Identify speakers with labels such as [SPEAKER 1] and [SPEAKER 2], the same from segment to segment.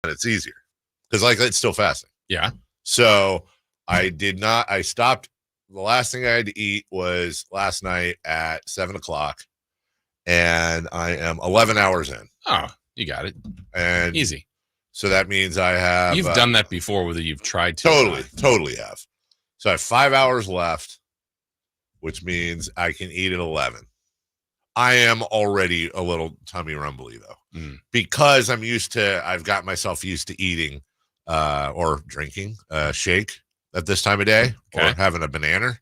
[SPEAKER 1] it's easier because like it's still fasting.
[SPEAKER 2] Yeah.
[SPEAKER 1] So I stopped. The last thing I had to eat was last night at 7:00, and I am 11 hours in.
[SPEAKER 2] Oh, you got it.
[SPEAKER 1] And
[SPEAKER 2] easy.
[SPEAKER 1] So that means I have.
[SPEAKER 2] You've done that before, whether you've tried to.
[SPEAKER 1] Totally have. So I have 5 hours left, which means I can eat at 11. I am already a little tummy rumbly though, because I've got myself used to eating or drinking a shake at this time of day, or having a banana.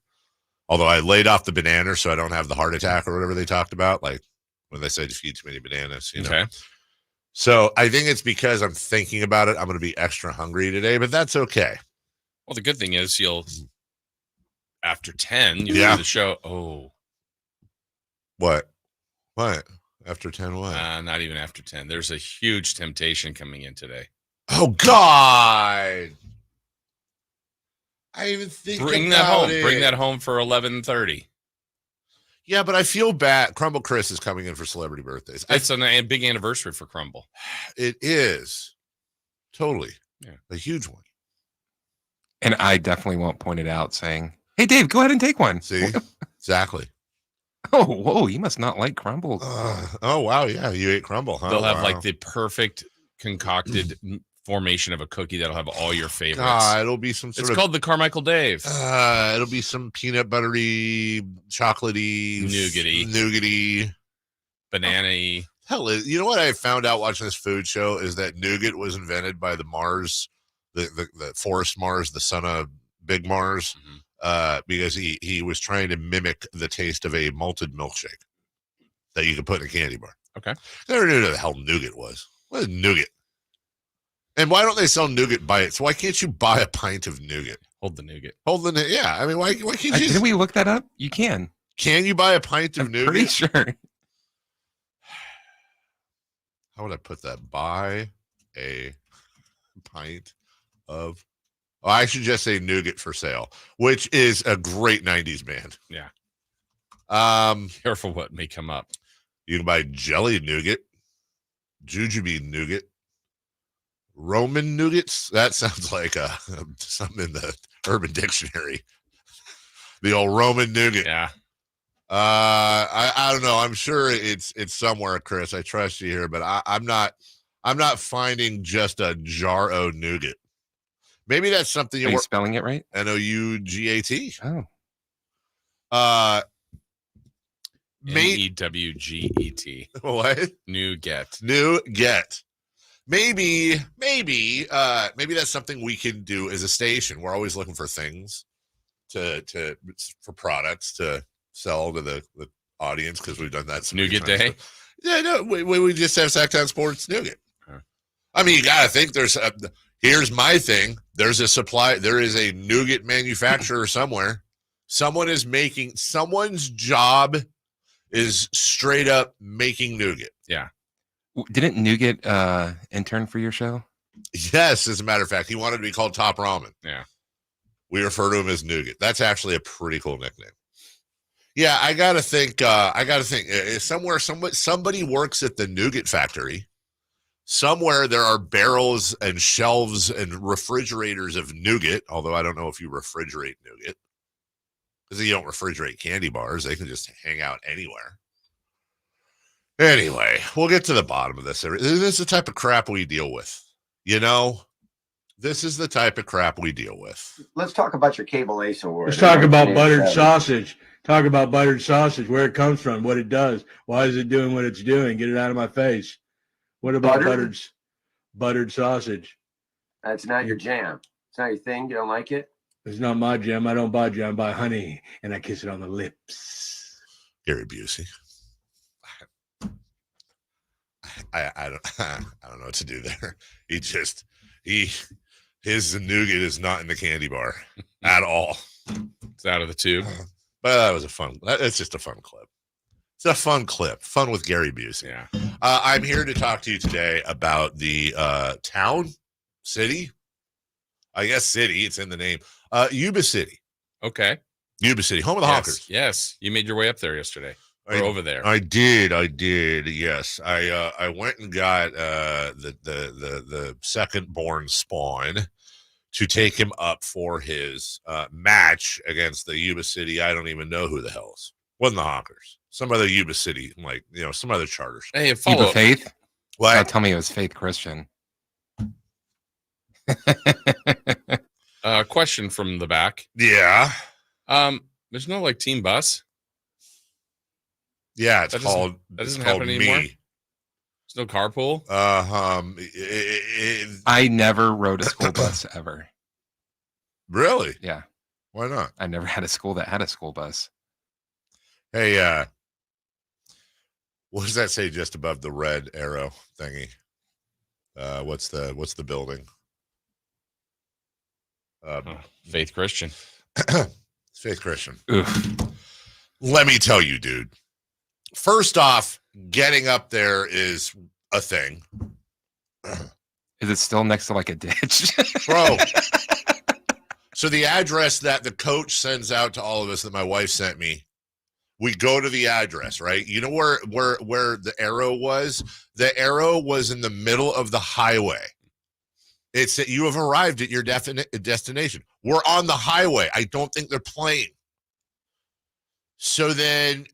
[SPEAKER 1] Although I laid off the banana so I don't have the heart attack or whatever they talked about, like when they said if you eat too many bananas, you know.
[SPEAKER 2] Okay.
[SPEAKER 1] So I think it's because I'm thinking about it. I'm going to be extra hungry today, but that's okay.
[SPEAKER 2] Well, the good thing is after 10, you do the show. Oh.
[SPEAKER 1] What? After 10 what?
[SPEAKER 2] Not even after 10. There's a huge temptation coming in today.
[SPEAKER 1] Oh, God. I even think
[SPEAKER 2] Bring that home. Bring that home for 11:30.
[SPEAKER 1] Yeah, but I feel bad. Crumble Chris is coming in for celebrity birthdays.
[SPEAKER 2] It's a big anniversary for Crumble.
[SPEAKER 1] It is. Totally.
[SPEAKER 2] Yeah.
[SPEAKER 1] A huge one.
[SPEAKER 3] And I definitely won't point it out saying, hey, Dave, go ahead and take one.
[SPEAKER 1] See? Exactly.
[SPEAKER 3] Oh, whoa, you must not like Crumble.
[SPEAKER 1] Oh, wow. Yeah, you ate Crumble, huh?
[SPEAKER 2] They'll have like the perfect concocted formation of a cookie that'll have all your favorites.
[SPEAKER 1] It'll be some sort of...
[SPEAKER 2] It's called the Carmichael Dave.
[SPEAKER 1] It'll be some peanut buttery, chocolatey, nougaty,
[SPEAKER 2] banana-y.
[SPEAKER 1] Hell, you know what I found out watching this food show is that nougat was invented by the Mars, the forest Mars, the son of Big Mars, because he was trying to mimic the taste of a malted milkshake that you could put in a candy bar.
[SPEAKER 2] Okay.
[SPEAKER 1] I never knew what the hell nougat was. What is nougat? And why don't they sell nougat bites? Why can't you buy a pint of nougat?
[SPEAKER 2] Hold the nougat.
[SPEAKER 1] Yeah. I mean, why can't you?
[SPEAKER 3] Did we look that up? You can.
[SPEAKER 1] Can you buy a pint of nougat?
[SPEAKER 3] Pretty sure.
[SPEAKER 1] How would I put that? Buy a pint of... Oh, I should just say nougat for sale, which is a great 90s band.
[SPEAKER 2] Yeah.
[SPEAKER 1] Careful
[SPEAKER 2] what may come up.
[SPEAKER 1] You can buy jelly nougat, jujube nougat, Roman nougats. That sounds like something in the Urban Dictionary. The old Roman nougat.
[SPEAKER 2] Yeah.
[SPEAKER 1] I don't know. I'm sure it's somewhere, Chris. I trust you here, but I'm not finding just a jar o nougat. Maybe that's something
[SPEAKER 3] Are you spelling it right?
[SPEAKER 1] Nougat.
[SPEAKER 3] Oh.
[SPEAKER 2] NEWGET.
[SPEAKER 1] What?
[SPEAKER 2] Nougat.
[SPEAKER 1] Maybe that's something we can do as a station. We're always looking for things for products to sell to the audience because we've done that.
[SPEAKER 2] Nougat Day.
[SPEAKER 1] Yeah, no, we just have Sacktown Sports Nougat. Huh. I mean, you got to think here's my thing. There's a supply. There is a nougat manufacturer somewhere. Someone's job is straight up making nougat.
[SPEAKER 3] Yeah. Didn't Nougat intern for your show?
[SPEAKER 1] Yes, as a matter of fact, he wanted to be called Top Ramen.
[SPEAKER 2] Yeah.
[SPEAKER 1] We refer to him as Nougat. That's actually a pretty cool nickname. Yeah, I gotta think. Somewhere, somebody works at the nougat factory. Somewhere there are barrels and shelves and refrigerators of nougat. Although I don't know if you refrigerate nougat, because you don't refrigerate candy bars. They can just hang out anywhere. Anyway, we'll get to the bottom of this. This is the type of crap we deal with. You know, this is the type of crap we deal with.
[SPEAKER 4] Let's talk about your cable ace award.
[SPEAKER 5] Let's talk about buttered sausage. Talk about buttered sausage, where it comes from, what it does. Why is it doing what it's doing? Get it out of my face. What about buttered sausage?
[SPEAKER 4] That's not your jam. It's not your thing. You don't like it?
[SPEAKER 5] It's not my jam. I don't buy jam. I buy honey, and I kiss it on the lips.
[SPEAKER 1] Gary Busey. I don't know what to do there. His nougat is not in the candy bar at all.
[SPEAKER 2] It's out of the tube.
[SPEAKER 1] But that was it's just a fun clip. It's a fun clip. Fun with Gary Busey.
[SPEAKER 2] Yeah.
[SPEAKER 1] I'm here to talk to you today about the city. I guess city, it's in the name. Yuba City.
[SPEAKER 2] Okay.
[SPEAKER 1] Yuba City, home of the Hawkers.
[SPEAKER 2] Yes. You made your way up there yesterday. over there?
[SPEAKER 1] I did. Yes, I went and got the second born Spawn to take him up for his match against the Yuba City. I don't even know who the hell is. Wasn't the Hawkers? Some other Yuba City, like some other charters.
[SPEAKER 2] Hey, follow
[SPEAKER 3] Yuba Faith.
[SPEAKER 1] What?
[SPEAKER 3] Don't tell me it was Faith Christian.
[SPEAKER 2] Question from the back.
[SPEAKER 1] Yeah.
[SPEAKER 2] There's no like team bus.
[SPEAKER 1] Yeah, it's
[SPEAKER 2] That
[SPEAKER 1] called.
[SPEAKER 2] doesn't
[SPEAKER 1] it's called
[SPEAKER 2] happen anymore?
[SPEAKER 1] Me.
[SPEAKER 2] There's no carpool.
[SPEAKER 3] I never rode a school bus ever.
[SPEAKER 1] Really?
[SPEAKER 3] Yeah,
[SPEAKER 1] Why not?
[SPEAKER 3] I never had a school that had a school bus.
[SPEAKER 1] Hey, what does that say just above the red arrow thingy? What's the building?
[SPEAKER 2] Faith Christian.
[SPEAKER 1] Faith Christian.
[SPEAKER 3] Oof.
[SPEAKER 1] Let me tell you, dude. First off, getting up there is a thing.
[SPEAKER 3] Is it still next to like a ditch?
[SPEAKER 1] Bro. So the address that the coach sends out to all of us that my wife sent me, we go to the address, right? You know where the arrow was? The arrow was in the middle of the highway. It's that you have arrived at your destination. We're on the highway. I don't think they're playing. So then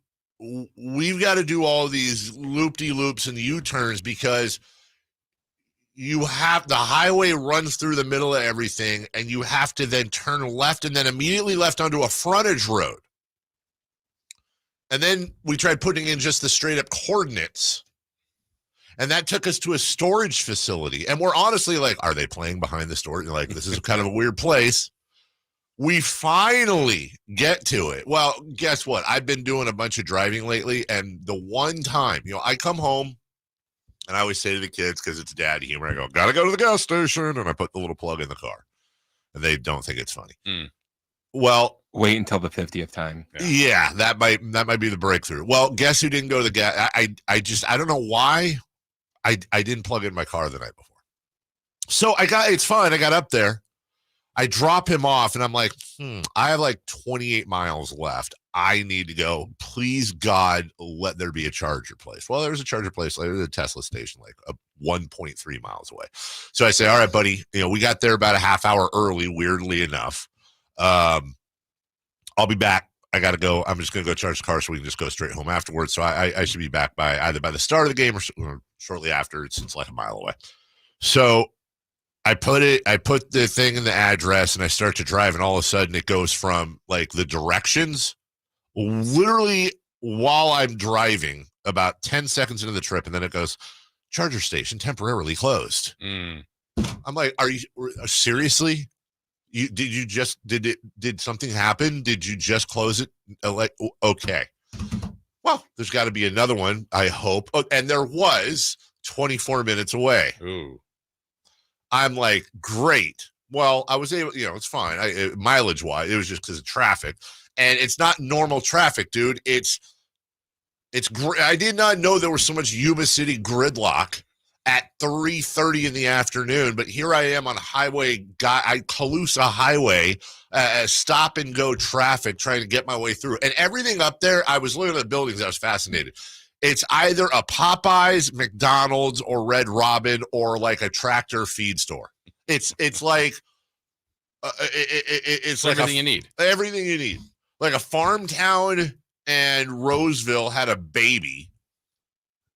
[SPEAKER 1] we've got to do all these loop-de-loops and U-turns because you have the highway runs through the middle of everything, and you have to then turn left and then immediately left onto a frontage road. And then we tried putting in just the straight-up coordinates. And that took us to a storage facility. And we're honestly like, are they playing behind the storage? Like, this is kind of a weird place. We finally get to it. Well, guess what? I've been doing a bunch of driving lately. And the one time, I come home and I always say to the kids, because it's dad humor, I go, gotta go to the gas station. And I put the little plug in the car. And they don't think it's funny. Well,
[SPEAKER 3] Wait until the 50th time.
[SPEAKER 1] yeah, that might be the breakthrough. Well, guess who didn't go to the gas? I don't know why. I didn't plug in my car the night before. So it's fine. I got up there. I drop him off and I'm like, I have like 28 miles left. I need to go. Please, God, let there be a charger place. Well, there's a charger place. There's a Tesla station like 1.3 miles away. So I say, all right, buddy, we got there about a half hour early, weirdly enough. I'll be back. I got to go. I'm just going to go charge the car so we can just go straight home afterwards. So I should be back by either by the start of the game or shortly after. It's like a mile away. So I put the thing in the address and I start to drive, and all of a sudden it goes from like the directions literally while I'm driving about 10 seconds into the trip. And then it goes, charger station temporarily closed. I'm like, are you seriously? Did something happen? Did you just close it? Like, okay. Well, there's got to be another one, I hope. Oh, and there was 24 minutes away.
[SPEAKER 2] Ooh.
[SPEAKER 1] I'm like, great. Well, I was able, it's fine. Mileage wise, it was just because of traffic. And it's not normal traffic, dude. It's great. I did not know there was so much Yuba City gridlock at 3:30 in the afternoon, but here I am on Calusa Highway, stop and go traffic, trying to get my way through. And everything up there, I was looking at the buildings, I was fascinated. It's either a Popeyes, McDonald's, or Red Robin, or like a tractor feed store. It's like it's like
[SPEAKER 2] everything you need.
[SPEAKER 1] Everything you need. Like a farm town, and Roseville had a baby.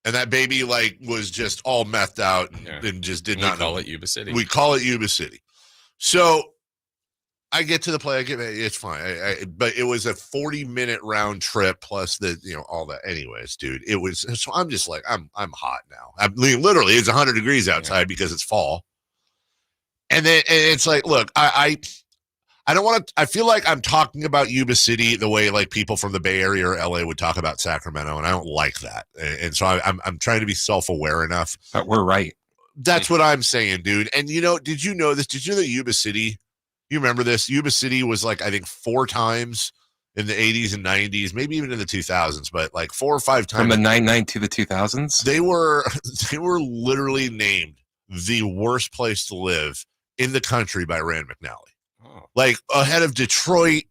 [SPEAKER 1] And that baby was just all methed out and just did not know.
[SPEAKER 2] We call it Yuba City.
[SPEAKER 1] We call it Yuba City. So I get to the play. It's fine. But it was a 40-minute round trip plus all that. Anyways, dude, it was. So I'm just like, I'm hot now. I mean, literally, it's 100 degrees outside because it's fall. And then it's like, look, I don't want to. I feel like I'm talking about Yuba City the way like people from the Bay Area or LA would talk about Sacramento, and I don't like that. And so I'm trying to be self-aware enough.
[SPEAKER 3] But we're right.
[SPEAKER 1] That's what I'm saying, dude. And did you know this? Did you know that Yuba City? You remember this? Yuba City was like I think 4 times in the 80s and 90s, maybe even in the 2000s, but like 4 or 5 times
[SPEAKER 3] from the 99 to the 2000s.
[SPEAKER 1] They were literally named the worst place to live in the country by Rand McNally. Like ahead of Detroit,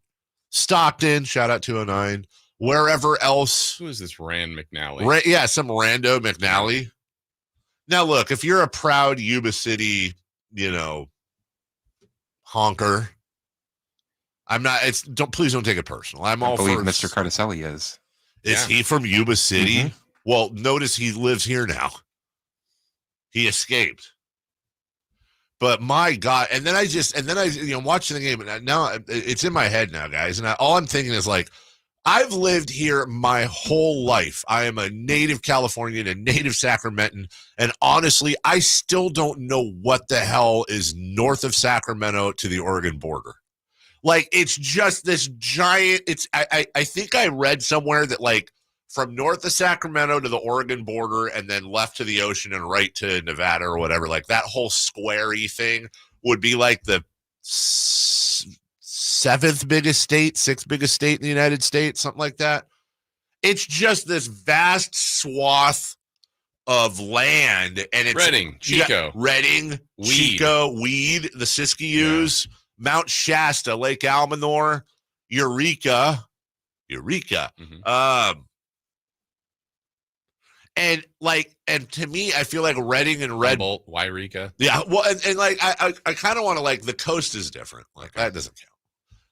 [SPEAKER 1] Stockton, shout out 209, wherever else.
[SPEAKER 2] Who is this Rand McNally?
[SPEAKER 1] Yeah, some rando McNally. Now, look, if you're a proud Yuba City, honker, I'm not. Please don't take it personal. I
[SPEAKER 3] believe Mr. Cardicelli is.
[SPEAKER 1] Is he from Yuba City?
[SPEAKER 3] Mm-hmm.
[SPEAKER 1] Well, notice he lives here now. He escaped. But my God, and then I watching the game, and now it's in my head now, guys. And all I'm thinking is like, I've lived here my whole life. I am a native Californian, a native Sacramentan, and honestly, I still don't know what the hell is north of Sacramento to the Oregon border. Like, it's just this giant. I think I read somewhere that like from north of Sacramento to the Oregon border and then left to the ocean and right to Nevada or whatever, like that whole square-y thing would be like the sixth biggest state in the United States, something like that. It's just this vast swath of land, and it's
[SPEAKER 2] Redding, Chico,
[SPEAKER 1] Weed, the Siskiyous, Mount Shasta, Lake Almanor, Eureka.
[SPEAKER 2] Mm-hmm.
[SPEAKER 1] And to me, I feel like Redding and Red
[SPEAKER 2] Humboldt, Wairika.
[SPEAKER 1] Yeah, well, and like I kind of want to, like, the coast is different. Like that doesn't count.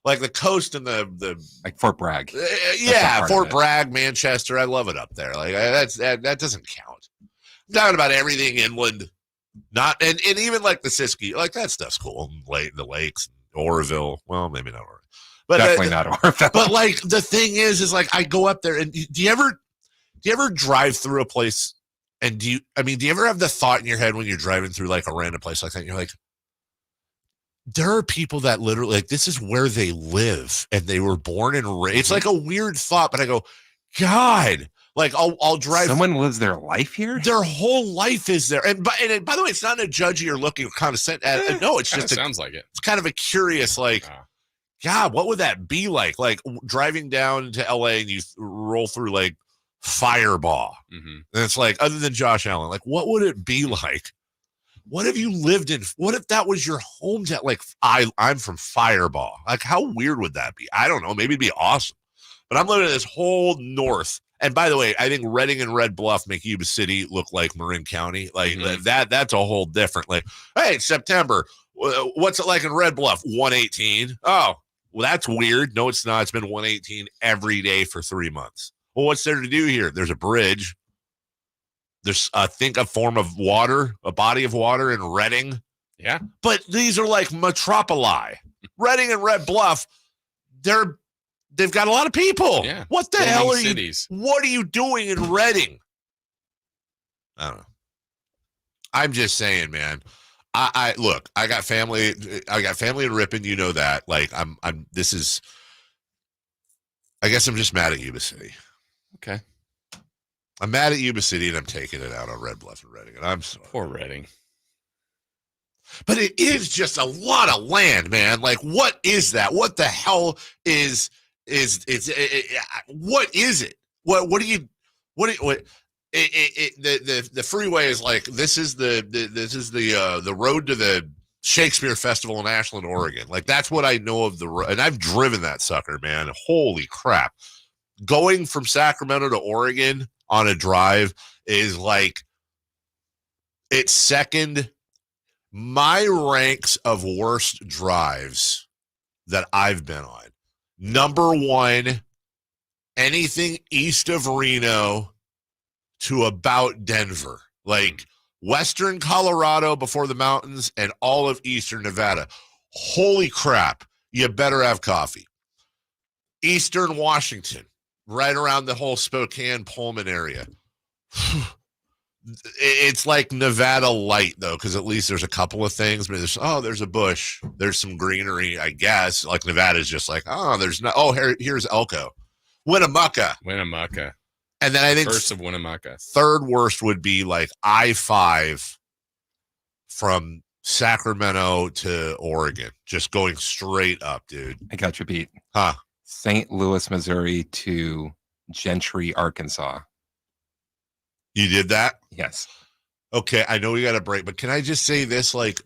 [SPEAKER 1] Like the coast and the
[SPEAKER 3] like Fort Bragg.
[SPEAKER 1] Fort Bragg, Manchester. I love it up there. Like that doesn't count. I'm talking about everything inland, not and even like the Siskiyou, like that stuff's cool. The lakes, Oroville. Well, maybe not Oroville, but
[SPEAKER 3] definitely not Oroville.
[SPEAKER 1] But like the thing is like I go up there, and do you ever drive through a place, and do you ever have the thought in your head when you're driving through like a random place like that, and you're like, there are people that literally, like, this is where they live and they were born and raised. It's like a weird thought, but I go, God, like I'll drive.
[SPEAKER 3] Someone lives their life here.
[SPEAKER 1] Their whole life is there. And by the way, it's not a judgy or looking kind of sense. No, it's just
[SPEAKER 2] sounds like it.
[SPEAKER 1] It's kind of a curious, like, God, what would that be like? Like driving down to LA and you roll through like Firebaugh.
[SPEAKER 2] Mm-hmm.
[SPEAKER 1] And it's like, other than Josh Allen, like, what would it be like? What have you lived in? What if that was your hometown? Like, I'm from Firebaugh. Like, how weird would that be? I don't know. Maybe it'd be awesome. But I'm living in this whole north. And by the way, I think Redding and Red Bluff make Yuba City look like Marin County. Like that's a whole different. Like, hey, it's September. What's it like in Red Bluff? 118. Oh, well, that's weird. No, it's not. It's been 118 every day for 3 months. Well, what's there to do here? There's a bridge. There's, I think, a form of water, a body of water in Redding.
[SPEAKER 2] Yeah.
[SPEAKER 1] But these are like metropoli. Redding and Red Bluff, they've got a lot of people.
[SPEAKER 2] Yeah.
[SPEAKER 1] What the hell are
[SPEAKER 2] cities.
[SPEAKER 1] What are you doing in Redding? I don't know. I'm just saying, man. I look, I got family in Ripon, you know that. Like I guess I'm just mad at Yuba City.
[SPEAKER 2] Okay.
[SPEAKER 1] I'm mad at Yuba City, and I'm taking it out on Red Bluff and Redding, and I'm sorry.
[SPEAKER 2] Poor Redding.
[SPEAKER 1] But it is just a lot of land, man. Like, what is that? What the hell is what is it? The freeway is like, this is the road to the Shakespeare Festival in Ashland, Oregon. Like, that's what I know of the road, and I've driven that sucker, man. Holy crap. Going from Sacramento to Oregon on a drive is like, it's second. My ranks of worst drives that I've been on. Number one, anything east of Reno to about Denver. Like western Colorado before the mountains and all of eastern Nevada. Holy crap, you better have coffee. Eastern Washington, right around the whole Spokane, Pullman area. It's like Nevada light, though, because at least there's a couple of things. But there's a bush. There's some greenery, I guess. Like Nevada's just like, there's no. Oh, here's Elko. Winnemucca. And then I think
[SPEAKER 2] first of Winnemucca.
[SPEAKER 1] Third worst would be like I-5 from Sacramento to Oregon, just going straight up, dude.
[SPEAKER 3] I got you beat.
[SPEAKER 1] Huh?
[SPEAKER 3] St. Louis, Missouri to Gentry, Arkansas.
[SPEAKER 1] You did that?
[SPEAKER 3] Yes.
[SPEAKER 1] Okay, I know we got a break, but can I just say this? Like,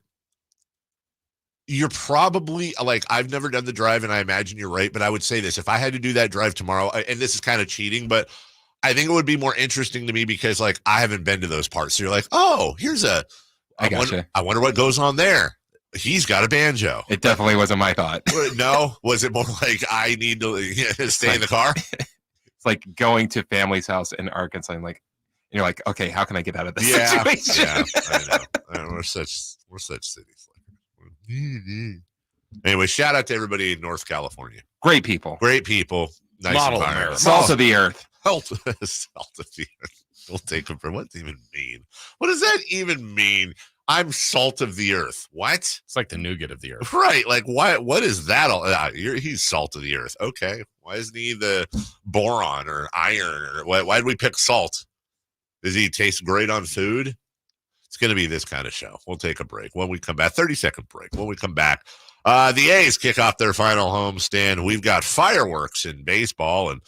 [SPEAKER 1] you're probably like, I've never done the drive, and I imagine you're right, but I would say this: if I had to do that drive tomorrow, and this is kind of cheating, but I think it would be more interesting to me because like I haven't been to those parts. So you're like, oh, here's I wonder what goes on there. He's got a banjo.
[SPEAKER 3] It definitely wasn't my thought.
[SPEAKER 1] No, was it more like I need to stay in the car?
[SPEAKER 3] It's like going to family's house in Arkansas and like, you're like, okay, how can I get out of this situation?
[SPEAKER 1] Yeah, I know. We're such cities. Anyway, shout out to everybody in North California.
[SPEAKER 3] Great people.
[SPEAKER 1] Nice
[SPEAKER 2] Model
[SPEAKER 1] environment.
[SPEAKER 2] America.
[SPEAKER 3] Salt of the earth.
[SPEAKER 1] Salt of the earth. We'll take them for what does it even mean? What does that even mean? I'm salt of the earth. What?
[SPEAKER 2] It's like the nougat of the earth.
[SPEAKER 1] Right. Like, what is that all? He's salt of the earth. Okay. Why isn't he the boron or iron? Or why did we pick salt? Does he taste great on food? It's going to be this kind of show. We'll take a break. When we come back, 30-second break. When we come back, the A's kick off their final homestand. We've got fireworks in baseball, and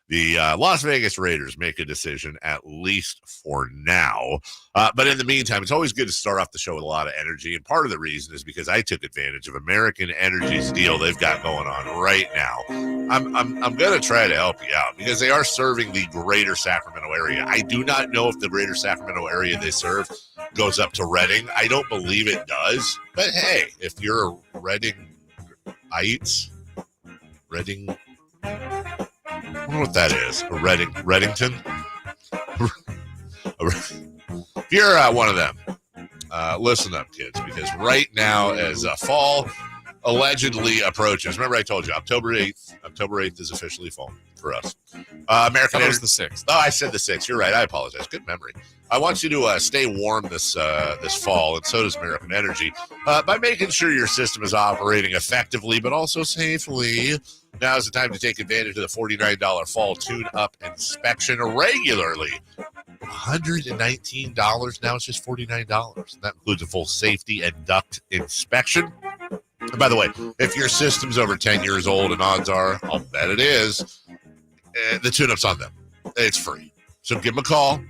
[SPEAKER 1] the Las Vegas Raiders make a decision, at least for now. But in the meantime, it's always good to start off the show with a lot of energy. And part of the reason is because I took advantage of American Energy's deal they've got going on right now. I'm going to try to help you out because they are serving the greater Sacramento area. I do not know if the greater Sacramento area they serve goes up to Redding. I don't believe it does. But hey, if you're a Redding-ites, Redding... I don't know what that is. A Reddington? If you're one of them, listen up, kids, because right now, as fall allegedly approaches, remember I told you, October 8th is officially fall for us. American
[SPEAKER 2] That was the 6th.
[SPEAKER 1] Oh, I said the 6th. You're right. I apologize. Good memory. I want you to stay warm this fall, and so does American Energy, by making sure your system is operating effectively, but also safely. Now is the time to take advantage of the $49 fall tune-up inspection regularly. $119. Now it's just $49. That includes a full safety and duct inspection. And by the way, if your system's over 10 years old, and odds are, I'll bet it is, the tune-up's on them. It's free. So give them a call.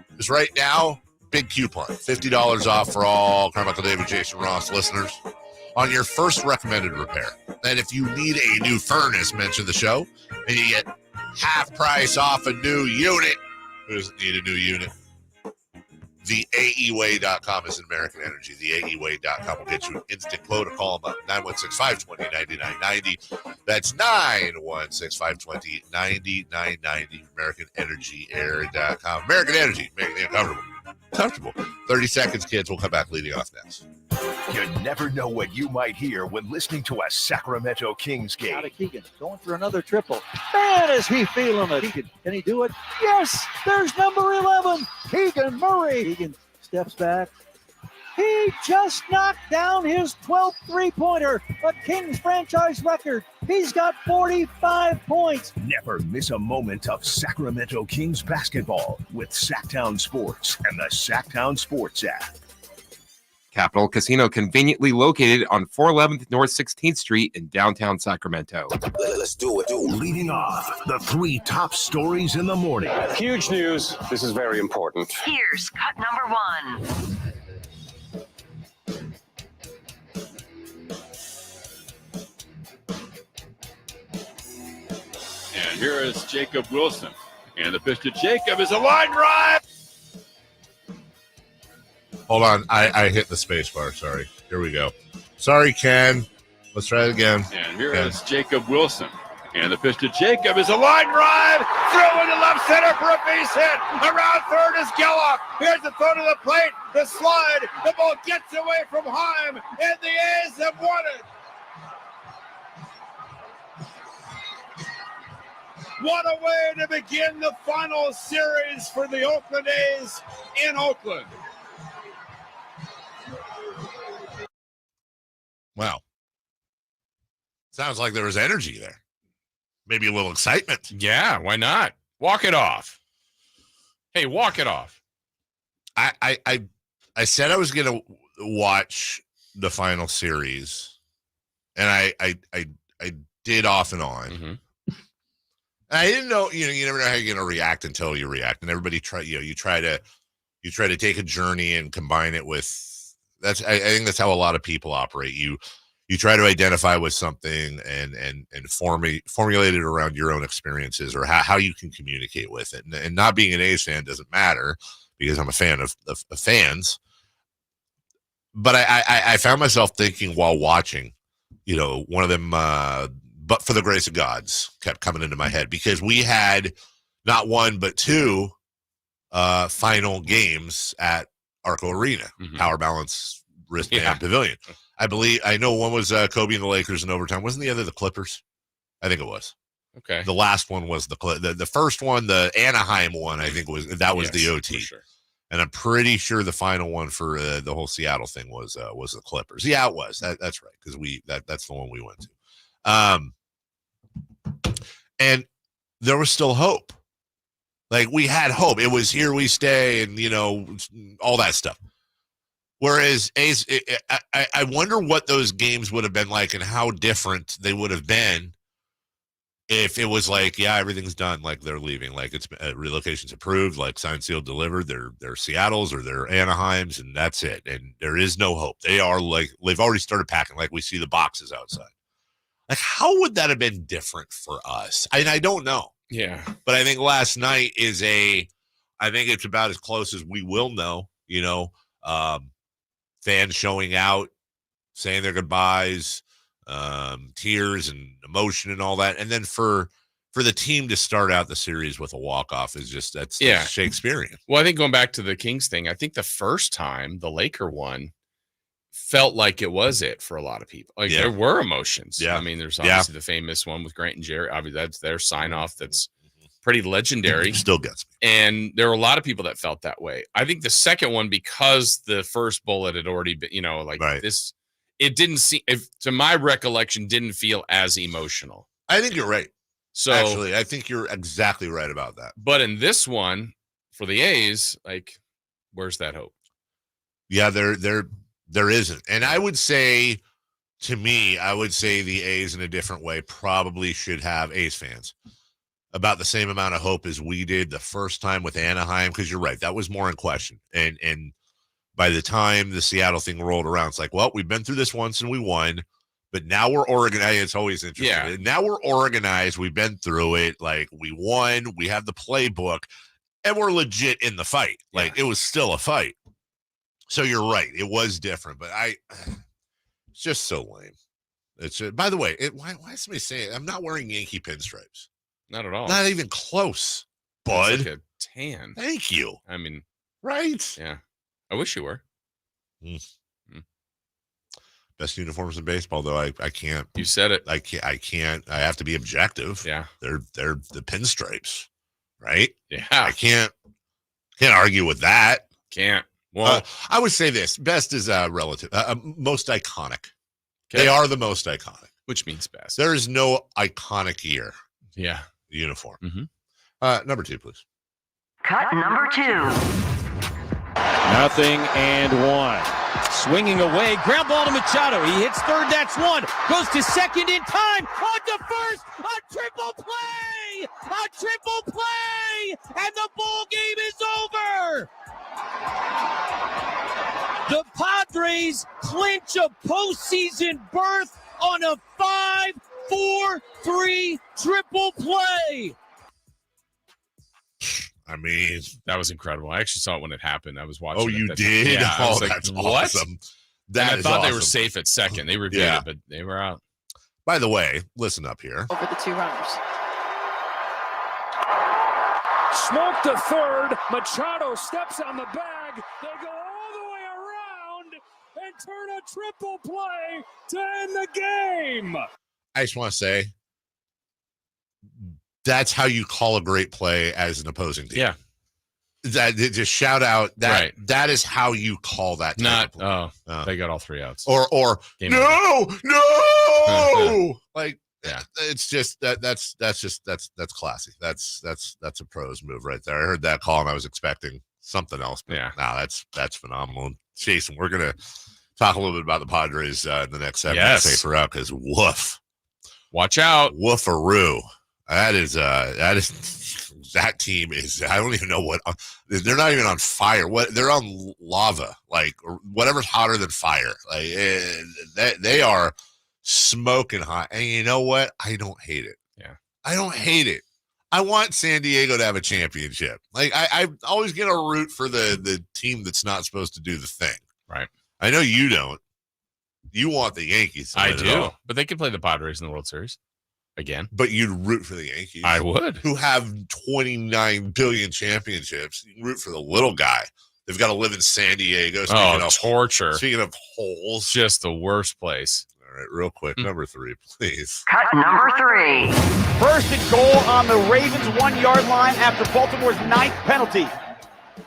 [SPEAKER 1] Because right now, big coupon, $50 off for all Carmichael Dave and Jason Ross listeners on your first recommended repair. And if you need a new furnace, mention the show, and you get half price off a new unit. Who doesn't need a new unit? TheAEWay.com is an American Energy. TheAEWay.com will get you an instant quote. Call them up, 916-520-9990. That's 916-520-9990. AmericanEnergyAir.com. American Energy, making it comfortable. 30 seconds, kids. We'll come back leading off next.
[SPEAKER 6] You never know what you might hear when listening to a Sacramento Kings game.
[SPEAKER 7] Out of Keegan, going for another triple. Man, is he feeling it. Keegan, can he do it? Yes, there's number 11, Keegan Murray. Keegan steps back. He just knocked down his 12th three-pointer, a Kings franchise record. He's got 45 points.
[SPEAKER 6] Never miss a moment of Sacramento Kings basketball with Sacktown Sports and the Sacktown Sports app.
[SPEAKER 3] Capital Casino, conveniently located on 411th North 16th Street in downtown Sacramento.
[SPEAKER 6] Let's do it. Leading off, the 3 top stories in the morning.
[SPEAKER 8] Huge news. This is very important.
[SPEAKER 9] Here's cut number 1.
[SPEAKER 10] And here is Jacob Wilson. And the pitch to Jacob is a line drive.
[SPEAKER 1] Hold on. I hit the space bar. Sorry. Here we go. Sorry, Ken. Let's try it again.
[SPEAKER 10] And here is Jacob Wilson. And the pitch to Jacob is a line drive. Throw into left center for a base hit. Around third is Gelloff. Here's the throw to the plate. The slide. The ball gets away from Heim. And the A's have won it. What a way to begin the final series for the Oakland A's in Oakland.
[SPEAKER 1] Wow. Sounds like there was energy there. Maybe a little excitement.
[SPEAKER 2] Yeah, why not? Walk it off. Hey, walk it off.
[SPEAKER 1] I said I was going to watch the final series, and I did off and on.
[SPEAKER 2] Mm-hmm.
[SPEAKER 1] I didn't know, you never know how you're going to react until you react. And everybody you try to take a journey and combine it with I think that's how a lot of people operate. You try to identify with something and formulate it around your own experiences or how you can communicate with it. And not being an A's fan doesn't matter because I'm a fan of fans. But I found myself thinking while watching, one of them, but for the grace of gods, kept coming into my head because we had not one but two final games at Arco Arena, Power Balance Wristband Pavilion. I know one was Kobe and the Lakers in overtime. Wasn't the other the Clippers? I think it was.
[SPEAKER 2] Okay.
[SPEAKER 1] The last one was the first one, the Anaheim one. I think was the OT. Sure. And I'm pretty sure the final one for the whole Seattle thing was the Clippers. Yeah, it was. That's right because that's the one we went to. And there was still hope. Like we had hope. It was here we stay, and all that stuff. Whereas A's, I wonder what those games would have been like and how different they would have been if it was like, yeah, everything's done, like they're leaving, like it's relocation's approved, like signed, sealed, delivered. They're Seattle's or they're Anaheims, and that's it. And there is no hope. They are like they've already started packing. Like we see the boxes outside. Like how would that have been different for us? I don't know.
[SPEAKER 2] Yeah,
[SPEAKER 1] but I think last night I think it's about as close as we will know. Fans showing out, saying their goodbyes, tears and emotion and all that. And then for the team to start out the series with a walk-off is just that's Shakespearean.
[SPEAKER 2] Well, I think going back to the Kings thing, I think the first time the Laker won felt like it was it for a lot of people. Like there were emotions.
[SPEAKER 1] Yeah.
[SPEAKER 2] I mean, there's obviously the famous one with Grant and Jerry. Obviously, that's their sign-off that's pretty legendary.
[SPEAKER 1] Still gets me.
[SPEAKER 2] And there were a lot of people that felt that way. I think the second one, because the first bullet had already been, this, it didn't seem, to my recollection, didn't feel as emotional.
[SPEAKER 1] I think you're right.
[SPEAKER 2] So
[SPEAKER 1] actually, I think you're exactly right about that.
[SPEAKER 2] But in this one, for the A's, like, where's that hope?
[SPEAKER 1] Yeah, there isn't. And I would say, to me, the A's in a different way probably should have A's fans about the same amount of hope as we did the first time with Anaheim, because you're right, that was more in question. And by the time the Seattle thing rolled around, it's like, well, we've been through this once and we won, but now we're organized. It's always interesting. Yeah. Now we're organized. We've been through it. Like we won, we have the playbook, and we're legit in the fight. Like it was still a fight. So you're right. It was different, but it's just so lame. It's by the way, why is somebody saying I'm not wearing Yankee pinstripes?
[SPEAKER 2] Not at all.
[SPEAKER 1] Not even close, bud.
[SPEAKER 2] It's like a tan.
[SPEAKER 1] Thank you.
[SPEAKER 2] I mean,
[SPEAKER 1] right?
[SPEAKER 2] Yeah. I wish you were.
[SPEAKER 1] Best uniforms in baseball, though. I can't.
[SPEAKER 2] You said it.
[SPEAKER 1] I can't. I have to be objective.
[SPEAKER 2] Yeah.
[SPEAKER 1] They're the pinstripes, right?
[SPEAKER 2] Yeah.
[SPEAKER 1] I can't argue with that.
[SPEAKER 2] Can't. Well,
[SPEAKER 1] I would say this: best is relative. Most iconic.
[SPEAKER 2] Okay.
[SPEAKER 1] They are the most iconic.
[SPEAKER 2] Which means best.
[SPEAKER 1] There is no iconic year.
[SPEAKER 2] Yeah.
[SPEAKER 1] Uniform.
[SPEAKER 2] Mm-hmm.
[SPEAKER 1] Number 2, please.
[SPEAKER 9] Cut number 2.
[SPEAKER 11] 0-1. Swinging away. Ground ball to Machado. He hits third. That's one. Goes to second in time. On to first. A triple play. A triple play. And the ball game is over. The Padres clinch a postseason berth on a 5-4-3 triple play.
[SPEAKER 1] I mean,
[SPEAKER 2] that was incredible. I actually saw it when it happened. I was watching.
[SPEAKER 1] Oh, you did?
[SPEAKER 2] Yeah,
[SPEAKER 1] oh,
[SPEAKER 2] like,
[SPEAKER 1] that's
[SPEAKER 2] what?
[SPEAKER 1] Awesome.
[SPEAKER 2] I thought they were safe at second. They reviewed it, but they were out.
[SPEAKER 1] By the way, listen up here.
[SPEAKER 12] Over the 2 runners.
[SPEAKER 13] Smoke to third. Machado steps on the bag. They go all the way around and turn a triple play to end the game.
[SPEAKER 1] I just want to say, that's how you call a great play as an opposing team.
[SPEAKER 2] Yeah.
[SPEAKER 1] That just shout out that right. That is how you call that.
[SPEAKER 2] Not they got all 3 outs.
[SPEAKER 1] Or no, like
[SPEAKER 2] yeah.
[SPEAKER 1] It's just that's classy. That's a pros move right there. I heard that call and I was expecting something else. But
[SPEAKER 2] yeah.
[SPEAKER 1] No, that's phenomenal. Jason, we're gonna talk a little bit about the Padres in the next segment.
[SPEAKER 2] Yes.
[SPEAKER 1] Safer out because woof.
[SPEAKER 2] Watch out.
[SPEAKER 1] Woofaroo. That is that team is, I don't even know what, they're not even on fire. They're on lava, like, or whatever's hotter than fire. Like, they are smoking hot. And you know what? I don't hate it.
[SPEAKER 2] Yeah.
[SPEAKER 1] I don't hate it. I want San Diego to have a championship. Like, I always get a root for the team that's not supposed to do the thing.
[SPEAKER 2] Right.
[SPEAKER 1] I know you don't. You want the Yankees to
[SPEAKER 2] I
[SPEAKER 1] win it
[SPEAKER 2] do.
[SPEAKER 1] all.
[SPEAKER 2] But they could play the Padres in the World Series again.
[SPEAKER 1] But you'd root for the Yankees.
[SPEAKER 2] I would.
[SPEAKER 1] Who have 29 billion championships. You root for the little guy. They've got to live in San Diego.
[SPEAKER 2] Torture.
[SPEAKER 1] Speaking of holes.
[SPEAKER 2] Just the worst place.
[SPEAKER 1] All right, real quick. Number 3, please.
[SPEAKER 9] Cut number 3.
[SPEAKER 12] First and goal on the Ravens 1-yard line after Baltimore's 9th penalty.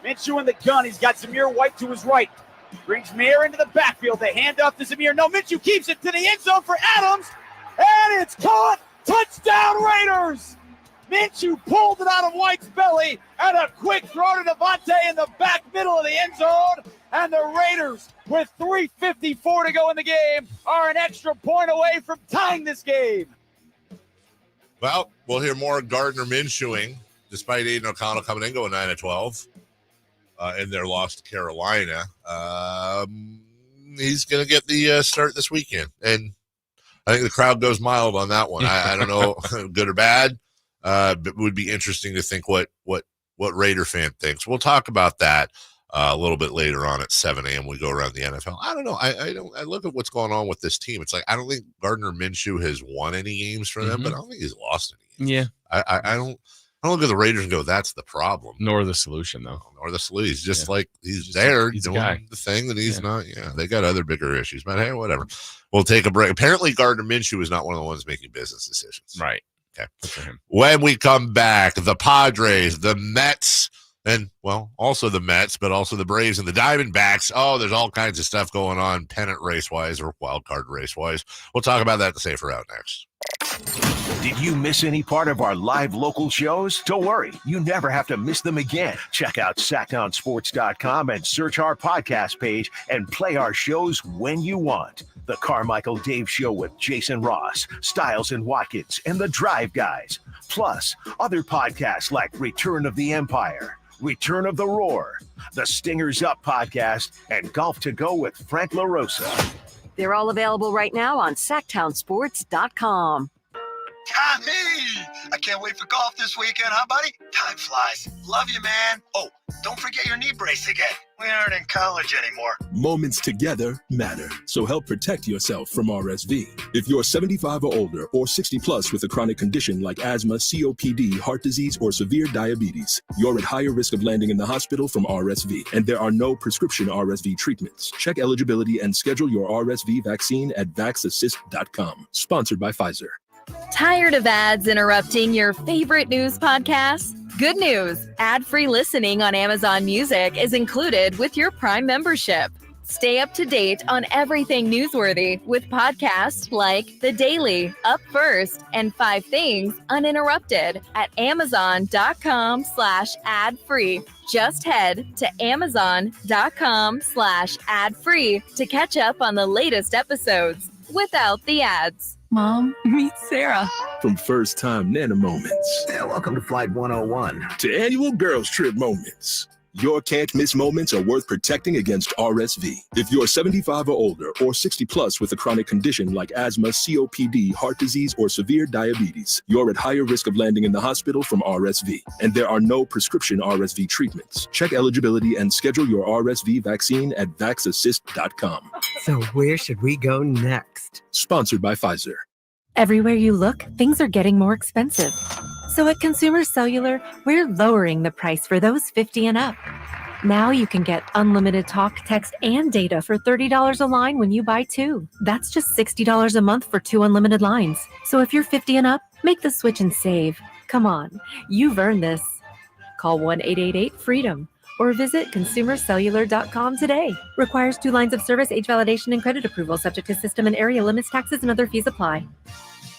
[SPEAKER 12] Minshew in the gun. He's got Zamir White to his right. Brings Mayer into the backfield. They hand off to Zamir. No, Minshew keeps it to the end zone for Adams. And it's caught. Touchdown Raiders. Minshew pulled it out of White's belly. And a quick throw to Devontae in the back middle of the end zone. And the Raiders, with 3:54 to go in the game, are an extra point away from tying this game.
[SPEAKER 1] Well, we'll hear more Gardner Minshewing, despite Aiden O'Connell coming in, going 9-12 in their loss to Carolina. He's going to get the start this weekend. And I think the crowd goes mild on that one. I don't know, good or bad, but it would be interesting to think what Raider fan thinks. We'll talk about that a little bit later on at 7 a.m. We go around the NFL. I don't know. I look at what's going on with this team. It's like, I don't think Gardner Minshew has won any games for them, but I don't think he's lost any games.
[SPEAKER 2] Yeah.
[SPEAKER 1] I don't look at the Raiders and go, that's the problem.
[SPEAKER 2] Nor the solution, though.
[SPEAKER 1] Nor the solution. He's just like, he's there
[SPEAKER 2] he's
[SPEAKER 1] doing the thing that he's not. Yeah, they got other bigger issues, but hey, whatever. We'll take a break. Apparently, Gardner Minshew is not one of the ones making business decisions.
[SPEAKER 2] Right.
[SPEAKER 1] Okay.
[SPEAKER 2] Good for him.
[SPEAKER 1] When we come back, the Padres, the Mets, and, well, also the Mets, but also the Braves and the Diamondbacks. Oh, there's all kinds of stuff going on pennant race-wise or wild card race-wise. We'll talk about that to Safer Out next.
[SPEAKER 6] Did you miss any part of our live local shows? Don't worry, you never have to miss them again. Check out SactownSports.com and search our podcast page and play our shows when you want. The Carmichael Dave Show with Jason Ross, Stiles and Watkins, and the Drive Guys. Plus, other podcasts like Return of the Empire, Return of the Roar, the Stingers Up podcast, and Golf to Go with Frank LaRosa.
[SPEAKER 9] They're all available right now on SactownSports.com.
[SPEAKER 14] Tommy, I can't wait for golf this weekend, huh, buddy? Time flies. Love you, man. Oh, don't forget your knee brace again. We aren't in college anymore.
[SPEAKER 15] Moments together matter, so help protect yourself from RSV. If you're 75 or older or 60 plus with a chronic condition like asthma, COPD, heart disease, or severe diabetes, you're at higher risk of landing in the hospital from RSV, and there are no prescription RSV treatments. Check eligibility and schedule your RSV vaccine at vaxassist.com. Sponsored by Pfizer.
[SPEAKER 16] Tired of ads interrupting your favorite news podcasts? Good news! Ad-free listening on Amazon Music is included with your Prime membership. Stay up to date on everything newsworthy with podcasts like The Daily, Up First, and 5 Things Uninterrupted at Amazon.com/ad-free. Just head to Amazon.com/ad-free to catch up on the latest episodes without the ads.
[SPEAKER 17] Mom, meet Sarah.
[SPEAKER 15] From first-time Nana moments.
[SPEAKER 18] Yeah, welcome to Flight 101.
[SPEAKER 15] To annual girls trip moments. Your can't-miss moments are worth protecting against RSV. If you're 75 or older or 60 plus with a chronic condition like asthma, COPD, heart disease, or severe diabetes, you're at higher risk of landing in the hospital from RSV. And there are no prescription RSV treatments. Check eligibility and schedule your RSV vaccine at vaxassist.com.
[SPEAKER 19] So where should we go next?
[SPEAKER 15] Sponsored by Pfizer.
[SPEAKER 20] Everywhere you look, things are getting more expensive. So at Consumer Cellular, we're lowering the price for those 50 and up. Now you can get unlimited talk, text, and data for $30 a line when you buy 2. That's just $60 a month for 2 unlimited lines. So if you're 50 and up, make the switch and save. Come on, you've earned this. Call 1-888-FREEDOM or visit consumercellular.com today. Requires 2 lines of service, age validation, and credit approval, subject to system and area limits, taxes, and other fees apply.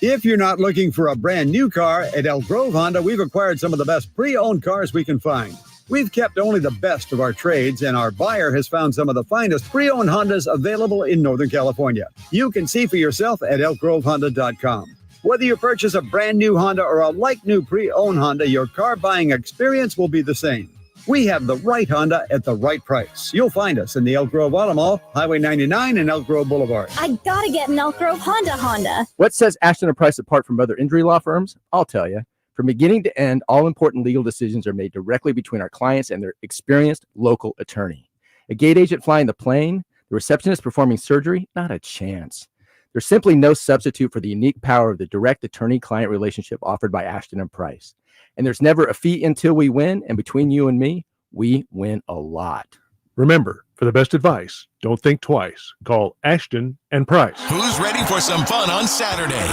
[SPEAKER 21] If you're not looking for a brand new car, at Elk Grove Honda, we've acquired some of the best pre-owned cars we can find. We've kept only the best of our trades, and our buyer has found some of the finest pre-owned Hondas available in Northern California. You can see for yourself at elkgrovehonda.com. Whether you purchase a brand new Honda or a like-new pre-owned Honda, your car buying experience will be the same. We have the right Honda at the right price. You'll find us in the Elk Grove Auto Mall, Highway 99 and Elk Grove Boulevard.
[SPEAKER 4] I gotta get an Elk Grove Honda.
[SPEAKER 22] What sets Ashton and Price apart from other injury law firms? I'll tell you. From beginning to end, all important legal decisions are made directly between our clients and their experienced local attorney. A gate agent flying the plane, the receptionist performing surgery, not a chance. There's simply no substitute for the unique power of the direct attorney-client relationship offered by Ashton and Price. And there's never a fee until we win, and between you and me, we win a lot.
[SPEAKER 23] Remember, for the best advice, don't think twice. Call Ashton and Price.
[SPEAKER 24] Who's ready for some fun on Saturday?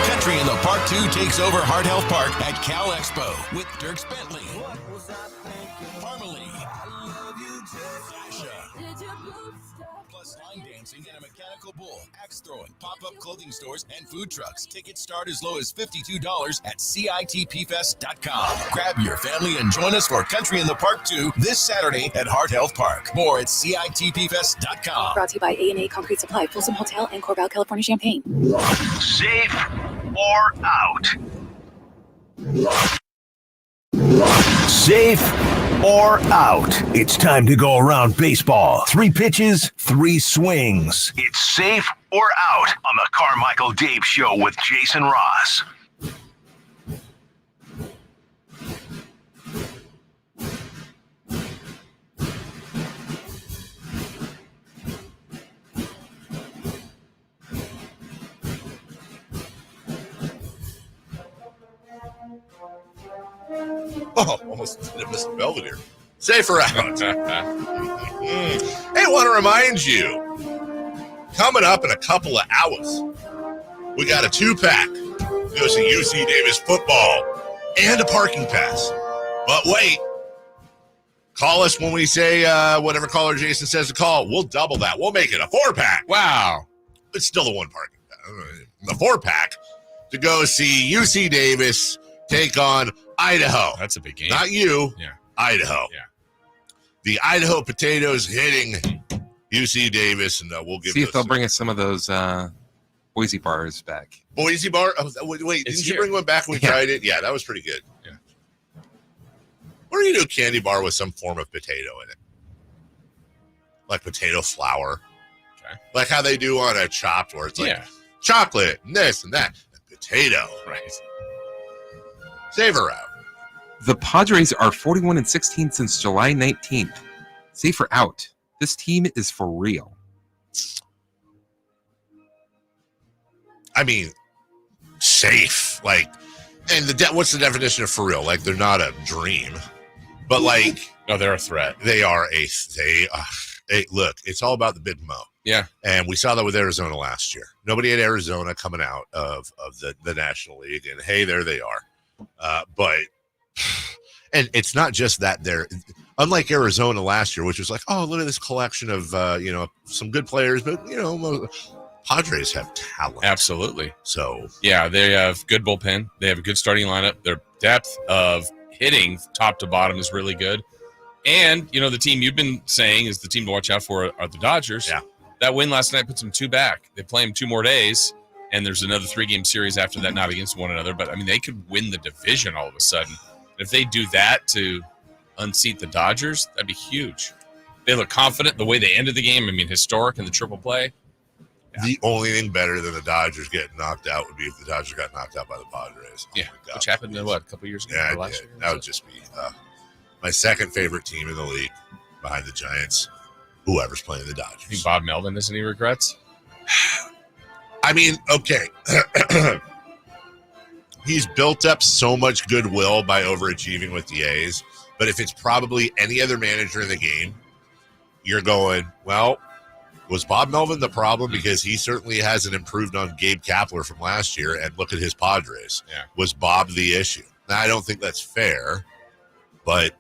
[SPEAKER 24] Country in the Park 2 takes over Heart Health Park at Cal Expo with Dirks Bentley, Parmalee, plus line dancing and a mechanical bull, axe throwing, pop-up clothing stores, and food trucks. Tickets start as low as $52 at CITPfest.com. Grab your family and join us for Country in the Park 2 this Saturday at Heart Health Park. More at CITPfest.com.
[SPEAKER 25] Brought to you by A&A Concrete Supply, Folsom Hotel, and Corval, California Champagne.
[SPEAKER 6] Safe or out? Safe or out? It's time to go around baseball. 3 pitches, 3 swings. It's safe or out on the Carmichael Dave Show with Jason Ross.
[SPEAKER 1] Oh, almost didn't miss the Belvedere. Safe or out. Hey, want to remind you, coming up in a couple of hours, we got a 2-pack. Go see UC Davis football and a parking pass. But wait, call us when we say whatever caller Jason says to call. We'll double that. We'll make it a 4-pack.
[SPEAKER 2] Wow.
[SPEAKER 1] It's still the 1 parking pass. The 4-pack to go see UC Davis take on Idaho.
[SPEAKER 2] That's a big game.
[SPEAKER 1] Not you.
[SPEAKER 2] Yeah.
[SPEAKER 1] Idaho.
[SPEAKER 2] Yeah.
[SPEAKER 1] The Idaho Potatoes hitting UC Davis, and we'll give.
[SPEAKER 3] See if they'll bring us some of those Boise bars back.
[SPEAKER 1] Boise bar. Oh, wait, didn't you bring one back when we tried it? Yeah, that was pretty good.
[SPEAKER 2] Yeah.
[SPEAKER 1] What are you do a candy bar with some form of potato in it, like potato flour, like how they do on a Chopped, where it's like chocolate and this and that, and potato.
[SPEAKER 2] Right.
[SPEAKER 1] Save or out.
[SPEAKER 3] The Padres are 41-16 since July 19th. Safe or out. This team is for real.
[SPEAKER 1] I mean, safe. Like, and what's the definition of for real? Like, they're not a dream, but like,
[SPEAKER 2] no, they're a threat.
[SPEAKER 1] They are look, it's all about the big mo.
[SPEAKER 2] Yeah.
[SPEAKER 1] And we saw that with Arizona last year. Nobody had Arizona coming out of the National League, and hey, there they are. But and it's not just that they're unlike Arizona last year, which was like, oh, look at this collection of some good players, but Padres have talent.
[SPEAKER 2] Absolutely.
[SPEAKER 1] So
[SPEAKER 2] yeah, they have good bullpen. They have a good starting lineup. Their depth of hitting top to bottom is really good. And the team you've been saying is the team to watch out for are the Dodgers.
[SPEAKER 1] Yeah.
[SPEAKER 2] That win last night puts them 2 back. They play them 2 more days. And there's another 3-game series after that, not against one another. But, I mean, they could win the division all of a sudden. And if they do that to unseat the Dodgers, that'd be huge. They look confident the way they ended the game. I mean, historic in the triple play.
[SPEAKER 1] Yeah. The only thing better than the Dodgers getting knocked out would be if the Dodgers got knocked out by the Padres.
[SPEAKER 2] Yeah, which happened in, a couple years ago?
[SPEAKER 1] Yeah,
[SPEAKER 2] last year?
[SPEAKER 1] That would just be my second favorite team in the league behind the Giants, whoever's playing the Dodgers.
[SPEAKER 2] You think Bob Melvin has any regrets?
[SPEAKER 1] I mean, okay. He's built up so much goodwill by overachieving with the A's, but if it's probably any other manager in the game, you're going, well, was Bob Melvin the problem? Because he certainly hasn't improved on Gabe Kapler from last year, and look at his Padres.
[SPEAKER 2] Yeah. Was
[SPEAKER 1] Bob the issue? Now, I don't think that's fair, but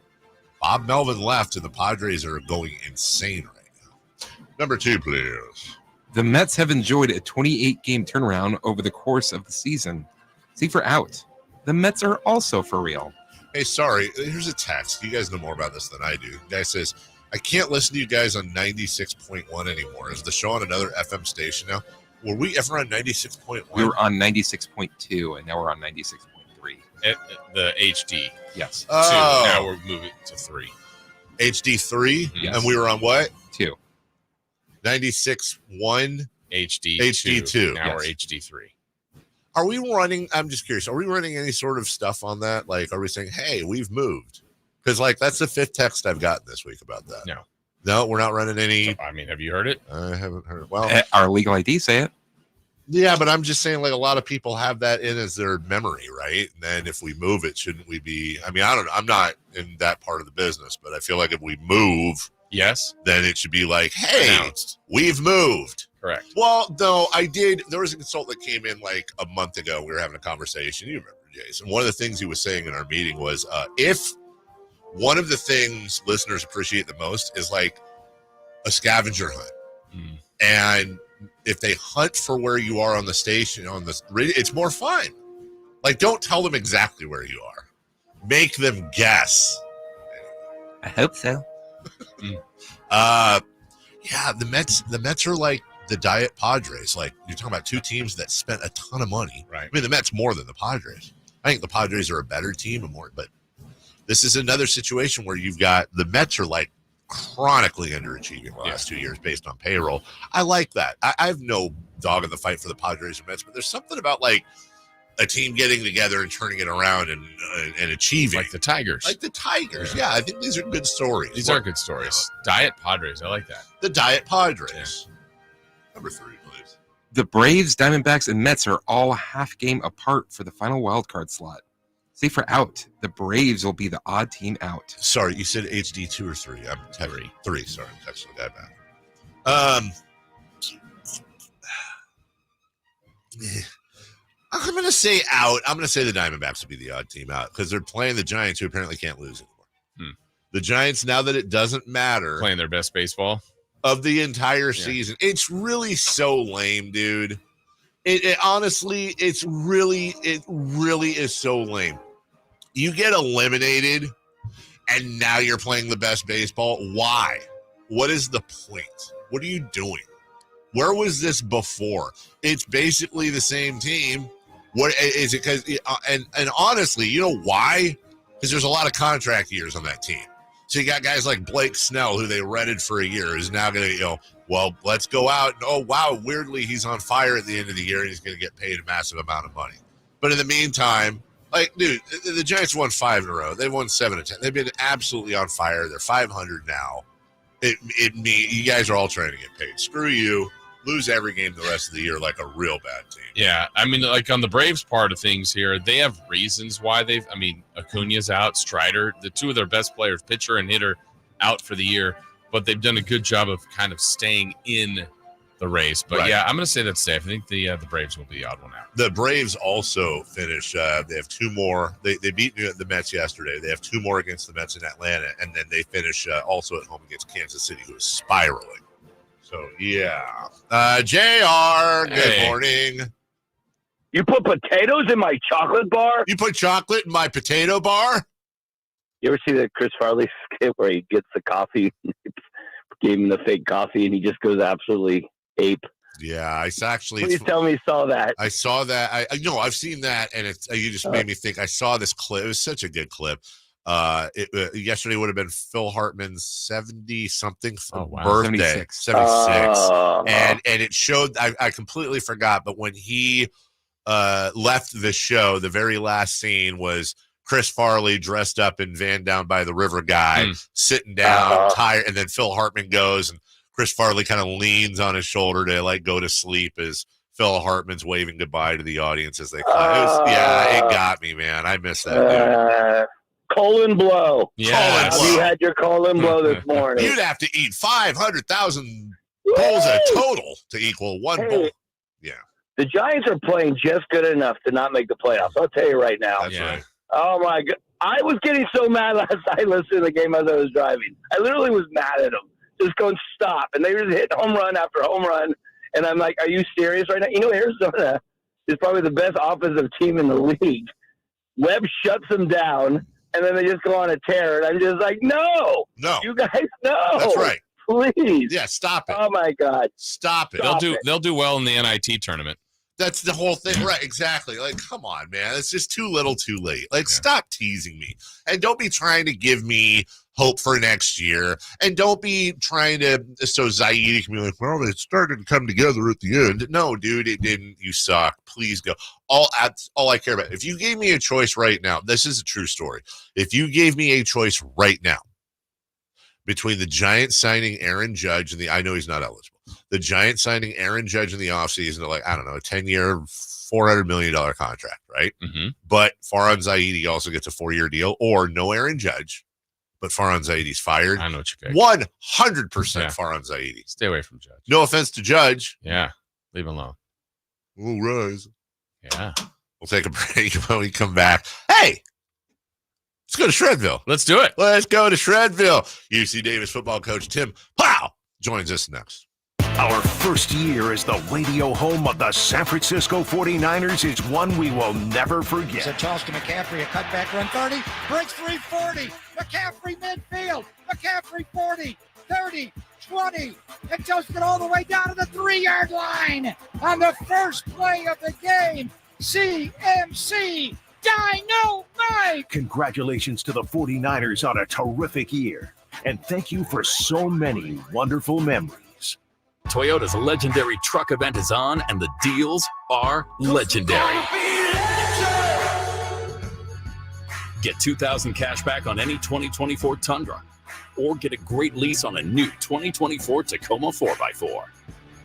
[SPEAKER 1] Bob Melvin left, and the Padres are going insane right now. Number 2, please.
[SPEAKER 3] The Mets have enjoyed a 28-game turnaround over the course of the season. See for out. The Mets are also for real.
[SPEAKER 1] Hey, sorry. Here's a text. You guys know more about this than I do. The guy says, I can't listen to you guys on 96.1 anymore. Is the show on another FM station now? Were we ever on 96.1?
[SPEAKER 3] We were on 96.2, and now we're on 96.3.
[SPEAKER 2] The HD.
[SPEAKER 3] Yes.
[SPEAKER 2] 2. Now we're moving to 3.
[SPEAKER 1] HD 3?
[SPEAKER 3] Yes.
[SPEAKER 1] And we were on what?
[SPEAKER 3] 2.
[SPEAKER 1] 96.1?
[SPEAKER 2] HD
[SPEAKER 1] 2.
[SPEAKER 2] Now we're HD 3.
[SPEAKER 1] Are we running, I'm just curious, are we running any sort of stuff on that? Like, are we saying, hey, we've moved? Because, like, that's the 5th text I've gotten this week about that. No, we're not running any.
[SPEAKER 2] I mean, have you heard it?
[SPEAKER 1] I haven't heard it. Well,
[SPEAKER 3] our legal ID say it.
[SPEAKER 1] Yeah, but I'm just saying, like, a lot of people have that in as their memory, right? And then if we move it, shouldn't we be? I mean, I don't know. I'm not in that part of the business, but I feel like if we move, then it should be like, hey, we've moved.
[SPEAKER 2] Correct.
[SPEAKER 1] Well, no, I did. There was a consultant that came in like a month ago. We were having a conversation. You remember, Jason? One of the things he was saying in our meeting was, if one of the things listeners appreciate the most is like a scavenger hunt, and if they hunt for where you are on the station, on the radio, it's more fun. Like, don't tell them exactly where you are. Make them guess.
[SPEAKER 3] I hope so.
[SPEAKER 1] Yeah, the Mets are like the Diet Padres. Like, you're talking about two teams that spent a ton of money.
[SPEAKER 2] Right.
[SPEAKER 1] I mean, the Mets more than the Padres. I think the Padres are a better team and more, but this is another situation where you've got the Mets are like chronically underachieving the last 2 years based on payroll. I like that. I have no dog in the fight for the Padres or Mets, but there's something about like a team getting together and turning it around and achieving.
[SPEAKER 2] Like the Tigers.
[SPEAKER 1] Like the Tigers. Yeah, I think these are good stories.
[SPEAKER 2] These are good stories. Diet Padres. I like that.
[SPEAKER 1] The Diet Padres. Number 3, please.
[SPEAKER 3] The Braves, Diamondbacks, and Mets are all a half game apart for the final wild card slot. Say for out, the Braves will be the odd team out.
[SPEAKER 1] Sorry, you said HD 2 or 3? I'm 3. Sorry, I'm texting the guy back. I'm going to say out. I'm going to say the Diamondbacks will be the odd team out because they're playing the Giants, who apparently can't lose anymore. The Giants, now that it doesn't matter,
[SPEAKER 2] playing their best baseball
[SPEAKER 1] of the entire season. It's really so lame, dude. It honestly, it really is so lame. You get eliminated, and now you're playing the best baseball. Why? What is the point? What are you doing? Where was this before? It's basically the same team. What is it? Because and honestly, you know why? Because there's a lot of contract years on that team. So you got guys like Blake Snell, who they rented for a year, is now going to, well, let's go out. And, oh, wow, weirdly, he's on fire at the end of the year, and he's going to get paid a massive amount of money. But in the meantime, like, dude, the Giants won 5 in a row. They've won 7 of 10. They've been absolutely on fire. They're 500 now. You guys are all trying to get paid. Screw you. Lose every game the rest of the year like a real bad team.
[SPEAKER 2] Yeah, I mean, like on the Braves part of things here, they have reasons why Acuna's out, Strider, the two of their best players, pitcher and hitter, out for the year, but they've done a good job of kind of staying in the race. But yeah, I'm going to say that's safe. I think the Braves will be the odd one out.
[SPEAKER 1] The Braves also finish. They have 2 more. They beat the Mets yesterday. They have 2 more against the Mets in Atlanta, and then they finish also at home against Kansas City, who is spiraling. So, yeah. JR, good morning.
[SPEAKER 5] You put potatoes in my chocolate bar?
[SPEAKER 1] You put chocolate in my potato bar?
[SPEAKER 5] You ever see the Chris Farley skit where he gets the coffee, gave him the fake coffee, and he just goes absolutely ape?
[SPEAKER 1] Yeah, I actually.
[SPEAKER 5] Please tell me you saw that.
[SPEAKER 1] I saw that. I've seen that, and you just made me think. I saw this clip. It was such a good clip. Yesterday would have been Phil Hartman's 70-something birthday, 76. And it showed, I completely forgot, but when he left the show, the very last scene was Chris Farley dressed up in Van Down by the River guy, sitting down, tired, and then Phil Hartman goes, and Chris Farley kind of leans on his shoulder to like go to sleep as Phil Hartman's waving goodbye to the audience as they clap. It got me, man. I missed that, dude.
[SPEAKER 5] Colon blow.
[SPEAKER 1] Yeah,
[SPEAKER 5] you had your colon blow this morning.
[SPEAKER 1] You'd have to eat 500,000 bowls a total to equal one bowl. Yeah.
[SPEAKER 5] The Giants are playing just good enough to not make the playoffs. I'll tell you right now.
[SPEAKER 1] That's right.
[SPEAKER 5] Oh, my God. I was getting so mad last night listening to the game as I was driving. I literally was mad at them. Just going, stop. And they were just hitting home run after home run. And I'm like, are you serious right now? Arizona is probably the best offensive team in the league. Webb shuts them down. And then they just go on a tear, and I'm just like, no, you guys, no.
[SPEAKER 1] That's right.
[SPEAKER 5] Please.
[SPEAKER 1] Yeah, stop it.
[SPEAKER 5] Oh my God.
[SPEAKER 1] Stop it.
[SPEAKER 2] They'll do well in the NIT tournament.
[SPEAKER 1] That's the whole thing, right? Exactly. Like, come on, man. It's just too little, too late. Like, stop teasing me, and don't be trying to give me hope for next year, and don't be trying to so Zaidi can be like, well, they started to come together at the end. No, dude, it didn't. You suck. Please go. All I care about. If you gave me a choice right now, this is a true story. If you gave me a choice right now between the Giants signing Aaron Judge and I know he's not eligible. The Giants signing Aaron Judge in the offseason, like, I don't know, a 10-year, $400 million contract, right?
[SPEAKER 2] Mm-hmm.
[SPEAKER 1] But Farhan Zaidi also gets a 4-year deal, or no Aaron Judge, but Farhan Zaidi's fired.
[SPEAKER 2] I know what you pick.
[SPEAKER 1] 100% Farhan Zaidi.
[SPEAKER 2] Stay away from Judge.
[SPEAKER 1] No offense to Judge.
[SPEAKER 2] Yeah, leave him alone.
[SPEAKER 1] We'll rise.
[SPEAKER 2] Yeah.
[SPEAKER 1] We'll take a break when we come back. Hey! Let's go to Shredville.
[SPEAKER 2] Let's do it.
[SPEAKER 1] Let's go to Shredville. UC Davis football coach Tim Plough joins us next.
[SPEAKER 6] Our first year as the radio home of the San Francisco 49ers is one we will never forget.
[SPEAKER 7] So Charleston McCaffrey, a cutback run 30, breaks 340. McCaffrey midfield. McCaffrey 40, 30, 20, and toasted all the way down to the 3-yard line on the first play of the game. CMC Dynamite!
[SPEAKER 6] Congratulations to the 49ers on a terrific year. And thank you for so many wonderful memories.
[SPEAKER 8] Toyota's legendary truck event is on, and the deals are legendary. Get $2,000 cash back on any 2024 Tundra, or get a great lease on a new 2024 Tacoma 4x4.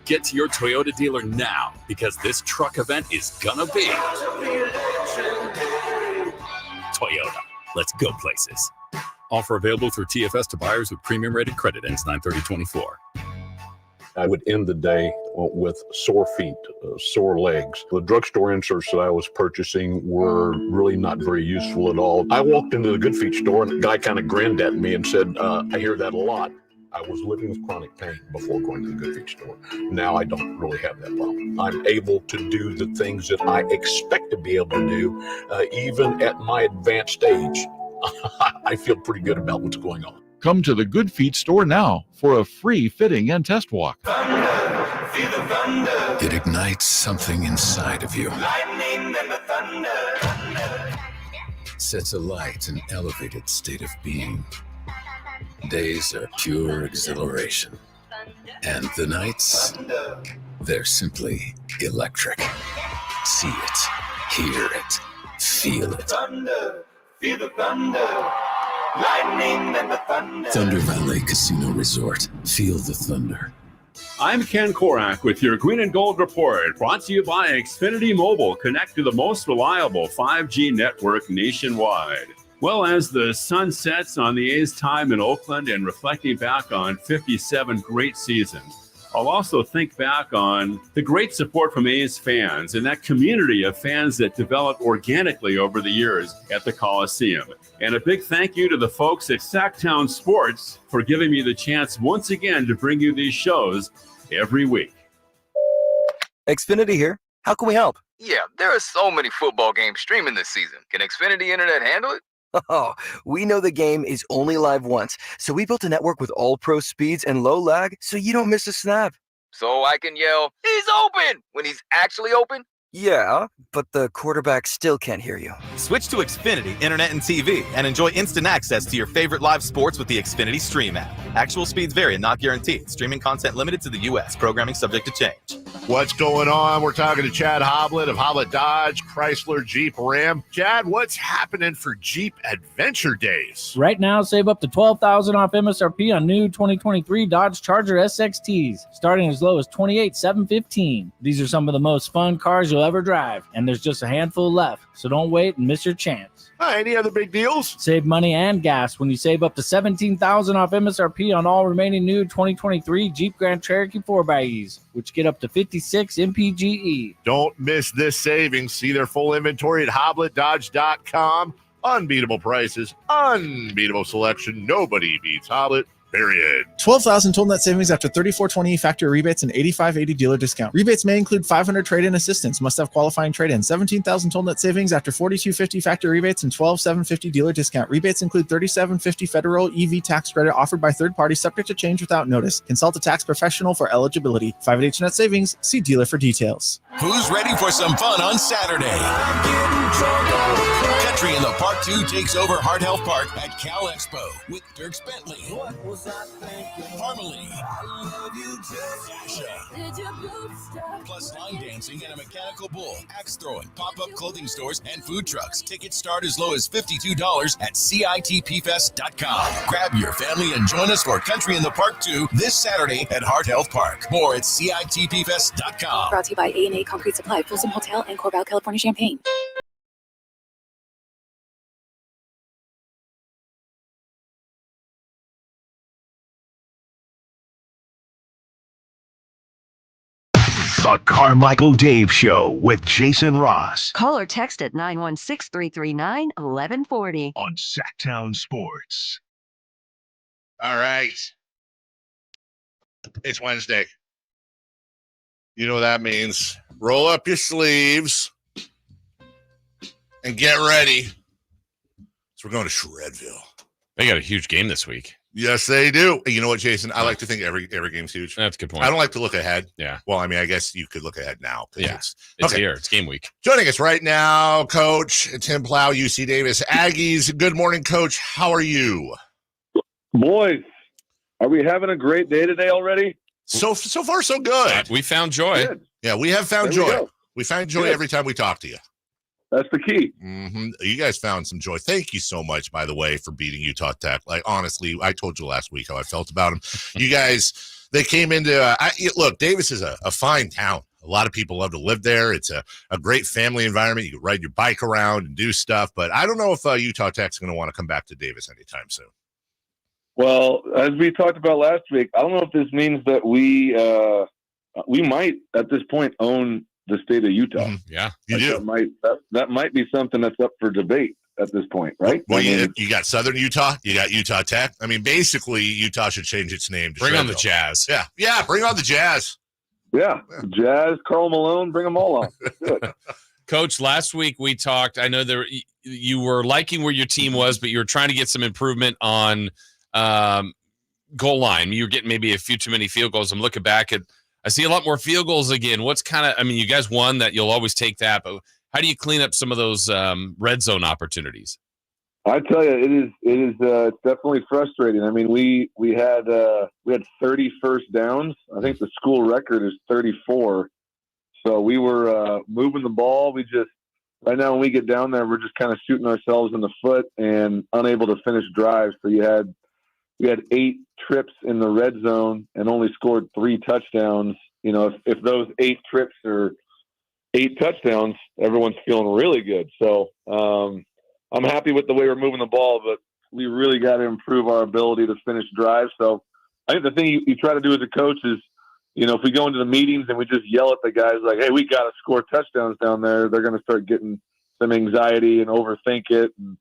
[SPEAKER 8] Get to your Toyota dealer now, because this truck event is gonna be Toyota. Let's go places. Offer available through TFS to buyers with premium rated credit. Ends 9/30/24.
[SPEAKER 10] I would end the day with sore feet, sore legs. The drugstore inserts that I was purchasing were really not very useful at all. I walked into the Good Feet store and the guy kind of grinned at me and said, I hear that a lot. I was living with chronic pain before going to the Good Feet store. Now I don't really have that problem. I'm able to do the things that I expect to be able to do, even at my advanced age. I feel pretty good about what's going on.
[SPEAKER 11] Come to the Good Feet store now for a free fitting and test walk.
[SPEAKER 13] Thunder, feel the thunder.
[SPEAKER 8] It ignites something inside of you.
[SPEAKER 13] Lightning and the thunder.
[SPEAKER 8] Sets alight an elevated state of being. Days are pure exhilaration. And the nights, they're simply electric. See it, hear it, feel it.
[SPEAKER 13] Thunder, feel the thunder. Lightning and the thunder.
[SPEAKER 8] Thunder Valley Casino Resort. Feel the thunder.
[SPEAKER 26] I'm Ken Korak with your Green and Gold Report, brought to you by Xfinity Mobile. Connect to the most reliable 5G network nationwide. Well, as the sun sets on the A's time in Oakland and reflecting back on 57 great seasons, I'll also think back on the great support from A's fans and that community of fans that developed organically over the years at the Coliseum. And a big thank you to the folks at Sacktown Sports for giving me the chance once again to bring you these shows every week.
[SPEAKER 27] Xfinity here. How can we help?
[SPEAKER 28] Yeah, there are so many football games streaming this season. Can Xfinity Internet handle it?
[SPEAKER 27] Oh, we know the game is only live once, so we built a network with all-pro speeds and low lag so you don't miss a snap.
[SPEAKER 28] So I can yell, "He's open!" when he's actually open?
[SPEAKER 27] Yeah, but the quarterback still can't hear you.
[SPEAKER 29] Switch to Xfinity Internet and TV and enjoy instant access to your favorite live sports with the Xfinity Stream app. Actual speeds vary and not guaranteed. Streaming content limited to the U.S. Programming subject to change.
[SPEAKER 1] What's going on? We're talking to Chad Hoblet of Hoblet Dodge, Chrysler, Jeep, Ram. Chad, what's happening for Jeep Adventure Days?
[SPEAKER 30] Right now, save up to $12,000 off MSRP on new 2023 Dodge Charger SXTs, starting as low as $28,715. These are some of the most fun cars you'll ever drive, and there's just a handful left, so don't wait and miss your chance.
[SPEAKER 1] Any other big deals?
[SPEAKER 30] Save money and gas when you save up to $17,000 off MSRP on all remaining new 2023 Jeep Grand Cherokee 4xEs, which get up to 56 MPGE.
[SPEAKER 1] Don't miss this savings. See their full inventory at HobletDodge.com. Unbeatable prices, unbeatable selection. Nobody beats Hoblet. Period.
[SPEAKER 9] 12,000 total net savings after 3420 factory rebates and 8580 dealer discount. Rebates may include 500 trade-in assistance. Must have qualifying trade-in. 17,000 total net savings after 4250 factory rebates and 12750 dealer discount. Rebates include 3750 federal EV tax credit offered by third party, subject to change without notice. Consult a tax professional for eligibility. 5H net savings. See dealer for details.
[SPEAKER 24] Who's ready for some fun on Saturday? Country in the Park 2 takes over Heart Health Park at Cal Expo with Dirk Bentley, Harmony, Sasha, plus line dancing and a mechanical bull, axe throwing, pop-up clothing stores, and food trucks. Tickets start as low as $52 at CITPfest.com. Grab your family and join us for Country in the Park 2 this Saturday at Heart Health Park. More at CITPfest.com.
[SPEAKER 25] Brought to you by A&A Concrete Supply, Folsom Hotel, and Corbell, California, Champaign.
[SPEAKER 6] The Carmichael Dave Show with Jason Ross.
[SPEAKER 12] Call or text at 916-339-1140.
[SPEAKER 6] On Sacktown Sports.
[SPEAKER 1] All right. It's Wednesday. You know what that means. Roll up your sleeves and get ready. So we're going to Shredville.
[SPEAKER 2] They got a huge game this week.
[SPEAKER 1] Yes, they do. You know what, Jason? I like to think every game's huge.
[SPEAKER 2] That's a good point.
[SPEAKER 1] I don't like to look ahead.
[SPEAKER 2] Yeah.
[SPEAKER 1] Well, I mean, I guess you could look ahead now.
[SPEAKER 2] Yeah.
[SPEAKER 1] It's
[SPEAKER 2] okay. Here. It's game week.
[SPEAKER 1] Joining us right now, Coach Tim Plow, UC Davis Aggies. Good morning, Coach. How are you?
[SPEAKER 14] Boys, are we having a great day today already?
[SPEAKER 1] So far, so good.
[SPEAKER 2] We found joy.
[SPEAKER 14] Good.
[SPEAKER 1] Yeah, we have found joy. We find joy every time we talk to you.
[SPEAKER 14] That's the key.
[SPEAKER 1] Mm-hmm. You guys found some joy. Thank you so much, by the way, for beating Utah Tech. Like, honestly, I told you last week how I felt about them. You guys, they came into look, Davis is a fine town. A lot of people love to live there. It's a great family environment. You can ride your bike around and do stuff. But I don't know if Utah Tech's going to want to come back to Davis anytime soon.
[SPEAKER 14] Well, as we talked about last week, I don't know if this means that we might, at this point, own the state of Utah.
[SPEAKER 2] Mm-hmm. Yeah,
[SPEAKER 14] you do. That might be something that's up for debate at this point, right?
[SPEAKER 1] Well, you got Southern Utah, you got Utah Tech. I mean, basically, Utah should change its name to
[SPEAKER 2] Bring on the
[SPEAKER 1] Shredville.
[SPEAKER 2] Jazz.
[SPEAKER 1] Yeah, bring on the Jazz.
[SPEAKER 14] Yeah, Jazz, Karl Malone, bring them all on.
[SPEAKER 2] Coach, last week we talked. I know you were liking where your team was, but you were trying to get some improvement on goal line. You were getting maybe a few too many field goals. I'm looking back at. I see a lot more field goals again. What's you guys won that. You'll always take that, but how do you clean up some of those red zone opportunities?
[SPEAKER 14] I tell you, it is definitely frustrating. I mean, we had 30 first downs. I think the school record is 34. So we were moving the ball. We just right now when we get down there, we're just kind of shooting ourselves in the foot and unable to finish drives. So we had 8 trips in the red zone and only scored 3 touchdowns. You know, if those 8 trips are 8 touchdowns, everyone's feeling really good. So I'm happy with the way we're moving the ball, but we really got to improve our ability to finish drives. So I think the thing you try to do as a coach is, you know, if we go into the meetings and we just yell at the guys like, hey, we got to score touchdowns down there, they're going to start getting some anxiety and overthink it. And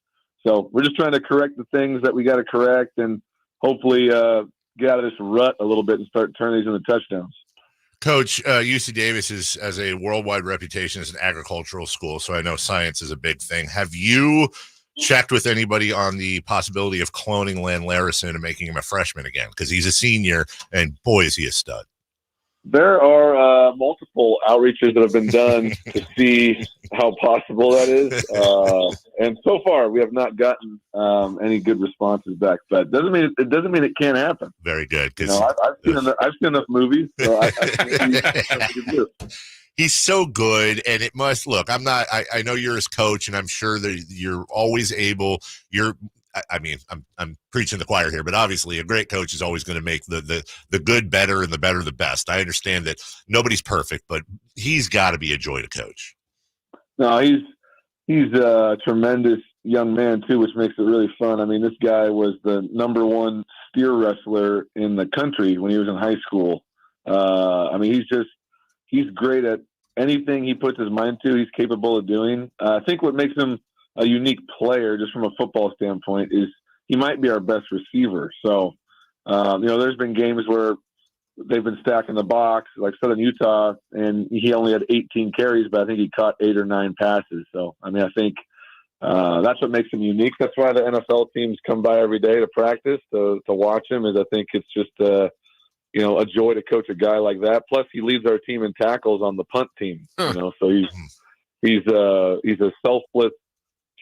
[SPEAKER 14] so we're just trying to correct the things that we got to correct and hopefully get out of this rut a little bit and start turning these into touchdowns.
[SPEAKER 1] Coach, UC Davis has a worldwide reputation as an agricultural school, so I know science is a big thing. Have you checked with anybody on the possibility of cloning Len Larison and making him a freshman again? Because he's a senior, and boy, is he a stud.
[SPEAKER 14] There are multiple outreaches that have been done to see how possible that is. And so far, we have not gotten any good responses back. But it doesn't mean it can't happen.
[SPEAKER 1] Very good.
[SPEAKER 14] You know, I've seen enough movies. So
[SPEAKER 1] he's so good, and it must look. I know you're his coach, and I'm sure that you're always able. I'm preaching the choir here, but obviously a great coach is always going to make the good better and the better the best. I understand that nobody's perfect, but he's got to be a joy to coach.
[SPEAKER 14] No, he's a tremendous young man too, which makes it really fun. I mean, this guy was the #1 steer wrestler in the country when he was in high school. I mean, he's great at anything he puts his mind to. He's capable of doing. I think what makes him a unique player, just from a football standpoint, is he might be our best receiver. So There's been games where they've been stacking the box, like Southern Utah, and he only had 18 carries, but I think he caught 8 or 9 passes. So, I think that's what makes him unique. That's why the NFL teams come by every day to practice, to watch him, is I think it's just, a joy to coach a guy like that. Plus, he leads our team in tackles on the punt team, so he's a selfless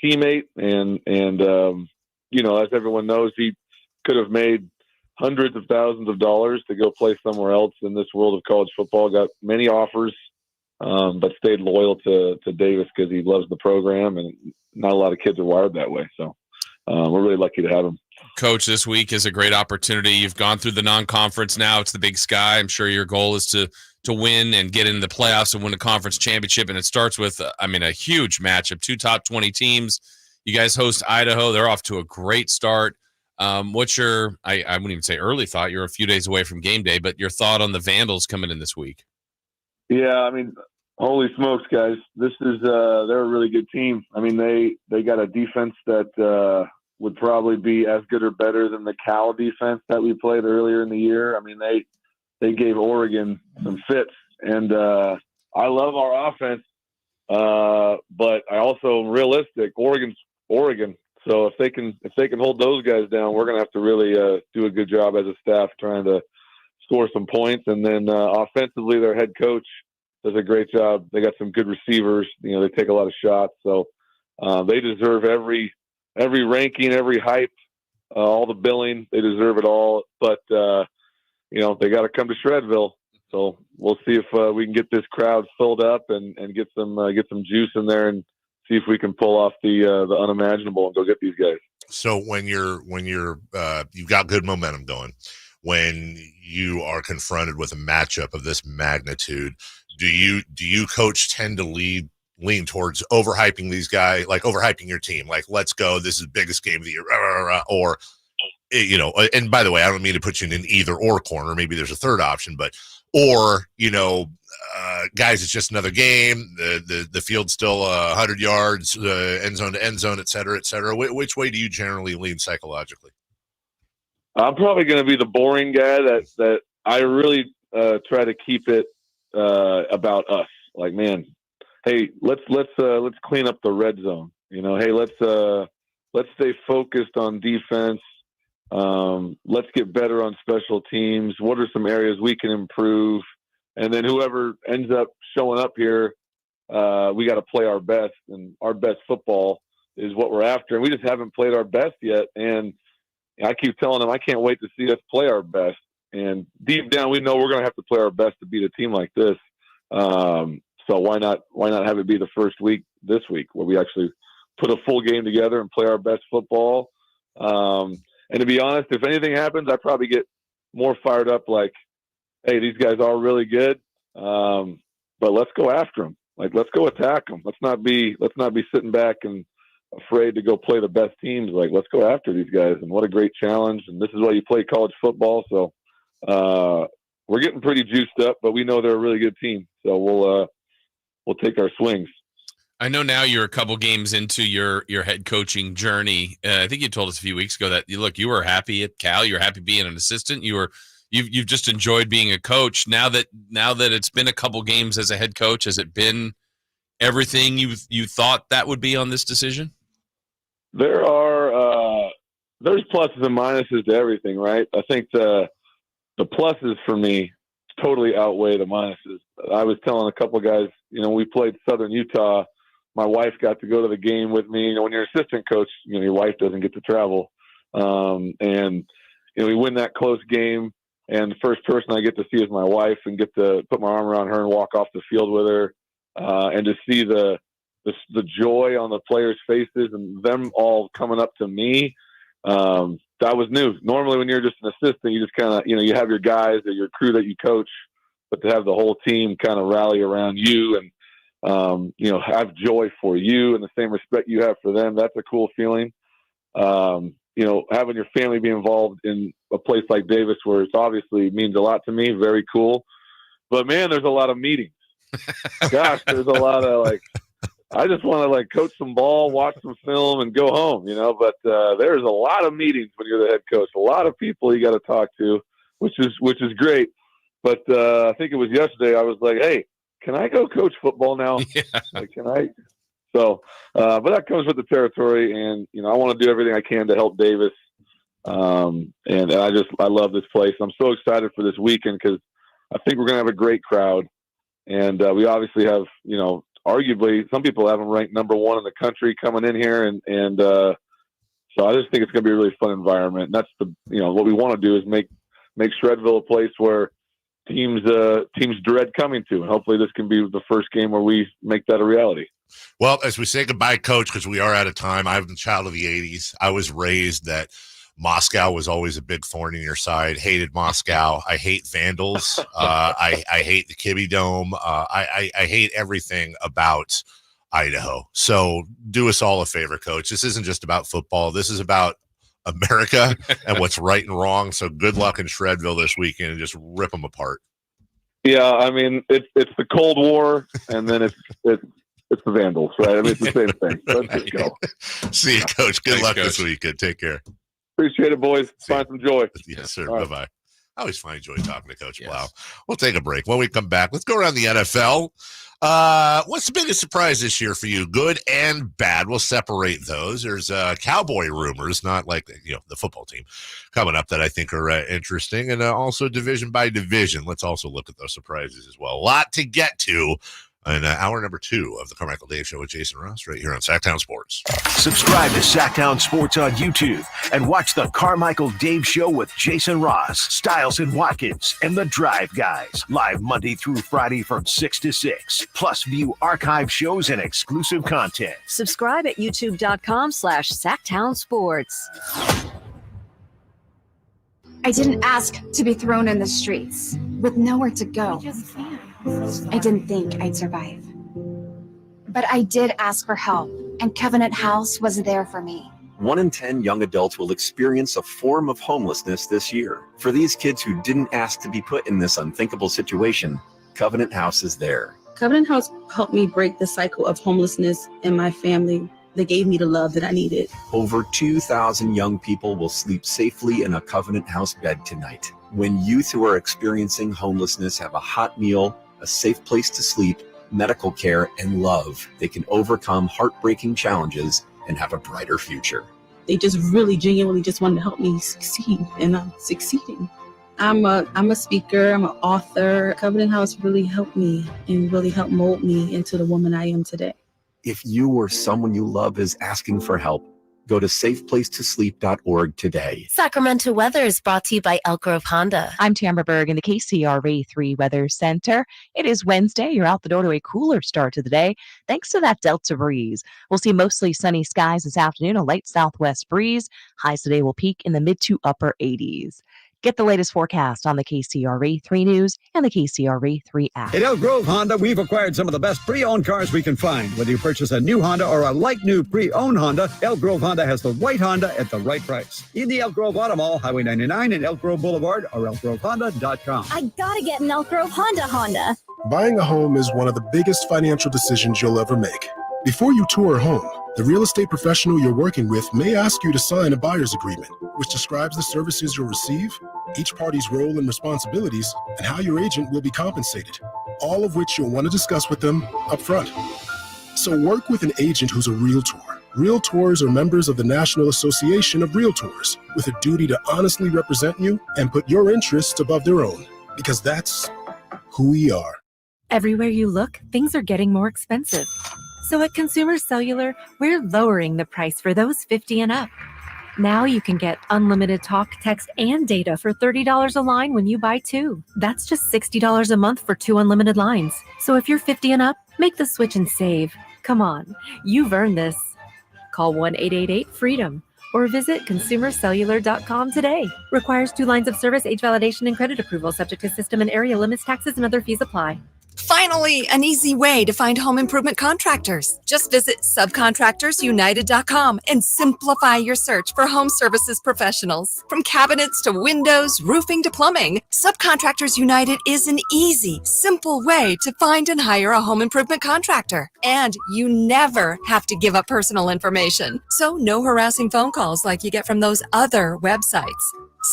[SPEAKER 14] teammate, and as everyone knows, he could have made hundreds of thousands of dollars to go play somewhere else in this world of college football. Got many offers, but stayed loyal to Davis because he loves the program, and not a lot of kids are wired that way. So we're really lucky to have him.
[SPEAKER 2] Coach, this week is a great opportunity. You've gone through the non-conference now. It's the Big Sky. I'm sure your goal is to win and get into the playoffs and win a conference championship, and it starts with, a huge matchup, 2 top 20 teams. You guys host Idaho. They're off to a great start. What's your, I wouldn't even say early thought, you're a few days away from game day, but your thought on the Vandals coming in this week?
[SPEAKER 14] Yeah, holy smokes, guys. This is, they're a really good team. They got a defense that would probably be as good or better than the Cal defense that we played earlier in the year. They gave Oregon some fits, and I love our offense, but I also am realistic. Oregon's Oregon. So if they can hold those guys down, we're going to have to really do a good job as a staff trying to score some points. And then offensively, their head coach does a great job. They got some good receivers. They take a lot of shots. So they deserve every ranking, every hype, all the billing. They deserve it all. But, they got to come to Shredville. So we'll see if we can get this crowd filled up and get some juice in there and see if we can pull off the unimaginable and go get these guys.
[SPEAKER 1] So when you're you've got good momentum going, when you are confronted with a matchup of this magnitude, do you coach tend to lean towards overhyping these guys, like overhyping your team, like, let's go, this is the biggest game of the year, or and by the way, I don't mean to put you in an either or corner, maybe there's a third option, but guys, it's just another game. The field's still 100 yards, end zone to end zone, et cetera, et cetera. Which way do you generally lean psychologically?
[SPEAKER 14] I'm probably going to be the boring guy that I really try to keep it about us. Like, man, hey, let's clean up the red zone. Hey, let's stay focused on defense. Let's get better on special teams. What are some areas we can improve? And then whoever ends up showing up here, we got to play our best, and our best football is what we're after. And we just haven't played our best yet. And I keep telling them I can't wait to see us play our best. And deep down, we know we're going to have to play our best to beat a team like this. So why not have it be the first week this week where we actually put a full game together and play our best football? And to be honest, if anything happens, I probably get more fired up. Like, hey, these guys are really good, but let's go after them. Like, let's go attack them. Let's not be sitting back and afraid to go play the best teams. Like, let's go after these guys. And what a great challenge! And this is why you play college football. So we're getting pretty juiced up, but we know they're a really good team. So we'll take our swings.
[SPEAKER 2] I know now you're a couple games into your head coaching journey. I think you told us a few weeks ago that you were happy at Cal. You were happy being an assistant. You've just enjoyed being a coach. Now that it's been a couple games as a head coach, has it been everything you thought that would be on this decision?
[SPEAKER 14] There are there's pluses and minuses to everything, right? I think the pluses for me totally outweigh the minuses. I was telling a couple guys, we played Southern Utah. My wife got to go to the game with me. When you're assistant coach, your wife doesn't get to travel. And we win that close game, and the first person I get to see is my wife, and get to put my arm around her and walk off the field with her, and to see the joy on the players' faces and them all coming up to me. That was new. Normally when you're just an assistant, you just kind of, you have your guys or your crew that you coach, but to have the whole team kind of rally around you and, have joy for you and the same respect you have for them, that's a cool feeling. Having your family be involved in a place like Davis, where it's obviously means a lot to me, very cool. But man, there's a lot of meetings. Gosh, there's a lot of I just want to like coach some ball, watch some film, and go home, But there's a lot of meetings when you're the head coach. A lot of people you got to talk to, which is great. But I think it was yesterday. I was like, "Hey, can I go coach football now?
[SPEAKER 2] Yeah.
[SPEAKER 14] Like, can I?" So, but that comes with the territory, and I want to do everything I can to help Davis. And I love this place. I'm so excited for this weekend because I think we're going to have a great crowd. And we obviously have, arguably some people have them ranked number 1 in the country coming in here. And so I just think it's going to be a really fun environment. And that's what we want to do is make Shredville a place where teams dread coming to. And hopefully this can be the first game where we make that a reality.
[SPEAKER 1] Well, as we say goodbye, Coach, because we are out of time, I'm the child of the 80s. I was raised that Moscow was always a big thorn in your side. Hated Moscow. I hate Vandals. I hate the Kibbe Dome. I hate everything about Idaho. So do us all a favor, Coach. This isn't just about football. This is about America and what's right and wrong. So good luck in Shredville this weekend and just rip them apart.
[SPEAKER 14] Yeah, I mean it's the Cold War, and then it's the Vandals, right? I mean it's the same thing. Let's just go.
[SPEAKER 1] See you, Coach. Good luck
[SPEAKER 2] Coach.
[SPEAKER 1] this weekend. Take care.
[SPEAKER 14] Appreciate it, boys. Find some joy.
[SPEAKER 1] Yes, sir.
[SPEAKER 14] All right.
[SPEAKER 1] Bye-bye. I always find joy talking to Coach Plow. We'll take a break. When we come back, let's go around the NFL. What's the biggest surprise this year for you? Good and bad. We'll separate those. There's Cowboy rumors, not like the football team coming up that I think are interesting, and also division by division. Let's also look at those surprises as well. A lot to get to in hour number 2 of the Carmichael Dave Show with Jason Ross right here on Sacktown Sports.
[SPEAKER 6] Subscribe to Sacktown Sports on YouTube and watch the Carmichael Dave Show with Jason Ross, Stiles and Watkins, and the Drive Guys. Live Monday through Friday from 6 to 6. Plus view archive shows and exclusive content.
[SPEAKER 4] Subscribe at youtube.com/Sacktown Sports.
[SPEAKER 12] I didn't ask to be thrown in the streets with nowhere to go. I didn't think I'd survive. But I did ask for help, and Covenant House was there for me.
[SPEAKER 15] 1 in 10 young adults will experience a form of homelessness this year. For these kids who didn't ask to be put in this unthinkable situation, Covenant House is there.
[SPEAKER 16] Covenant House helped me break the cycle of homelessness in my family. They gave me the love that I needed.
[SPEAKER 15] Over 2,000 young people will sleep safely in a Covenant House bed tonight. When youth who are experiencing homelessness have a hot meal, a safe place to sleep, medical care, and love, they can overcome heartbreaking challenges and have a brighter future.
[SPEAKER 16] They just really genuinely just wanted to help me succeed, and I'm succeeding. I'm a speaker, I'm an author. Covenant House really helped me and really helped mold me into the woman I am today.
[SPEAKER 15] If you or someone you love is asking for help, go to safeplacetosleep.org today.
[SPEAKER 17] Sacramento weather is brought to you by Elk Grove Honda.
[SPEAKER 18] I'm Tamara Berg in the KCRA 3 Weather Center. It is Wednesday. You're out the door to a cooler start to the day thanks to that Delta breeze. We'll see mostly sunny skies this afternoon, a light southwest breeze. Highs today will peak in the mid to upper 80s. Get the latest forecast on the KCRA 3 News and the KCRA 3 app.
[SPEAKER 19] At Elk Grove Honda, we've acquired some of the best pre-owned cars we can find. Whether you purchase a new Honda or a like-new pre-owned Honda, Elk Grove Honda has the right Honda at the right price. In the Elk Grove Auto Mall, Highway 99 and Elk Grove Boulevard, or elkgrovehonda.com.
[SPEAKER 4] I gotta get an Elk Grove Honda.
[SPEAKER 20] Buying a home is one of the biggest financial decisions you'll ever make. Before you tour a home, the real estate professional you're working with may ask you to sign a buyer's agreement, which describes the services you'll receive, each party's role and responsibilities, and how your agent will be compensated, all of which you'll want to discuss with them up front. So work with an agent who's a Realtor. Realtors are members of the National Association of Realtors with a duty to honestly represent you and put your interests above their own, because that's who we are.
[SPEAKER 21] Everywhere you look, things are getting more expensive. So at Consumer Cellular, we're lowering the price for those 50 and up. Now you can get unlimited talk, text, and data for $30 a line when you buy 2. That's just $60 a month for 2 unlimited lines. So if you're 50 and up, make the switch and save. Come on, you've earned this. Call 1-888-FREEDOM or visit consumercellular.com today. Requires 2 lines of service, age validation, and credit approval, subject to system and area limits, taxes, and other fees apply.
[SPEAKER 3] Finally, an easy way to find home improvement contractors. Just visit subcontractorsunited.com and simplify your search for home services professionals. From cabinets to windows, roofing to plumbing, Subcontractors United is an easy, simple way to find and hire a home improvement contractor. And you never have to give up personal information. So no harassing phone calls like you get from those other websites.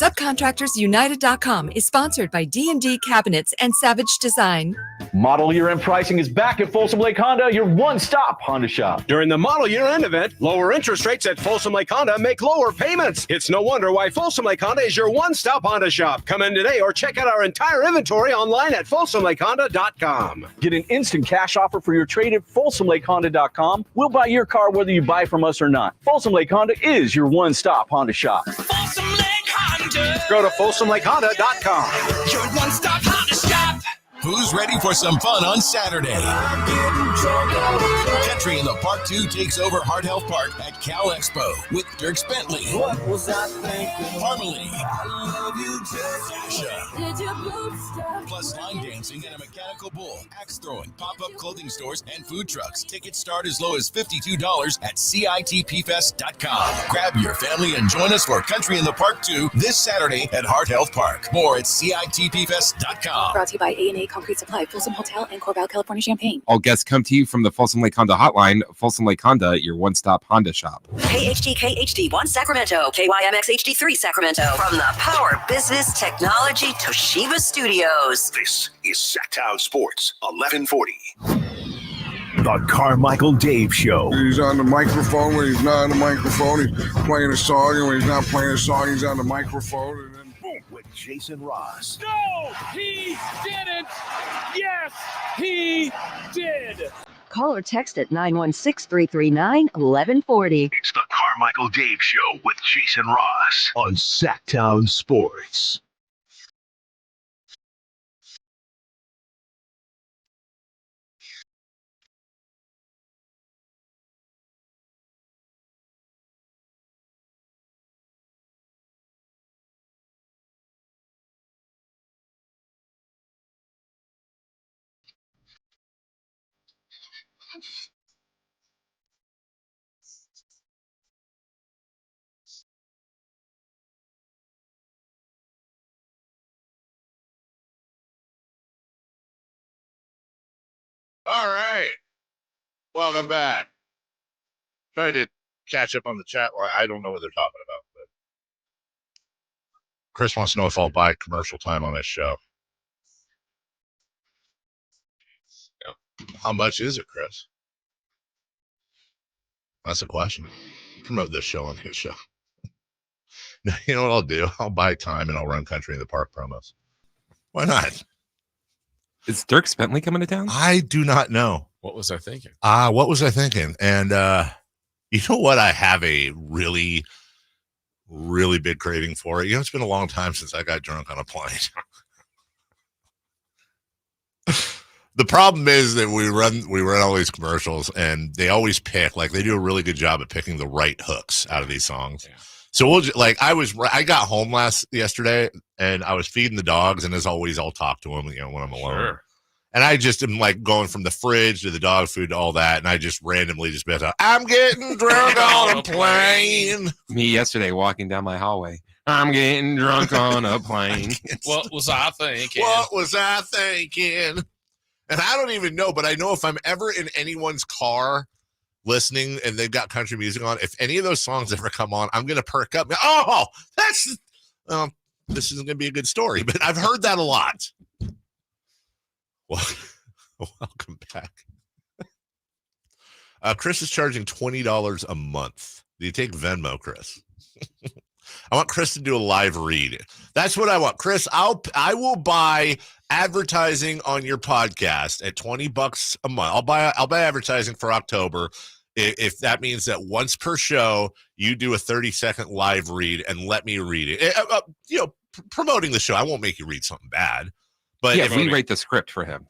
[SPEAKER 3] Subcontractorsunited.com is sponsored by D&D Cabinets and Savage Design.
[SPEAKER 5] Model Year End pricing is back at Folsom Lake Honda, your one-stop Honda shop.
[SPEAKER 7] During the Model Year End event, lower interest rates at Folsom Lake Honda make lower payments. It's no wonder why Folsom Lake Honda is your one-stop Honda shop. Come in today or check out our entire inventory online at folsomlakehonda.com.
[SPEAKER 5] Get an instant cash offer for your trade at folsomlakehonda.com. We'll buy your car whether you buy from us or not. Folsom Lake Honda is your one-stop Honda shop.
[SPEAKER 24] Folsom Lake Honda.
[SPEAKER 7] Go to folsomlakehonda.com.
[SPEAKER 24] Your one-stop Honda shop. Who's ready for some fun on Saturday? Country in the Park 2 takes over Heart Health Park at Cal Expo with Dirk Bentley,
[SPEAKER 8] What was I thinking?
[SPEAKER 24] Harmony,
[SPEAKER 8] I love you just
[SPEAKER 24] Sasha,
[SPEAKER 8] did your blue stuff.
[SPEAKER 24] plus line dancing and a mechanical bull, axe throwing, pop-up clothing stores, and food trucks. Tickets start as low as $52 at CITPfest.com. Grab your family and join us for Country in the Park 2 this Saturday at Heart Health Park. More at CITPfest.com.
[SPEAKER 25] Brought to you by A&A Concrete Supply, Folsom Hotel, and Corval, California Champaign.
[SPEAKER 10] All guests come to you from the Folsom Lake Honda Hotline. Folsom Lake Honda, your one-stop Honda shop.
[SPEAKER 11] KHD1 Sacramento, KYMX HD3 Sacramento. From the Power Business Technology Toshiba Studios.
[SPEAKER 6] This is Sacktown Sports 1140. The Carmichael Dave Show.
[SPEAKER 13] He's on the microphone when he's not on the microphone. He's playing a song, and when he's not playing a song, he's on the microphone. And then boom,
[SPEAKER 6] with Jason Ross.
[SPEAKER 8] No, he didn't. Yes, he did.
[SPEAKER 4] Call or text at 916-339-1140.
[SPEAKER 6] It's the Carmichael Dave Show with Jason Ross on Sacktown Sports.
[SPEAKER 1] All right. Welcome back. Trying to catch up on the chat line. I don't know what they're talking about, but Chris wants to know if I'll buy commercial time on this show. How much is it, Chris? That's a question. Promote this show on his show. You know what I'll do? I'll buy time and I'll run Country in the Park promos. Why not?
[SPEAKER 10] Is Dirk Bentley coming to town?
[SPEAKER 1] I do not know.
[SPEAKER 2] What was I thinking?
[SPEAKER 1] What was I thinking? And you know what? I have a really, really big craving for it. You know, it's been a long time since I got drunk on a plane. The problem is that we run all these commercials, and they always pick, like, they do a really good job at picking the right hooks out of these songs. Yeah. So we'll I got home yesterday, and I was feeding the dogs, and as always, I'll talk to them, when I'm alone. Sure. And I just am like going from the fridge to the dog food to all that, and I just randomly just bet I'm getting drunk on a plane.
[SPEAKER 10] Me yesterday walking down my hallway. I'm getting drunk on a plane.
[SPEAKER 2] What was I thinking?
[SPEAKER 1] What was I thinking? And I don't even know, but I know if I'm ever in anyone's car listening and they've got country music on, if any of those songs ever come on, I'm going to perk up. Oh, this isn't going to be a good story, but I've heard that a lot. Well, welcome back. Chris is charging $20 a month. Do you take Venmo, Chris? I want Chris to do a live read. That's what I want. Chris, I will buy advertising on your podcast at $20 a month. I'll buy advertising for October if that means that once per show you do a 30-second live read and let me read it. Promoting the show. I won't make you read something bad. But
[SPEAKER 10] if we write the script for him.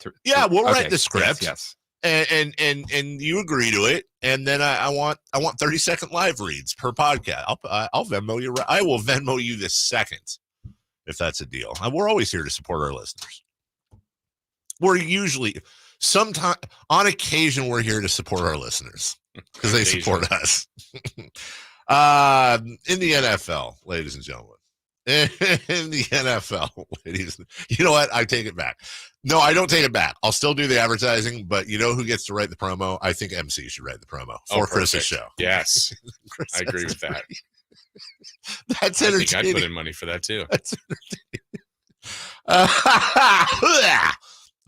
[SPEAKER 1] We'll write the script.
[SPEAKER 10] Yes.
[SPEAKER 1] And you agree to it, and then I want 30-second live reads per podcast. I'll Venmo you. I will Venmo you this second, if that's a deal. And we're always here to support our listeners. We're usually, sometime on occasion, we're here to support our listeners because they support us. In the NFL, ladies and gentlemen. In the NFL, ladies. You know what? I take it back. No, I don't take it back. I'll still do the advertising, but you know who gets to write the promo? I think MC should write the promo for Chris's show.
[SPEAKER 2] Yes. I agree with that.
[SPEAKER 1] That's
[SPEAKER 2] I
[SPEAKER 1] entertaining.
[SPEAKER 2] think I'd put in money for that too.
[SPEAKER 1] That's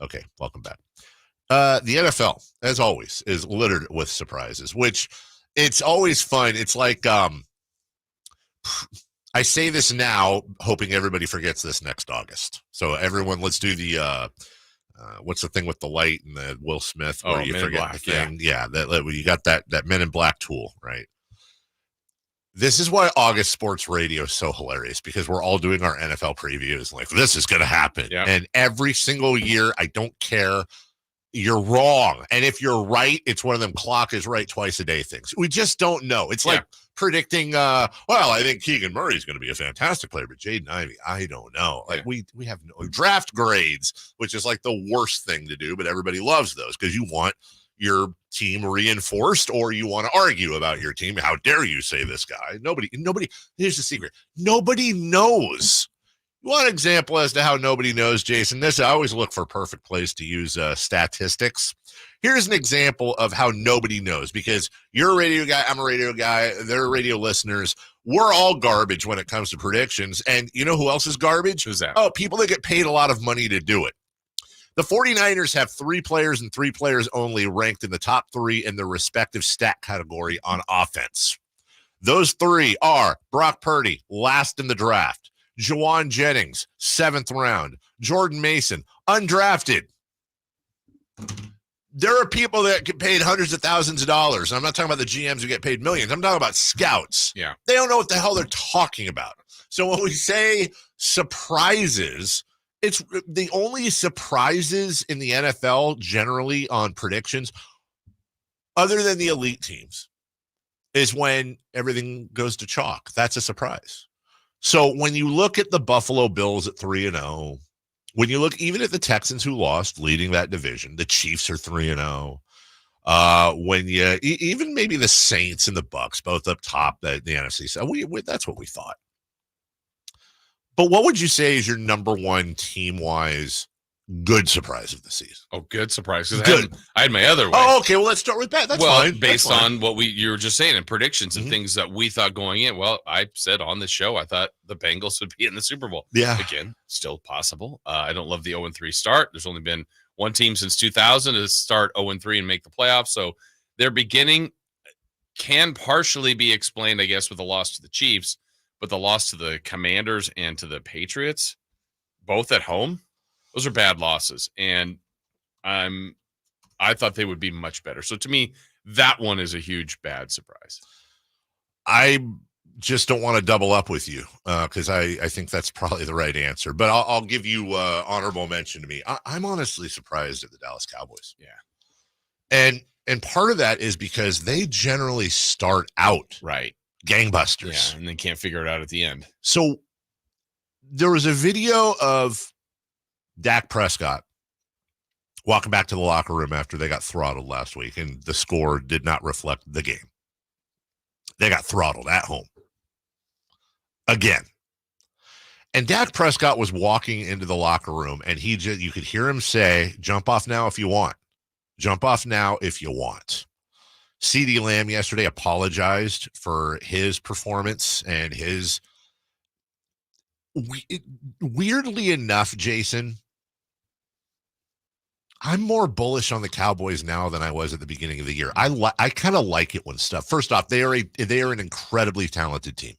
[SPEAKER 1] okay, welcome back. The NFL, as always, is littered with surprises, which it's always fun. It's like I say this now, hoping everybody forgets this next August. So everyone, let's do the what's the thing with the light and the Will Smith where you forget Black, the thing? Yeah, that you got that Men in Black tool, right? This is why August sports radio is so hilarious, because we're all doing our NFL previews. Like, this is going to happen. Yeah. And every single year, I don't care. You're wrong. And if you're right, it's one of them clock is right twice a day things. We just don't know. It's like predicting, well, I think Keegan Murray's going to be a fantastic player, but Jaden Ivey, I don't know. Like we have no draft grades, which is like the worst thing to do, but everybody loves those because you want your team reinforced or you want to argue about your team. How dare you say this guy? Nobody, here's the secret. Nobody knows. You want an example as to how nobody knows, Jason? I always look for a perfect place to use statistics. Here's an example of how nobody knows, because you're a radio guy, I'm a radio guy, they're radio listeners. We're all garbage when it comes to predictions. And you know who else is garbage?
[SPEAKER 2] Who's that?
[SPEAKER 1] Oh, people that get paid a lot of money to do it. The 49ers have 3 players and 3 players only ranked in the top 3 in their respective stat category on offense. Those 3 are Brock Purdy, last in the draft. Juwan Jennings, 7th round. Jordan Mason, undrafted. There are people that get paid hundreds of thousands of dollars. I'm not talking about the GMs who get paid millions. I'm talking about scouts.
[SPEAKER 2] Yeah.
[SPEAKER 1] They don't know what the hell they're talking about. So when we say surprises, it's the only surprises in the NFL generally on predictions, other than the elite teams, is when everything goes to chalk. That's a surprise. So when you look at the Buffalo Bills at 3-0, when you look even at the Texans who lost, leading that division, the Chiefs are 3-0. When you even maybe the Saints and the Bucks both up top, the NFC. So that's what we thought. But what would you say is your number one team-wise good surprise of the season?
[SPEAKER 2] Oh, good surprise.
[SPEAKER 1] Good.
[SPEAKER 2] I had my other way.
[SPEAKER 1] Oh, okay. Well, let's start with that. That's fine.
[SPEAKER 2] Based on what you were just saying and predictions and things that we thought going in. Well, I said on the show, I thought the Bengals would be in the Super Bowl.
[SPEAKER 1] Yeah.
[SPEAKER 2] Again, still possible. I don't love the 0-3 start. There's only been one team since 2000 to start 0-3 and make the playoffs. So their beginning can partially be explained, I guess, with the loss to the Chiefs, but the loss to the Commanders and to the Patriots, both at home, those are bad losses. And I thought they would be much better. So to me, that one is a huge bad surprise.
[SPEAKER 1] I just don't want to double up with you because I think that's probably the right answer. But I'll give you honorable mention to me. I'm honestly surprised at the Dallas Cowboys.
[SPEAKER 2] Yeah.
[SPEAKER 1] And part of that is because they generally start out
[SPEAKER 2] right
[SPEAKER 1] gangbusters.
[SPEAKER 2] Yeah, and they can't figure it out at the end.
[SPEAKER 1] So there was a video of Dak Prescott walking back to the locker room after they got throttled last week, and the score did not reflect the game. They got throttled at home again. And Dak Prescott was walking into the locker room, and you could hear him say, "Jump off now if you want. Jump off now if you want." CeeDee Lamb yesterday apologized for his performance and his weirdly enough, Jason, I'm more bullish on the Cowboys now than I was at the beginning of the year. I kind of like it when stuff. First off, they are an incredibly talented team.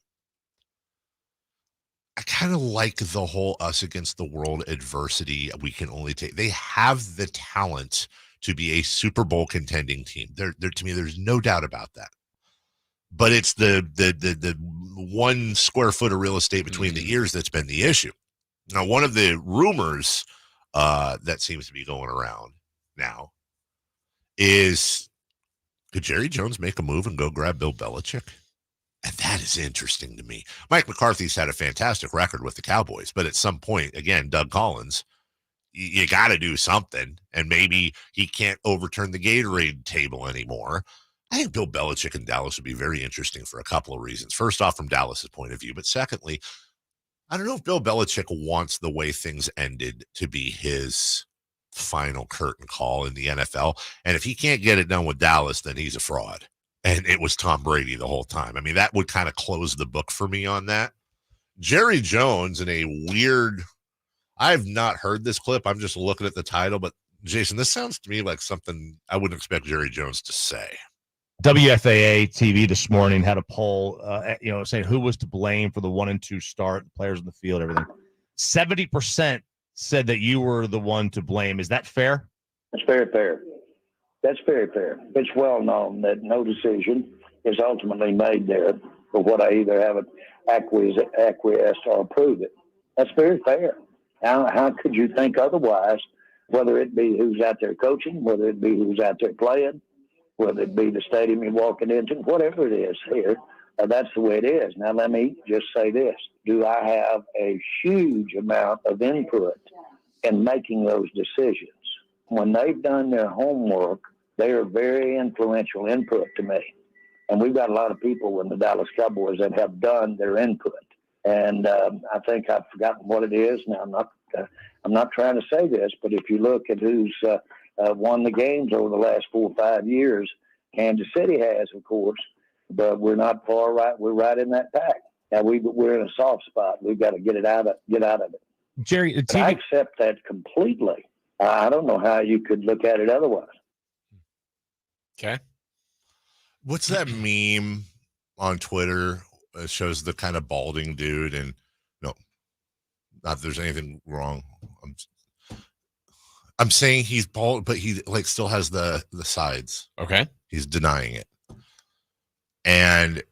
[SPEAKER 1] I kind of like the whole us against the world adversity we can only take. They have the talent to be a Super Bowl contending team. They're to me, there's no doubt about that. But it's the 1 square foot of real estate between the ears that's been the issue. Now, one of the rumors that seems to be going around now is, could Jerry Jones make a move and go grab Bill Belichick? And that is interesting to me. Mike McCarthy's had a fantastic record with the Cowboys, but at some point, again, Doug Collins, you got to do something, and maybe he can't overturn the Gatorade table anymore. I think Bill Belichick in Dallas would be very interesting for a couple of reasons. First off, from Dallas's point of view, but secondly, I don't know if Bill Belichick wants the way things ended to be his final curtain call in the NFL. And if he can't get it done with Dallas, then he's a fraud. And it was Tom Brady the whole time. I mean, that would kind of close the book for me on that. Jerry Jones in a weird, I've not heard this clip. I'm just looking at the title, but Jason, this sounds to me like something I wouldn't expect Jerry Jones to say.
[SPEAKER 9] WFAA TV this morning had a poll, saying who was to blame for the 1-2 start, players in the field, everything. 70% said that you were the one to blame. Is that fair?
[SPEAKER 12] That's very fair. That's very fair. It's well known that no decision is ultimately made there for what I either have acquiesced or approve it. That's very fair. How could you think otherwise, whether it be who's out there coaching, whether it be who's out there playing, whether it be the stadium you're walking into, whatever it is here, that's the way it is. Now, let me just say this. Do I have a huge amount of input in making those decisions? When they've done their homework, they are very influential input to me. And we've got a lot of people in the Dallas Cowboys that have done their input. And I think I've forgotten what it is. Now, I'm not trying to say this, but if you look at who's won the games over the last 4 or 5 years, Kansas City has, of course, but we're not far right. We're right in that pack. Now we're in a soft spot. We've got to get out of it.
[SPEAKER 9] Jerry,
[SPEAKER 12] I accept that completely. I don't know how you could look at it otherwise.
[SPEAKER 2] Okay.
[SPEAKER 1] What's that meme on Twitter? It shows the kind of balding dude, and no, not that there's anything wrong. I'm saying he's bald, but he like still has the sides.
[SPEAKER 2] Okay.
[SPEAKER 1] He's denying it. And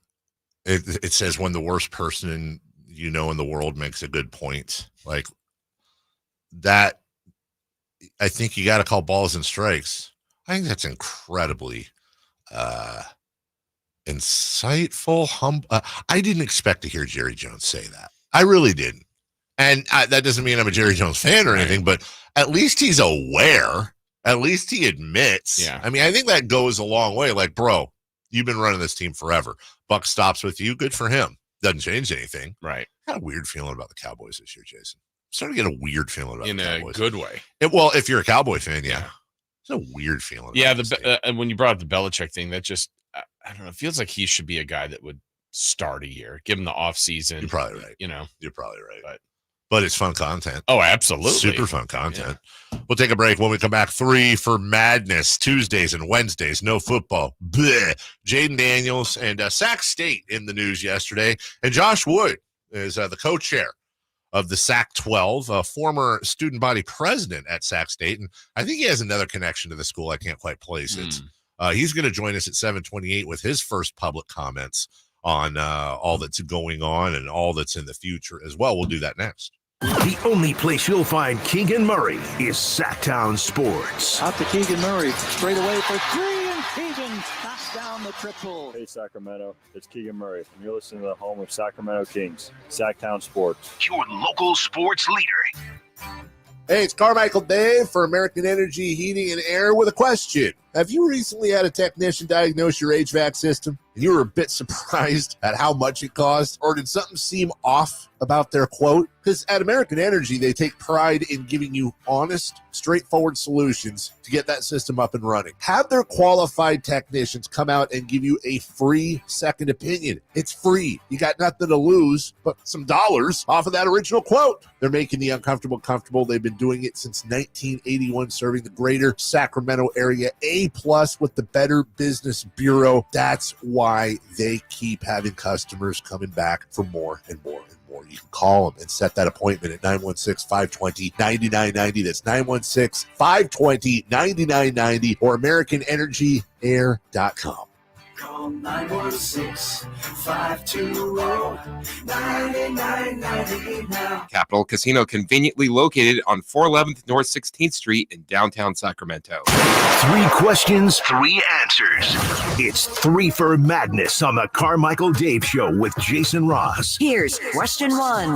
[SPEAKER 1] it says when the worst person in the world makes a good point, like that, I think you got to call balls and strikes. I think that's incredibly insightful. I didn't expect to hear Jerry Jones say that. I really didn't. And that doesn't mean I'm a Jerry Jones fan or anything, but at least he's aware. At least he admits.
[SPEAKER 2] Yeah.
[SPEAKER 1] I mean, I think that goes a long way. Like, bro, you've been running this team forever. Buck stops with you. Good for him. Doesn't change anything.
[SPEAKER 2] Right.
[SPEAKER 1] Got a weird feeling about the Cowboys this year, Jason. I'm starting to get a weird feeling about the Cowboys.
[SPEAKER 2] In a good way.
[SPEAKER 1] Well, if you're a Cowboy fan, yeah. It's a weird feeling.
[SPEAKER 2] Yeah, and when you brought up the Belichick thing, that just, I don't know, it feels like he should be a guy that would start a year, give him the offseason.
[SPEAKER 1] You're probably right.
[SPEAKER 2] You're
[SPEAKER 1] probably right. But it's fun content.
[SPEAKER 2] Oh, absolutely.
[SPEAKER 1] Super fun content. Yeah. We'll take a break. When we come back, 3 for Madness, Tuesdays and Wednesdays, no football. Bleh. Jaden Daniels and Sac State in the news yesterday. And Josh Wood is the co-chair of the Sac 12, a former student body president at Sac State. And I think he has another connection to the school. I can't quite place it. He's going to join us at 7:28 with his first public comments on all that's going on and all that's in the future as well. We'll do that next.
[SPEAKER 6] The only place you'll find Keegan Murray is Sacktown Sports.
[SPEAKER 14] Out to Keegan Murray, straight away for 3, and Keegan knocks down the triple.
[SPEAKER 22] Hey, Sacramento, it's Keegan Murray, and you're listening to the home of Sacramento Kings, Sacktown Sports.
[SPEAKER 6] Your local sports leader.
[SPEAKER 1] Hey, it's Carmichael Dave for American Energy Heating and Air with a question. Have you recently had a technician diagnose your HVAC system and you were a bit surprised at how much it cost? Or did something seem off about their quote? Because at American Energy, they take pride in giving you honest, straightforward solutions to get that system up and running. Have their qualified technicians come out and give you a free second opinion. It's free. You got nothing to lose but some dollars off of that original quote. They're making the uncomfortable comfortable. They've been doing it since 1981, serving the greater Sacramento area. A+ with the Better Business Bureau. That's why they keep having customers coming back for more and more and more. You can call them and set that appointment at 916-520-9990. That's 916-520-9990 or AmericanEnergyAir.com.
[SPEAKER 8] Call 916-520-9990 now.
[SPEAKER 10] Capital Casino, conveniently located on 411th North 16th Street in downtown Sacramento.
[SPEAKER 6] 3 questions, 3 answers. It's 3 for Madness on the Carmichael Dave Show with Jason Ross.
[SPEAKER 11] Here's question 1.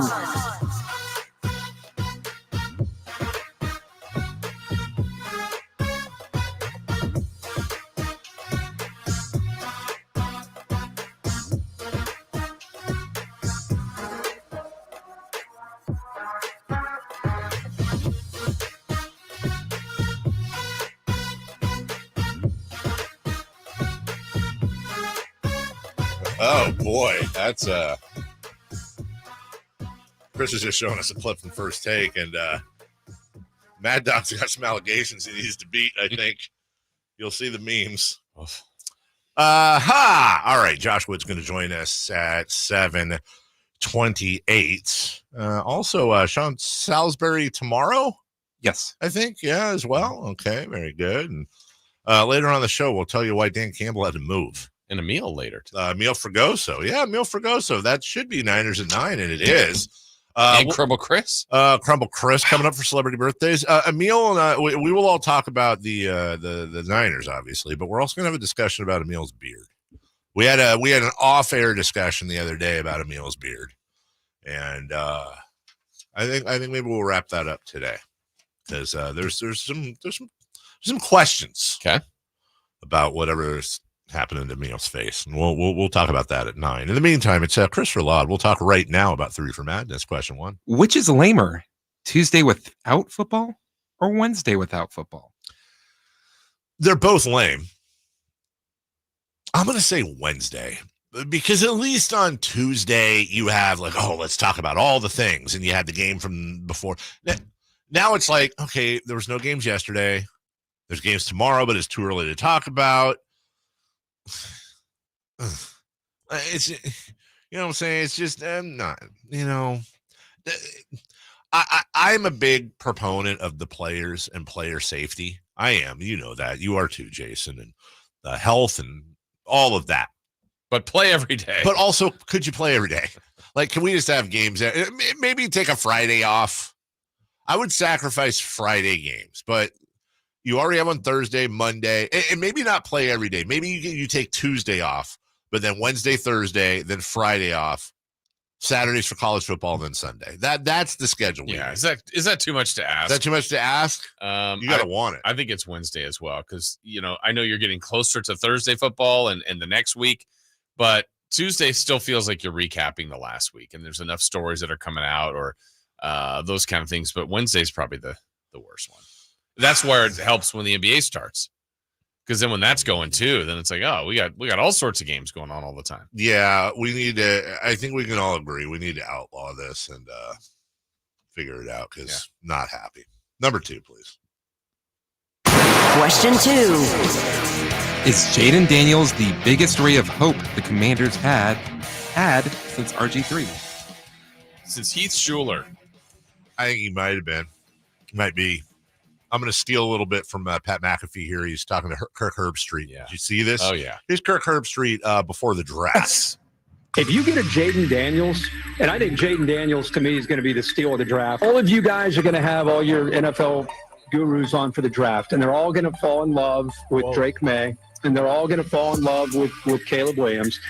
[SPEAKER 1] Oh boy, that's Chris is just showing us a clip from First Take, and Mad Dog's got some allegations he needs to beat. I think you'll see the memes. All right, Josh Wood's going to join us at 7:28. Also, Sean Salisbury tomorrow.
[SPEAKER 10] Yes,
[SPEAKER 1] I think. Yeah, as well. Okay, very good. And later on the show, we'll tell you why Dan Campbell had to move.
[SPEAKER 2] And a meal later.
[SPEAKER 1] Meal Fregoso. Yeah, Meal Fregoso. That should be Niners at 9, and it is.
[SPEAKER 2] And Crumble Chris.
[SPEAKER 1] Crumble Chris coming up for celebrity birthdays. Emil and we will all talk about the Niners, obviously, but we're also going to have a discussion about Emil's beard. We had an off-air discussion the other day about Emil's beard, and I think maybe we'll wrap that up today because there's some questions about whatever's happening to Emil's face, and we'll talk about that at 9. In the meantime, it's Christopher Laud. We'll talk right now about 3 for Madness. Question 1:
[SPEAKER 10] which is lamer, Tuesday without football or Wednesday without football?
[SPEAKER 1] They're both lame. I'm going to say Wednesday because at least on Tuesday you have let's talk about all the things, and you had the game from before. Now it's like, okay, there was no games yesterday. There's games tomorrow, but it's too early to talk about. It's, you know what I'm saying? It's just, not, I'm a big proponent of the players and player safety. I am, that. You are too, Jason, and health and all of that.
[SPEAKER 2] But play every day.
[SPEAKER 1] But also, could you play every day? Can we just have games? Maybe take a Friday off. I would sacrifice Friday games, but you already have on Thursday, Monday, and maybe not play every day. Maybe you take Tuesday off, but then Wednesday, Thursday, then Friday off, Saturdays for college football, then Sunday. That's the schedule.
[SPEAKER 2] Yeah, is that too much to ask?
[SPEAKER 1] Is that too much to ask? You gotta want it.
[SPEAKER 2] I think it's Wednesday as well because I know you're getting closer to Thursday football and the next week, but Tuesday still feels like you're recapping the last week, and there's enough stories that are coming out or those kind of things. But Wednesday's probably the worst one. That's where it helps when the NBA starts, because then when that's going too, then it's like, oh, we got all sorts of games going on all the time.
[SPEAKER 1] Yeah, we need to. I think we can all agree we need to outlaw this and figure it out because not happy. Number 2, please.
[SPEAKER 11] Question 2:
[SPEAKER 10] is Jaden Daniels the biggest ray of hope the Commanders had since RG3?
[SPEAKER 2] Since Heath Schuler,
[SPEAKER 1] I think he might have been. Might be. I'm going to steal a little bit from Pat McAfee here. He's talking to Kirk Herbstreit. Yeah. Did you see this?
[SPEAKER 2] Oh, yeah.
[SPEAKER 1] Here's Kirk Herbstreit before the draft.
[SPEAKER 15] If you get a Jaden Daniels, and I think Jaden Daniels to me is going to be the steal of the draft. All of you guys are going to have all your NFL gurus on for the draft, and they're all going to fall in love with Drake May, and they're all going to fall in love with Caleb Williams.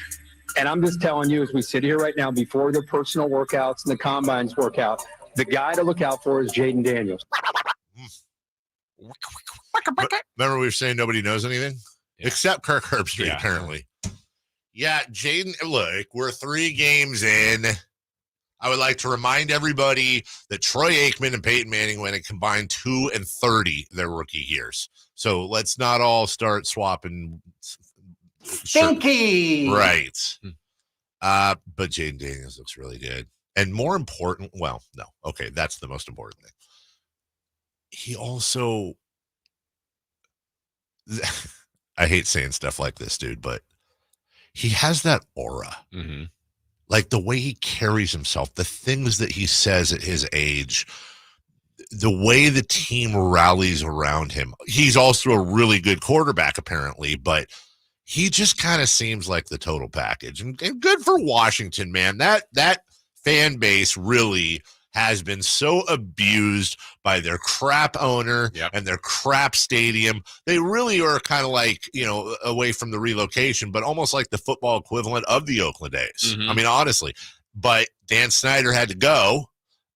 [SPEAKER 15] And I'm just telling you, as we sit here right now, before the personal workouts and the combines workout, the guy to look out for is Jaden Daniels.
[SPEAKER 1] Remember we were saying nobody knows anything except Kirk Herbstreit, apparently. Yeah, Jaden, look, we're 3 games in. I would like to remind everybody that Troy Aikman and Peyton Manning went a combined 2 and 30 their rookie years. So let's not all start swapping.
[SPEAKER 15] Stinky.
[SPEAKER 1] Right. But Jaden Daniels looks really good. And more important, well, no. Okay, that's the most important thing. He also, I hate saying stuff like this, dude, but he has that aura.
[SPEAKER 2] Mm-hmm.
[SPEAKER 1] Like the way he carries himself, the things that he says at his age, the way the team rallies around him. He's also a really good quarterback, apparently, but he just kind of seems like the total package. And good for Washington, man. That fan base really has been so abused by their crap owner and their crap stadium. They really are kind of like, away from the relocation, but almost like the football equivalent of the Oakland A's.
[SPEAKER 2] Mm-hmm.
[SPEAKER 1] I mean, honestly. But Dan Snyder had to go,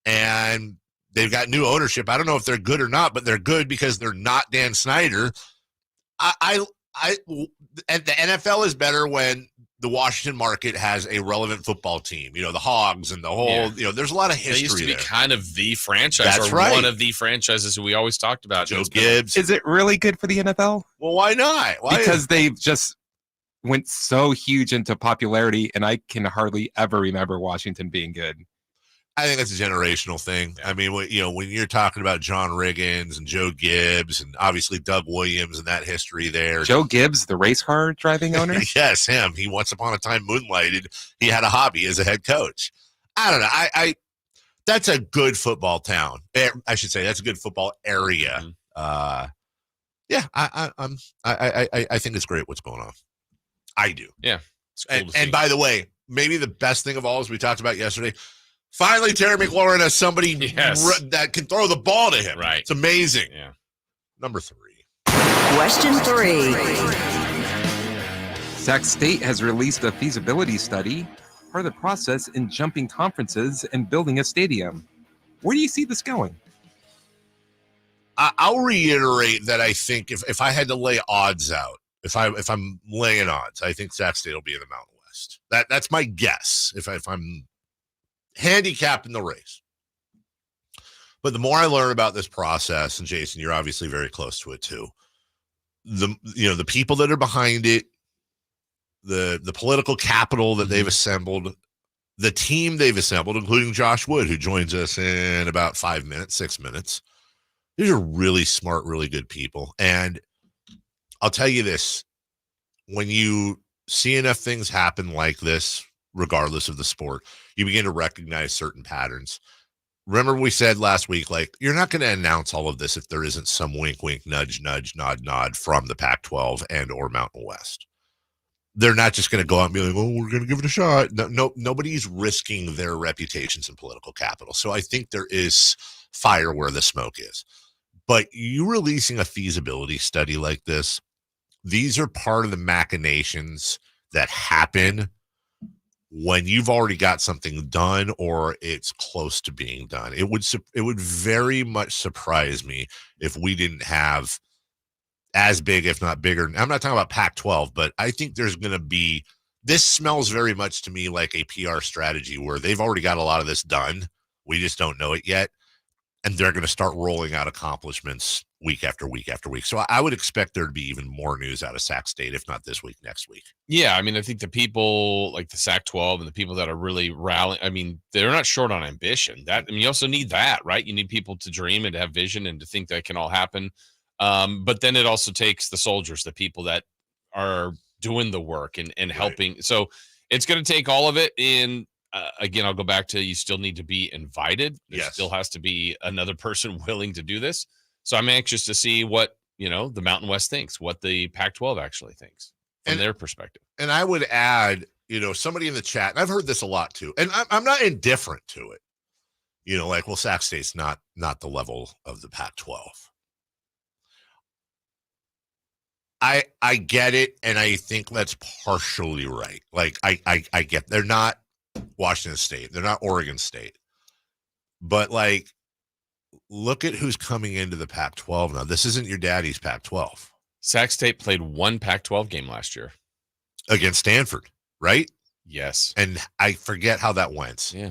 [SPEAKER 1] and they've got new ownership. I don't know if they're good or not, but they're good because they're not Dan Snyder. And the NFL is better when the Washington market has a relevant football team, the Hogs and the whole, there's a lot of history.
[SPEAKER 2] They used to be
[SPEAKER 1] there.
[SPEAKER 2] kind of the franchise.
[SPEAKER 1] That's right.
[SPEAKER 2] One of the franchises who we always talked about.
[SPEAKER 1] Joe Gibbs.
[SPEAKER 10] Is it really good for the NFL?
[SPEAKER 1] Well, why not?
[SPEAKER 10] Because they've just went so huge into popularity, and I can hardly ever remember Washington being good.
[SPEAKER 1] I think that's a generational thing. I mean, when you're talking about John Riggins and Joe Gibbs and obviously Doug Williams and that history there.
[SPEAKER 10] Joe Gibbs, the race car driving owner?
[SPEAKER 1] Yes, him. He once upon a time moonlighted. He had a hobby as a head coach. I don't know. I that's a good football town. I should say that's a good football area. I think it's great what's going on. I do.
[SPEAKER 2] Yeah. It's cool
[SPEAKER 1] and by the way, maybe the best thing of all, as we talked about yesterday, finally Terry McLaurin has somebody that can throw the ball to him.
[SPEAKER 2] Right.
[SPEAKER 1] It's amazing.
[SPEAKER 2] Yeah.
[SPEAKER 1] Number 3.
[SPEAKER 11] Question 3.
[SPEAKER 10] Sac State has released a feasibility study, part of the process in jumping conferences and building a stadium. Where do you see this going?
[SPEAKER 1] I'll reiterate that I think if I had to lay odds out, if I'm laying odds, I think Sac State will be in the Mountain West. That's my guess. If I'm handicapped in the race. But the more I learn about this process, and Jason, you're obviously very close to it too. The people that are behind it, the political capital that they've assembled, the team they've assembled, including Josh Wood, who joins us in about 6 minutes. These are really smart, really good people. And I'll tell you this, when you see enough things happen like this, regardless of the sport, you begin to recognize certain patterns. Remember we said last week, like, you're not going to announce all of this if there isn't some wink, wink, nudge, nudge, nod, nod from the Pac-12 and or Mountain West. They're not just going to go out and be like, oh, we're going to give it a shot. No, nobody's risking their reputations and political capital. So I think there is fire where the smoke is. But you releasing a feasibility study like this, these are part of the machinations that happen when you've already got something done or it's close to being done. It would very much surprise me if we didn't have as big, if not bigger. I'm not talking about Pac-12, but I think there's going to be, this smells very much to me like a PR strategy where they've already got a lot of this done. We just don't know it yet. And they're going to start rolling out accomplishments week after week after week. So I would expect there to be even more news out of Sac State, if not this week, next week.
[SPEAKER 2] Yeah, I mean, I think the people like the Sac-12 and the people that are really rallying, I mean, they're not short on ambition. You also need that, right? You need people to dream and to have vision and to think that can all happen. But then it also takes the soldiers, the people that are doing the work and helping. Right. So it's going to take all of it in. Again, I'll go back to you still need to be invited. There still has to be another person willing to do this. So I'm anxious to see what, the Mountain West thinks, what the Pac-12 actually thinks from their perspective.
[SPEAKER 1] And I would add, somebody in the chat, and I've heard this a lot too, and I'm not indifferent to it. Like, well, Sac State's not the level of the Pac-12. I get it, and I think that's partially right. Like, I get they're not Washington State. They're not Oregon State. But, like, look at who's coming into the Pac-12 now. This isn't your daddy's Pac-12.
[SPEAKER 2] Sac State played one Pac-12 game last year.
[SPEAKER 1] Against Stanford, right?
[SPEAKER 2] Yes.
[SPEAKER 1] And I forget how that went.
[SPEAKER 2] Yeah.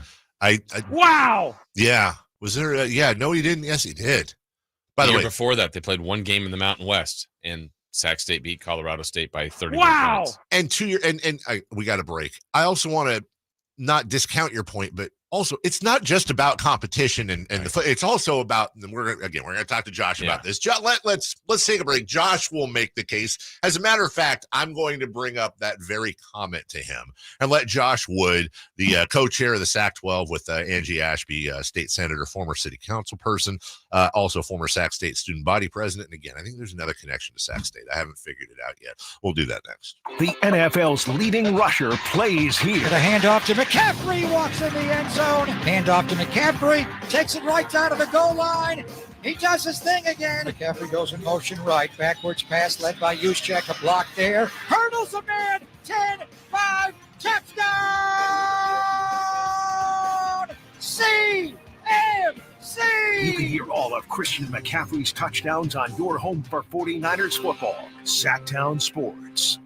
[SPEAKER 1] Wow! Yeah. Was there no, he didn't. Yes, he did. By the way,
[SPEAKER 2] before that, they played one game in the Mountain West, and Sac State beat Colorado State by 31 points.
[SPEAKER 1] And we got a break. I also want to not discount your point, but also it's not just about competition and it's also about, and we're going to talk to Josh about this. Let's take a break. Josh will make the case. As a matter of fact, I'm going to bring up that very comment to him and let Josh Wood, the co-chair of the Sac-12 with Angie Ashby, state senator, former city council person, also former Sac State student body president. And again, I think there's another connection to Sac State. I haven't figured it out yet. We'll do that next.
[SPEAKER 6] The NFL's leading rusher plays here.
[SPEAKER 14] The handoff to McCaffrey, walks in the end zone. Handoff to McCaffrey, takes it right down to the goal line. He does his thing again. McCaffrey goes in motion right. Backwards pass led by Juszczyk. A block there. Hurdles a man. 10-5. Touchdown! CMC!
[SPEAKER 6] You can hear all of Christian McCaffrey's touchdowns on your home for 49ers football. Sacktown Sports.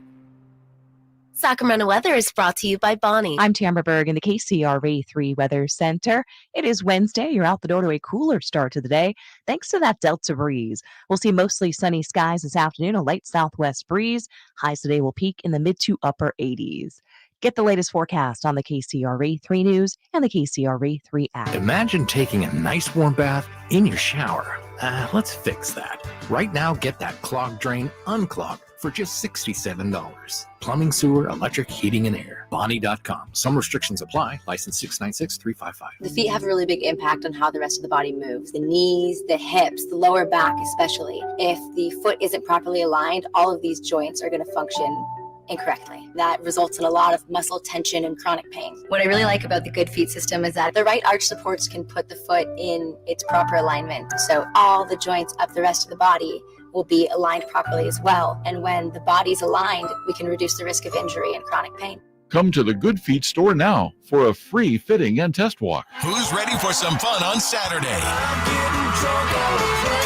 [SPEAKER 16] Sacramento weather is brought to you by Bonnie.
[SPEAKER 17] I'm Tamara Berg in the KCRA 3 Weather Center. It is Wednesday. You're out the door to a cooler start to the day thanks to that Delta breeze. We'll see mostly sunny skies this afternoon, a light southwest breeze. Highs today will peak in the mid to upper 80s. Get the latest forecast on the KCRA 3 News and the KCRA 3 app.
[SPEAKER 18] Imagine taking a nice warm bath in your shower. Let's fix that. Right now, get that clogged drain unclogged for just $67. Plumbing, sewer, electric, heating, and air. Bonnie.com. Some restrictions apply. License 696-355.
[SPEAKER 19] The feet have a really big impact on how the rest of the body moves. The knees, the hips, the lower back especially. If the foot isn't properly aligned, all of these joints are going to function incorrectly. That results in a lot of muscle tension and chronic pain. What I really like about the Good Feet system is that the right arch supports can put the foot in its proper alignment. So all the joints up the rest of the body will be aligned properly as well. And when the body's aligned, we can reduce the risk of injury and chronic pain.
[SPEAKER 23] Come to the Good Feet store now for a free fitting and test walk.
[SPEAKER 24] Who's ready for some fun on Saturday?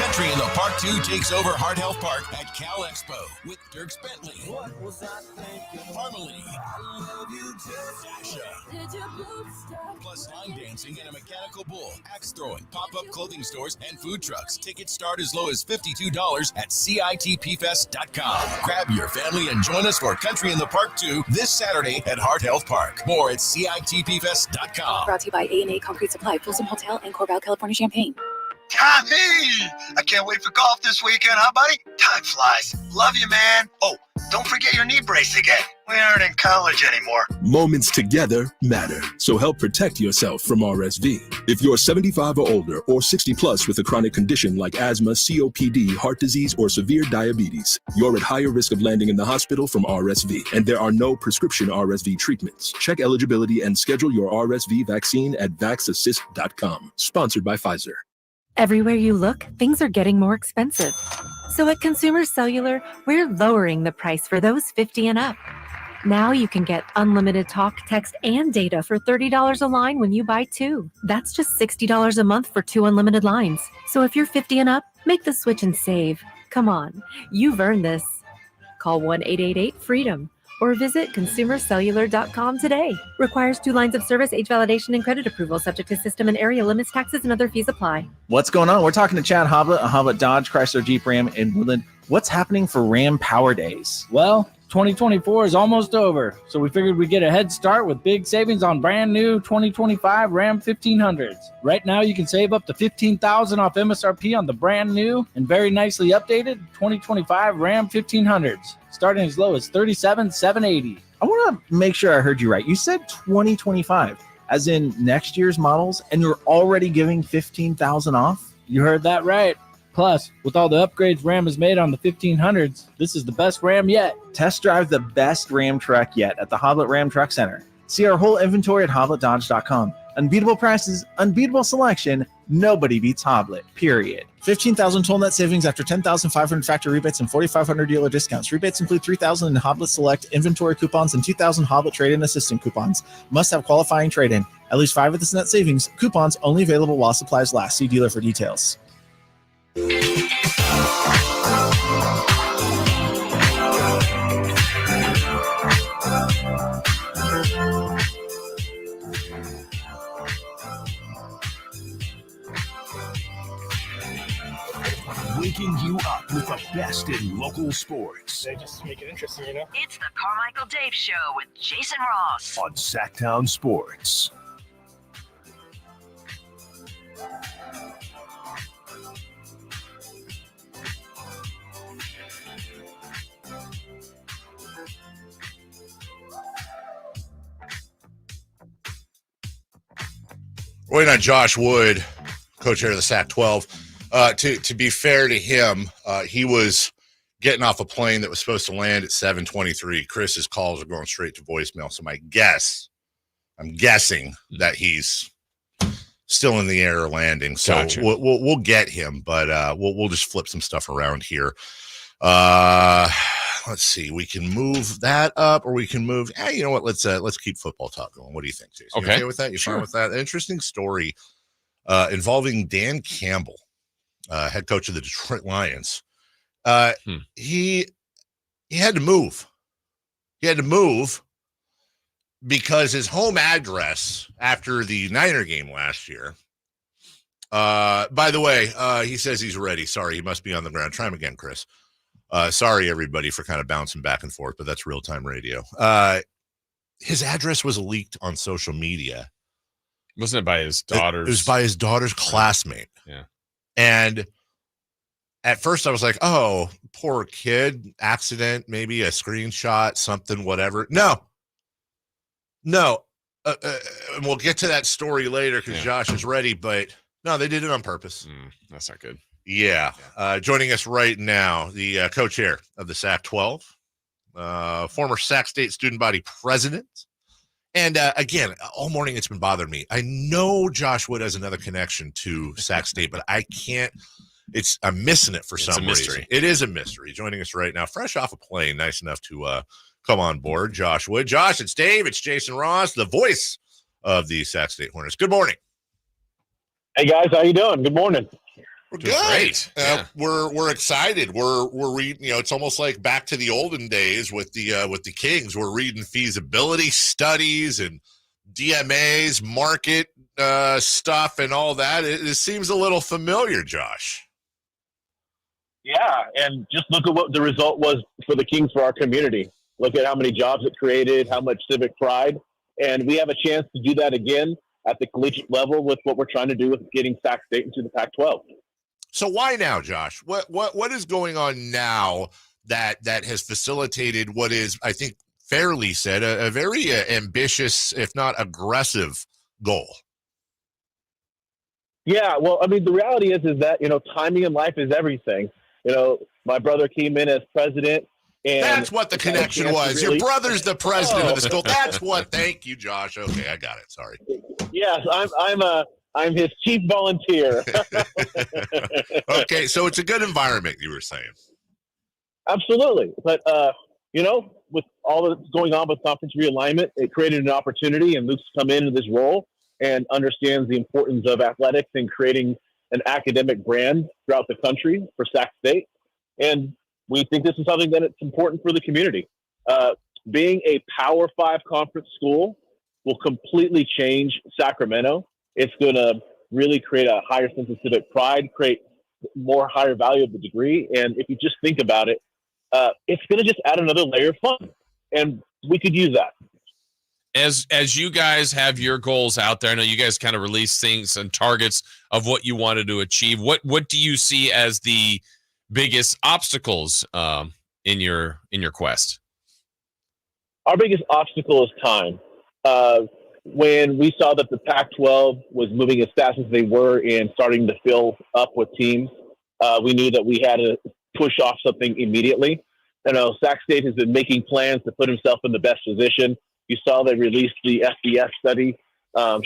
[SPEAKER 24] Country in the Park 2 takes over Heart Health Park at Cal Expo with Dirks Bentley, Parmalee, Sasha, plus line dancing and a mechanical bull, axe throwing, pop-up clothing stores, and food trucks. Tickets start as low as $52 at CITPfest.com. Grab your family and join us for Country in the Park 2 this Saturday at Heart Health Park. More at CITPfest.com.
[SPEAKER 25] Brought to you by A&A Concrete Supply, Folsom Hotel, and Corval, California, Champaign.
[SPEAKER 26] Tommy! I can't wait for golf this weekend, huh, buddy? Time flies. Love you, man. Oh, don't forget your knee brace again. We aren't in college anymore.
[SPEAKER 20] Moments together matter, so help protect yourself from RSV. If you're 75 or older or 60 plus with a chronic condition like asthma, COPD, heart disease, or severe diabetes, you're at higher risk of landing in the hospital from RSV, and there are no prescription RSV treatments. Check eligibility and schedule your RSV vaccine at vaxassist.com. Sponsored by Pfizer.
[SPEAKER 21] Everywhere you look, things are getting more expensive. So at Consumer Cellular, we're lowering the price for those 50 and up. Now you can get unlimited talk, text, and data for $30 a line when you buy two. That's just $60 a month for 2 unlimited lines. So if you're 50 and up, make the switch and save. Come on, you've earned this. Call 1-888-FREEDOM or visit consumercellular.com today. Requires 2 lines of service, age validation, and credit approval, subject to system and area limits, taxes, and other fees apply.
[SPEAKER 27] What's going on? We're talking to Chad Hoblet, a Hoblet Dodge Chrysler Jeep Ram in Woodland. What's happening for Ram Power Days?
[SPEAKER 28] Well, 2024 is almost over, so we figured we'd get a head start with big savings on brand new 2025 Ram 1500s. Right now, you can save up to $15,000 off MSRP on the brand new and very nicely updated 2025 Ram 1500s, starting as low as $37,780.
[SPEAKER 27] I want to make sure I heard you right. You said 2025, as in next year's models, and you're already giving $15,000 off?
[SPEAKER 28] You heard that right. Plus, with all the upgrades Ram has made on the 1500s, this is the best Ram yet.
[SPEAKER 27] Test drive the best Ram truck yet at the Hoblet Ram Truck Center. See our whole inventory at hobletdodge.com. Unbeatable prices, unbeatable selection. Nobody beats Hoblet, period. 15,000 total net savings after 10,500 factory rebates and 4,500 dealer discounts. Rebates include 3,000 in Hoblet Select inventory coupons and 2,000 Hoblet trade-in assistant coupons. Must have qualifying trade-in. At least 5 of this net savings. Coupons only available while supplies last. See dealer for details.
[SPEAKER 6] Waking you up with the best in local sports.
[SPEAKER 29] They just make it interesting, you know?
[SPEAKER 11] It's the Carmichael Dave Show with Jason Ross
[SPEAKER 6] on Sacktown Sports.
[SPEAKER 1] Waiting on Josh Wood, coach here of the Sac 12. To be fair to him, he was getting off a plane that was supposed to land at 7:23. Chris's calls are going straight to voicemail. So I'm guessing that he's still in the air or landing. So
[SPEAKER 2] Gotcha.
[SPEAKER 1] we'll get him, but we'll just flip some stuff around here. Let's see. We can move that up, or we can move. You know what? Let's keep football talk going. What do you think, Jason? You okay with that? You fine with that? Interesting story involving Dan Campbell, head coach of the Detroit Lions. He had to move. He had to move because his home address after the Niner game last year, by the way, he says he's ready. Sorry, he must be on the ground. Try him again, Chris. Sorry, everybody, for kind of bouncing back and forth, but that's real-time radio. His address was leaked on social media.
[SPEAKER 2] Wasn't it by his daughter's?
[SPEAKER 1] It was by his daughter's classmate.
[SPEAKER 2] Yeah. And
[SPEAKER 1] at first I was like, oh, poor kid, accident, maybe a screenshot, something, whatever. No. And we'll get to that story later because Josh is ready, but no, they did it on purpose.
[SPEAKER 2] That's not good.
[SPEAKER 1] Yeah. Joining us right now, the co-chair of the Sac-12, former Sac State student body president. And again, all morning it's been bothering me. I know Josh Wood has another connection to Sac State, but I can't. I'm missing it for some reason. It is a mystery. Joining us right now, fresh off a plane, nice enough to come on board, Josh Wood. Josh, it's Dave. It's Jason Ross, the voice of the Sac State Hornets. Good morning.
[SPEAKER 3] Hey guys, how you doing? Good morning.
[SPEAKER 1] We're good. Great. We're excited. We're reading. It's almost like back to the olden days with the Kings. We're reading feasibility studies and DMAs, market stuff, and all that. It seems a little familiar, Josh.
[SPEAKER 3] Yeah, and just look at what the result was for the Kings for our community. Look at how many jobs it created, how much civic pride, and we have a chance to do that again at the collegiate level with what we're trying to do with getting Sac State into the Pac-12.
[SPEAKER 1] So why now, Josh? What is going on now that has facilitated what is, I think, fairly said, a very ambitious, if not aggressive, goal?
[SPEAKER 3] Yeah, well, I mean, the reality is that timing in life is everything. My brother came in as president. And
[SPEAKER 1] that's what the connection was. Your brother's the president of the school. That's what. Thank you, Josh. Okay, I got it. Sorry.
[SPEAKER 3] Yes, I'm his chief volunteer.
[SPEAKER 1] Okay, so it's a good environment, you were saying.
[SPEAKER 3] Absolutely, but with all that's going on with conference realignment, it created an opportunity, and Luke's come into this role and understands the importance of athletics and creating an academic brand throughout the country for Sac State, and we think this is something that it's important for the community. Being a Power 5 conference school will completely change Sacramento. It's going to really create a higher sense of civic pride, create more higher value of the degree. And if you just think about it, it's going to just add another layer of fun. And we could use that.
[SPEAKER 2] As you guys have your goals out there, I know you guys kind of release things and targets of what you wanted to achieve. What do you see as the biggest obstacles in your quest?
[SPEAKER 3] Our biggest obstacle is time. When we saw that the Pac-12 was moving as fast as they were and starting to fill up with teams, we knew that we had to push off something immediately. Sac State has been making plans to put himself in the best position. You saw they released the FBS study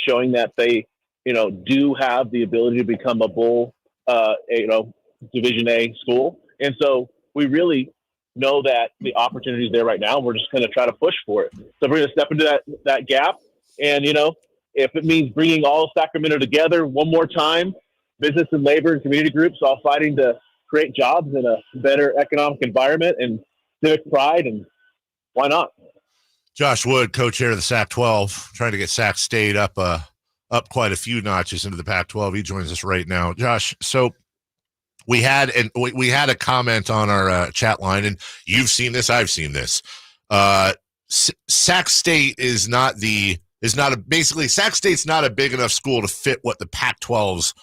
[SPEAKER 3] showing that they, do have the ability to become a bowl, Division A school. And so we really know that the opportunity is there right now. We're just going to try to push for it. So we're going to step into that gap. And, if it means bringing all of Sacramento together one more time, business and labor and community groups all fighting to create jobs in a better economic environment and civic pride, and why not?
[SPEAKER 1] Josh Wood, co-chair of the Sac-12, trying to get Sac State up quite a few notches into the Pac-12. He joins us right now. Josh, so we had a comment on our chat line, and you've seen this, I've seen this. Sac State Sac State's not a big enough school to fit what the Pac-12's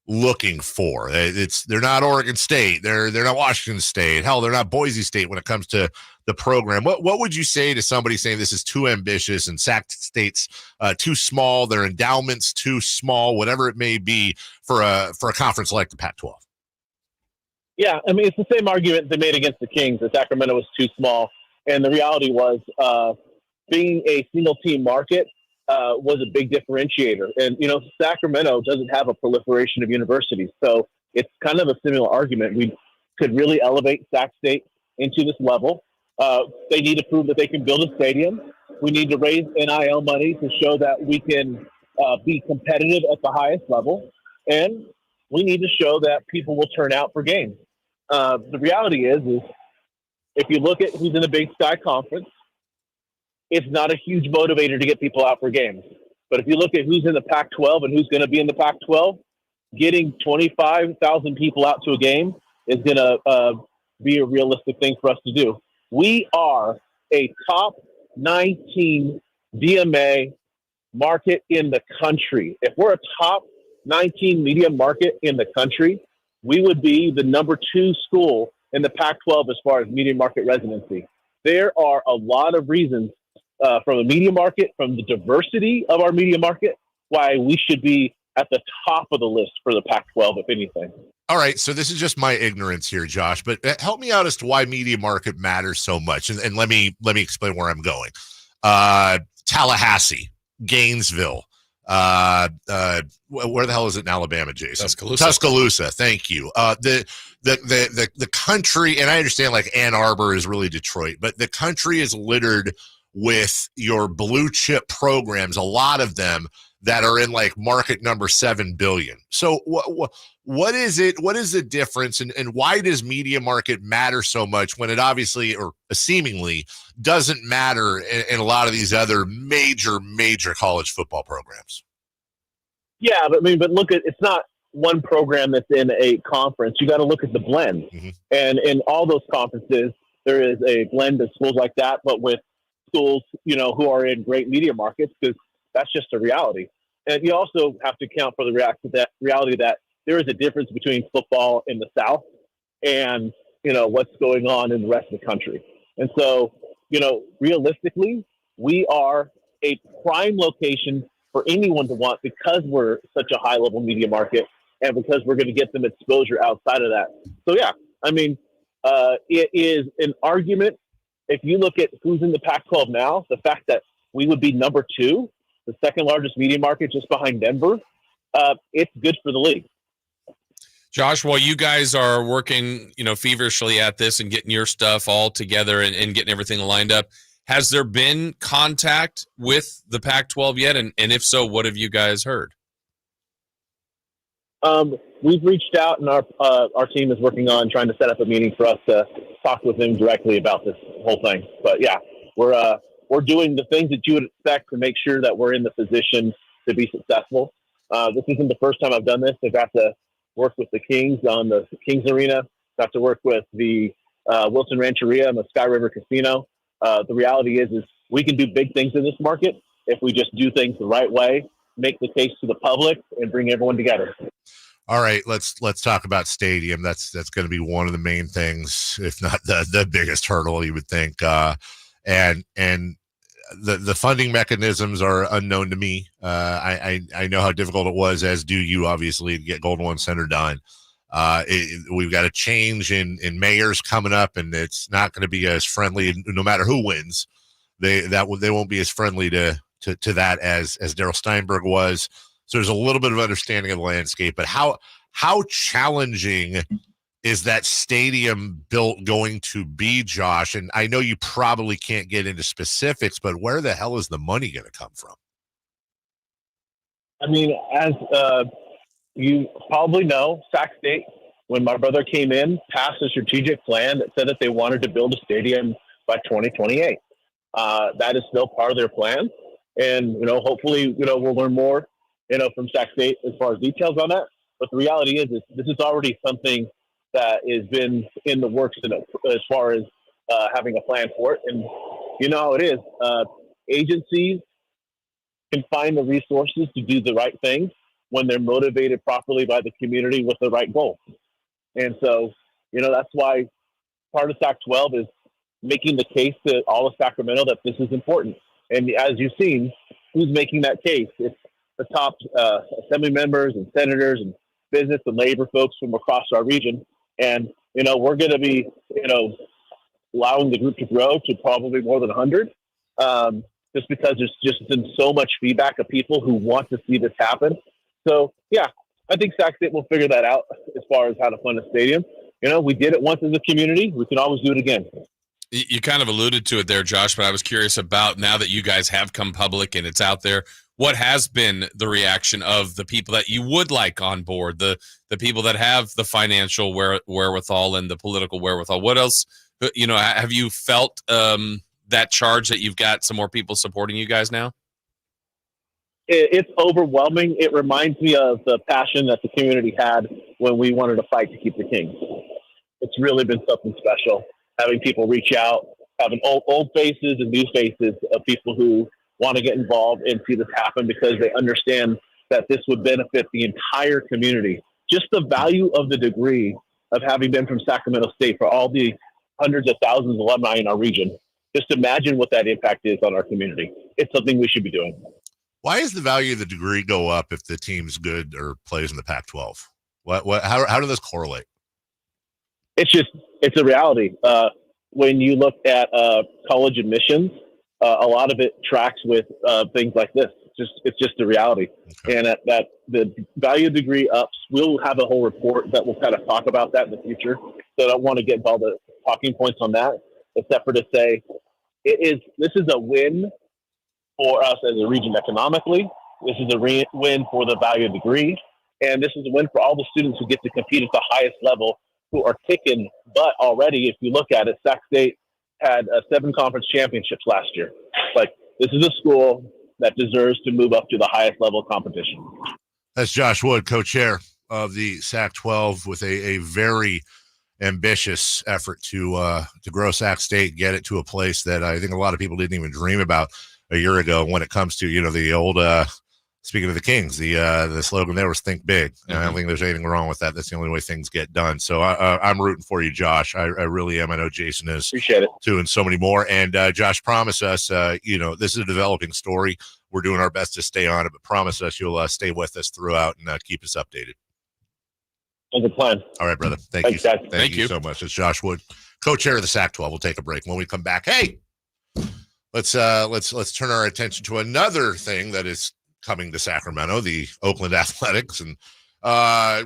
[SPEAKER 1] looking for. They're not Oregon State. They're not Washington State. Hell, they're not Boise State when it comes to the program. What would you say to somebody saying this is too ambitious and Sac State's too small, their endowment's too small, whatever it may be for a conference like the Pac-12?
[SPEAKER 3] Yeah, I mean, it's the same argument they made against the Kings, that Sacramento was too small. And the reality was being a single-team market was a big differentiator. And, Sacramento doesn't have a proliferation of universities. So it's kind of a similar argument. We could really elevate Sac State into this level. They need to prove that they can build a stadium. We need to raise NIL money to show that we can be competitive at the highest level. And we need to show that people will turn out for games. The reality is if you look at who's in the Big Sky Conference, it's not a huge motivator to get people out for games. But if you look at who's in the Pac-12 and who's going to be in the Pac-12, getting 25,000 people out to a game is going to be a realistic thing for us to do. We are a top 19 DMA market in the country. If we're a top 19 media market in the country, we would be the number 2 school in the Pac-12 as far as media market residency. There are a lot of reasons from a media market, from the diversity of our media market, why we should be at the top of the list for the Pac-12, if anything.
[SPEAKER 1] All right, so this is just my ignorance here, Josh, but help me out as to why media market matters so much, and let me explain where I'm going. Tallahassee, Gainesville, where the hell is it in Alabama, Jason? Tuscaloosa. Thank you. The country, and I understand like Ann Arbor is really Detroit, but the country is littered with your blue chip programs, a lot of them that are in like market number 7 billion. So what is it? What is the difference? And why does media market matter so much when it obviously or seemingly doesn't matter in a lot of these other major college football programs?
[SPEAKER 3] Yeah, but look at, it's not one program that's in a conference. You got to look at the blend. Mm-hmm. And in all those conferences, there is a blend of schools like that, but with schools, who are in great media markets, because that's just a reality. And you also have to account for the reality that there is a difference between football in the South and, what's going on in the rest of the country. And so, realistically, we are a prime location for anyone to want because we're such a high-level media market and because we're going to get them exposure outside of that. So, yeah, it is an argument. If you look at who's in the Pac-12 now, the fact that we would be number 2, the second largest media market just behind Denver, it's good for the league.
[SPEAKER 2] Josh, while you guys are working, feverishly at this and getting your stuff all together and getting everything lined up, has there been contact with the Pac-12 yet? And if so, what have you guys heard?
[SPEAKER 3] We've reached out, and our team is working on trying to set up a meeting for us to talk with them directly about this whole thing. But yeah, we're doing the things that you would expect to make sure that we're in the position to be successful. This isn't the first time I've done this. I've got to work with the Kings on the Kings Arena, got to work with the Wilson Rancheria and the Sky River Casino. The reality is we can do big things in this market if we just do things the right way, make the case to the public, and bring everyone together.
[SPEAKER 1] All right, let's talk about stadium. That's going to be one of the main things, if not the biggest hurdle, you would think. And the funding mechanisms are unknown to me. I know how difficult it was, as do you, obviously, to get Golden One Center done. We've got a change in mayors coming up, and it's not going to be as friendly, no matter who wins. They won't be as friendly to that as Darryl Steinberg was. So there's a little bit of understanding of the landscape, but how challenging is that stadium built going to be, Josh? And I know you probably can't get into specifics, but where the hell is the money going to come from?
[SPEAKER 3] As you probably know, Sac State, when my brother came in, passed a strategic plan that said that they wanted to build a stadium by 2028. That is still part of their plan. And, hopefully, we'll learn more, from Sac State as far as details on that. But the reality is this is already something that has been in the works as far as having a plan for it. And you know how it is. Agencies can find the resources to do the right things when they're motivated properly by the community with the right goal. And so, that's why part of Sac-12 is making the case to all of Sacramento that this is important. And as you've seen, who's making that case? It's the top assembly members and senators and business and labor folks from across our region. And, we're going to be, allowing the group to grow to probably more than 100, just because there's just been so much feedback of people who want to see this happen. So, yeah, I think Sac State will figure that out as far as how to fund a stadium. We did it once as a community. We can always do it again.
[SPEAKER 2] You kind of alluded to it there, Josh, but I was curious about, now that you guys have come public and it's out there, what has been the reaction of the people that you would like on board, the people that have the financial wherewithal and the political wherewithal? What else, have you felt that charge that you've got some more people supporting you guys now?
[SPEAKER 3] It's overwhelming. It reminds me of the passion that the community had when we wanted to fight to keep the Kings. It's really been something special, having people reach out, having old faces and new faces of people who want to get involved and see this happen because they understand that this would benefit the entire community. Just the value of the degree of having been from Sacramento State for all the hundreds of thousands of alumni in our region. Just imagine what that impact is on our community. It's something we should be doing.
[SPEAKER 1] Why does the value of the degree go up if the team's good or plays in the Pac-12? How do those correlate?
[SPEAKER 3] It's a reality. When you look at college admissions, a lot of it tracks with things like this. It's just a reality. Okay. And that the value degree ups, we'll have a whole report that will kind of talk about that in the future. So I don't want to get into all the talking points on that, except for to say this is a win for us as a region economically. This is a win for the value degree. And this is a win for all the students who get to compete at the highest level who are kicking butt already. If you look at it, Sac State had 7 conference championships last year. Like, this is a school that deserves to move up to the highest level of competition.
[SPEAKER 1] That's Josh Wood, co-chair of the Sac-12, with a very ambitious effort to grow Sac State, get it to a place that I think a lot of people didn't even dream about a year ago when it comes to, the old, speaking of the Kings, the slogan there was think big. And I don't think there's anything wrong with that. That's the only way things get done. So I'm rooting for you, Josh. I really am. I know Jason is.
[SPEAKER 3] Appreciate it.
[SPEAKER 1] Too, and so many more. And Josh, promise us, this is a developing story. We're doing our best to stay on it, but promise us you'll stay with us throughout and keep us updated.
[SPEAKER 3] That's the plan.
[SPEAKER 1] All right, brother.
[SPEAKER 3] Thanks, guys.
[SPEAKER 1] Thank you so much. It's Josh Wood, co-chair of the Sac-12. We'll take a break. When we come back, hey, let's turn our attention to another thing that is coming to Sacramento, the Oakland Athletics. And I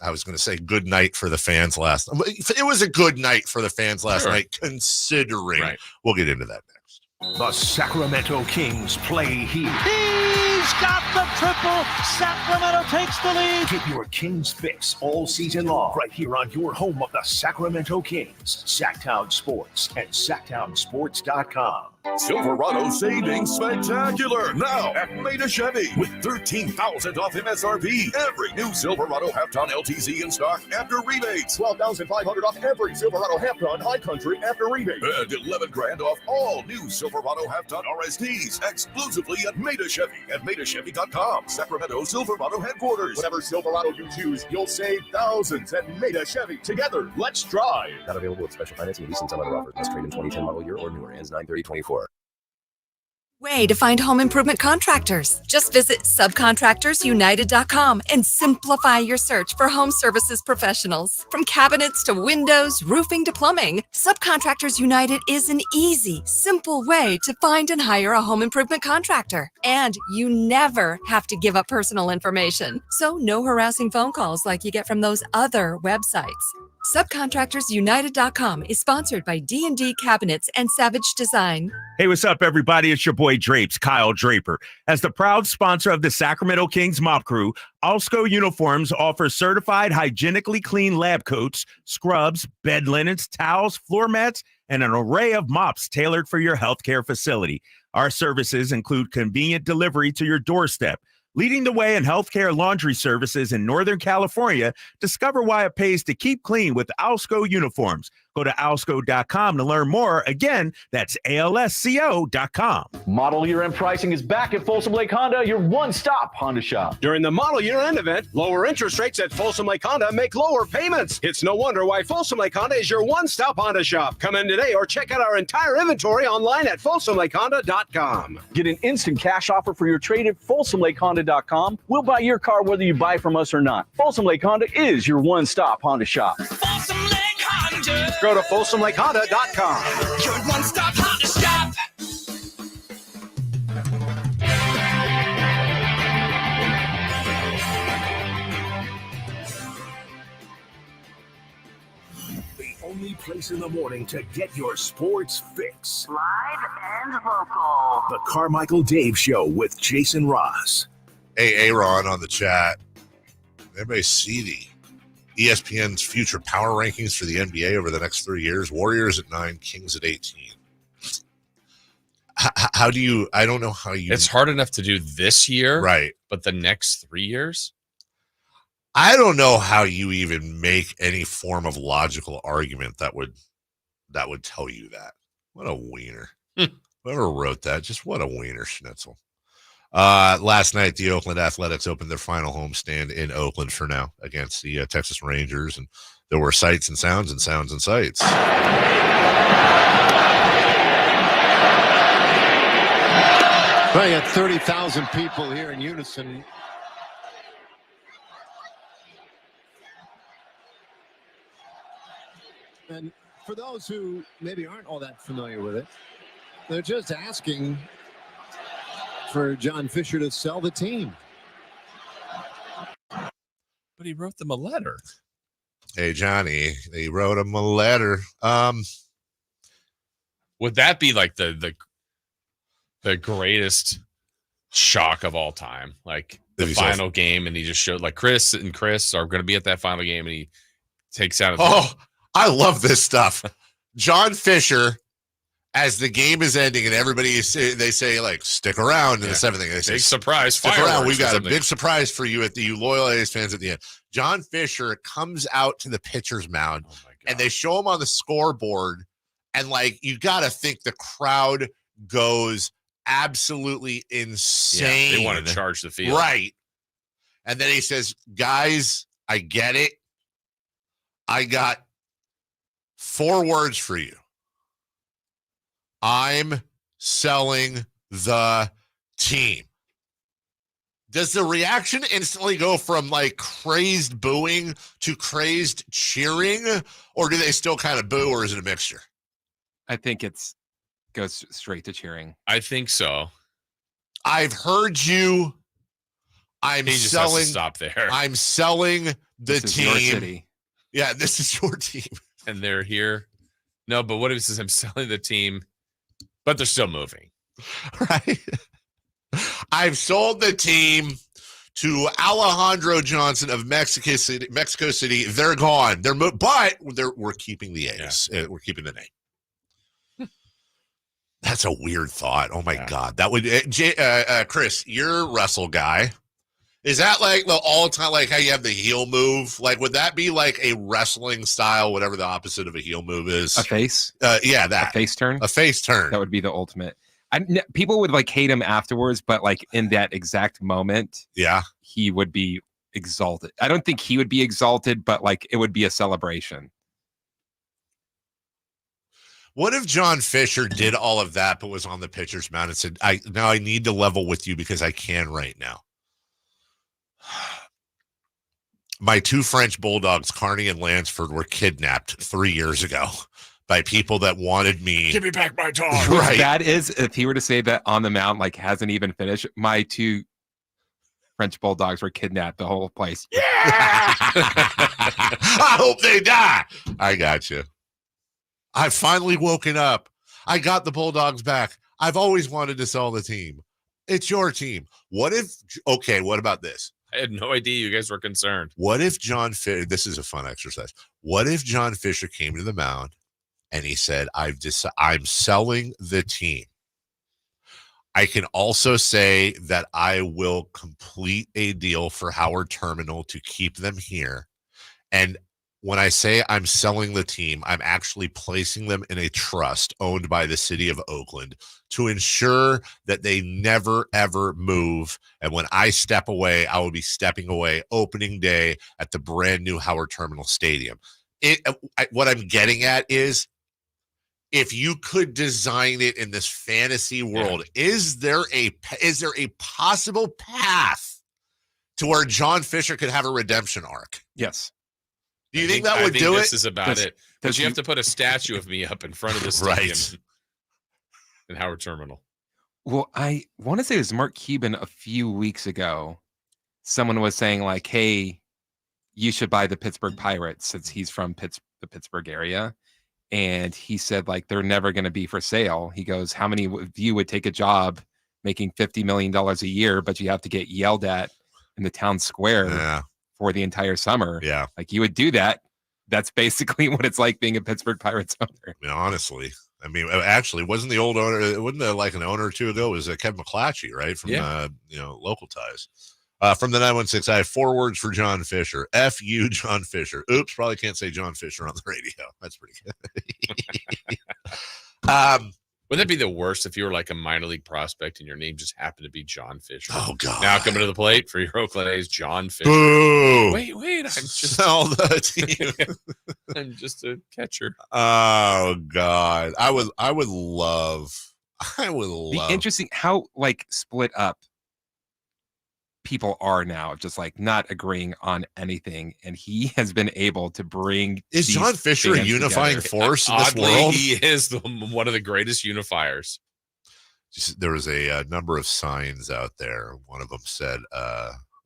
[SPEAKER 1] was going to say good night for the fans last night. It was a good night for the fans last night, considering. Right. We'll get into that next.
[SPEAKER 6] The Sacramento Kings play here.
[SPEAKER 14] He's got the triple. Sacramento takes the lead.
[SPEAKER 6] Get your Kings fix all season long right here on your home of the Sacramento Kings, Sacktown Sports and SacktownSports.com.
[SPEAKER 24] Silverado Savings Spectacular now at Maida Chevy with $13,000 off MSRP. Every new Silverado half-ton LTZ in stock after rebates. $12,500 off every Silverado half-ton High Country after rebate. And $11,000 off all new Silverado half-ton RSTs exclusively at Maida Chevy at MaidaChevy.com. Sacramento Silverado headquarters. Whatever Silverado you choose, you'll save thousands at Maida Chevy. Together, let's drive.
[SPEAKER 4] Not available with special financing and leasing. Some other offers. Must trade in 2010 model year or newer. Ends 9/30/24.
[SPEAKER 5] Way to find home improvement contractors. Just visit subcontractorsunited.com and simplify your search for home services professionals. From cabinets to windows, roofing to plumbing, Subcontractors United is an easy, simple way to find and hire a home improvement contractor. And you never have to give up personal information. So no harassing phone calls like you get from those other websites. Subcontractorsunited.com is sponsored by D&D Cabinets and Savage Design.
[SPEAKER 7] Hey, what's up, everybody? It's your boy Drapes, Kyle Draper. As the proud sponsor of the Sacramento Kings Mop Crew, Alsco Uniforms offers certified hygienically clean lab coats, scrubs, bed linens, towels, floor mats, and an array of mops tailored for your healthcare facility. Our services include convenient delivery to your doorstep. Leading the way in healthcare laundry services in Northern California, discover why it pays to keep clean with Alsco Uniforms. Go to alsco.com to learn more. Again, that's ALSCO.com.
[SPEAKER 8] Model Year End pricing is back at Folsom Lake Honda, your one-stop Honda shop.
[SPEAKER 9] During the Model Year End event, lower interest rates at Folsom Lake Honda make lower payments. It's no wonder why Folsom Lake Honda is your one-stop Honda shop. Come in today or check out our entire inventory online at folsomlakehonda.com.
[SPEAKER 8] Get an instant cash offer for your trade at folsomlakehonda.com. We'll buy your car whether you buy from us or not. Folsom Lake Honda is your one-stop Honda shop.
[SPEAKER 9] Folsom Lake Honda. Go to folsomlakehonda.com. Your one-stop Honda shop.
[SPEAKER 6] The only place in the morning to get your sports fix.
[SPEAKER 11] Live and local.
[SPEAKER 6] The Carmichael Dave Show with Jason Ross.
[SPEAKER 1] Hey, Aaron on the chat. Everybody see the ESPN's future power rankings for the NBA over the next 3 years. Warriors at 9, Kings at 18. how do you? I don't know how you.
[SPEAKER 2] It's hard enough to do this year,
[SPEAKER 1] right?
[SPEAKER 2] But the next 3 years,
[SPEAKER 1] I don't know how you even make any form of logical argument that would tell you that. What a wiener! Whoever wrote that, just what a wiener schnitzel. Last night, the Oakland Athletics opened their final homestand in Oakland for now against the Texas Rangers, and there were sights and sounds and sounds and sights.
[SPEAKER 10] Well, you had 30,000 people here in unison. And for those who maybe aren't all that familiar with it, they're just asking for John Fisher to sell the team.
[SPEAKER 2] But he wrote them a letter.
[SPEAKER 1] Hey, Johnny, he wrote him a letter.
[SPEAKER 2] Would that be like the greatest shock of all time? Like the final game, and he just showed like Chris and Chris are going to be at that final game, and he takes out.
[SPEAKER 1] I love this stuff. John Fisher, as the game is ending, and everybody they say like stick around in the seventh inning. They say
[SPEAKER 2] big surprise,
[SPEAKER 1] stick around. We've got a big surprise for you you loyal A's fans at the end. John Fisher comes out to the pitcher's mound, and they show him on the scoreboard, and like you got to think the crowd goes absolutely insane.
[SPEAKER 2] Yeah, they want to charge the field,
[SPEAKER 1] right? And then he says, "Guys, I get it. I got 4 words for you. I'm selling the team." Does the reaction instantly go from like crazed booing to crazed cheering, or do they still kind of boo, or is it a mixture?
[SPEAKER 12] I think goes straight to cheering.
[SPEAKER 2] I think so.
[SPEAKER 1] I've heard you. I'm
[SPEAKER 2] he just
[SPEAKER 1] selling.
[SPEAKER 2] Has to stop there.
[SPEAKER 1] I'm selling the
[SPEAKER 12] this is
[SPEAKER 1] team.
[SPEAKER 12] Your city.
[SPEAKER 1] Yeah, this is your team,
[SPEAKER 2] and they're here. No, but what if it says I'm selling the team, but they're still moving?
[SPEAKER 1] Right. I've sold the team to Alejandro Johnson of Mexico City. They're gone. We're keeping the A's. Yeah. We're keeping the name. That's a weird thought. Oh my God. That would Chris, you're a wrestle guy. Is that like the all-time, like how you have the heel move? Like, would that be like a wrestling style, whatever the opposite of a heel move is?
[SPEAKER 12] A face?
[SPEAKER 1] Yeah, that.
[SPEAKER 12] A face turn?
[SPEAKER 1] A face turn.
[SPEAKER 12] That would be the ultimate. People would like hate him afterwards, but like in that exact moment, he would be exalted. I don't think he would be exalted, but like it would be a celebration.
[SPEAKER 1] What if John Fisher did all of that, but was on the pitcher's mound and said, I need to level with you because I can right now. My 2 French bulldogs, Carney and Lansford, were kidnapped 3 years ago by people that wanted me.
[SPEAKER 2] Give me back my dog.
[SPEAKER 1] Right.
[SPEAKER 12] That is, if he were to say that on the mound, like hasn't even finished, my 2 French bulldogs were kidnapped, the whole place.
[SPEAKER 1] Yeah. I hope they die. I got you. I've finally woken up. I got the bulldogs back. I've always wanted to sell the team. It's your team. What about this?
[SPEAKER 2] I had no idea you guys were concerned.
[SPEAKER 1] What if John Fisher, this is a fun exercise. What if John Fisher came to the mound and he said, I'm selling the team. I can also say that I will complete a deal for Howard Terminal to keep them here. And when I say I'm selling the team, I'm actually placing them in a trust owned by the city of Oakland to ensure that they never, ever move. And when I step away, I will be stepping away opening day at the brand new Howard Terminal Stadium. What I'm getting at is, if you could design it in this fantasy world, is there a possible path to where John Fisher could have a redemption arc?
[SPEAKER 12] Yes.
[SPEAKER 1] Do you think that would do it?
[SPEAKER 2] This is about it. Because you have to put a statue of me up in front of the stadium in Howard Terminal.
[SPEAKER 12] Well, I want to say it was Mark Cuban a few weeks ago. Someone was saying like, hey, you should buy the Pittsburgh Pirates since he's from the Pittsburgh area. And he said, like, they're never going to be for sale. He goes, how many of you would take a job making $50 million a year, but you have to get yelled at in the town square for the entire summer?
[SPEAKER 1] Yeah.
[SPEAKER 12] Like, you would do that. That's basically what it's like being a Pittsburgh Pirates owner.
[SPEAKER 1] I mean, honestly, I mean, actually, wasn't the old owner? Wasn't there like an owner or two ago? It was Kevin McClatchy, right? From local ties. From the 916, I have 4 words for John Fisher. F you, John Fisher. Oops, probably can't say John Fisher on the radio. That's pretty good.
[SPEAKER 2] Wouldn't that be the worst if you were like a minor league prospect and your name just happened to be John Fisher?
[SPEAKER 1] Oh, God.
[SPEAKER 2] Now coming to the plate for your Oakland A's, John Fisher.
[SPEAKER 1] Boo.
[SPEAKER 2] Wait, I'm just
[SPEAKER 1] sell the team.
[SPEAKER 2] I'm just a catcher.
[SPEAKER 1] Oh, God. I would love.
[SPEAKER 12] Be interesting how like split up people are now, just like not agreeing on anything, and he has been able to bring.
[SPEAKER 1] Is John Fisher a unifying force in this
[SPEAKER 2] Oddly,
[SPEAKER 1] world?
[SPEAKER 2] he is one of the greatest unifiers.
[SPEAKER 1] There was a number of signs out there. One of them said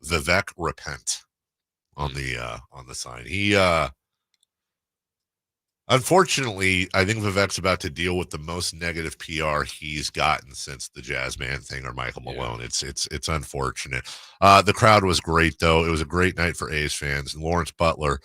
[SPEAKER 1] Vivek repent on the sign. He unfortunately, I think Vivek's about to deal with the most negative PR he's gotten since the Jazz Man thing or Michael Malone. It's unfortunate. The crowd was great, though. It was a great night for A's fans. And Lawrence Butler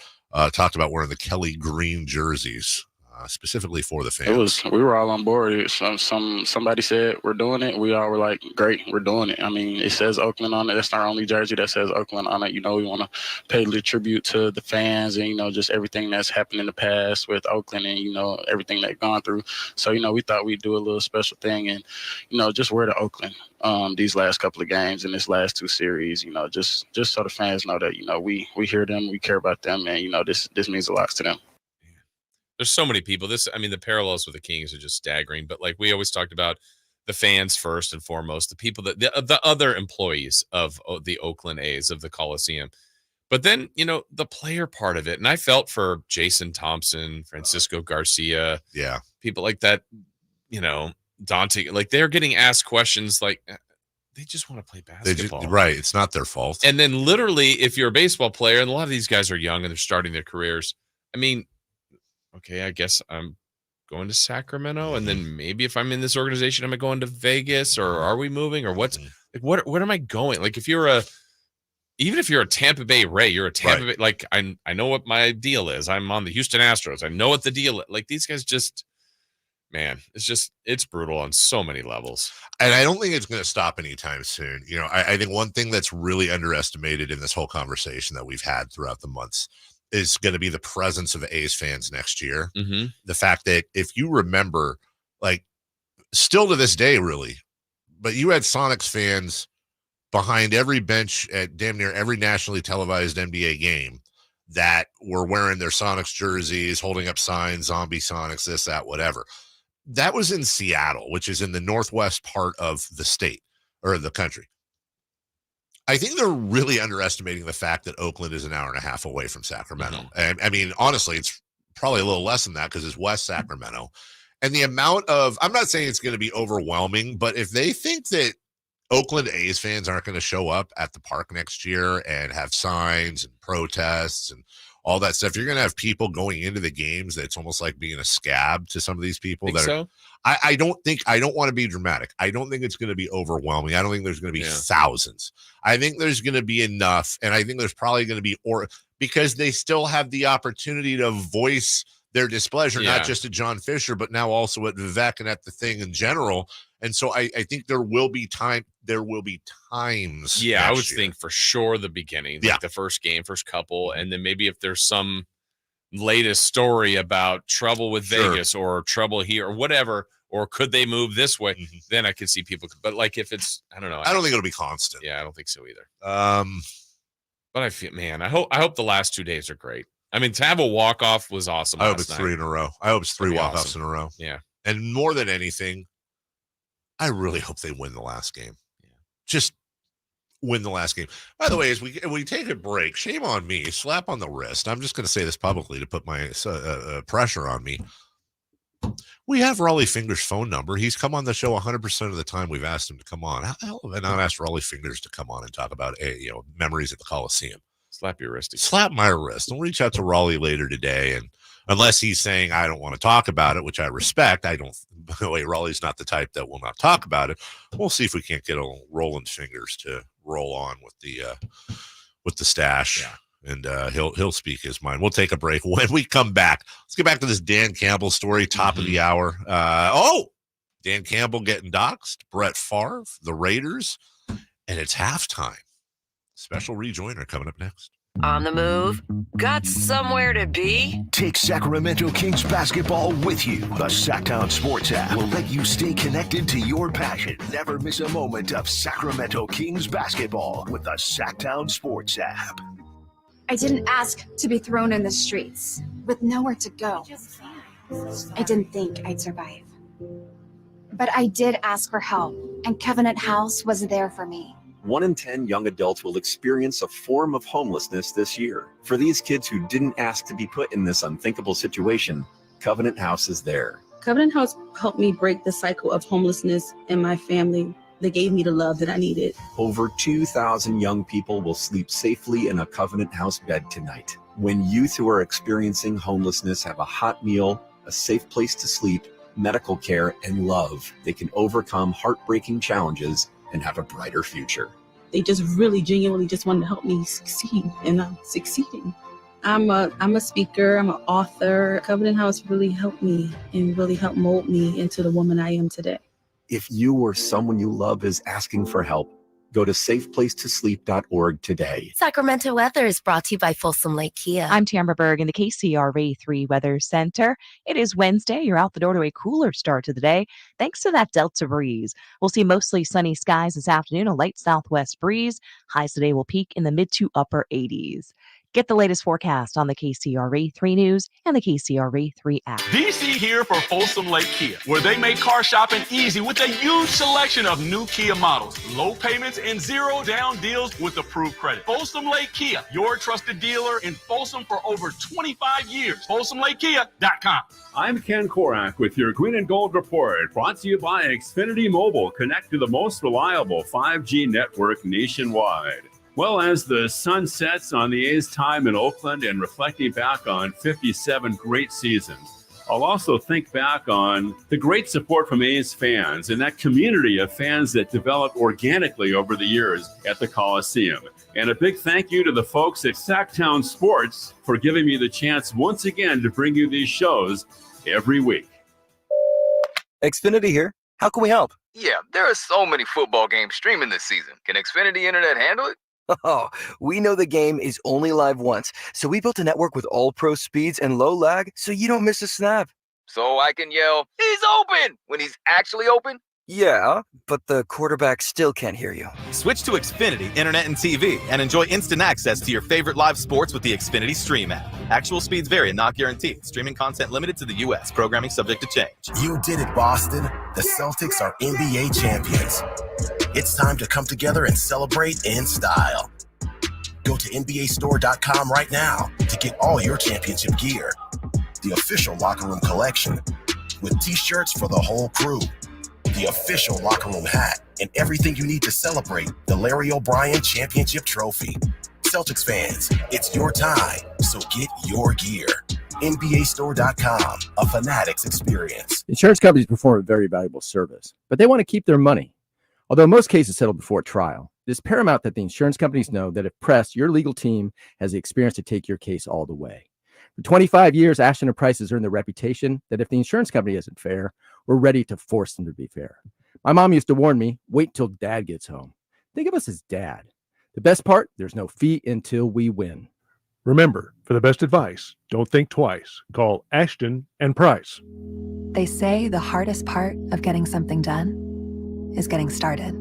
[SPEAKER 1] talked about wearing the Kelly green jerseys specifically for the fans.
[SPEAKER 13] We were all on board. Somebody said we're doing it. We all were like, great, we're doing it. I mean, it says Oakland on it. That's our only jersey that says Oakland on it. You know, we want to pay the tribute to the fans and, you know, just everything that's happened in the past with Oakland and, you know, everything they've gone through. So, you know, we thought we'd do a little special thing and, you know, just wear the Oakland these last couple of games and this last 2 series, you know, just so the fans know that, you know, we hear them, we care about them, and, you know, this means a lot to them.
[SPEAKER 2] There's so many people. The parallels with the Kings are just staggering. But like we always talked about, the fans first and foremost, the people that the other employees of the Oakland A's, of the Coliseum. But then, you know, the player part of it. And I felt for Jason Thompson, Francisco Garcia, people like that, you know, Dante, like they're getting asked questions like they just want to play basketball.
[SPEAKER 1] Right. It's not their fault.
[SPEAKER 2] And then literally, if you're a baseball player, and a lot of these guys are young and they're starting their careers, I mean, okay, I guess I'm going to Sacramento, and then maybe if I'm in this organization, am I going to Vegas, or are we moving, or what's like what am I going? Like even if you're a Tampa Bay Ray, you're a Tampa Bay, like I know what my deal is. I'm on the Houston Astros. I know what the deal is. Like these guys just, man, it's brutal on so many levels.
[SPEAKER 1] And I don't think it's going to stop anytime soon. You know, I think one thing that's really underestimated in this whole conversation that we've had throughout the months is going to be the presence of A's fans next year.
[SPEAKER 2] Mm-hmm.
[SPEAKER 1] The fact that if you remember, like still to this day, really, but you had Sonics fans behind every bench at damn near every nationally televised NBA game that were wearing their Sonics jerseys, holding up signs, zombie Sonics, this, that, whatever. That was in Seattle, which is in the northwest part of the state or the country. I think they're really underestimating the fact that Oakland is an hour and a half away from Sacramento.
[SPEAKER 2] Mm-hmm.
[SPEAKER 1] And I mean, honestly, it's probably a little less than that because it's West Sacramento. And the amount of, I'm not saying it's going to be overwhelming, but if they think that Oakland A's fans aren't going to show up at the park next year and have signs and protests and all that stuff, you're going to have people going into the games that's almost like being a scab to some of these people. I don't want to be dramatic. I don't think it's going to be overwhelming. I don't think there's going to be thousands. I think there's going to be enough. And I think there's probably going to be, because they still have the opportunity to voice their displeasure, not just to John Fisher, but now also at Vivek and at the thing in general. And so I think there will be times.
[SPEAKER 2] Yeah, I would think for sure the beginning, like the first game, first couple, and then maybe if there's some latest story about trouble with Vegas or trouble here or whatever, or could they move this way, then I could see people. But like if it's, I don't know.
[SPEAKER 1] I don't think it'll be constant.
[SPEAKER 2] Yeah, I don't think so either. But I feel, man, I hope the last 2 days are great. I mean, to have a walk-off was awesome.
[SPEAKER 1] I hope it's 3 in a row. I hope it's 3 walk-offs in a row.
[SPEAKER 2] Yeah.
[SPEAKER 1] And more than anything, I really hope they win the last game. Yeah. Just win the last game. By the way, as we take a break, shame on me, slap on the wrist. I'm just going to say this publicly to put my pressure on me. We have Raleigh Fingers' phone number. He's come on the show 100% of the time we've asked him to come on. How the hell have I not asked Raleigh Fingers to come on and talk about memories at the Coliseum?
[SPEAKER 2] Slap your wrist.
[SPEAKER 1] Slap my wrist. I'll reach out to Raleigh later today, and unless he's saying I don't want to talk about it, which I respect, by the way, Raleigh's not the type that will not talk about it. We'll see if we can't get a Roland Fingers to roll on with the stash and he'll speak his mind. We'll take a break. When we come back, let's get back to this Dan Campbell story, top of the hour. Dan Campbell getting doxxed, Brett Favre, the Raiders, and it's halftime. Special rejoiner coming up next.
[SPEAKER 11] On the move? Got somewhere to be?
[SPEAKER 6] Take Sacramento Kings basketball with you. The Sacktown Sports app will let you stay connected to your passion. Never miss a moment of Sacramento Kings basketball with the Sacktown Sports app.
[SPEAKER 15] I didn't ask to be thrown in the streets with nowhere to go. I didn't think I'd survive. But I did ask for help, and Covenant House was there for me.
[SPEAKER 16] 1 in 10 young adults will experience a form of homelessness this year. For these kids who didn't ask to be put in this unthinkable situation, Covenant House is there.
[SPEAKER 17] Covenant House helped me break the cycle of homelessness in my family. They gave me the love that I needed.
[SPEAKER 16] Over 2,000 young people will sleep safely in a Covenant House bed tonight. When youth who are experiencing homelessness have a hot meal, a safe place to sleep, medical care, and love, they can overcome heartbreaking challenges and have a brighter future.
[SPEAKER 17] They just really genuinely just wanted to help me succeed, and I'm succeeding. I'm a speaker, I'm an author. Covenant House really helped me and really helped mold me into the woman I am today.
[SPEAKER 16] If you or someone you love is asking for help, go to safeplacetosleep.org today.
[SPEAKER 18] Sacramento weather is brought to you by Folsom Lake Kia. I'm Tamara Berg in the KCRA 3 Weather Center. It is Wednesday. You're out the door to a cooler start to the day thanks to that Delta breeze. We'll see mostly sunny skies this afternoon, a light southwest breeze. Highs today will peak in the mid to upper 80s. Get the latest forecast on the KCRA 3 News and the KCRA 3 app.
[SPEAKER 19] DC here for Folsom Lake Kia, where they make car shopping easy with a huge selection of new Kia models, low payments, and zero down deals with approved credit. Folsom Lake Kia, your trusted dealer in Folsom for over 25 years. FolsomLakeKia.com.
[SPEAKER 22] I'm Ken Korak with your Green and Gold Report, brought to you by Xfinity Mobile. Connect to the most reliable 5G network nationwide. Well, as the sun sets on the A's time in Oakland and reflecting back on 57 great seasons, I'll also think back on the great support from A's fans and that community of fans that developed organically over the years at the Coliseum. And a big thank you to the folks at Sacktown Sports for giving me the chance once again to bring you these shows every week.
[SPEAKER 23] Xfinity here. How can we help? Yeah, there are so many football games streaming this season. Can Xfinity Internet handle it? Oh, we know the game is only live once, so we built a network with all-pro speeds and low lag so you don't miss a snap. So I can yell, "He's open!" when he's actually open? Yeah, but the quarterback still can't hear you.
[SPEAKER 25] Switch to Xfinity Internet and TV and enjoy instant access to your favorite live sports with the Xfinity Stream app. Actual speeds vary and not guaranteed. Streaming content limited to the U.S. Programming subject to change.
[SPEAKER 29] You did it, Boston. The Celtics are NBA champions. It's time to come together and celebrate in style. Go to NBAstore.com right now to get all your championship gear. The official locker room collection with t-shirts for the whole crew. The official locker room hat and everything you need to celebrate the Larry O'Brien Championship Trophy. Celtics fans, it's your time, so get your gear. NBAstore.com, a Fanatics experience.
[SPEAKER 30] Insurance companies perform a very valuable service, but they want to keep their money. Although most cases settle before trial, it is paramount that the insurance companies know that if pressed, your legal team has the experience to take your case all the way. For 25 years, Ashton & Price has earned the reputation that if the insurance company isn't fair, we're ready to force them to be fair. My mom used to warn me, wait till dad gets home. Think of us as dad. The best part, there's no fee until we win.
[SPEAKER 31] Remember, for the best advice, don't think twice. Call Ashton & Price.
[SPEAKER 5] They say the hardest part of getting something done is getting started.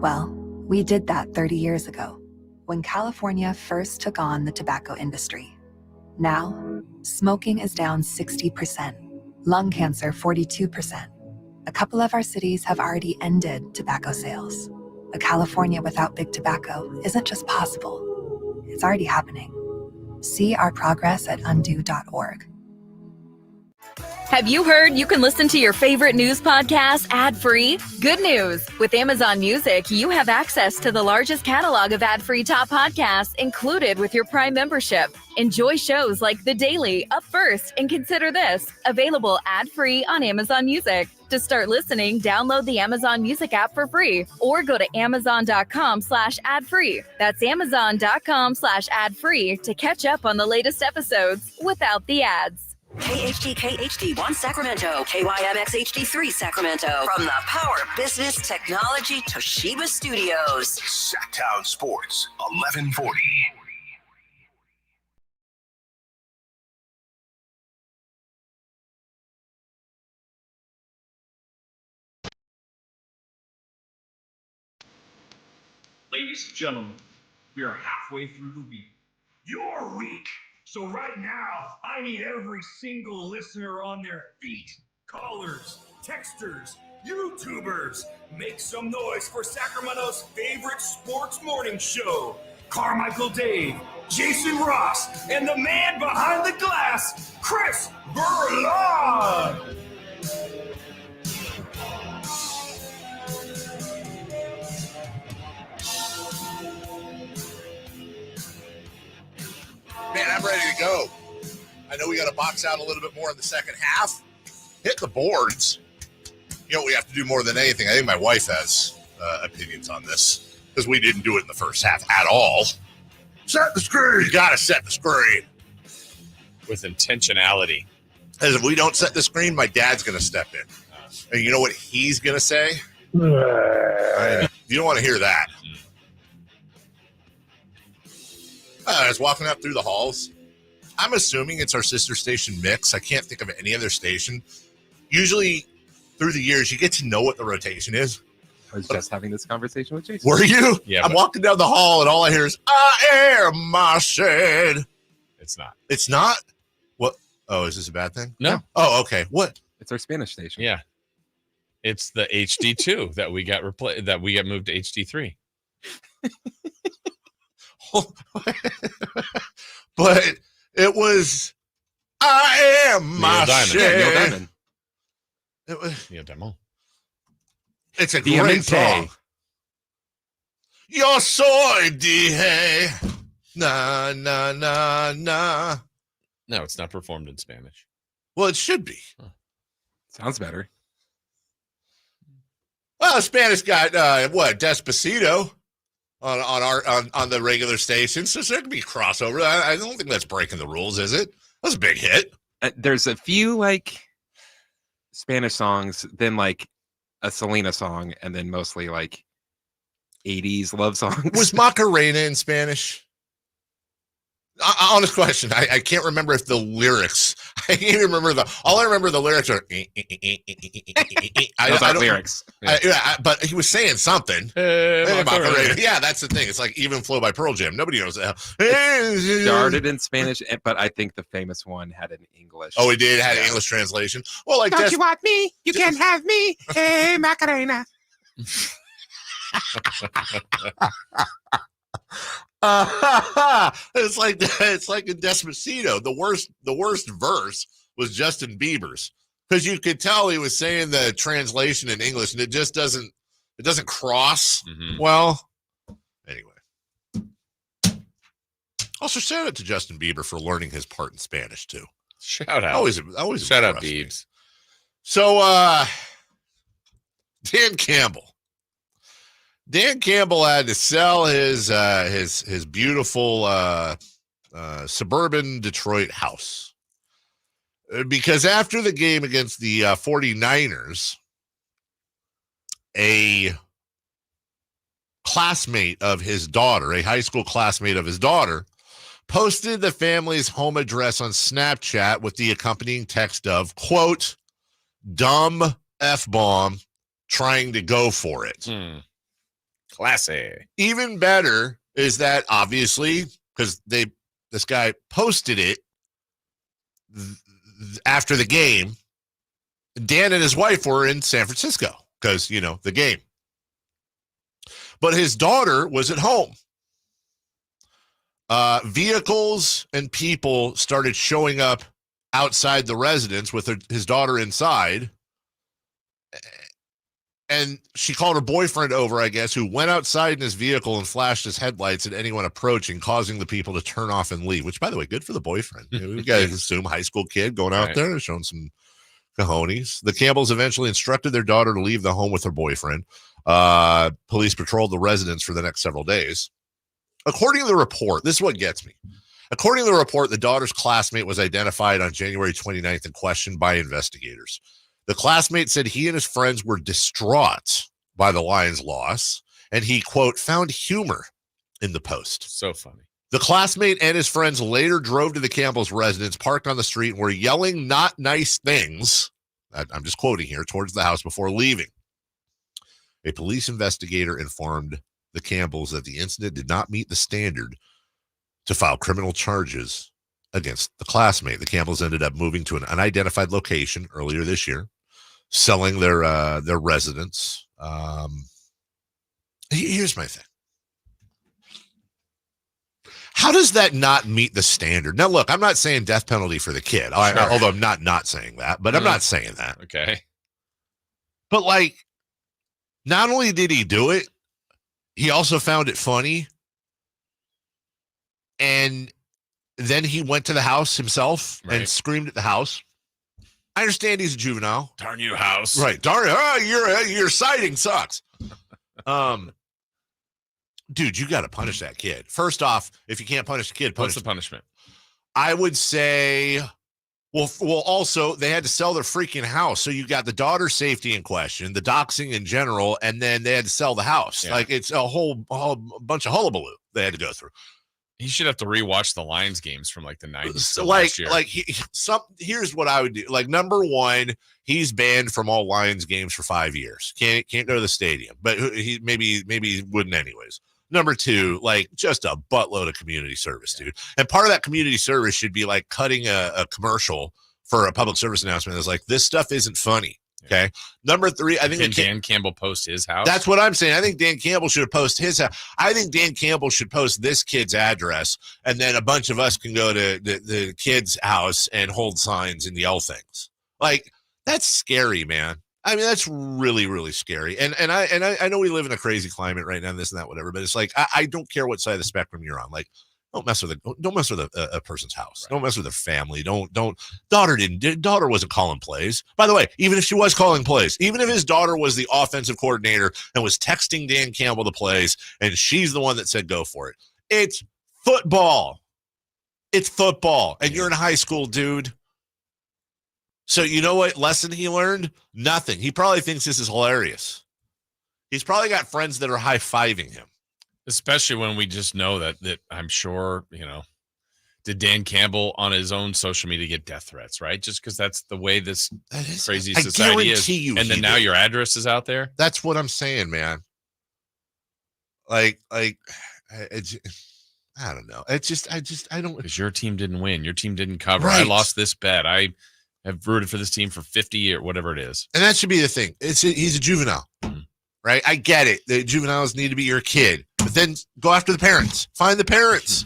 [SPEAKER 5] Well, we did that 30 years ago when California first took on the tobacco industry. Now, smoking is down 60%, lung cancer 42%. A couple of our cities have already ended tobacco sales. A California without big tobacco isn't just possible, it's already happening. See our progress at undo.org.
[SPEAKER 32] Have you heard you can listen to your favorite news podcasts ad-free? Good news! With Amazon Music, you have access to the largest catalog of ad-free top podcasts included with your Prime membership. Enjoy shows like The Daily, Up First, and Consider This, available ad-free on Amazon Music. To start listening, download the Amazon Music app for free or go to amazon.com/ad-free. That's amazon.com/ad-free to catch up on the latest episodes without the ads.
[SPEAKER 11] KHD1 Sacramento, KYMX HD3 Sacramento. From the Power Business Technology Toshiba Studios.
[SPEAKER 6] Sacktown Sports, 1140.
[SPEAKER 3] Ladies and gentlemen, we are halfway through the week. Your week! So right now, I need every single listener on their feet. Callers, texters, YouTubers, make some noise for Sacramento's favorite sports morning show. Carmichael Dave, Jason Ross, and the man behind the glass, Chris Burlon.
[SPEAKER 1] Man, I'm ready to go. I know we got to box out a little bit more in the second half. Hit the boards. You know, we have to do more than anything. I think my wife has opinions on this because we didn't do it in the first half at all. Set the screen. You got to set the screen.
[SPEAKER 2] With intentionality.
[SPEAKER 1] Because if we don't set the screen, my dad's going to step in. And you know what he's going to say? You don't want to hear that. I was walking up through the halls. I'm assuming it's our sister station mix. I can't think of any other station. Usually, through the years, you get to know what the rotation is.
[SPEAKER 12] I was just having this conversation with Jason.
[SPEAKER 1] Were you?
[SPEAKER 2] Yeah.
[SPEAKER 1] I'm walking down the hall, and all I hear is, I am my shed.
[SPEAKER 2] It's not.
[SPEAKER 1] It's not? What? Oh, is this a bad thing?
[SPEAKER 2] No.
[SPEAKER 1] Oh, okay. What?
[SPEAKER 12] It's our Spanish station.
[SPEAKER 2] Yeah. It's the HD2 that we got that we got moved to HD3.
[SPEAKER 1] But it was, I am my shed.
[SPEAKER 12] Neil Diamond.
[SPEAKER 1] It was,
[SPEAKER 2] Neil Diamond.
[SPEAKER 1] It's a great song. Yo soy dije, na, na, na, na.
[SPEAKER 2] No, it's not performed in Spanish.
[SPEAKER 1] Well, it should be.
[SPEAKER 12] Sounds better.
[SPEAKER 1] Well, Spanish got, Despacito on the regular station, so there could be crossover. I don't think that's breaking the rules, is it? That's a big hit.
[SPEAKER 12] There's a few like Spanish songs, then like a Selena song, and then mostly like 80s love songs.
[SPEAKER 1] Was Macarena in Spanish? Honest question. I can't remember if the lyrics. I can't even remember all I remember the lyrics are.
[SPEAKER 12] I don't lyrics.
[SPEAKER 1] But he was saying something. Macarena. Yeah, that's the thing. It's like Even Flow by Pearl Jam. Nobody knows that.
[SPEAKER 12] Started in Spanish, but I think the famous one had an English.
[SPEAKER 1] Oh, it did. Had an English translation. Well, like
[SPEAKER 12] don't you want me? You can't have me. Hey, Macarena.
[SPEAKER 1] It's like in Despacito. The worst verse was Justin Bieber's because you could tell he was saying the translation in English and it just doesn't cross well. Anyway, also shout out to Justin Bieber for learning his part in Spanish too.
[SPEAKER 2] Shout out,
[SPEAKER 1] always
[SPEAKER 2] shout out, Biebs.
[SPEAKER 1] So, Dan Campbell had to sell his beautiful suburban Detroit house because after the game against the 49ers, a classmate of his daughter, a high school classmate of his daughter, posted the family's home address on Snapchat with the accompanying text of, quote, dumb F-bomb trying to go for it.
[SPEAKER 2] Classy.
[SPEAKER 1] Even better is that obviously because this guy posted it after the game. Dan and his wife were in San Francisco because the game, but his daughter was at home. Vehicles and people started showing up outside the residence with his daughter inside. And she called her boyfriend over, I guess, who went outside in his vehicle and flashed his headlights at anyone approaching, causing the people to turn off and leave, which, by the way, good for the boyfriend. We got to assume high school kid going out there and showing some cojones. The Campbells eventually instructed their daughter to leave the home with her boyfriend. Police patrolled the residence for the next several days. According to the report, this is what gets me. According to the report, the daughter's classmate was identified on January 29th and questioned by investigators. The classmate said he and his friends were distraught by the Lions' loss, and he, quote, found humor in the post.
[SPEAKER 2] So funny.
[SPEAKER 1] The classmate and his friends later drove to the Campbell's residence, parked on the street, and were yelling not nice things, I'm just quoting here, towards the house before leaving. A police investigator informed the Campbells that the incident did not meet the standard to file criminal charges against the classmate. The Campbells ended up moving to an unidentified location earlier this year, selling their residence. Here's my thing. How does that not meet the standard? Now, look, I'm not saying death penalty for the kid, although I'm not saying that, but I'm not saying that.
[SPEAKER 2] Okay.
[SPEAKER 1] But, like, not only did he do it, he also found it funny. And then he went to the house himself and screamed at the house. I understand he's a juvenile.
[SPEAKER 2] Darn you, house.
[SPEAKER 1] Right. Darn your sighting sucks. Dude, you got to punish that kid. First off, if you can't punish the kid,
[SPEAKER 2] what's the punishment?
[SPEAKER 1] I would say, well, also they had to sell their freaking house. So you got the daughter's safety in question, the doxing in general, and then they had to sell the house. Yeah. Like it's a whole bunch of hullabaloo they had to go through.
[SPEAKER 2] He should have to rewatch the Lions games from like the 90s.
[SPEAKER 1] So
[SPEAKER 2] last year.
[SPEAKER 1] Here's what I would do. Like, number one, he's banned from all Lions games for 5 years. Can't go to the stadium, but he maybe he wouldn't anyways. Number two, like, just a buttload of community service, dude. And part of that community service should be like cutting a commercial for a public service announcement that's like, this stuff isn't funny. Okay. Number three, I think
[SPEAKER 2] Can Dan Campbell post his house?
[SPEAKER 1] That's what I'm saying. I think Dan Campbell should post his house. I think Dan Campbell should post this kid's address, and then a bunch of us can go to the kid's house and hold signs and yell things. Like, that's scary, man. I mean, that's really, really scary. And I know we live in a crazy climate right now, this and that, whatever. But it's like, I don't care what side of the spectrum you're on. Like, don't mess with a person's house. Right. Don't mess with their family. Daughter wasn't calling plays. By the way, even if she was calling plays, even if his daughter was the offensive coordinator and was texting Dan Campbell the plays, and she's the one that said go for it. It's football. It's football. And you're in high school, dude. So you know what lesson he learned? Nothing. He probably thinks this is hilarious. He's probably got friends that are high-fiving him.
[SPEAKER 2] Especially when we just know that I'm sure, did Dan Campbell on his own social media get death threats, right? Just because that's the way this crazy society is. And then now your address is out there.
[SPEAKER 1] That's what I'm saying, man. I don't know. I don't.
[SPEAKER 2] Because your team didn't win. Your team didn't cover.
[SPEAKER 1] Right.
[SPEAKER 2] I lost this bet. I have rooted for this team for 50 years, whatever it is.
[SPEAKER 1] And that should be the thing. He's a juvenile, right? I get it. The juveniles need to be your kid. But then go after the parents. Find the parents.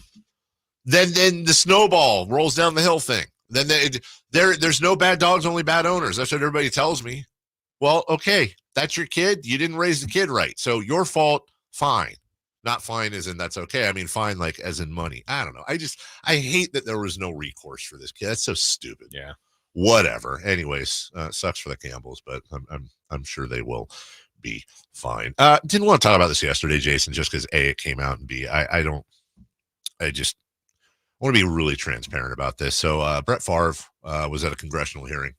[SPEAKER 1] Then the snowball rolls down the hill thing. Then there's no bad dogs, only bad owners. That's what everybody tells me. Well, okay, that's your kid. You didn't raise the kid right. So your fault, fine. Not fine as in that's okay. I mean, fine like as in money. I don't know. I hate that there was no recourse for this kid. That's so stupid.
[SPEAKER 2] Yeah.
[SPEAKER 1] Whatever. Anyways, sucks for the Campbells, but I'm sure they will be fine. Didn't want to talk about this yesterday, Jason, just because A, it came out, and B, I just want to be really transparent about this. So Brett Favre was at a congressional hearing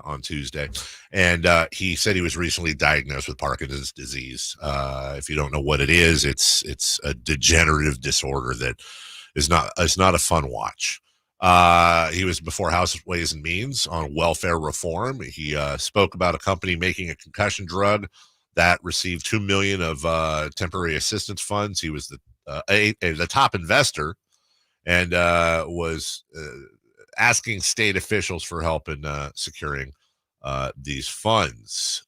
[SPEAKER 1] on Tuesday, and he said he was recently diagnosed with Parkinson's disease. If you don't know what it is, it's a degenerative disorder that is not a fun watch. He was before House Ways and Means on welfare reform. He spoke about a company making a concussion drug that received $2 million of temporary assistance funds. He was the top investor, and was asking state officials for help in securing these funds.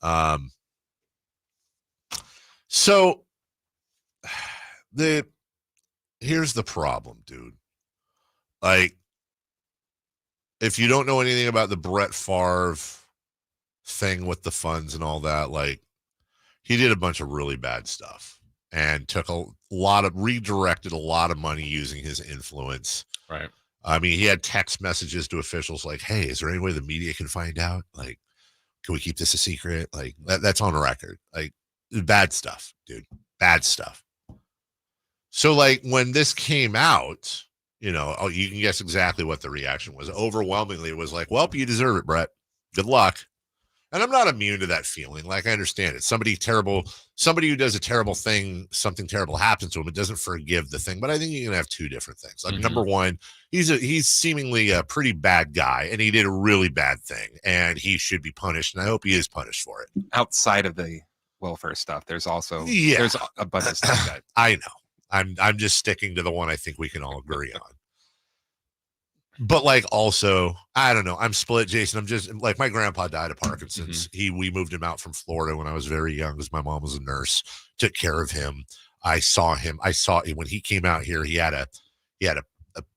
[SPEAKER 1] So here's the problem, dude. Like, if you don't know anything about the Brett Favre thing with the funds and all that, like, he did a bunch of really bad stuff and took redirected a lot of money using his influence.
[SPEAKER 2] Right.
[SPEAKER 1] I mean, he had text messages to officials like, hey, is there any way the media can find out? Like, can we keep this a secret? Like, that's on record. Like, bad stuff, dude. Bad stuff. So, like, when this came out, you know, you can guess exactly what the reaction was. Overwhelmingly, it was like, well, you deserve it, Brett. Good luck. And I'm not immune to that feeling. Like, I understand it. Somebody who does a terrible thing, something terrible happens to him, it doesn't forgive the thing. But I think you can have two different things. Like, number one, he's seemingly a pretty bad guy, and he did a really bad thing, and he should be punished, and I hope he is punished for it.
[SPEAKER 12] Outside of the welfare stuff, there's also
[SPEAKER 1] there's
[SPEAKER 12] a bunch of stuff that
[SPEAKER 1] I know. I'm just sticking to the one I think we can all agree on. But like, also, I don't know. I'm split, Jason. I'm just like, my grandpa died of Parkinson's. We moved him out from Florida when I was very young because my mom was a nurse, took care of him. I saw when he came out here, he had a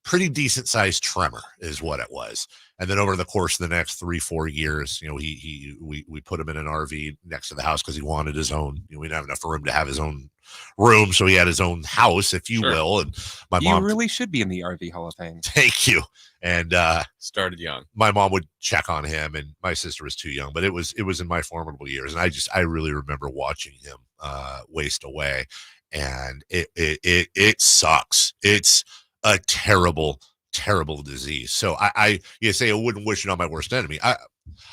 [SPEAKER 1] pretty decent sized tremor is what it was. And then over the course of the next 3-4 years, you know, we put him in an RV next to the house because he wanted his own, you know, we didn't have enough room to have his own room. So he had his own house, if you will. And my mom
[SPEAKER 12] really should be in the RV Hall of Fame.
[SPEAKER 1] Thank you. And
[SPEAKER 2] started young.
[SPEAKER 1] My mom would check on him, and my sister was too young, but it was in my formidable years. And I really remember watching him waste away. And it sucks. It's a terrible disease. So you say I wouldn't wish it on my worst enemy. I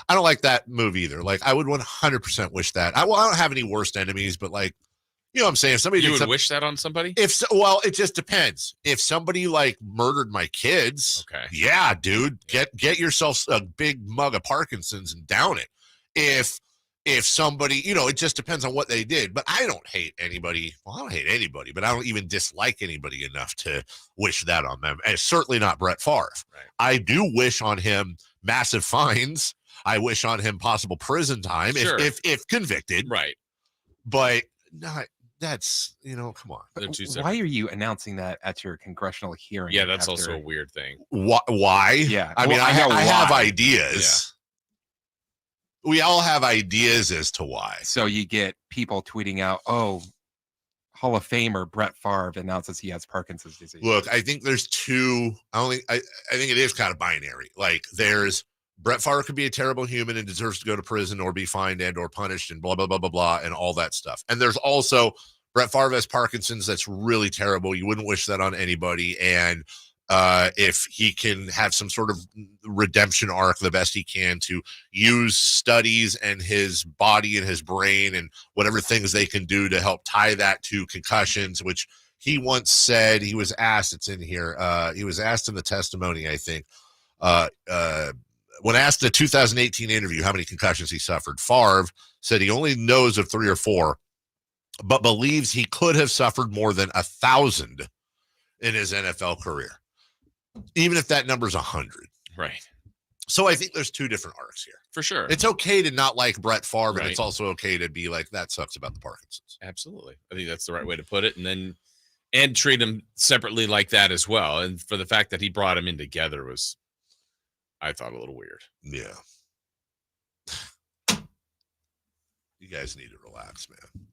[SPEAKER 1] don't like that move either. Like, I would 100% wish that. I don't have any worst enemies, but like, you know what I'm saying? If somebody
[SPEAKER 2] would wish that on somebody?
[SPEAKER 1] Well, it just depends. If somebody like murdered my kids, yeah, dude, get yourself a big mug of Parkinson's and down it. If somebody, you know, it just depends on what they did. But I don't hate anybody. Well, I don't hate anybody, but I don't even dislike anybody enough to wish that on them. And certainly not Brett Favre. Right. I do wish on him massive fines. I wish on him possible prison time if convicted.
[SPEAKER 2] Right.
[SPEAKER 1] But not. That's, you know, come on.
[SPEAKER 12] Why are you announcing that at your congressional hearing?
[SPEAKER 2] Yeah, that's also a weird thing.
[SPEAKER 1] Why?
[SPEAKER 12] Yeah.
[SPEAKER 1] I mean, I have ideas. Yeah. We all have ideas as to why.
[SPEAKER 12] So you get people tweeting out, oh, Hall of Famer Brett Favre announces he has Parkinson's disease.
[SPEAKER 1] Look, I think there's two. I think it is kind of binary. Like, there's Brett Favre could be a terrible human and deserves to go to prison or be fined and or punished and blah, blah, blah, blah, blah, and all that stuff. And there's also Brett Favre has Parkinson's. That's really terrible. You wouldn't wish that on anybody. And if he can have some sort of redemption arc the best he can to use studies and his body and his brain and whatever things they can do to help tie that to concussions, which he once said, he was asked, it's in here, he was asked in the testimony, I think, when asked in a 2018 interview how many concussions he suffered, Favre said he only knows of 3 or 4, but believes he could have suffered more than 1,000 in his NFL career, even if that number's 100.
[SPEAKER 2] Right.
[SPEAKER 1] So I think there's two different arcs here.
[SPEAKER 2] For sure.
[SPEAKER 1] It's okay to not like Brett Favre, but it's also okay to be like, that sucks about the Parkinson's.
[SPEAKER 2] Absolutely. I think that's the right way to put it. And treat him separately like that as well. And for the fact that he brought him in together was, I thought, a little weird.
[SPEAKER 1] Yeah. You guys need to relax, man.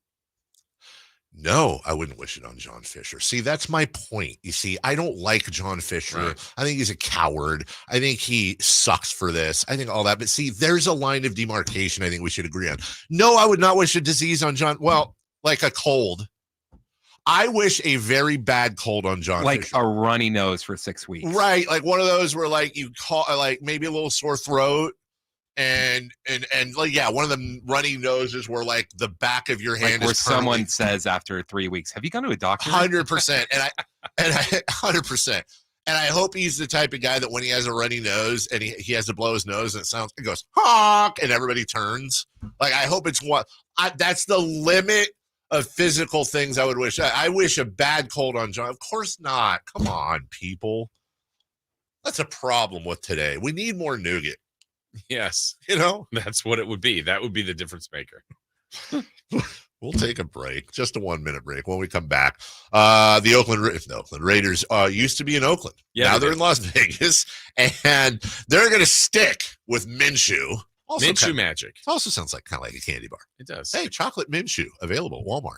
[SPEAKER 1] No, I wouldn't wish it on John Fisher. See, that's my point. You see, I don't like John Fisher. Right. I think he's a coward. I think he sucks for this. I think all that. But see, there's a line of demarcation I think we should agree on. No, I would not wish a disease on John. Well, like a cold. I wish a very bad cold on John
[SPEAKER 12] like
[SPEAKER 1] Fisher.
[SPEAKER 12] A runny nose for 6 weeks.
[SPEAKER 1] Right. Like one of those where like you call like maybe a little sore throat and like, yeah, one of the runny noses where like the back of your hand
[SPEAKER 12] like
[SPEAKER 1] is
[SPEAKER 12] where someone says after 3 weeks, have you gone to a doctor?
[SPEAKER 1] 100%. And I 100%. And I hope he's the type of guy that when he has a runny nose and he has to blow his nose and it goes honk and everybody turns. Like, I hope it's that's the limit of physical things I would wish. I wish a bad cold on John. Of course not. Come on, people. That's a problem with today. We need more nougat.
[SPEAKER 2] Yes.
[SPEAKER 1] You know?
[SPEAKER 2] That's what it would be. That would be the difference maker.
[SPEAKER 1] We'll take a break. Just a 1-minute break. When we come back, the Oakland Raiders used to be in Oakland. Yeah, now they're in Las Vegas, and they're going to stick with Minshew.
[SPEAKER 2] Minshew magic.
[SPEAKER 1] It also sounds like kind of like a candy bar.
[SPEAKER 2] It does.
[SPEAKER 1] Hey, chocolate Minshew available at Walmart.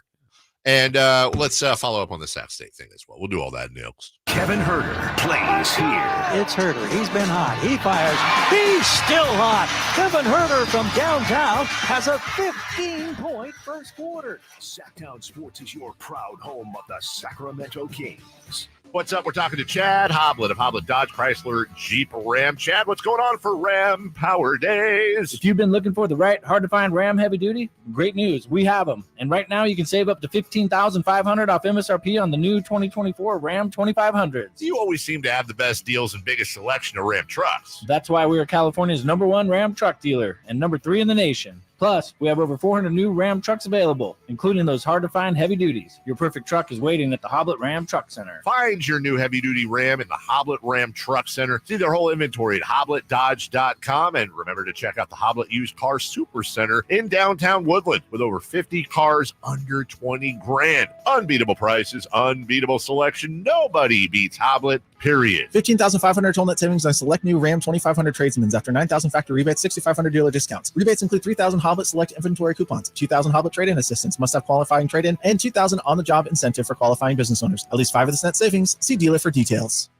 [SPEAKER 1] And let's follow up on the Sac State thing as well. We'll do all that next.
[SPEAKER 6] Kevin Herter plays here.
[SPEAKER 4] It's Herter. He's been hot. He fires. He's still hot. Kevin Herter from downtown has a 15-point first quarter.
[SPEAKER 6] Sacktown Sports is your proud home of the Sacramento Kings.
[SPEAKER 1] What's up? We're talking to Chad Hoblet of Hoblet Dodge Chrysler Jeep Ram. Chad, what's going on for Ram Power Days?
[SPEAKER 7] If you've been looking for the right, hard-to-find Ram heavy duty, great news. We have them. And right now, you can save up to $15,500 off MSRP on the new 2024 Ram 2500s.
[SPEAKER 1] You always seem to have the best deals and biggest selection of Ram trucks.
[SPEAKER 7] That's why we are California's #1 Ram truck dealer and #3 in the nation. Plus, we have over 400 new Ram trucks available, including those hard-to-find heavy duties. Your perfect truck is waiting at the Hoblet Ram Truck Center.
[SPEAKER 1] Find your new heavy-duty Ram in the Hoblet Ram Truck Center. See their whole inventory at HobletDodge.com. And remember to check out the Hoblet Used Car Super Center in downtown Woodland with over 50 cars under $20,000. Unbeatable prices, unbeatable selection. Nobody beats Hoblet, period.
[SPEAKER 8] $15,500 total net savings on select new Ram 2500 tradesmans after $9,000 factory rebates, $6,500 dealer discounts. Rebates include $3,000 Hoblet Select inventory coupons, $2,000 Hoblet trade-in assistance, must have qualifying trade-in, and $2,000 on-the-job incentive for qualifying business owners. At least 5 of this net savings. See dealer for details.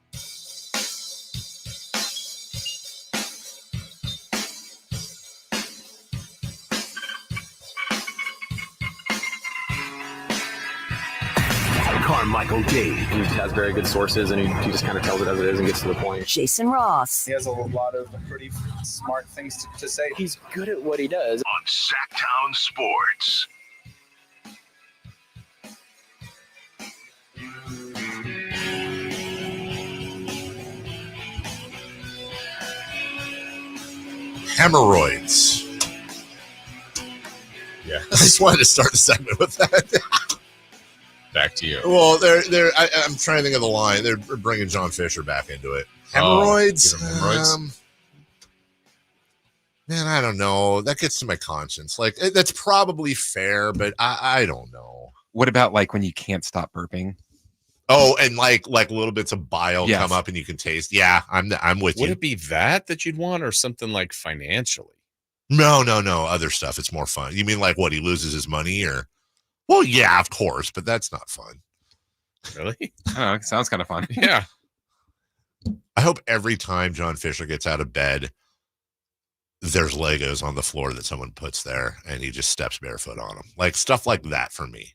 [SPEAKER 6] Carmichael Dave.
[SPEAKER 9] He has very good sources, and he just kind of tells it as it is and gets to the point.
[SPEAKER 11] Jason Ross.
[SPEAKER 10] He has a lot of pretty smart things to say.
[SPEAKER 9] He's good at what he does.
[SPEAKER 6] On Sacktown Sports.
[SPEAKER 1] Hemorrhoids.
[SPEAKER 2] Yeah.
[SPEAKER 1] I just wanted to start the segment with that.
[SPEAKER 2] Back to you.
[SPEAKER 1] Well, I'm trying to think of the line. They're bringing John Fisher back into it. Hemorrhoids?
[SPEAKER 2] Hemorrhoids?
[SPEAKER 1] Man, I don't know. That gets to my conscience. Like, that's probably fair, but I don't know.
[SPEAKER 12] What about like when you can't stop burping?
[SPEAKER 1] Oh, and like little bits of bile
[SPEAKER 12] Yes.
[SPEAKER 1] come up and you can taste. Yeah, I'm with
[SPEAKER 2] Would
[SPEAKER 1] you.
[SPEAKER 2] it be that you'd want, or something like financially?
[SPEAKER 1] No. Other stuff. It's more fun. You mean like what? He loses his money, or? Well, yeah, of course, but that's not fun.
[SPEAKER 2] Really?
[SPEAKER 12] I don't know. It sounds kind of fun.
[SPEAKER 2] Yeah.
[SPEAKER 1] I hope every time John Fisher gets out of bed, there's Legos on the floor that someone puts there, and he just steps barefoot on them. Like stuff like that for me.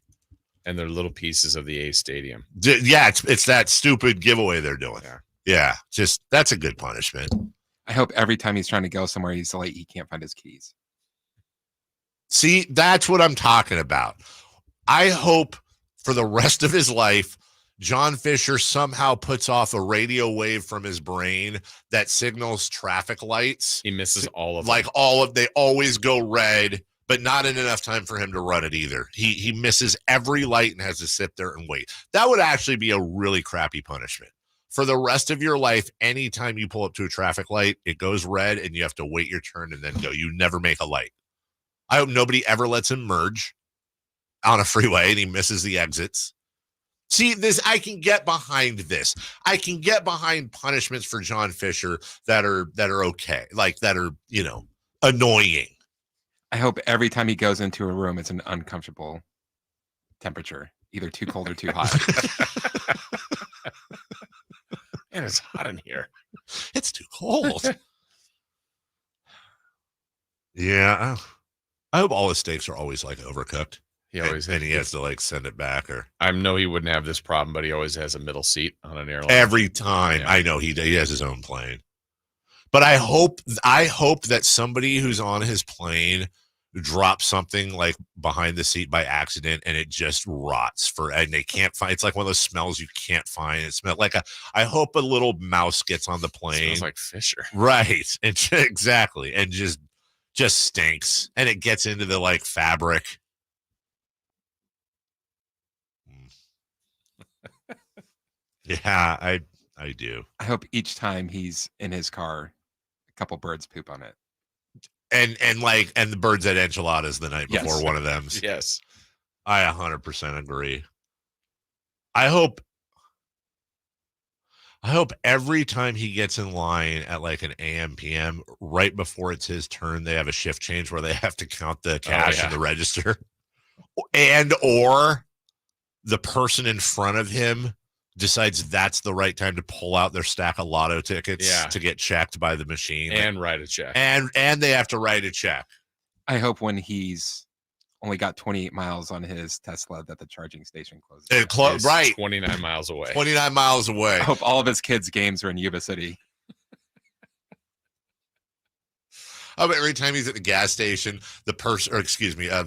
[SPEAKER 2] And they're little pieces of the A Stadium.
[SPEAKER 1] Yeah, it's that stupid giveaway they're doing. Yeah, just that's a good punishment.
[SPEAKER 12] I hope every time he's trying to go somewhere he's late, he can't find his keys.
[SPEAKER 1] See, that's what I'm talking about. I hope for the rest of his life, John Fisher somehow puts off a radio wave from his brain that signals traffic lights.
[SPEAKER 2] He misses all of
[SPEAKER 1] like
[SPEAKER 2] them.
[SPEAKER 1] They always go red, but not in enough time for him to run it either. He misses every light and has to sit there and wait. That would actually be a really crappy punishment. For the rest of your life, anytime you pull up to a traffic light, it goes red and you have to wait your turn and then go. You never make a light. I hope nobody ever lets him merge on a freeway and he misses the exits. See, I can get behind this. I can get behind punishments for John Fisher that are okay, like that are, annoying.
[SPEAKER 12] I hope every time he goes into a room, it's an uncomfortable temperature, either too cold or too hot.
[SPEAKER 2] Man, it's hot in here.
[SPEAKER 1] It's too cold. Yeah. I hope all his steaks are always like overcooked.
[SPEAKER 2] He always
[SPEAKER 1] and he has to like send it back, or
[SPEAKER 2] I know he wouldn't have this problem, but he always has a middle seat on an airline.
[SPEAKER 1] Every time. Yeah. I know he has his own plane. But I hope that somebody who's on his plane drops something like behind the seat by accident and it just rots and they can't find. It's like one of those smells you can't find. It smells like I hope a little mouse gets on the plane.
[SPEAKER 2] It smells like Fisher.
[SPEAKER 1] Right. And exactly. And just stinks. And it gets into the like fabric. Yeah, I do.
[SPEAKER 12] I hope each time he's in his car, a couple birds poop on it.
[SPEAKER 1] And the birds at enchiladas the night before.
[SPEAKER 2] Yes.
[SPEAKER 1] One of them.
[SPEAKER 2] Yes.
[SPEAKER 1] I 100% agree. I hope every time he gets in line at like an AM, PM, right before it's his turn, they have a shift change where they have to count the cash in the register. Or the person in front of him decides that's the right time to pull out their stack of lotto tickets to get checked by the machine
[SPEAKER 2] and write a check.
[SPEAKER 1] And they have to write a check.
[SPEAKER 12] I hope when he's only got 28 miles on his Tesla that the charging station closes.
[SPEAKER 1] Right.
[SPEAKER 2] 29 miles away.
[SPEAKER 1] 29 miles away.
[SPEAKER 12] I hope all of his kids' games are in Yuba City.
[SPEAKER 1] Every time he's at the gas station, the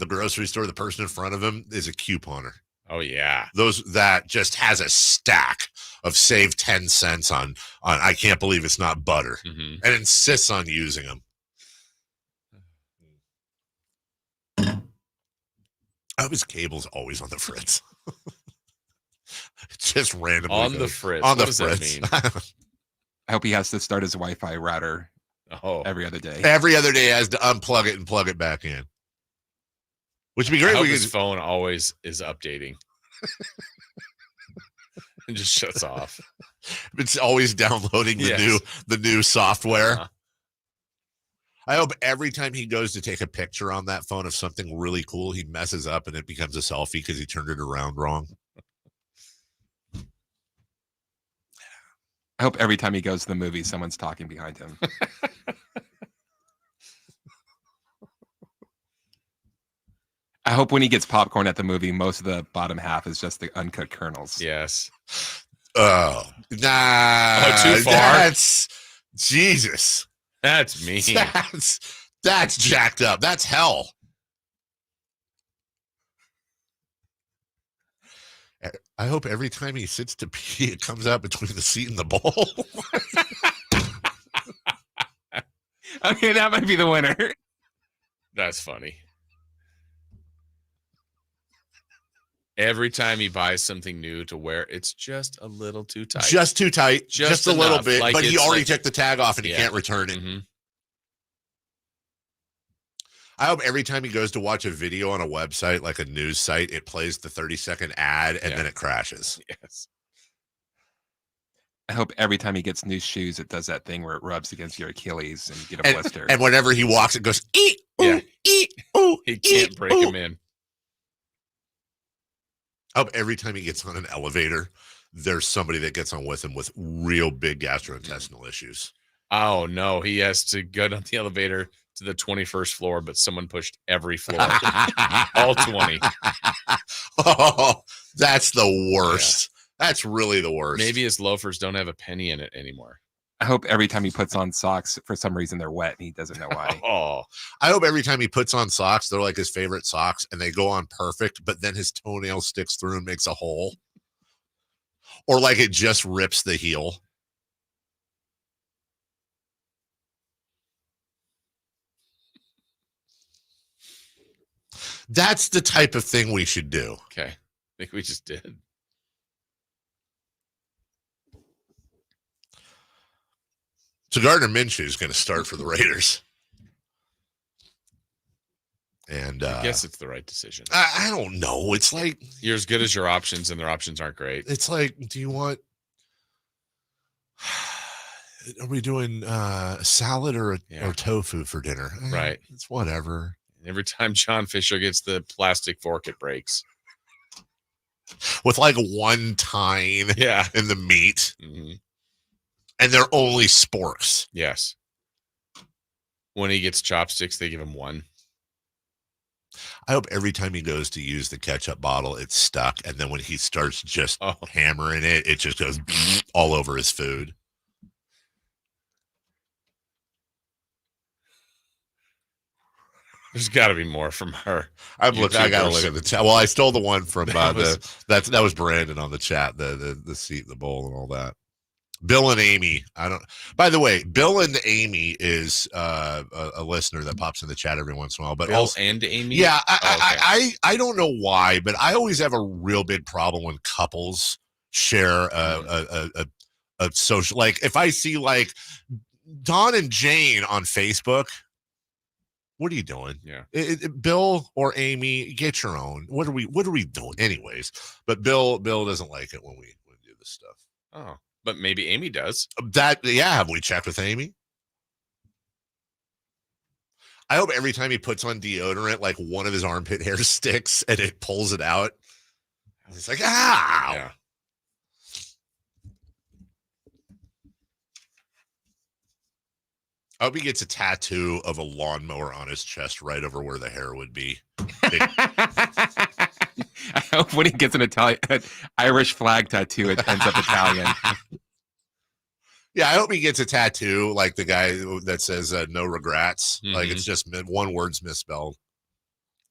[SPEAKER 1] grocery store, the person in front of him is a couponer.
[SPEAKER 2] Oh yeah.
[SPEAKER 1] That just has a stack of save 10 cents on I can't believe it's not butter, and insists on using them. I hope his cable's always on the fritz. Just randomly
[SPEAKER 2] on the fritz.
[SPEAKER 1] On
[SPEAKER 2] what
[SPEAKER 1] the
[SPEAKER 2] does
[SPEAKER 1] fritz.
[SPEAKER 2] That mean?
[SPEAKER 12] I hope he has to start his Wi-Fi router every other day.
[SPEAKER 1] Every other day he has to unplug it and plug it back in. Which would be great.
[SPEAKER 2] I hope his phone always is updating. It just shuts off.
[SPEAKER 1] It's always downloading the new software. I hope every time he goes to take a picture on that phone of something really cool, he messes up and it becomes a selfie because he turned it around wrong.
[SPEAKER 12] I hope every time he goes to the movie, someone's talking behind him. I hope when he gets popcorn at the movie, most of the bottom half is just the uncut kernels.
[SPEAKER 2] Yes.
[SPEAKER 1] Oh, nah.
[SPEAKER 2] Oh, too far?
[SPEAKER 1] That's Jesus.
[SPEAKER 2] That's mean.
[SPEAKER 1] That's jacked up. That's hell. I hope every time he sits to pee, it comes out between the seat and the bowl.
[SPEAKER 12] Okay, that might be the winner.
[SPEAKER 2] That's funny. Every time he buys something new to wear, it's just a little too tight.
[SPEAKER 1] Just too tight. Just a little bit.
[SPEAKER 2] Like
[SPEAKER 1] but he already took the tag off and he can't return it.
[SPEAKER 2] Mm-hmm.
[SPEAKER 1] I hope every time he goes to watch a video on a website, like a news site, it plays the 30-second ad and then it crashes.
[SPEAKER 2] Yes.
[SPEAKER 12] I hope every time he gets new shoes, it does that thing where it rubs against your Achilles and you get a blister.
[SPEAKER 1] And whenever he walks, it goes, eat, ooh, eat, ooh.
[SPEAKER 2] He can't break him in.
[SPEAKER 1] I hope every time he gets on an elevator, there's somebody that gets on with him with real big gastrointestinal issues.
[SPEAKER 2] Oh, no. He has to go down the elevator to the 21st floor, but someone pushed every floor. All 20.
[SPEAKER 1] Oh, that's the worst. Yeah. That's really the worst.
[SPEAKER 2] Maybe his loafers don't have a penny in it anymore.
[SPEAKER 12] I hope every time he puts on socks, for some reason they're wet and he doesn't know why.
[SPEAKER 1] I hope every time he puts on socks, they're like his favorite socks and they go on perfect, but then his toenail sticks through and makes a hole. Or like it just rips the heel. That's the type of thing we should do.
[SPEAKER 2] Okay. I think we just did.
[SPEAKER 1] So Gardner Minshew is going to start for the Raiders. And
[SPEAKER 2] I guess it's the right decision.
[SPEAKER 1] I don't know. It's like
[SPEAKER 2] you're as good as your options, and their options aren't great.
[SPEAKER 1] It's like, do you want? Are we doing salad or tofu for dinner?
[SPEAKER 2] Right.
[SPEAKER 1] It's whatever.
[SPEAKER 2] Every time John Fisher gets the plastic fork, it breaks.
[SPEAKER 1] With like one tine in the meat.
[SPEAKER 2] Mm-hmm.
[SPEAKER 1] And they're only sporks.
[SPEAKER 2] Yes. When he gets chopsticks, they give him one.
[SPEAKER 1] I hope every time he goes to use the ketchup bottle, it's stuck. And then when he starts just hammering it, it just goes all over his food.
[SPEAKER 2] There's got to be more from her.
[SPEAKER 1] I gotta look at the chat. Well, I stole the one from that was Brandon on the chat, the seat, the bowl, and all that. Bill and Amy. By the way, Bill and Amy is a listener that pops in the chat every once in a while. But
[SPEAKER 2] Bill
[SPEAKER 1] also,
[SPEAKER 2] and Amy.
[SPEAKER 1] Yeah, I don't know why, but I always have a real big problem when couples share a social. Like if I see like Don and Jane on Facebook. What are you doing?
[SPEAKER 2] Yeah.
[SPEAKER 1] Bill or Amy, get your own. What are we doing? Anyways, but Bill doesn't like it when we do this stuff.
[SPEAKER 2] Oh, but maybe Amy does.
[SPEAKER 1] Have we checked with Amy? I hope every time he puts on deodorant, like one of his armpit hairs sticks and it pulls it out. It's like, ow.
[SPEAKER 2] Yeah.
[SPEAKER 1] I hope he gets a tattoo of a lawnmower on his chest right over where the hair would be.
[SPEAKER 12] I hope when he gets an Irish flag tattoo, it ends up Italian.
[SPEAKER 1] Yeah, I hope he gets a tattoo like the guy that says no regrets.
[SPEAKER 2] Mm-hmm.
[SPEAKER 1] Like it's just one word's misspelled.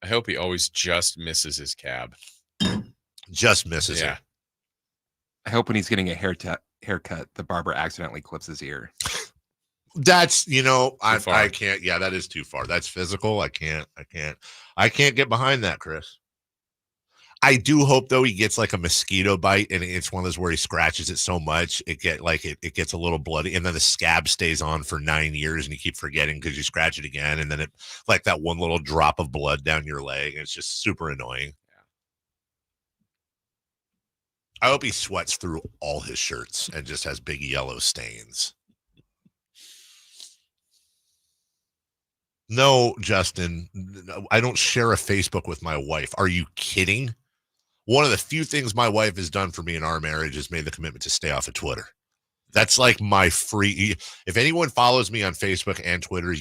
[SPEAKER 2] I hope he always just misses his cab.
[SPEAKER 1] Just misses it.
[SPEAKER 12] I hope when he's getting a haircut, the barber accidentally clips his ear.
[SPEAKER 1] That's, I can't. Yeah, that is too far. That's physical. I can't get behind that, Chris. I do hope though he gets like a mosquito bite, and it's one of those where he scratches it so much it gets a little bloody, and then the scab stays on for 9 years, and you keep forgetting because you scratch it again, and then it like that one little drop of blood down your leg, and it's just super annoying. I hope he sweats through all his shirts and just has big yellow stains. No, Justin, I don't share a Facebook with my wife. Are you kidding? One of the few things my wife has done for me in our marriage is made the commitment to stay off of Twitter. That's like my free. If anyone follows me on Facebook and Twitter,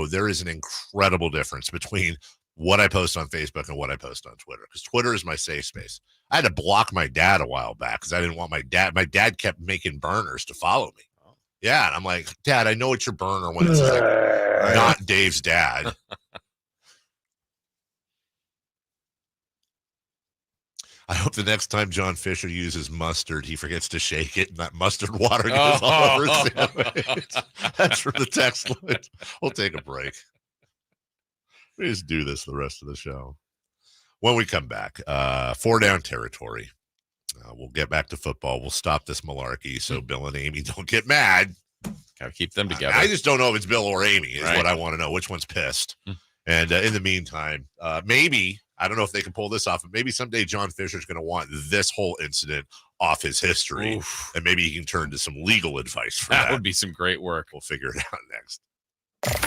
[SPEAKER 1] there is an incredible difference between what I post on Facebook and what I post on Twitter, because Twitter is my safe space. I had to block my dad a while back because I didn't want my dad. My dad kept making burners to follow me. Yeah, and I'm like, Dad, I know it's your burner when it's like not Dave's dad. I hope the next time John Fisher uses mustard, he forgets to shake it and that mustard water goes all over his sandwich. That's from the text line. We'll take a break. We just do this the rest of the show. When we come back, 4-down territory. We'll get back to football. We'll stop this malarkey so Bill and Amy don't get mad.
[SPEAKER 2] Gotta keep them together.
[SPEAKER 1] I just don't know if it's Bill or Amy is what I want to know. Which one's pissed? And in the meantime, maybe, I don't know if they can pull this off, but maybe someday John Fisher's going to want this whole incident off his history.
[SPEAKER 2] Oof.
[SPEAKER 1] And maybe he can turn to some legal advice for that.
[SPEAKER 2] That would be some great work.
[SPEAKER 1] We'll figure it out next.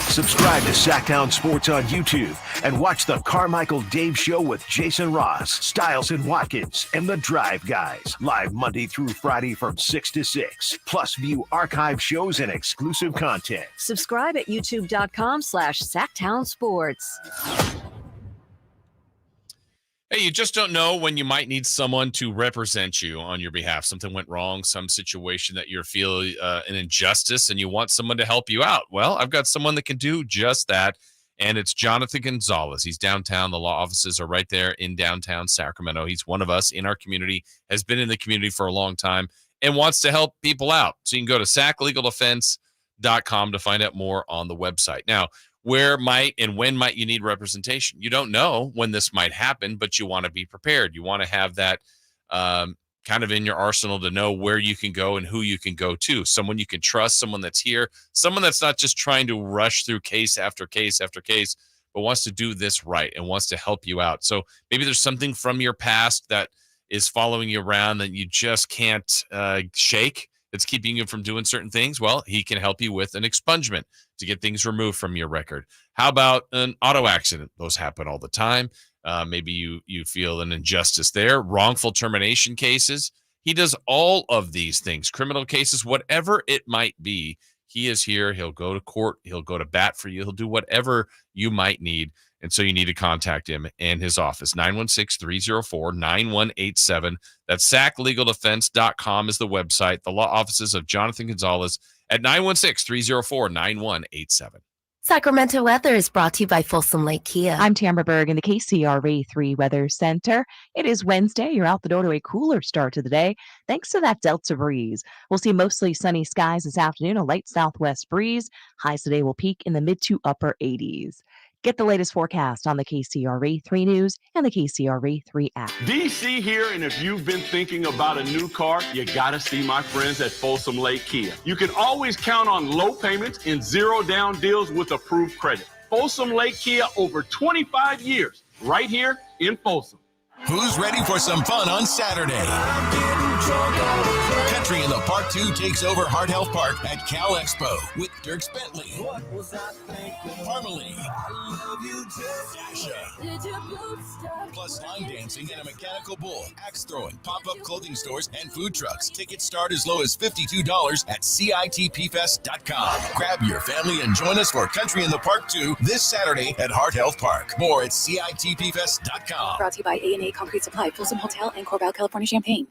[SPEAKER 6] Subscribe to Sacktown Sports on YouTube and watch the Carmichael Dave Show with Jason Ross, Stiles and Watkins, and the Drive Guys. Live Monday through Friday from 6 to 6. Plus view archive shows and exclusive content.
[SPEAKER 11] Subscribe at youtube.com/SacktownSports.
[SPEAKER 2] Hey, you just don't know when you might need someone to represent you on your behalf. Something went wrong, some situation that you feel an injustice, and you want someone to help you out. Well, I've got someone that can do just that, and it's Jonathan Gonzalez. He's downtown. The law offices are right there in downtown Sacramento. He's one of us in our community, has been in the community for a long time, and wants to help people out. So you can go to saclegaldefense.com to find out more on the website. Now, where might and when might you need representation? You don't know when this might happen, but you want to be prepared. You want to have that kind of in your arsenal to know where you can go and who you can go to. Someone you can trust, someone that's here, someone that's not just trying to rush through case after case after case, but wants to do this right and wants to help you out. So maybe there's something from your past that is following you around that you just can't shake, that's keeping you from doing certain things. Well, he can help you with an expungement to get things removed from your record. How about an auto accident? Those happen all the time. Maybe you feel an injustice there. Wrongful termination cases. He does all of these things. Criminal cases, whatever it might be, he is here. He'll go to court. He'll go to bat for you. He'll do whatever you might need. And so you need to contact him and his office, 916-304-9187. That's saclegaldefense.com is the website. The law offices of Jonathan Gonzalez at 916-304-9187.
[SPEAKER 13] Sacramento weather is brought to you by Folsom Lake Kia.
[SPEAKER 14] I'm Tamara Berg in the KCRA 3 Weather Center. It is Wednesday. You're out the door to a cooler start to the day thanks to that Delta breeze. We'll see mostly sunny skies this afternoon, a light southwest breeze. Highs today will peak in the mid to upper 80s. Get the latest forecast on the KCRA 3 News and the KCRA 3 app.
[SPEAKER 19] DC here, and if you've been thinking about a new car, you gotta see my friends at Folsom Lake Kia. You can always count on low payments and zero down deals with approved credit. Folsom Lake Kia, over 25 years, right here in Folsom.
[SPEAKER 15] Who's ready for some fun on Saturday? Country in the Park 2 takes over Heart Health Park at Cal Expo with Dirks Bentley, Parmalee, Dasha, plus line dancing and a mechanical bull, axe throwing, pop-up clothing stores, and food trucks. Tickets start as low as $52 at CITPfest.com. Grab your family and join us for Country in the Park 2 this Saturday at Heart Health Park. More at CITPfest.com.
[SPEAKER 16] Brought to you by A&A Concrete Supply, Folsom Hotel, and Corbell, California Champaign.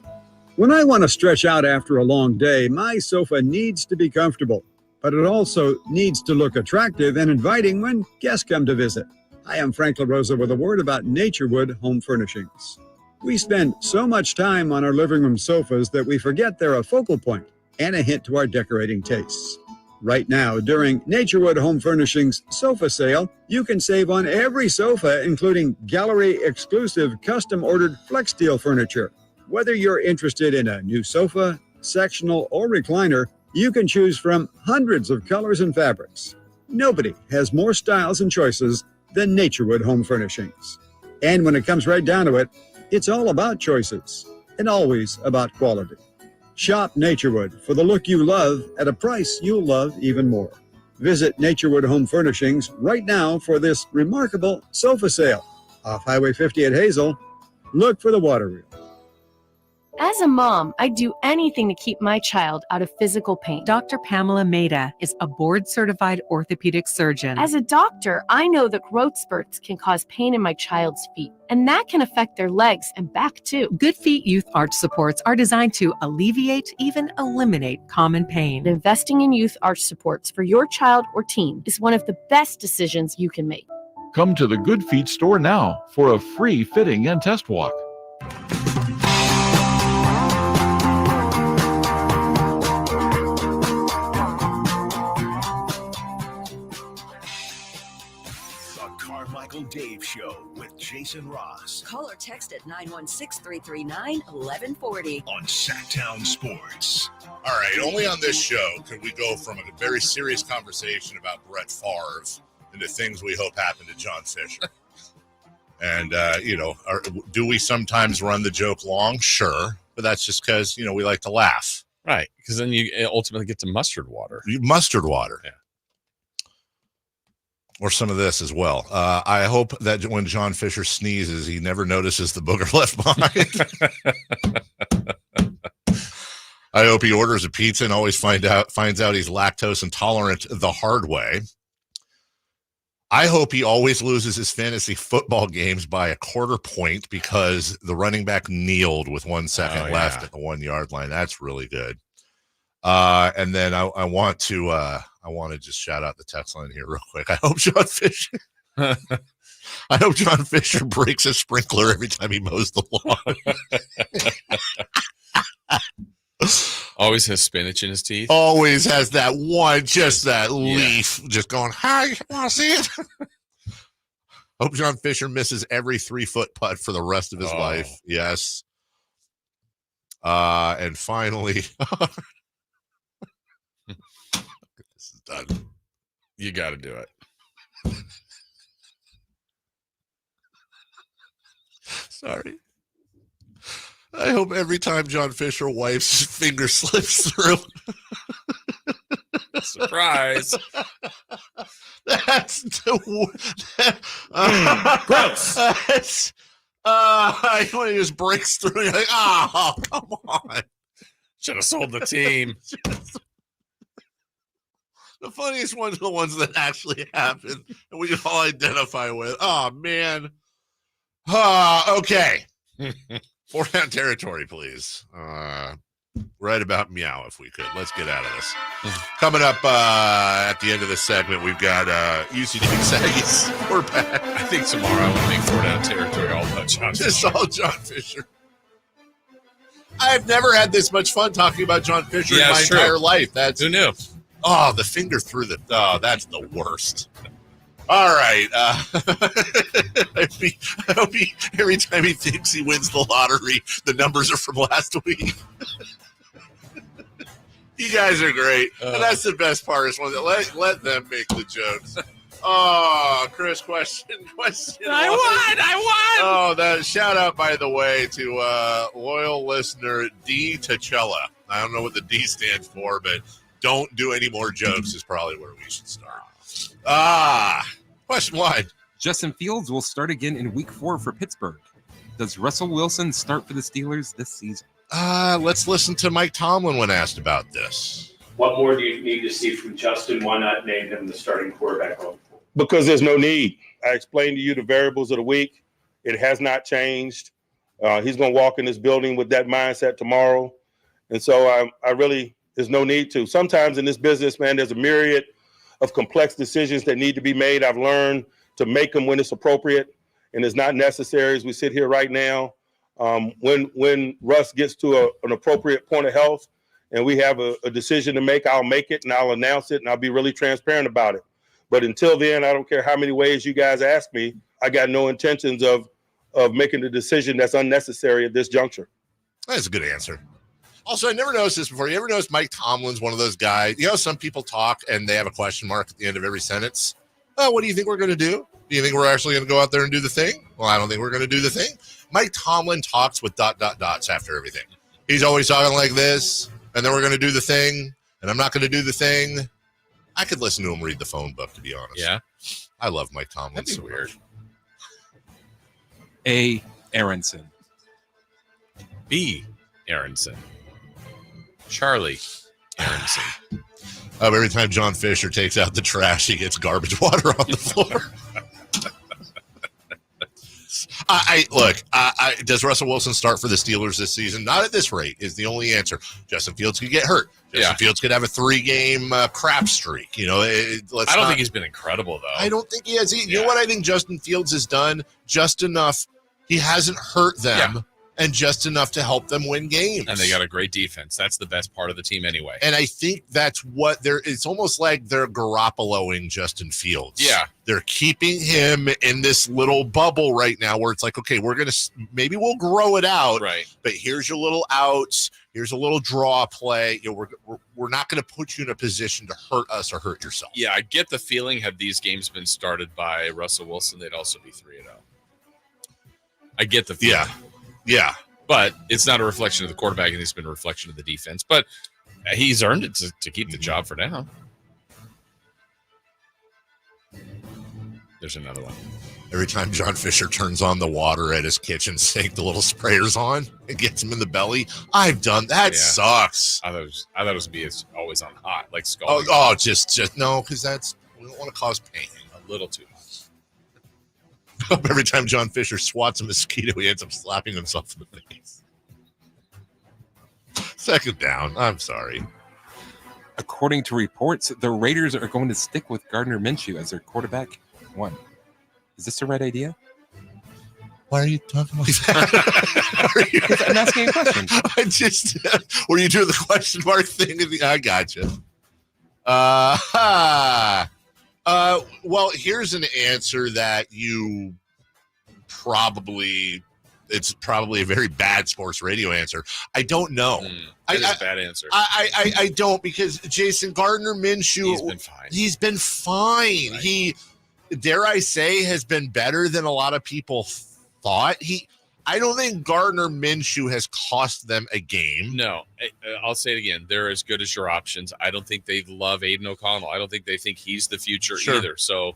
[SPEAKER 17] When I want to stretch out after a long day, my sofa needs to be comfortable, but it also needs to look attractive and inviting when guests come to visit. I am Frank LaRosa with a word about Naturewood Home Furnishings. We spend so much time on our living room sofas that we forget they're a focal point and a hint to our decorating tastes. Right now, during Naturewood Home Furnishings sofa sale, you can save on every sofa, including gallery-exclusive custom-ordered flex steel furniture. Whether you're interested in a new sofa, sectional, or recliner, you can choose from hundreds of colors and fabrics. Nobody has more styles and choices than Naturewood Home Furnishings. And when it comes right down to it, it's all about choices and always about quality. Shop Naturewood for the look you love at a price you'll love even more. Visit Naturewood Home Furnishings right now for this remarkable sofa sale. Off Highway 50 at Hazel, look for the water wheel.
[SPEAKER 18] As a mom, I'd do anything to keep my child out of physical pain.
[SPEAKER 20] Dr. Pamela Maida is a board-certified orthopedic surgeon.
[SPEAKER 18] As a doctor, I know that growth spurts can cause pain in my child's feet, and that can affect their legs and back too.
[SPEAKER 20] Good Feet Youth Arch supports are designed to alleviate, even eliminate common pain.
[SPEAKER 18] Investing in youth arch supports for your child or teen is one of the best decisions you can make.
[SPEAKER 21] Come to the Good Feet store now for a free fitting and test walk.
[SPEAKER 6] Carmichael Dave Show with Jason Ross.
[SPEAKER 11] Call or text at 916-339-1140
[SPEAKER 6] on Sacktown Sports.
[SPEAKER 1] All right, only on this show could we go from a very serious conversation about Brett Favre into things we hope happen to John Fisher. And, do we sometimes run the joke long? Sure. But that's just because, we like to laugh.
[SPEAKER 2] Right. Because then you ultimately get to mustard water.
[SPEAKER 1] Mustard water.
[SPEAKER 2] Yeah.
[SPEAKER 1] Or some of this as well. I hope that when John Fisher sneezes, he never notices the booger left behind. I hope he orders a pizza and always finds out he's lactose intolerant the hard way. I hope he always loses his fantasy football games by a quarter point because the running back kneeled with 1 second left at the 1 yard line. That's really good. And then I want to just shout out the text line here real quick. I hope John Fisher breaks a sprinkler every time he mows the lawn.
[SPEAKER 2] Always has spinach in his teeth.
[SPEAKER 1] Always has that one, just that leaf, just going, hi, you want to see it? Hope John Fisher misses every 3-foot putt for the rest of his life. Yes. And finally, this is done.
[SPEAKER 2] You got to do it.
[SPEAKER 1] Sorry. I hope every time John Fisher wipes, his finger slips through.
[SPEAKER 2] Surprise.
[SPEAKER 1] That's
[SPEAKER 2] gross.
[SPEAKER 1] When he just breaks through, you're like, oh, come on.
[SPEAKER 2] Should have sold the team.
[SPEAKER 1] The funniest ones are the ones that actually happen and we can all identify with. Oh, man. Okay. 4-down territory, please. Right about meow, if we could. Let's get out of this. Coming up at the end of this segment, we've got UC Davis Aggies. We're back.
[SPEAKER 2] I think tomorrow I want to make 4-down territory all about John Fisher.
[SPEAKER 1] Just all John Fisher. I've never had this much fun talking about John Fisher in my entire life.
[SPEAKER 2] Who knew?
[SPEAKER 1] Oh, the finger through the... Oh, that's the worst. All right. I hope every time he thinks he wins the lottery, the numbers are from last week. You guys are great. And that's the best part is when let them make the jokes. Oh, Chris, question.
[SPEAKER 2] I won.
[SPEAKER 1] Oh, that shout out, by the way, to loyal listener D. Tachella. I don't know what the D stands for, but don't do any more jokes is probably where we should start. Question 1.
[SPEAKER 12] Justin Fields will start again in Week 4 for Pittsburgh. Does Russell Wilson start for the Steelers this season?
[SPEAKER 1] Let's listen to Mike Tomlin when asked about this.
[SPEAKER 5] What more do you need to see from Justin? Why not name him the starting quarterback going forward?
[SPEAKER 22] Because there's no need. I explained to you the variables of the week. It has not changed. He's going to walk in this building with that mindset tomorrow. And so I really, there's no need to. Sometimes in this business, man, there's a myriad of complex decisions that need to be made. I've learned to make them when it's appropriate, and it's not necessary as we sit here right now. When Russ gets to an appropriate point of health and we have a decision to make, I'll make it and I'll announce it and I'll be really transparent about it. But until then, I don't care how many ways you guys ask me, I got no intentions of making the decision that's unnecessary at this juncture.
[SPEAKER 1] That's a good answer. Also, I never noticed this before. You ever notice Mike Tomlin's one of those guys? You know, some people talk and they have a question mark at the end of every sentence. Oh, what do you think we're going to do? Do you think we're actually going to go out there and do the thing? Well, I don't think we're going to do the thing. Mike Tomlin talks with ... after everything. He's always talking like this, and then we're going to do the thing, and I'm not going to do the thing. I could listen to him read the phone book, to be honest.
[SPEAKER 2] Yeah.
[SPEAKER 1] I love Mike Tomlin.
[SPEAKER 2] That'd be weird.
[SPEAKER 12] A. Aronson.
[SPEAKER 2] B. Aronson. Charlie Aronson.
[SPEAKER 1] Every time John Fisher takes out the trash, he gets garbage water on the floor. Does Russell Wilson start for the Steelers this season? Not at this rate is the only answer. Justin Fields could get hurt. Justin Fields could have a 3-game crap streak. You know, I don't
[SPEAKER 2] think he's been incredible, though.
[SPEAKER 1] I don't think he has. You know what I think Justin Fields has done? Just enough. He hasn't hurt them. And just enough to help them win games.
[SPEAKER 2] And they got a great defense. That's the best part of the team anyway.
[SPEAKER 1] And I think that's what it's almost like they're Garoppoloing Justin Fields.
[SPEAKER 2] Yeah.
[SPEAKER 1] They're keeping him in this little bubble right now where it's like, okay, maybe we'll grow it out.
[SPEAKER 2] Right.
[SPEAKER 1] But here's your little outs. Here's a little draw play. You know, we're not going to put you in a position to hurt us or hurt yourself.
[SPEAKER 2] Yeah, I get the feeling had these games been started by Russell Wilson, they'd also be 3-0. I get the feeling.
[SPEAKER 1] Yeah.
[SPEAKER 2] But it's not a reflection of the quarterback, and it's been a reflection of the defense. But he's earned it to keep the job for now. There's another one.
[SPEAKER 1] Every time John Fisher turns on the water at his kitchen sink, the little sprayer's on. It gets him in the belly. I've done that. Sucks.
[SPEAKER 2] I thought it was be always on hot, like scalding.
[SPEAKER 1] Just no, because we don't want to cause pain.
[SPEAKER 2] A little too much.
[SPEAKER 1] Every time John Fisher swats a mosquito, he ends up slapping himself in the face. Second down. I'm sorry.
[SPEAKER 12] According to reports, the Raiders are going to stick with Gardner Minshew as their quarterback 1. Is this the right idea?
[SPEAKER 1] Why are you talking like that?
[SPEAKER 12] I'm asking a question.
[SPEAKER 1] Were you doing the question mark thing? I got you. Well, here's an answer that it's probably a very bad sports radio answer. I don't know.
[SPEAKER 2] That is a bad answer.
[SPEAKER 1] I don't, because Jason Gardner Minshew, he's been fine.
[SPEAKER 2] Right.
[SPEAKER 1] He, dare I say, has been better than a lot of people thought. I don't think Gardner Minshew has cost them a game.
[SPEAKER 2] No, I'll say it again. They're as good as your options. I don't think they love Aiden O'Connell. I don't think they think he's the future either. So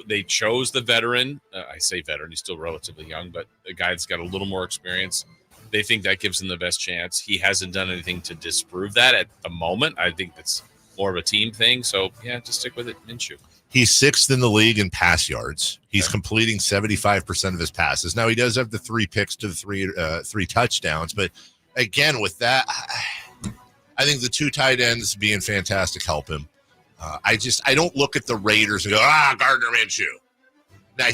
[SPEAKER 2] they chose the veteran. I say veteran, he's still relatively young, but a guy that's got a little more experience. They think that gives them the best chance. He hasn't done anything to disprove that at the moment. I think that's more of a team thing. So, yeah, just stick with it, Minshew.
[SPEAKER 1] He's 6th in the league in pass yards. He's completing 75% of his passes. Now, he does have the 3 picks to the 3 touchdowns. But, again, with that, I think the 2 tight ends being fantastic help him. I don't look at the Raiders and go, Gardner Minshew. Now,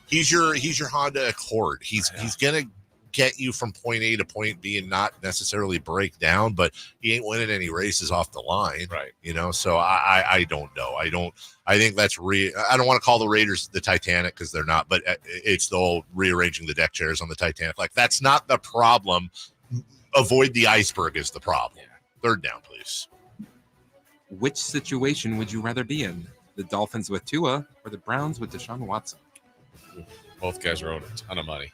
[SPEAKER 1] he's your Honda Accord. He's going to get you from point A to point B and not necessarily break down, but he ain't winning any races off the line.
[SPEAKER 2] Right.
[SPEAKER 1] You know, so I don't know. I think that's I don't want to call the Raiders the Titanic because they're not, but it's the old rearranging the deck chairs on the Titanic. Like, that's not the problem. Avoid the iceberg is the problem. Yeah. Third down, please.
[SPEAKER 12] Which situation would you rather be in? The Dolphins with Tua or the Browns with Deshaun Watson?
[SPEAKER 2] Both guys are owed a ton of money.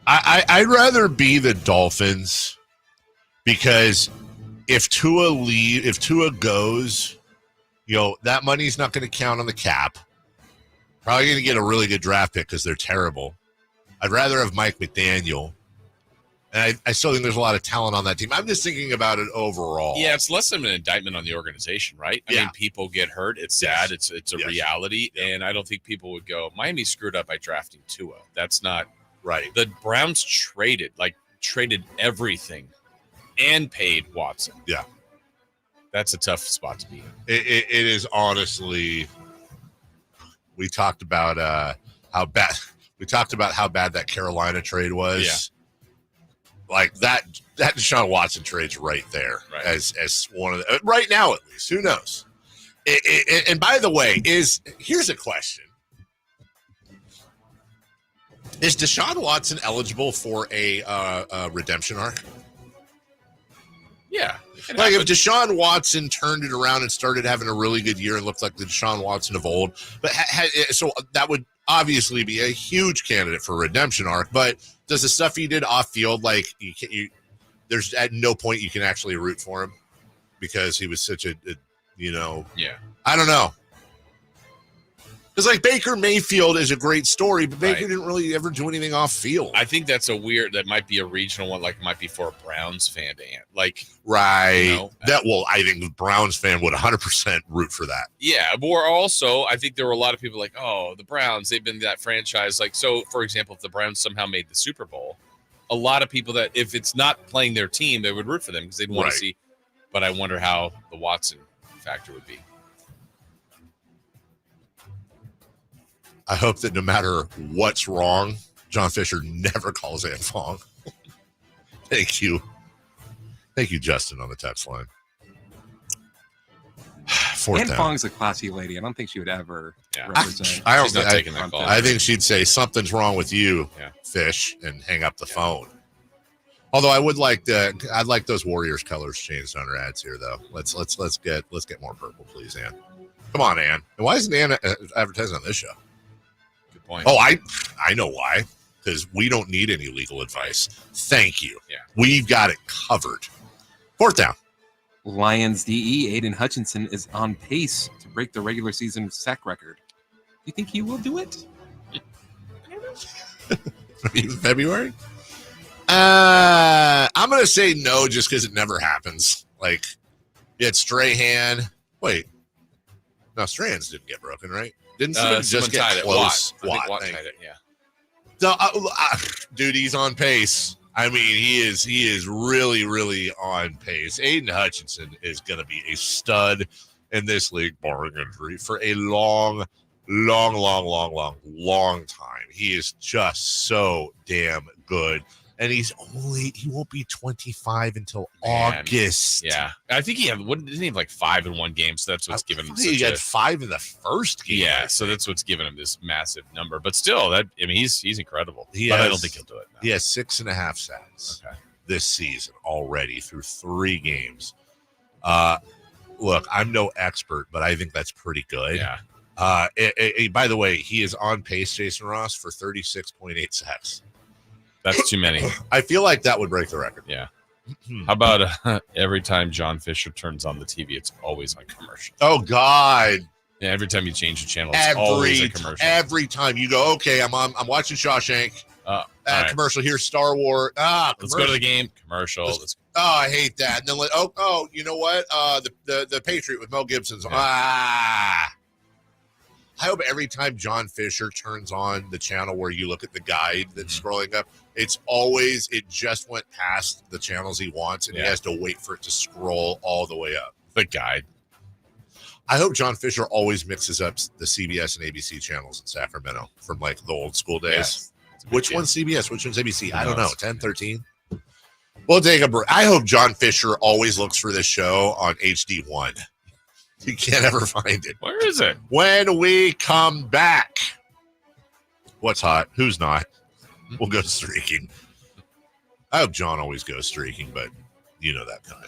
[SPEAKER 1] I'd rather be the Dolphins because if Tua goes, that money's not going to count on the cap. Probably going to get a really good draft pick because they're terrible. I'd rather have Mike McDaniel. And I still think there's a lot of talent on that team. I'm just thinking about it overall.
[SPEAKER 2] Yeah, it's less of an indictment on the organization, right? I mean, people get hurt. It's sad. It's a reality. Yeah. And I don't think people would go, Miami screwed up by drafting Tua. That's not right. The Browns traded everything and paid Watson.
[SPEAKER 1] Yeah.
[SPEAKER 2] That's a tough spot to be in.
[SPEAKER 1] It is honestly, we talked about how bad that Carolina trade was. Yeah. Like that Deshaun Watson trade's right there as one of the right now at least. Who knows? And by the way, here's a question: is Deshaun Watson eligible for a redemption arc?
[SPEAKER 2] Yeah.
[SPEAKER 1] Like if Deshaun Watson turned it around and started having a really good year and looked like the Deshaun Watson of old, but so that would obviously be a huge candidate for a redemption arc. But does the stuff he did off field, like there's at no point you can actually root for him because he was such a I don't know. Because like Baker Mayfield is a great story, but Baker didn't really ever do anything off field.
[SPEAKER 2] I think that's that might be a regional one, like it might be for a Browns fan to like.
[SPEAKER 1] Right. I think the Browns fan would 100% root for that.
[SPEAKER 2] Yeah. Or also, I think there were a lot of people like, oh, the Browns, they've been that franchise. Like, so for example, if the Browns somehow made the Super Bowl, a lot of people that if it's not playing their team, they would root for them because they'd want to see. But I wonder how the Watson factor would be.
[SPEAKER 1] I hope that no matter what's wrong, John Fisher never calls Ann Fong. Thank you. Thank you, Justin, on the text line.
[SPEAKER 12] Ann Fong's a classy lady. I don't think she would ever represent.
[SPEAKER 1] I think she'd say something's wrong with you, Fish, and hang up the phone. Although I'd like those Warriors colors changed on her ads here, though. Let's get more purple, please, Ann. Come on, Ann. And why isn't Ann advertising on this show?
[SPEAKER 2] Point.
[SPEAKER 1] Oh, I know why. Because we don't need any legal advice. Thank you. Yeah. We've got it covered. Fourth down.
[SPEAKER 12] Lions DE Aiden Hutchinson is on pace to break the regular season sack record. Do you think he will do it?
[SPEAKER 1] February? I'm going to say no just because it never happens. Like, you had Strahan. Wait. No, Strahan's didn't get broken, right? Didn't someone just get close?
[SPEAKER 2] Watt tied it, yeah.
[SPEAKER 1] Dude, he's on pace. I mean, he is really, really on pace. Aiden Hutchinson is going to be a stud in this league, barring injury, for a long time. He is just so damn good. And he won't be 25 until August.
[SPEAKER 2] Yeah. I think didn't he have like 5 in one game? So that's what's given him
[SPEAKER 1] he had 5 in the first game.
[SPEAKER 2] Yeah. So that's what's given him this massive number. But still, he's incredible. I don't think he'll do it. No.
[SPEAKER 1] He has 6.5 sacks this season already through 3 games. Look, I'm no expert, but I think that's pretty good.
[SPEAKER 2] Yeah.
[SPEAKER 1] By the way, he is on pace, Jason Ross, for 36.8 sacks.
[SPEAKER 2] That's too many.
[SPEAKER 1] I feel like that would break the record.
[SPEAKER 2] Yeah. How about every time John Fisher turns on the TV, it's always on commercial.
[SPEAKER 1] Oh, God.
[SPEAKER 2] Yeah, every time you change the channel, it's always a commercial.
[SPEAKER 1] Every time you go, okay, I'm watching Shawshank.
[SPEAKER 2] Right.
[SPEAKER 1] Commercial. Here's Star Wars.
[SPEAKER 2] Let's go to the game. Commercial.
[SPEAKER 1] I hate that. And then you know what? The Patriot with Mel Gibson's. Yeah. I hope every time John Fisher turns on the channel where you look at the guide that's scrolling up, it just went past the channels he wants, and he has to wait for it to scroll all the way up.
[SPEAKER 2] The guide.
[SPEAKER 1] I hope John Fisher always mixes up the CBS and ABC channels in Sacramento from like the old school days. Yeah, which one's CBS? Which one's ABC? I don't know. 10, 13? We'll take a break. I hope John Fisher always looks for this show on HD1. You can't ever find it.
[SPEAKER 2] Where is it?
[SPEAKER 1] When we come back. What's hot? Who's not? We'll go streaking. I hope John always goes streaking, but you know that kind.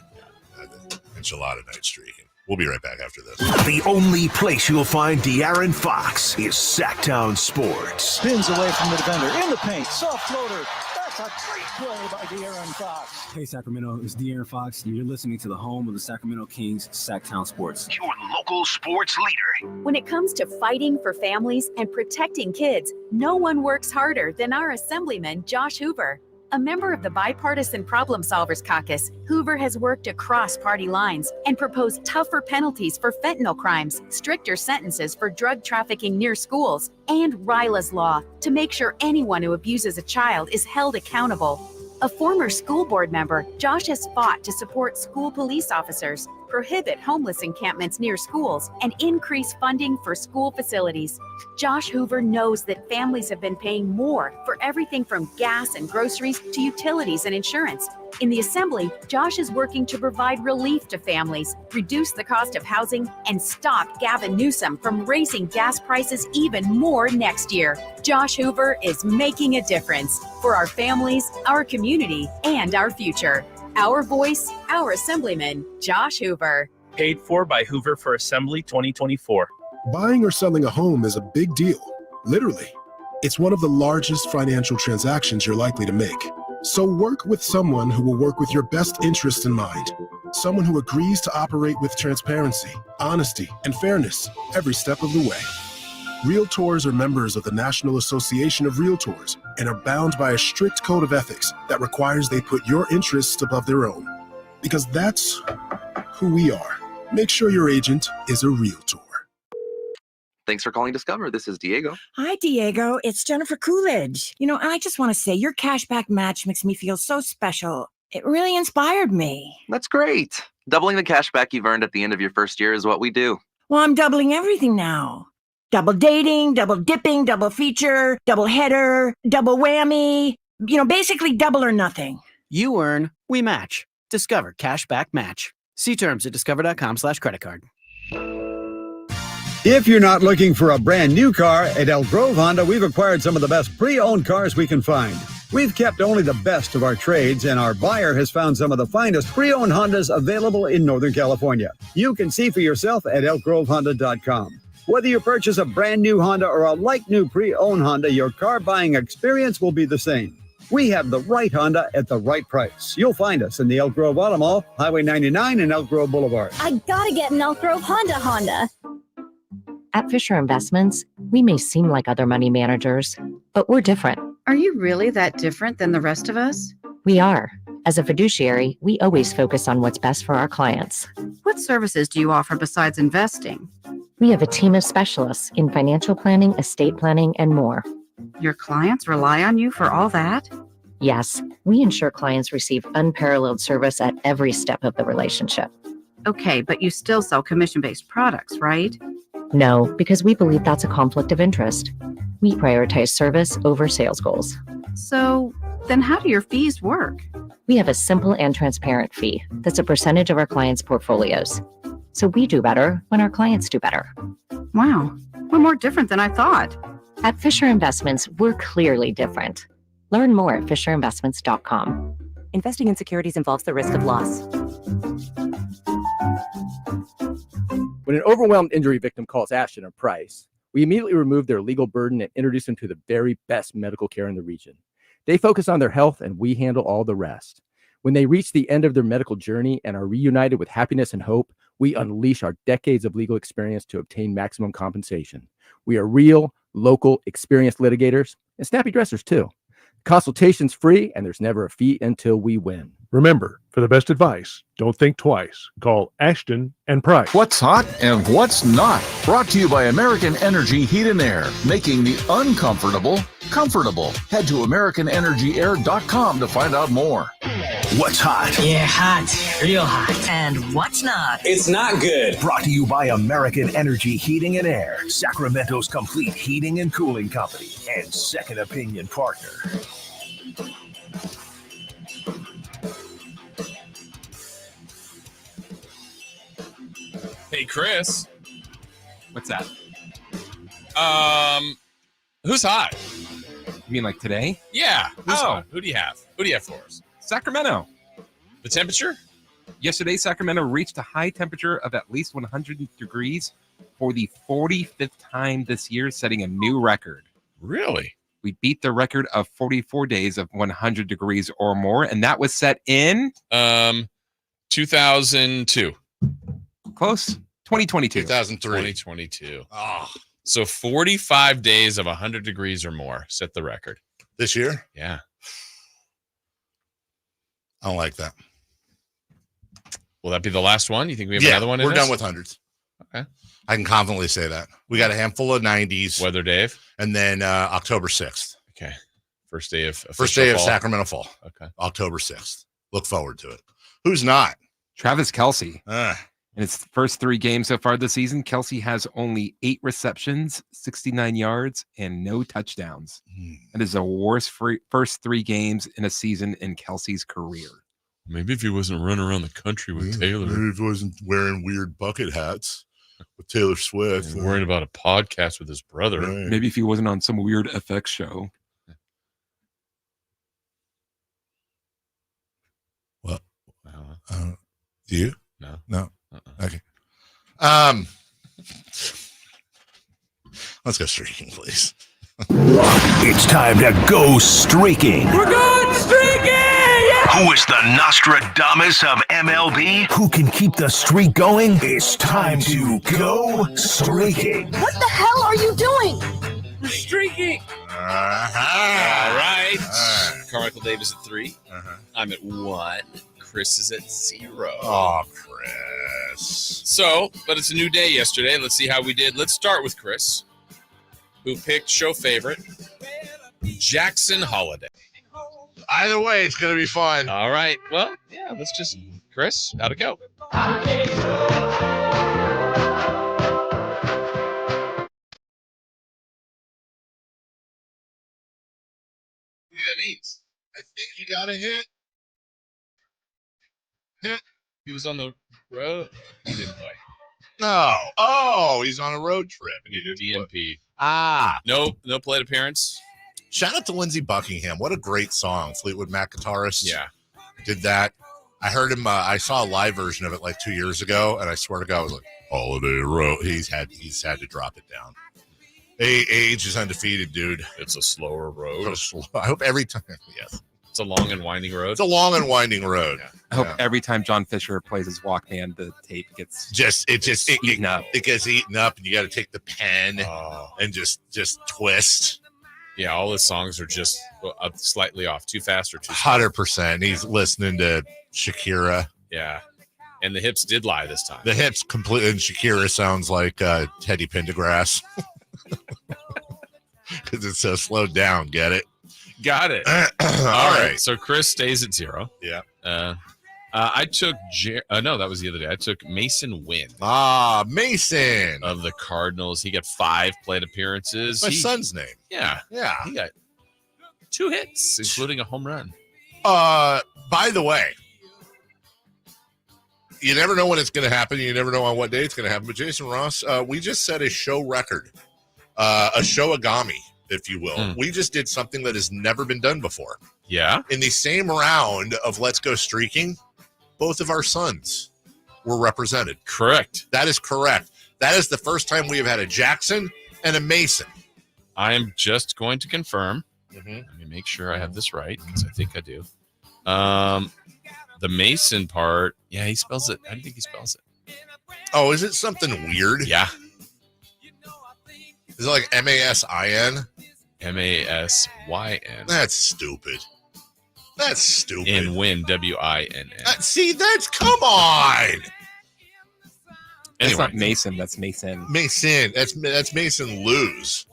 [SPEAKER 1] Enchilada night streaking. We'll be right back after this.
[SPEAKER 6] The only place you'll find De'Aaron Fox is Sacktown Sports.
[SPEAKER 3] Spins away from the defender. In the paint. Soft floater. That's a great play by De'Aaron Fox.
[SPEAKER 4] Hey, Sacramento. It's De'Aaron Fox, and you're listening to the home of the Sacramento Kings, Sacktown Sports.
[SPEAKER 6] Your local sports leader.
[SPEAKER 16] When it comes to fighting for families and protecting kids, no one works harder than our Assemblyman, Josh Hoover. A member of the Bipartisan Problem Solvers Caucus, Hoover has worked across party lines and proposed tougher penalties for fentanyl crimes, stricter sentences for drug trafficking near schools, and RILA's law to make sure anyone who abuses a child is held accountable. A former school board member, Josh has fought to support school police officers, prohibit homeless encampments near schools, and increase funding for school facilities. Josh Hoover knows that families have been paying more for everything from gas and groceries to utilities and insurance. In the Assembly, Josh is working to provide relief to families, reduce the cost of housing, and stop Gavin Newsom from raising gas prices even more next year. Josh Hoover is making a difference for our families, our community, and our future. Our voice, our Assemblyman, Josh Hoover.
[SPEAKER 23] Paid for by Hoover for Assembly 2024.
[SPEAKER 24] Buying or selling a home is a big deal, literally. It's one of the largest financial transactions you're likely to make. So work with someone who will work with your best interest in mind. Someone who agrees to operate with transparency, honesty, and fairness every step of the way. Realtors are members of the National Association of Realtors and are bound by a strict code of ethics that requires they put your interests above their own. Because that's who we are. Make sure your agent is a realtor.
[SPEAKER 25] Thanks for calling Discover. This is Diego.
[SPEAKER 26] Hi, Diego. It's Jennifer Coolidge. I just want to say your cashback match makes me feel so special. It really inspired me.
[SPEAKER 25] That's great. Doubling the cashback you've earned at the end of your first year is what we do.
[SPEAKER 26] Well, I'm doubling everything now. Double dating, double dipping, double feature, double header, double whammy. Basically double or nothing.
[SPEAKER 27] You earn, we match. Discover Cashback Match. See terms at discover.com/credit card.
[SPEAKER 17] If you're not looking for a brand new car, at Elk Grove Honda, we've acquired some of the best pre-owned cars we can find. We've kept only the best of our trades, and our buyer has found some of the finest pre-owned Hondas available in Northern California. You can see for yourself at elkgrovehonda.com. Whether you purchase a brand new Honda or a like-new pre-owned Honda, your car buying experience will be the same. We have the right Honda at the right price. You'll find us in the Elk Grove Auto Mall, Highway 99 and Elk Grove Boulevard.
[SPEAKER 28] I gotta get an Elk Grove Honda.
[SPEAKER 13] At Fisher Investments, we may seem like other money managers, but we're different.
[SPEAKER 29] Are you really that different than the rest of us?
[SPEAKER 13] We are. As a fiduciary, we always focus on what's best for our clients.
[SPEAKER 29] What services do you offer besides investing?
[SPEAKER 13] We have a team of specialists in financial planning, estate planning, and more.
[SPEAKER 29] Your clients rely on you for all that?
[SPEAKER 13] Yes, we ensure clients receive unparalleled service at every step of the relationship.
[SPEAKER 29] Okay, but you still sell commission-based products, right?
[SPEAKER 13] No, because we believe that's a conflict of interest. We prioritize service over sales goals.
[SPEAKER 29] So then how do your fees work?
[SPEAKER 13] We have a simple and transparent fee that's a percentage of our clients' portfolios. So we do better when our clients do better.
[SPEAKER 29] Wow, we're more different than I thought.
[SPEAKER 13] At Fisher Investments, we're clearly different. Learn more at fisherinvestments.com.
[SPEAKER 30] Investing in securities involves the risk of loss.
[SPEAKER 31] When an overwhelmed injury victim calls Ashton or Price, we immediately remove their legal burden and introduce them to the very best medical care in the region. They focus on their health and we handle all the rest. When they reach the end of their medical journey and are reunited with happiness and hope, we unleash our decades of legal experience to obtain maximum compensation. We are real, local, experienced litigators and snappy dressers too. Consultation's free and there's never a fee until we win.
[SPEAKER 21] Remember, for the best advice, don't think twice. Call Ashton and Price.
[SPEAKER 32] What's hot and what's not? Brought to you by American Energy Heat and Air, making the uncomfortable comfortable. Head to AmericanEnergyAir.com to find out more.
[SPEAKER 6] What's hot?
[SPEAKER 11] Yeah, hot. Real hot. And what's not?
[SPEAKER 6] It's not good. Brought to you by American Energy Heating and Air, Sacramento's complete heating and cooling company, and second opinion partner.
[SPEAKER 2] Hey, Chris.
[SPEAKER 12] What's that?
[SPEAKER 2] Who's hot?
[SPEAKER 12] You mean like today?
[SPEAKER 2] Yeah. Who's hot? Who do you have? Who do you have for us?
[SPEAKER 12] Sacramento.
[SPEAKER 2] The temperature?
[SPEAKER 12] Yesterday, Sacramento reached a high temperature of at least 100 degrees for the 45th time this year, setting a new record.
[SPEAKER 2] Really?
[SPEAKER 12] We beat the record of 44 days of 100 degrees or more, and that was set in
[SPEAKER 2] 2002.
[SPEAKER 12] Close. 2022.
[SPEAKER 1] 2003.
[SPEAKER 2] 2022. Oh. So 45 days of 100 degrees or more set the record.
[SPEAKER 1] This year?
[SPEAKER 2] Yeah.
[SPEAKER 1] I don't like that.
[SPEAKER 2] Will that be the last one? You think we have another one in
[SPEAKER 1] we're
[SPEAKER 2] this?
[SPEAKER 1] Done with hundreds.
[SPEAKER 2] Okay.
[SPEAKER 1] I can confidently say that. We got a handful of 90s.
[SPEAKER 2] Weather, Dave?
[SPEAKER 1] And then October 6th.
[SPEAKER 2] Okay. First day of
[SPEAKER 1] fall. Sacramento fall.
[SPEAKER 2] Okay.
[SPEAKER 1] October 6th. Look forward to it. Who's not?
[SPEAKER 12] Travis Kelce. In his first 3 games so far this season, Kelce has only 8 receptions, 69 yards, and no touchdowns. That is the worst first 3 games in a season in Kelce's career.
[SPEAKER 2] Maybe if he wasn't running around the country with Taylor.
[SPEAKER 1] Maybe if he wasn't wearing weird bucket hats with Taylor Swift.
[SPEAKER 2] And worrying about a podcast with his brother.
[SPEAKER 1] Right.
[SPEAKER 12] Maybe if he wasn't on some weird FX show.
[SPEAKER 1] What? You? No. Okay. Let's go streaking, please.
[SPEAKER 6] It's time to go streaking.
[SPEAKER 5] We're going streaking! Yeah!
[SPEAKER 6] Who is the Nostradamus of MLB? Who can keep the streak going? It's time to go streaking.
[SPEAKER 5] What the hell are you doing? We're streaking.
[SPEAKER 2] All right. Carmichael Dave is at 3. I'm at 1. Chris is at 0.
[SPEAKER 1] Oh, Chris.
[SPEAKER 2] So, but it's a new day yesterday. Let's see how we did. Let's start with Chris, who picked show favorite, Jackson Holiday.
[SPEAKER 1] Either way, it's going to be fun.
[SPEAKER 2] All right. Well, yeah, let's just, Chris, how'd it go? What
[SPEAKER 1] that means? I think you got a hit.
[SPEAKER 2] He was on the road. He didn't play.
[SPEAKER 1] No. Oh, he's on a road trip. And he did
[SPEAKER 2] DNP.
[SPEAKER 1] No
[SPEAKER 2] plate appearance.
[SPEAKER 1] Shout out to Lindsey Buckingham. What a great song. Fleetwood Mac guitarist.
[SPEAKER 2] Yeah.
[SPEAKER 1] Did that. I heard him. I saw a live version of it like 2 years ago, and I swear to God, I was like, Holiday Road. He's had to drop it down. Age is undefeated, dude.
[SPEAKER 2] It's a slower road.
[SPEAKER 1] I hope every time. Yes.
[SPEAKER 2] It's a long and winding road.
[SPEAKER 1] It's a long and winding road.
[SPEAKER 2] Yeah.
[SPEAKER 12] I hope every time John Fisher plays his Walkman, the tape gets
[SPEAKER 1] eaten
[SPEAKER 12] up.
[SPEAKER 1] It gets eaten up, and you got to take the pen and just twist.
[SPEAKER 2] Yeah, all his songs are just slightly off, too fast or too slow.
[SPEAKER 1] 100%. He's listening to Shakira.
[SPEAKER 2] Yeah, and the hips did lie this time.
[SPEAKER 1] The hips completely. And Shakira sounds like Teddy Pendergrass because it's so slowed down. Get it?
[SPEAKER 2] Got it. All right. So Chris stays at 0.
[SPEAKER 1] Yeah.
[SPEAKER 2] I took no, that was the other day. I took Mason Wynn.
[SPEAKER 1] Mason
[SPEAKER 2] of the Cardinals. He got 5 plate appearances.
[SPEAKER 1] My son's name.
[SPEAKER 2] Yeah.
[SPEAKER 1] Yeah.
[SPEAKER 2] He got 2 hits, including a home run.
[SPEAKER 1] By the way, you never know when it's going to happen. You never know on what day it's going to happen. But Jason Ross, we just set a show record, a show-agami, if you will. We just did something that has never been done before.
[SPEAKER 2] Yeah.
[SPEAKER 1] In the same round of Let's Go Streaking, both of our sons were represented.
[SPEAKER 2] Correct.
[SPEAKER 1] That is correct. That is the first time we have had a Jackson and a Mason.
[SPEAKER 2] I am just going to confirm.
[SPEAKER 1] Mm-hmm.
[SPEAKER 2] Let me make sure I have this right, because I think I do. The Mason part, yeah, he spells it. I don't think he spells it.
[SPEAKER 1] Oh, is it something weird?
[SPEAKER 2] Yeah.
[SPEAKER 1] Is it like M-A-S-I-N?
[SPEAKER 2] M-A-S-Y-N.
[SPEAKER 1] That's stupid. That's stupid.
[SPEAKER 2] And Win, W-I-N-N.
[SPEAKER 1] See, come on.
[SPEAKER 12] It's not Mason. That's Mason.
[SPEAKER 1] Mason. That's Mason lose.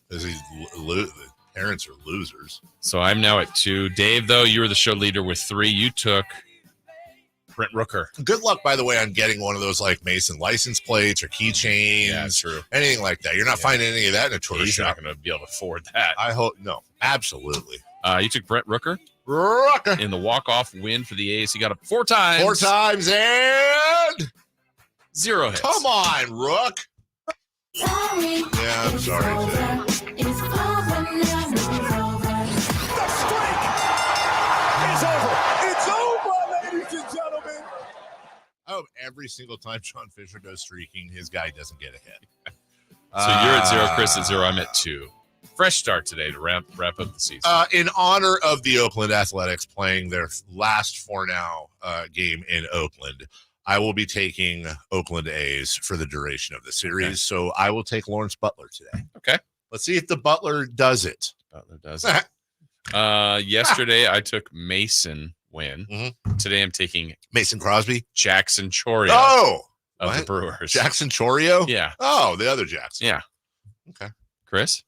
[SPEAKER 1] Because the parents are losers.
[SPEAKER 2] So I'm now at 2. Dave, though, you were the show leader with 3. You took Brent Rooker.
[SPEAKER 1] Good luck, by the way, on getting one of those like Mason license plates or keychains.
[SPEAKER 2] Yeah, true.
[SPEAKER 1] Anything like that. You're not finding any of that in a tourist shop.
[SPEAKER 2] He's not going to be able to afford that.
[SPEAKER 1] I hope no. Absolutely.
[SPEAKER 2] You took Brent Rooker.
[SPEAKER 1] Rooker.
[SPEAKER 2] In the walk-off win for the A's. He got it 4 times.
[SPEAKER 1] 4 times and
[SPEAKER 2] 0 hits.
[SPEAKER 1] Come on, Rook.
[SPEAKER 5] Sorry.
[SPEAKER 1] Yeah, I'm sorry, too.
[SPEAKER 5] It's over now.
[SPEAKER 3] The streak is over. It's over, ladies and gentlemen.
[SPEAKER 1] every single time John Fisher goes streaking, his guy doesn't get a hit.
[SPEAKER 2] So you're at 0, Chris at 0. I'm at 2. Fresh start today to wrap up the season.
[SPEAKER 1] In honor of the Oakland Athletics playing their last for now game in Oakland, I will be taking Oakland A's for the duration of the series. Okay. So I will take Lawrence Butler today.
[SPEAKER 2] Okay.
[SPEAKER 1] Let's see if the Butler does it.
[SPEAKER 2] Butler does it. Yesterday I took Mason win.
[SPEAKER 1] Mm-hmm.
[SPEAKER 2] Today I'm taking
[SPEAKER 1] Mason Crosby,
[SPEAKER 2] Jackson Chorio. Of the Brewers.
[SPEAKER 1] Jackson Chorio?
[SPEAKER 2] Yeah.
[SPEAKER 1] Oh, the other Jackson.
[SPEAKER 2] Yeah.
[SPEAKER 1] Okay.
[SPEAKER 2] Chris?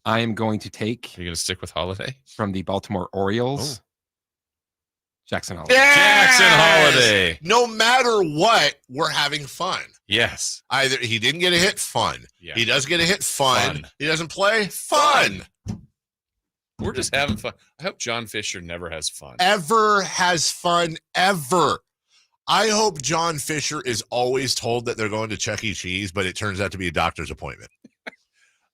[SPEAKER 12] I am going to take.
[SPEAKER 2] Are you going to stick with Holiday?
[SPEAKER 12] From the Baltimore Orioles. Jackson Holiday.
[SPEAKER 1] Yes!
[SPEAKER 2] Jackson Holiday.
[SPEAKER 1] No matter what, we're having fun.
[SPEAKER 2] Yes.
[SPEAKER 1] Either he didn't get a hit, fun.
[SPEAKER 2] Yeah.
[SPEAKER 1] He does get a hit, fun. He doesn't play, fun.
[SPEAKER 2] We're just having fun. I hope John Fisher never has fun.
[SPEAKER 1] Ever has fun, ever. I hope John Fisher is always told that they're going to Chuck E. Cheese, but it turns out to be a doctor's appointment.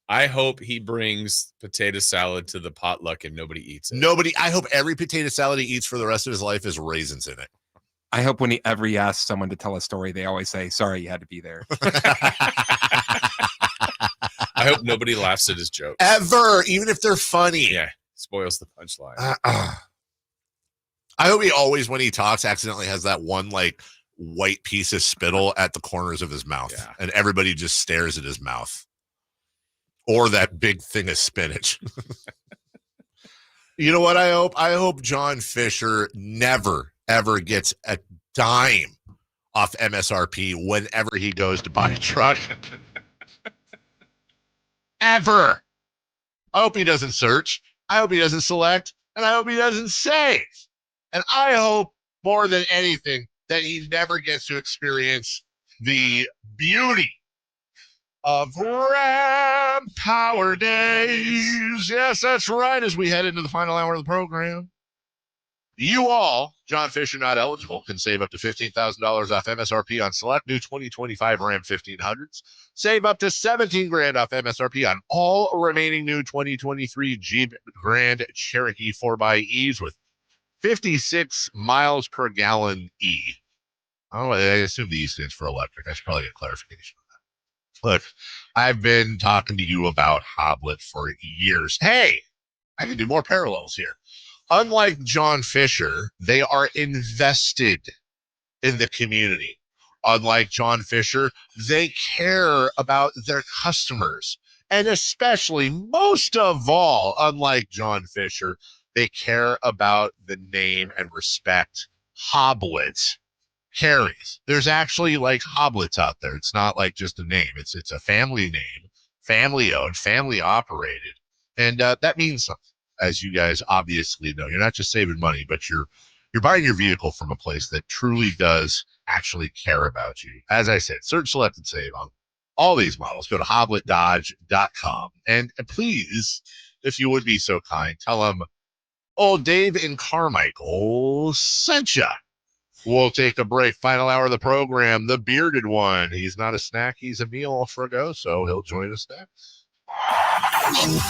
[SPEAKER 2] I hope he brings potato salad to the potluck and nobody eats it.
[SPEAKER 1] I hope every potato salad he eats for the rest of his life is raisins in it.
[SPEAKER 12] I hope whenever he asks someone to tell a story, they always say, sorry, you had to be there.
[SPEAKER 2] I hope nobody laughs at his jokes.
[SPEAKER 1] Ever, even if they're funny.
[SPEAKER 2] Yeah, spoils the punchline.
[SPEAKER 1] I hope he always, when he talks, accidentally has that one, like, white piece of spittle at the corners of his mouth.
[SPEAKER 2] Yeah.
[SPEAKER 1] And everybody just stares at his mouth. Or that big thing of spinach. You know what I hope? I hope John Fisher never, ever gets a dime off MSRP whenever he goes to buy a truck. Ever. I hope he doesn't search. I hope he doesn't select. And I hope he doesn't save. And I hope more than anything that he never gets to experience the beauty of Ram Power Days. Yes, that's right. As we head into the final hour of the program, you all, John Fisher not eligible, can save up to $15,000 off MSRP on select new 2025 Ram 1500s. Save up to $17,000 off MSRP on all remaining new 2023 Jeep Grand Cherokee 4xEs with 56 miles per gallon E. I assume the E stands for electric. I should probably get clarification. Look, I've been talking to you about Hoblet for years. Hey, I can do more parallels here. Unlike John Fisher, they are invested in the community. Unlike John Fisher, they care about their customers. And especially, most of all, unlike John Fisher, they care about the name and respect Hoblet carries. There's actually like Hoblets out there. It's not like just a name. It's a family name, family owned, family operated. And that means something, as you guys obviously know. You're not just saving money, but you're buying your vehicle from a place that truly does actually care about you. As I said, search, select, and save on all these models. Go to hobletdodge.com. And please, if you would be so kind, tell them, old Dave and Carmichael sent ya. We'll take a break. Final hour of the program. The bearded one. He's not a snack. He's a meal for a go, so he'll join us next.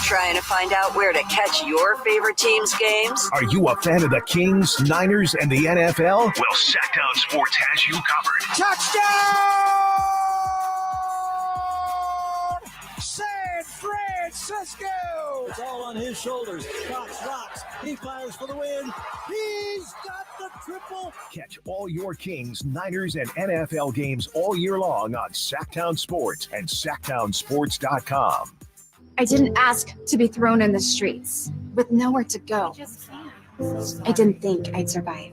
[SPEAKER 11] Trying to find out where to catch your favorite team's games?
[SPEAKER 6] Are you a fan of the Kings, Niners, and the NFL? Well, Sacktown Sports has you covered.
[SPEAKER 3] Touchdown! San Francisco! It's all on his shoulders. Fox rocks. He fires for the win. He's got the triple.
[SPEAKER 6] Catch all your Kings, Niners, and NFL games all year long on Sacktown Sports and SacktownSports.com.
[SPEAKER 4] I didn't ask to be thrown in the streets with nowhere to go. I didn't think I'd survive.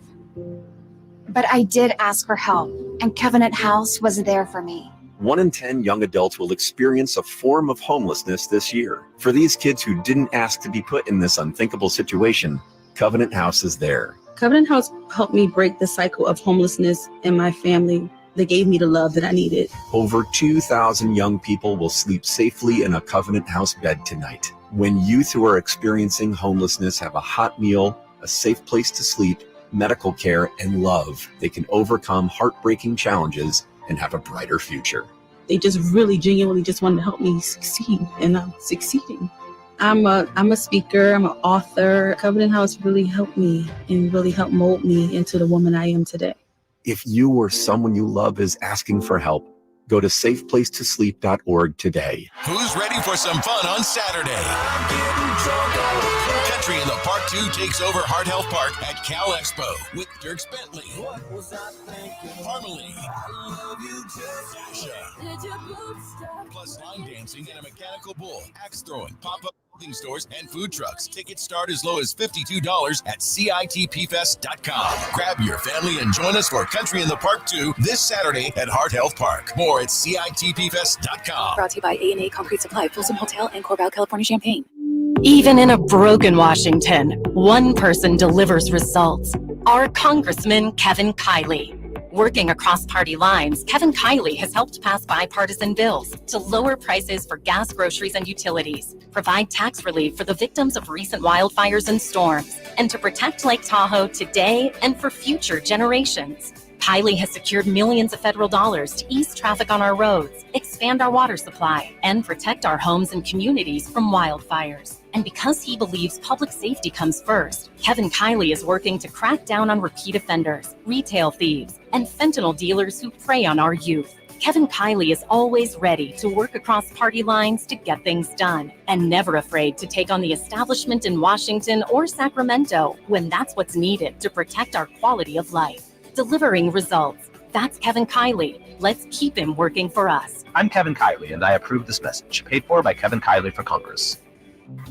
[SPEAKER 4] But I did ask for help, and Covenant House was there for me.
[SPEAKER 7] 1 in 10 young adults will experience a form of homelessness this year. For these kids who didn't ask to be put in this unthinkable situation, Covenant House is there.
[SPEAKER 8] Covenant House helped me break the cycle of homelessness in my family. They gave me the love that I needed.
[SPEAKER 7] Over 2,000 young people will sleep safely in a Covenant House bed tonight. When youth who are experiencing homelessness have a hot meal, a safe place to sleep, medical care, and love, they can overcome heartbreaking challenges and have a brighter future.
[SPEAKER 8] They just really genuinely just wanted to help me succeed, and I'm succeeding. I'm a speaker, I'm an author. Covenant House really helped me and really helped mold me into the woman I am today.
[SPEAKER 7] If you or someone you love is asking for help, go to safeplacetosleep.org today.
[SPEAKER 9] Who's ready for some fun on Saturday? Country in the Park 2 takes over Heart Health Park at Cal Expo with Dirk Bentley, Harmony, Sasha, plus line dancing and a mechanical bull, axe throwing, pop-up clothing stores, and food trucks. Tickets start as low as $52 at CITPfest.com. Grab your family and join us for Country in the Park 2 this Saturday at Heart Health Park. More at CITPfest.com.
[SPEAKER 10] Brought to you by A&A Concrete Supply, Folsom Hotel, and Corval, California, Champaign.
[SPEAKER 14] Even in a broken Washington, one person delivers results. Our Congressman Kevin Kiley. Working across party lines, Kevin Kiley has helped pass bipartisan bills to lower prices for gas, groceries, and utilities, provide tax relief for the victims of recent wildfires and storms, and to protect Lake Tahoe today and for future generations. Kiley has secured millions of federal dollars to ease traffic on our roads, expand our water supply, and protect our homes and communities from wildfires. And because he believes public safety comes first, Kevin Kiley is working to crack down on repeat offenders, retail thieves, and fentanyl dealers who prey on our youth. Kevin Kiley is always ready to work across party lines to get things done, and never afraid to take on the establishment in Washington or Sacramento when that's what's needed to protect our quality of life. Delivering results. That's Kevin Kiley. Let's keep him working for us.
[SPEAKER 15] I'm Kevin Kiley, and I approve this message. Paid for by Kevin Kiley for Congress.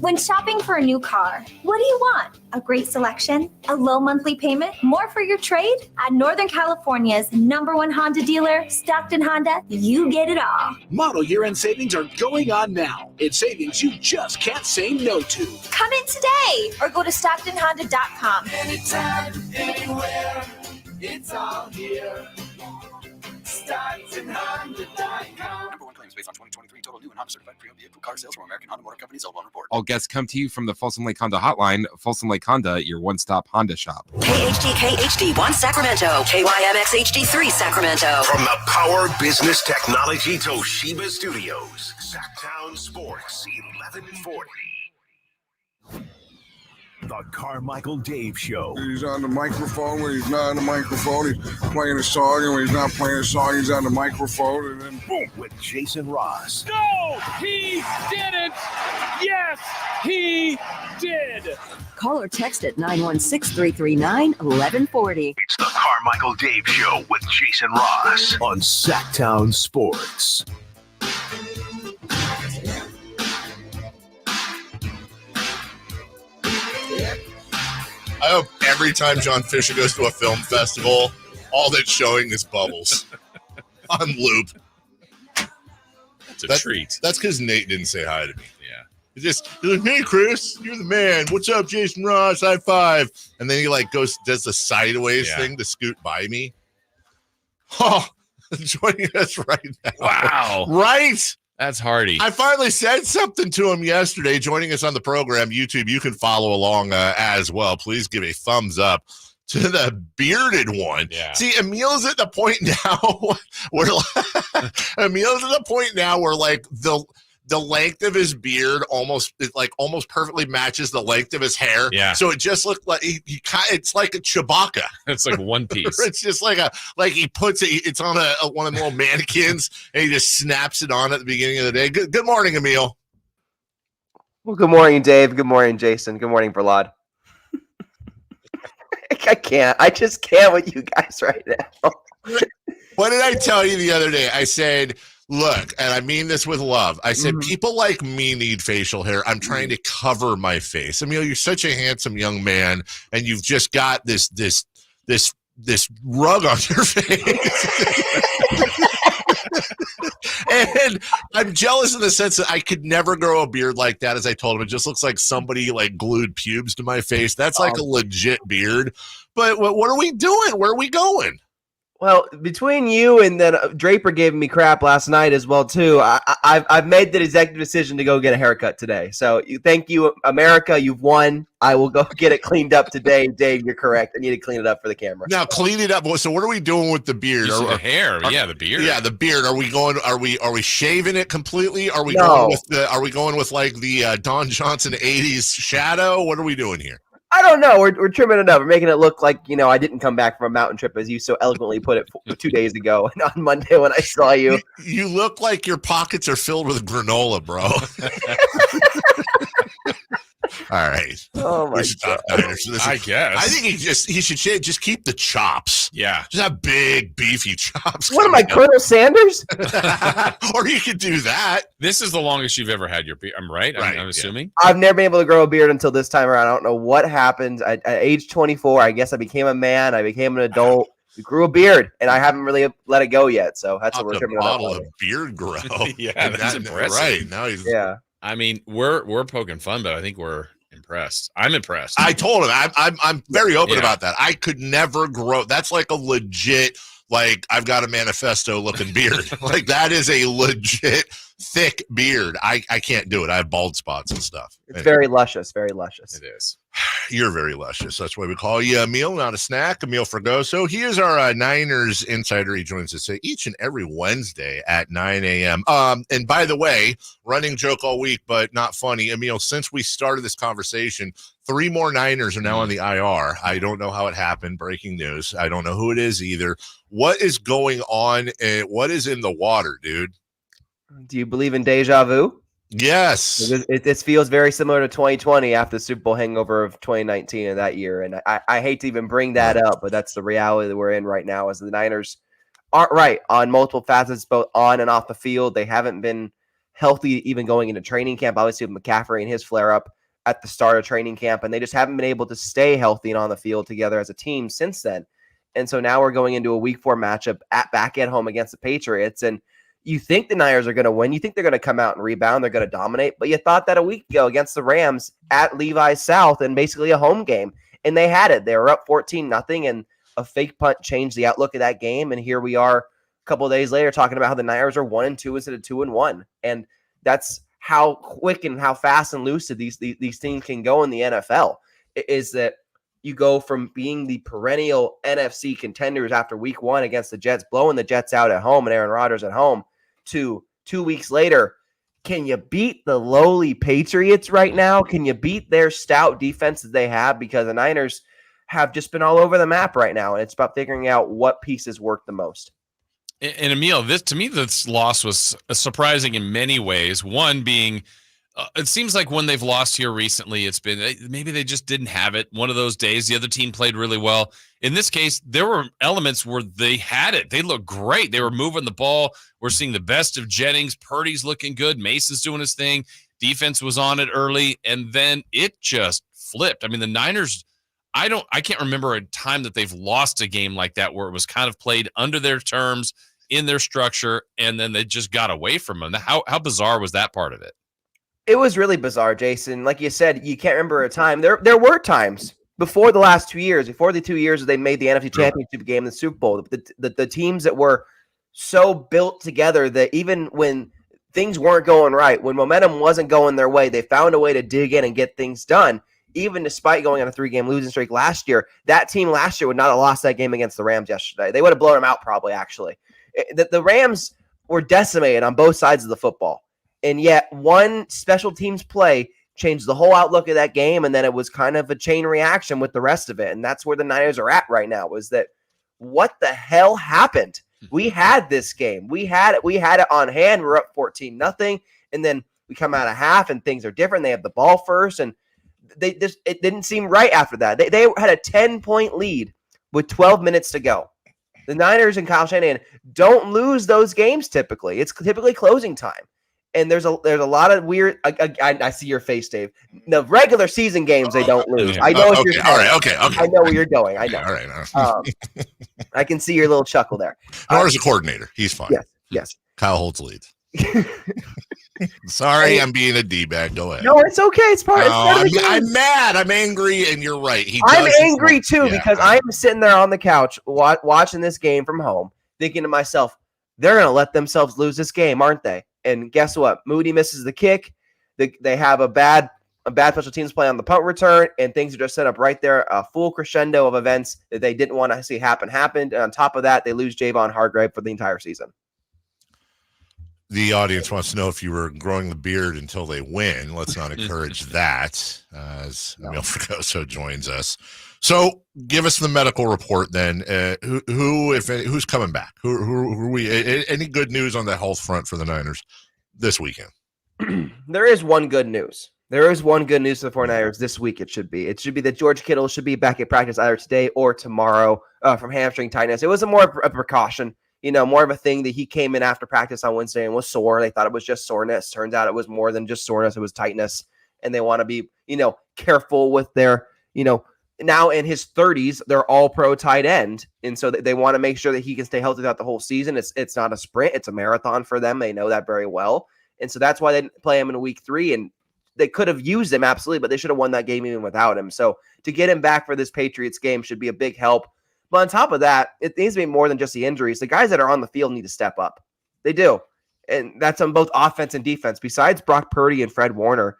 [SPEAKER 28] When shopping for a new car, what do you want? A great selection? A low monthly payment? More for your trade? At Northern California's #1 Honda dealer, Stockton Honda, you get it all.
[SPEAKER 16] Model year-end savings are going on now. It's savings you just can't say no to.
[SPEAKER 28] Come in today or go to StocktonHonda.com.
[SPEAKER 5] Anytime, anywhere, it's all here. StocktonHonda.com.
[SPEAKER 18] Number one claims based on 2023 total new and Honda certified pre-owned vehicle car sales from American Honda Motor Company L1 report.
[SPEAKER 12] All guests come to you from the Folsom Lake Honda hotline. Folsom Lake Honda, your one-stop Honda shop.
[SPEAKER 11] KHD1 Sacramento, KYMX HD3 Sacramento.
[SPEAKER 6] From the Power Business Technology Toshiba Studios, Sacktown Sports 1140. The Carmichael Dave Show.
[SPEAKER 19] He's on the microphone when he's not on the microphone. He's playing a song, and when he's not playing a song, he's on the microphone, and then boom.
[SPEAKER 6] With Jason Ross.
[SPEAKER 20] No, he didn't. Yes, he did.
[SPEAKER 11] Call or text at 916-339-1140.
[SPEAKER 6] It's the Carmichael Dave Show with Jason Ross on Sacktown Sports.
[SPEAKER 1] I hope every time John Fisher goes to a film festival, all that's showing is bubbles on loop.
[SPEAKER 2] It's a treat.
[SPEAKER 1] That's because Nate didn't say hi to me.
[SPEAKER 2] Yeah.
[SPEAKER 1] He's like, hey, Chris, you're the man. What's up, Jason Ross? High five. And then he does the sideways thing to scoot by me. Oh, joining us right now.
[SPEAKER 2] Wow.
[SPEAKER 1] Right.
[SPEAKER 2] That's hardy.
[SPEAKER 1] I finally said something to him yesterday. Joining us on the program, YouTube, you can follow along as well. Please give a thumbs up to the bearded one.
[SPEAKER 2] Yeah.
[SPEAKER 1] See, Emil's at the point now where the length of his beard almost perfectly matches the length of his hair.
[SPEAKER 2] Yeah.
[SPEAKER 1] So it just looked like it's like a Chewbacca.
[SPEAKER 2] It's like one piece.
[SPEAKER 1] It's just like he puts it. It's on one of the little mannequins, and he just snaps it on at the beginning of the day. Good morning, Emil.
[SPEAKER 22] Well, good morning, Dave. Good morning, Jason. Good morning, Vlad. I can't. I just can't with you guys right now.
[SPEAKER 1] What did I tell you the other day? I said, look, and I mean this with love. I said, people like me need facial hair. I'm trying to cover my face. Emil, you're such a handsome young man, and you've just got this rug on your face. And I'm jealous in the sense that I could never grow a beard like that. As I told him, it just looks like somebody glued pubes to my face. That's like a legit beard. But what are we doing? Where are we going?
[SPEAKER 22] Well, between you and then Draper gave me crap last night as well too. I've made the executive decision to go get a haircut today. So thank you, America. You've won. I will go get it cleaned up today. Dave, you're correct. I need to clean it up for the camera.
[SPEAKER 1] Now clean it up. So what are we doing with the beard?
[SPEAKER 2] The hair, the beard.
[SPEAKER 1] Yeah, the beard. Are we shaving it completely? Are we going with like the Don Johnson 80s shadow? What are we doing here?
[SPEAKER 22] I don't know. We're trimming it up. We're making it look like, I didn't come back from a mountain trip, as you so eloquently put it 2 days ago and on Monday when I saw you.
[SPEAKER 1] You look like your pockets are filled with granola, bro. All right.
[SPEAKER 22] Oh my God.
[SPEAKER 2] I guess.
[SPEAKER 1] I think he should just keep the chops.
[SPEAKER 2] Yeah.
[SPEAKER 1] Just have big beefy chops.
[SPEAKER 22] What am I, Colonel Sanders?
[SPEAKER 1] Or you could do that.
[SPEAKER 2] This is the longest you've ever had your beard. I'm right.
[SPEAKER 1] Right,
[SPEAKER 2] I'm assuming.
[SPEAKER 22] I've never been able to grow a beard until this time around. I don't know what happened. At age 24, I guess I became a man. I became an adult. We grew a beard, and I haven't really let it go yet. So that's what we're trimming it up.
[SPEAKER 1] Bottle of beard grow.
[SPEAKER 2] Yeah, that's impressive.
[SPEAKER 1] Right now he's
[SPEAKER 2] I mean, we're poking fun, but I think we're impressed. I'm impressed.
[SPEAKER 1] I told him I'm very open about that. I could never grow. That's like a legit, like I've got a manifesto looking beard. Like that is a legit thick beard. I can't do it. I have bald spots and stuff.
[SPEAKER 22] It's very luscious, very luscious.
[SPEAKER 2] It is.
[SPEAKER 1] You're very luscious. That's why we call you a meal, not a snack, a meal for go. So he is our Niners insider. He joins us each and every Wednesday at 9 a.m. And by the way, running joke all week, but not funny. Emil, since we started this conversation, 3 more Niners are now on the IR. I don't know how it happened. Breaking news. I don't know who it is either. What is going on? What is in the water, dude?
[SPEAKER 22] Do you believe in deja vu?
[SPEAKER 1] Yes.
[SPEAKER 22] This feels very similar to 2020 after the Super Bowl hangover of 2019 and that year. And I hate to even bring that up, but that's the reality that we're in right now as the Niners aren't right on multiple facets, both on and off the field. They haven't been healthy even going into training camp, obviously with McCaffrey and his flare-up at the start of training camp. And they just haven't been able to stay healthy and on the field together as a team since then. And so now we're going into a Week 4 matchup back at home against the Patriots. And you think the Niners are going to win. You think they're going to come out and rebound. They're going to dominate. But you thought that a week ago against the Rams at Levi's South and basically a home game. And they had it. They were up 14-0, and a fake punt changed the outlook of that game. And here we are a couple of days later talking about how the Niners are 1-2 instead of 2-1. And that's how quick and how fast and loose these teams can go in the NFL, is that you go from being the perennial NFC contenders after week 1 against the Jets, blowing the Jets out at home and Aaron Rodgers at home, to 2 weeks later. Can you beat the lowly Patriots right now? Can you beat their stout defense that they have? Because the Niners have just been all over the map right now, and it's about figuring out what pieces work the most.
[SPEAKER 2] And Emil, this loss was surprising in many ways. One being, it seems like when they've lost here recently, it's been maybe they just didn't have it one of those days. The other team played really well. In this case, there were elements where they had it. They looked great. They were moving the ball. We're seeing the best of Jennings. Purdy's looking good. Mason's doing his thing. Defense was on it early, and then it just flipped. I mean, the Niners, I can't remember a time that they've lost a game like that where it was kind of played under their terms, in their structure, and then they just got away from them. How bizarre was that part of it?
[SPEAKER 22] It was really bizarre, Jason. Like you said, you can't remember a time. There were times before the last 2 years, before the 2 years that they made the NFC Championship game, the Super Bowl, the teams that were so built together that even when things weren't going right, when momentum wasn't going their way, they found a way to dig in and get things done. Even despite going on a 3-game losing streak last year, that team last year would not have lost that game against the Rams yesterday. They would have blown them out probably, actually. The Rams were decimated on both sides of the football. And yet one special teams play changed the whole outlook of that game, and then it was kind of a chain reaction with the rest of it. And that's where the Niners are at right now, is that what the hell happened? We had this game. We had it on hand. We're up 14-0, and then we come out of half and things are different. They have the ball first, and it didn't seem right after that. They had a 10-point lead with 12 minutes to go. The Niners and Kyle Shanahan don't lose those games typically. It's typically closing time. And there's a lot of weird. I see your face, Dave. The regular season games they don't lose. I know what you're saying.
[SPEAKER 1] All right. Okay.
[SPEAKER 22] I know where you're going. I know.
[SPEAKER 1] All right.
[SPEAKER 22] I can see your little chuckle there.
[SPEAKER 1] Nora's a coordinator. He's fine.
[SPEAKER 22] Yes.
[SPEAKER 1] Kyle holds leads. Sorry, I'm being a D-bag. Go ahead.
[SPEAKER 22] No, it's okay. It's part of the game.
[SPEAKER 1] I'm mad. I'm angry, and you're right.
[SPEAKER 22] I'm angry too because I'm sitting there on the couch watching this game from home, thinking to myself, they're going to let themselves lose this game, aren't they? And guess what? Moody misses the kick. They have a bad special teams play on the punt return, and things are just set up right there. A full crescendo of events that they didn't want to see happened. And on top of that, they lose Javon Hargrave for the entire season.
[SPEAKER 1] The audience wants to know if you were growing the beard until they win. Let's not encourage that, as Emil Fragoso joins us. So, give us the medical report then. Who's coming back? Who are we? Any good news on the health front for the Niners this weekend?
[SPEAKER 22] There is one good news. There is one good news for the 49ers this week. It should be that George Kittle should be back at practice either today or tomorrow from hamstring tightness. It was more of a precaution, more of a thing that he came in after practice on Wednesday and was sore. They thought it was just soreness. Turns out it was more than just soreness. It was tightness. And they want to be, careful with their, now in his 30s, they're all pro tight end. And so they want to make sure that he can stay healthy throughout the whole season. It's not a sprint. It's a marathon for them. They know that very well. And so that's why they didn't play him in week 3. And they could have used him, absolutely, but they should have won that game even without him. So to get him back for this Patriots game should be a big help. But on top of that, it needs to be more than just the injuries. The guys that are on the field need to step up. They do. And that's on both offense and defense. Besides Brock Purdy and Fred Warner,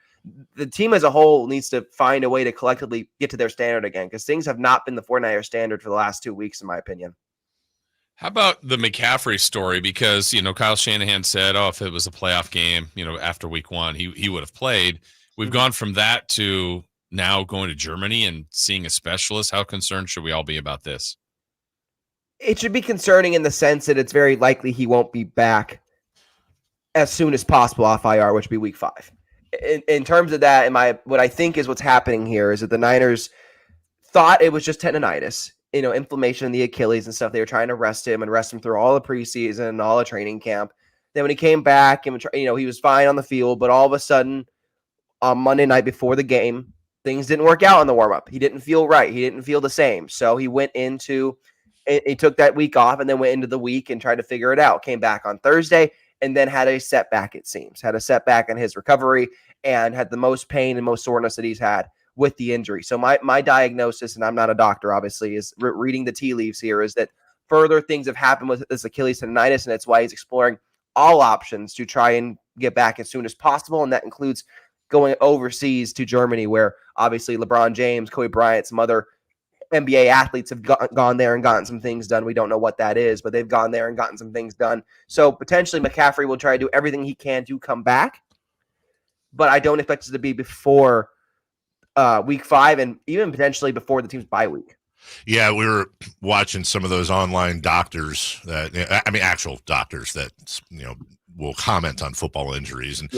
[SPEAKER 22] the team as a whole needs to find a way to collectively get to their standard again, because things have not been the 49ers standard for the last 2 weeks, in my opinion.
[SPEAKER 2] How about the McCaffrey story? Because, Kyle Shanahan said, if it was a playoff game, after week 1, he would have played. We've gone from that to now going to Germany and seeing a specialist. How concerned should we all be about this?
[SPEAKER 22] It should be concerning in the sense that it's very likely he won't be back as soon as possible off IR, which would be week 5. In terms of that, what I think is what's happening here is that the Niners thought it was just tendonitis, inflammation in the Achilles and stuff. They were trying to rest him through all the preseason and all the training camp. Then when he came back and, he was fine on the field, but all of a sudden on Monday night before the game, things didn't work out in the warm-up. He didn't feel right. He didn't feel the same. So he took that week off and then went into the week and tried to figure it out. Came back on Thursday and then had a setback, it seems. Had a setback in his recovery and had the most pain and most soreness that he's had with the injury. So my diagnosis, and I'm not a doctor, obviously, is reading the tea leaves here, is that further things have happened with this Achilles tendonitis, and that's why he's exploring all options to try and get back as soon as possible, and that includes going overseas to Germany, where obviously LeBron James, Kobe Bryant, some other NBA athletes have gone there and gotten some things done. We don't know what that is, but they've gone there and gotten some things done. So potentially McCaffrey will try to do everything he can to come back, but I don't expect it to be before week 5 and even potentially before the team's bye week.
[SPEAKER 1] Yeah, we were watching some of those online doctors actual doctors that, will comment on football injuries. And,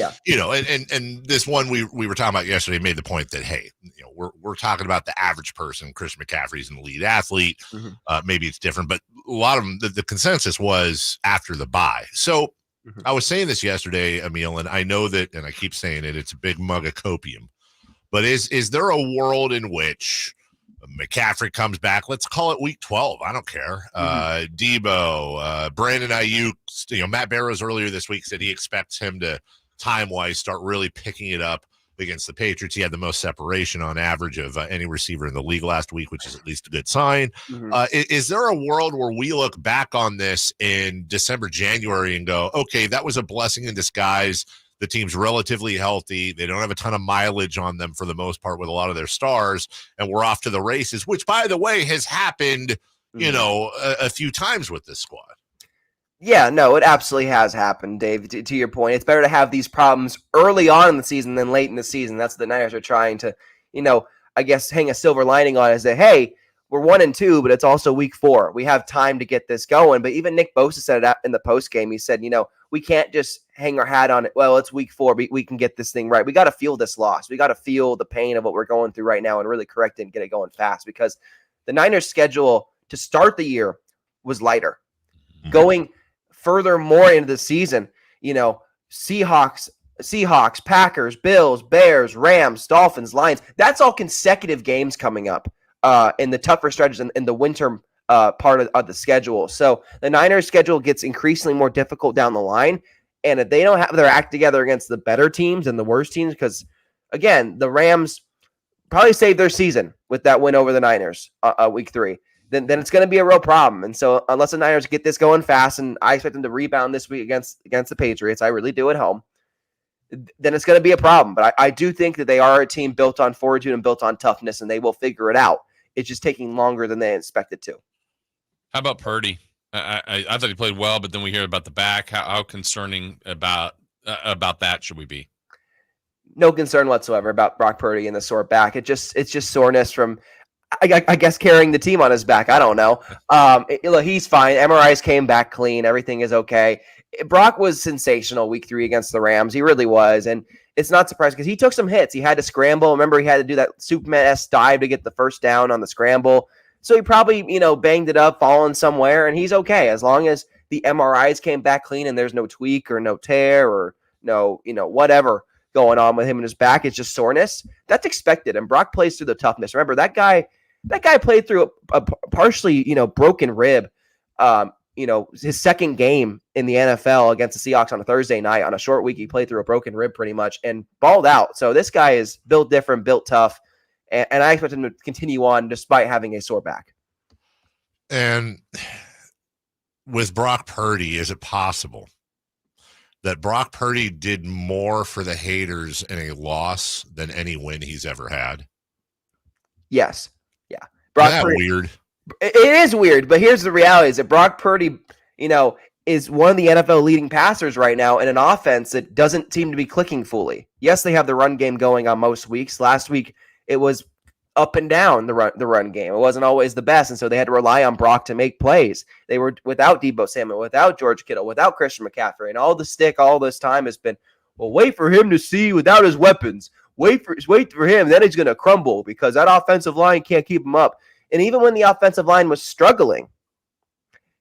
[SPEAKER 1] and this one we were talking about yesterday made the point that, hey, we're talking about the average person. Christian McCaffrey's an elite athlete. Maybe it's different, but a lot of them, the consensus was after the bye. So I was saying this yesterday, Emil, and I know that, and I keep saying it, it's a big mug of copium, but is there a world in which McCaffrey comes back? Let's call it week 12. I don't care. Debo, Brandon Ayuk, Matt Barrows earlier this week said he expects him to time-wise start really picking it up against the Patriots. He had the most separation on average of any receiver in the league last week, which is at least a good sign. Is there a world where we look back on this in December, January and go, okay, that was a blessing in disguise. The team's relatively healthy. They don't have a ton of mileage on them for the most part with a lot of their stars, and we're off to the races, which, by the way, has happened, a few times with this squad.
[SPEAKER 22] Yeah, no, it absolutely has happened, Dave. To your point, it's better to have these problems early on in the season than late in the season. That's what the Niners are trying to, I guess, hang a silver lining on, is that, hey, we're 1-2, but it's also week 4. We have time to get this going. But even Nick Bosa said it in the post game. He said, we can't just hang our hat on it. Well, it's week 4. We can get this thing right. We got to feel this loss. We got to feel the pain of what we're going through right now and really correct it and get it going fast, because the Niners' schedule to start the year was lighter. Going further more into the season, Seahawks, Packers, Bills, Bears, Rams, Dolphins, Lions. That's all consecutive games coming up in the tougher stretches in the winter part of the schedule. So the Niners' schedule gets increasingly more difficult down the line. And if they don't have their act together against the better teams and the worst teams, because, again, the Rams probably saved their season with that win over the Niners week 3. Then it's going to be a real problem. And so unless the Niners get this going fast, and I expect them to rebound this week against the Patriots, I really do at home, then it's going to be a problem. But I do think that they are a team built on fortitude and built on toughness, and they will figure it out. It's just taking longer than they expected to.
[SPEAKER 2] How about Purdy? I thought he played well, but then we hear about the back. How concerning about that should we be?
[SPEAKER 22] No concern whatsoever about Brock Purdy and the sore back. It's just soreness from, I guess, carrying the team on his back. I don't know. Look, he's fine. MRIs came back clean. Everything is okay. Brock was sensational week 3 against the Rams. He really was. And it's not surprising because he took some hits. He had to scramble. Remember, he had to do that Superman-esque dive to get the first down on the scramble. So he probably, banged it up, fallen somewhere, and he's okay. As long as the MRIs came back clean and there's no tweak or no tear or no, whatever going on with him in his back, it's just soreness. That's expected. And Brock plays through the toughness. Remember, that guy played through a partially, broken rib, his second game in the NFL against the Seahawks on a Thursday night on a short week. He played through a broken rib pretty much and balled out. So this guy is built different, built tough. And I expect him to continue on despite having a sore back.
[SPEAKER 1] And with Brock Purdy, is it possible that Brock Purdy did more for the haters in a loss than any win he's ever had?
[SPEAKER 22] Yes. Yeah. Brock
[SPEAKER 1] Isn't that
[SPEAKER 22] Purdy,
[SPEAKER 1] weird?
[SPEAKER 22] It is weird, but here's the reality is that Brock Purdy, is one of the NFL leading passers right now in an offense that doesn't seem to be clicking fully. Yes, they have the run game going on most weeks. Last week, it was up and down the run game. It wasn't always the best, and so they had to rely on Brock to make plays. They were without Deebo Samuel, without George Kittle, without Christian McCaffrey, and all the stick all this time has been, well, wait for him to see without his weapons. Wait for him, then he's going to crumble because that offensive line can't keep him up. And even when the offensive line was struggling,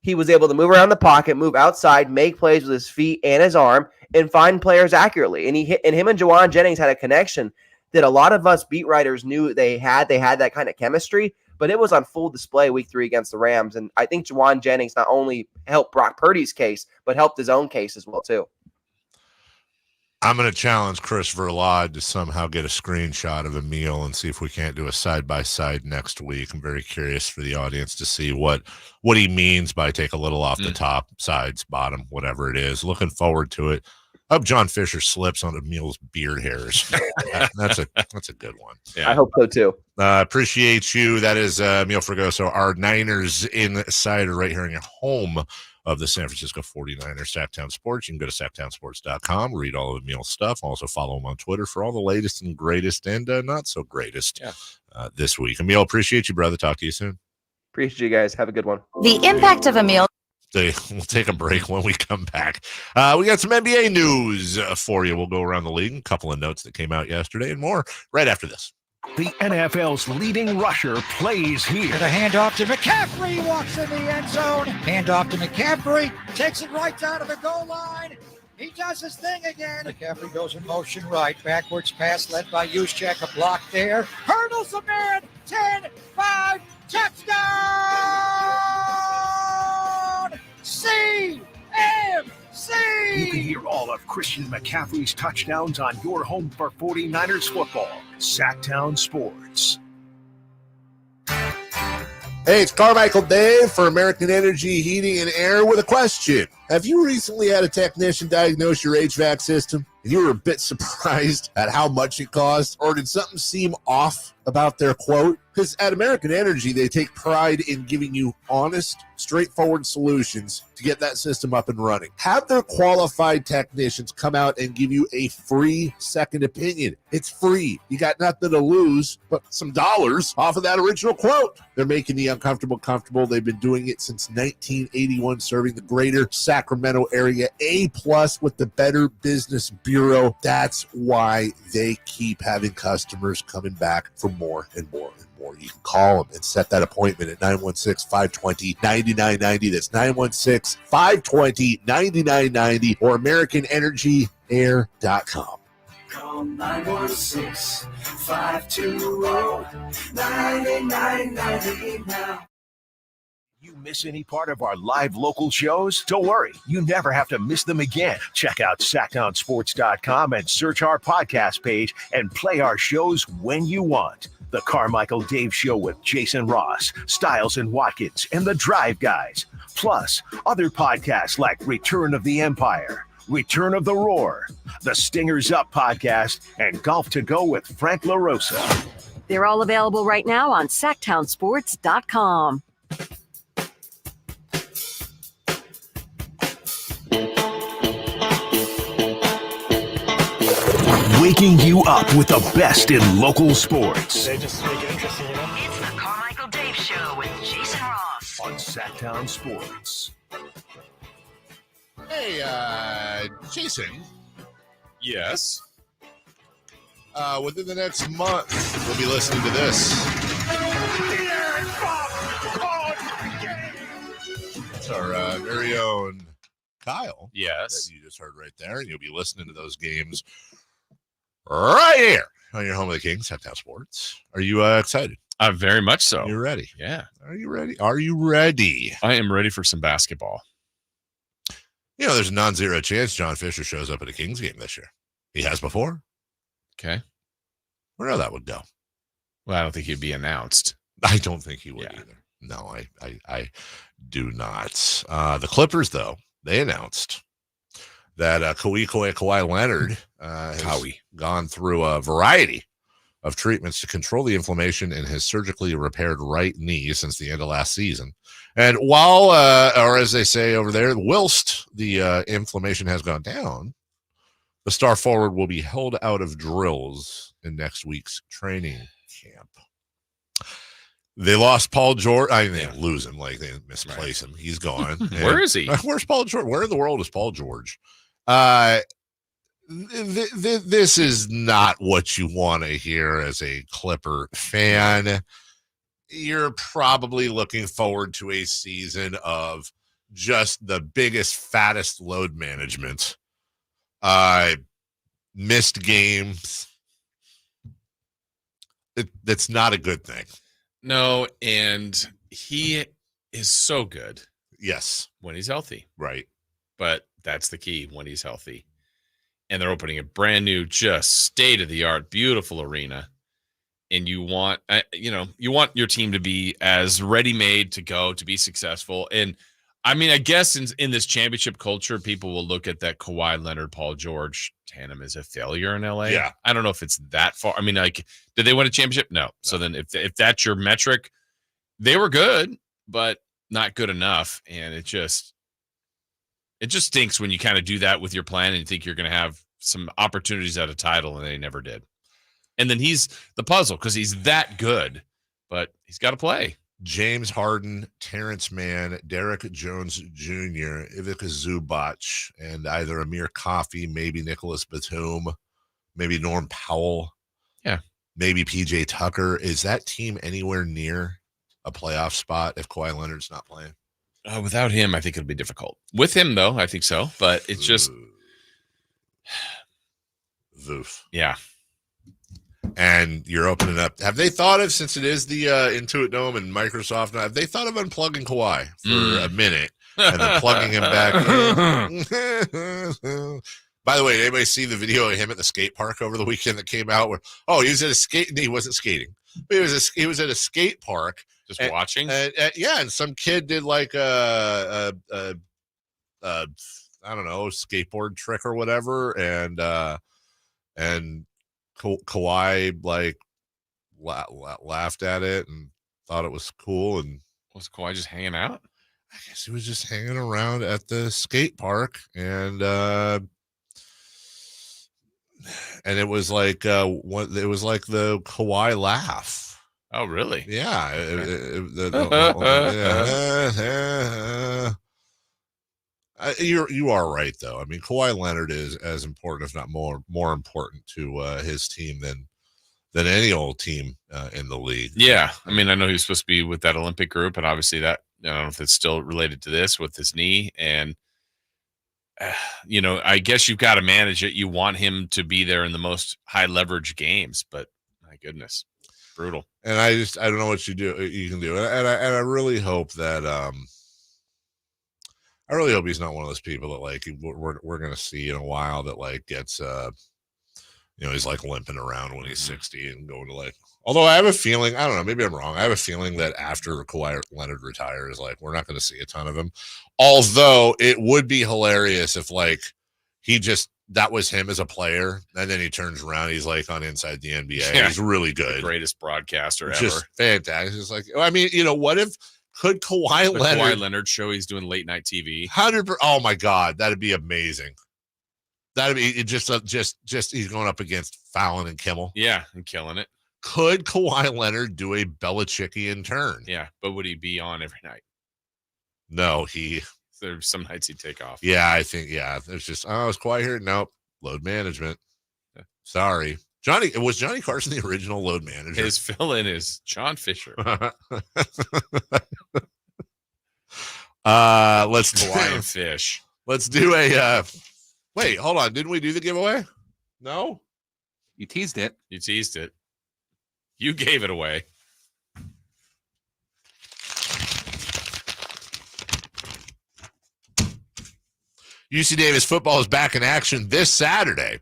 [SPEAKER 22] he was able to move around the pocket, move outside, make plays with his feet and his arm, and find players accurately. And him and Juwan Jennings had a connection that a lot of us beat writers knew they had. They had that kind of chemistry, but it was on full display week 3 against the Rams. And I think Juwan Jennings not only helped Brock Purdy's case, but helped his own case as well, too.
[SPEAKER 1] I'm going to challenge Chris Verlade to somehow get a screenshot of a meal and see if we can't do a side-by-side next week. I'm very curious for the audience to see what he means by take a little off the top, sides, bottom, whatever it is. Looking forward to it. I hope John Fisher slips on Emil's beard hairs. That's a good one.
[SPEAKER 22] Yeah. I hope so, too.
[SPEAKER 1] Appreciate you. That is Emil Fregoso, our Niners insider right here in your home of the San Francisco 49ers, Sacktown Sports. You can go to sacktownsports.com, read all of Emil's stuff. Also follow him on Twitter for all the latest and greatest and not so greatest this week. Emil, appreciate you, brother. Talk to you soon.
[SPEAKER 22] Appreciate you guys. Have a good one.
[SPEAKER 14] The impact of a meal.
[SPEAKER 1] We'll take a break when we come back. We got some NBA news for you. We'll go around the league, a couple of notes that came out yesterday and more right after this.
[SPEAKER 6] The NFL's leading rusher plays here.
[SPEAKER 3] The handoff to McCaffrey, walks in the end zone. Handoff to McCaffrey, takes it right down to the goal line. He does his thing again. McCaffrey goes in motion right. Backwards pass led by Juszczyk. A block there. Hurdles a man. 10-5. Touchdown! CMC!
[SPEAKER 6] You can hear all of Christian McCaffrey's touchdowns on your home for 49ers football. Sacktown Sports.
[SPEAKER 1] Hey, it's Carmichael Dave for American Energy Heating and Air with a question. Have you recently had a technician diagnose your HVAC system and you were a bit surprised at how much it cost? Or did something seem off about their quote? Because at American Energy, they take pride in giving you honest, straightforward solutions to get that system up and running. Have their qualified technicians come out and give you a free second opinion. It's free. You got nothing to lose but some dollars off of that original quote. They're making the uncomfortable comfortable. They've been doing it since 1981, serving the greater Sacramento area, A+ with the Better Business Bureau. That's why they keep having customers coming back for more and more and more. You can call them and set that appointment at 916-520-9990. That's 916-520-9990 or AmericanEnergyAir.com.
[SPEAKER 5] Call 916-520-9990 now.
[SPEAKER 6] You miss any part of our live local shows? Don't worry, you never have to miss them again. Check out sacktownsports.com and search our podcast page and play our shows when you want. The Carmichael Dave Show with Jason Ross, Stiles and Watkins, and The Drive Guys. Plus, other podcasts like Return of the Empire, Return of the Roar, The Stingers Up podcast, and Golf to Go with Frank LaRosa.
[SPEAKER 11] They're all available right now on sacktownsports.com.
[SPEAKER 6] waking you up with the best in local sports.
[SPEAKER 5] They just make it interesting, you know?
[SPEAKER 11] It's the Carmichael Dave Show with Jason Ross
[SPEAKER 6] on Sacktown Sports.
[SPEAKER 1] Hey, Jason.
[SPEAKER 2] Yes.
[SPEAKER 1] Within the next month, we'll be listening to this. That's our very own Kyle.
[SPEAKER 2] Yes.
[SPEAKER 1] That you just heard right there. And you'll be listening to those games right here on your home of the Kings, Sacktown Sports. Are you excited?
[SPEAKER 2] Very much so.
[SPEAKER 1] You're ready?
[SPEAKER 2] Yeah.
[SPEAKER 1] Are you ready? Are you ready?
[SPEAKER 2] I am ready for some basketball.
[SPEAKER 1] You know, there's a non-zero chance John Fisher shows up at a Kings game this year. He has before.
[SPEAKER 2] Okay.
[SPEAKER 1] Where know that would go?
[SPEAKER 2] Well, I don't think he'd be announced.
[SPEAKER 1] I don't think he would either. No, I do not. The Clippers, though, they announced that Kawhi Leonard has gone through a variety of treatments to control the inflammation in his surgically repaired right knee since the end of last season. And while, or as they say over there, whilst the inflammation has gone down, the star forward will be held out of drills in next week's training camp. They lost Paul George. I mean, they didn't lose him, like they misplace him. He's gone.
[SPEAKER 2] Where is he?
[SPEAKER 1] Where's Paul George? Where in the world is Paul George? This is not what you want to hear as a Clipper fan. You're probably looking forward to a season of just the biggest, fattest load management. Missed games. That's not a good thing.
[SPEAKER 2] No, and he is so good.
[SPEAKER 1] Yes.
[SPEAKER 2] When he's healthy.
[SPEAKER 1] Right.
[SPEAKER 2] But that's the key, when he's healthy. And they're opening a brand new, just state-of-the-art, beautiful arena. And you want, you want your team to be as ready-made to go, to be successful. And I mean, I guess in this championship culture, people will look at that Kawhi Leonard, Paul George tandem as a failure in LA.
[SPEAKER 1] Yeah.
[SPEAKER 2] I don't know if it's that far. I mean, like, did they win a championship? No. So then if that's your metric, they were good, but not good enough. And it just stinks when you kind of do that with your plan and you think you're going to have some opportunities at a title, and they never did. And then he's the puzzle because he's that good, but he's got to play.
[SPEAKER 1] James Harden, Terrence Mann, Derek Jones Jr., Ivica Zubac, and either Amir Coffey, maybe Nicholas Batum, maybe Norm Powell.
[SPEAKER 2] Yeah.
[SPEAKER 1] Maybe PJ Tucker. Is that team anywhere near a playoff spot if Kawhi Leonard's not playing?
[SPEAKER 2] Without him, I think it'll be difficult. With him, though, I think so. But it's just.
[SPEAKER 1] Voof.
[SPEAKER 2] Yeah.
[SPEAKER 1] And you're opening up. Have they thought of, since it is the Intuit Dome and Microsoft, have they thought of unplugging Kawhi for a minute and then plugging him back in? By the way, did anybody see the video of him at the skate park over the weekend that came out? Where he was at a skate. He wasn't skating. But he was at a skate park,
[SPEAKER 2] just watching.
[SPEAKER 1] Yeah, and some kid did like a I don't know, skateboard trick or whatever, and Kawhi like laughed at it and thought it was cool. And
[SPEAKER 2] was Kawhi just hanging out?
[SPEAKER 1] I guess he was just hanging around at the skate park, and it was like it was like the Kawhi laugh.
[SPEAKER 2] Oh, really?
[SPEAKER 1] Yeah. You are right, though. I mean, Kawhi Leonard is as important, if not more important to his team than any old team in the league.
[SPEAKER 2] Yeah. I mean, I know he was supposed to be with that Olympic group, and obviously that, I don't know if it's still related to this with his knee. And, I guess you've got to manage it. You want him to be there in the most high leverage games, but my goodness, brutal.
[SPEAKER 1] And I don't know what you can do. And I really hope that, I really hope he's not one of those people that like we're going to see in a while that like gets, he's like limping around when he's 60 and going to like, although I have a feeling, I don't know, maybe I'm wrong. I have a feeling that after Kawhi Leonard retires, like we're not going to see a ton of him. Although it would be hilarious if like that was him as a player, and then he turns around, he's like on Inside the NBA. Yeah. He's really good.
[SPEAKER 2] The greatest broadcaster ever.
[SPEAKER 1] Just fantastic. It's like, I mean, what if could Kawhi
[SPEAKER 2] Leonard show he's doing late night TV?
[SPEAKER 1] 100%. Oh my God, that'd be amazing. That'd be just he's going up against Fallon and Kimmel.
[SPEAKER 2] Yeah, and killing it.
[SPEAKER 1] Could Kawhi Leonard do a Belichickian turn?
[SPEAKER 2] Yeah, but would he be on every night?
[SPEAKER 1] No,
[SPEAKER 2] There's some nights he'd take off.
[SPEAKER 1] Yeah, I think, there's just, it's quiet here. Nope. Load management. Sorry. Was Johnny Carson the original load manager?
[SPEAKER 2] His fill-in is John Fisher.
[SPEAKER 1] Let's
[SPEAKER 2] Hawaiian fish.
[SPEAKER 1] Let's do a wait, hold on. Didn't we do the giveaway? No?
[SPEAKER 12] You teased it.
[SPEAKER 2] You gave it away.
[SPEAKER 1] UC Davis football is back in action this Saturday.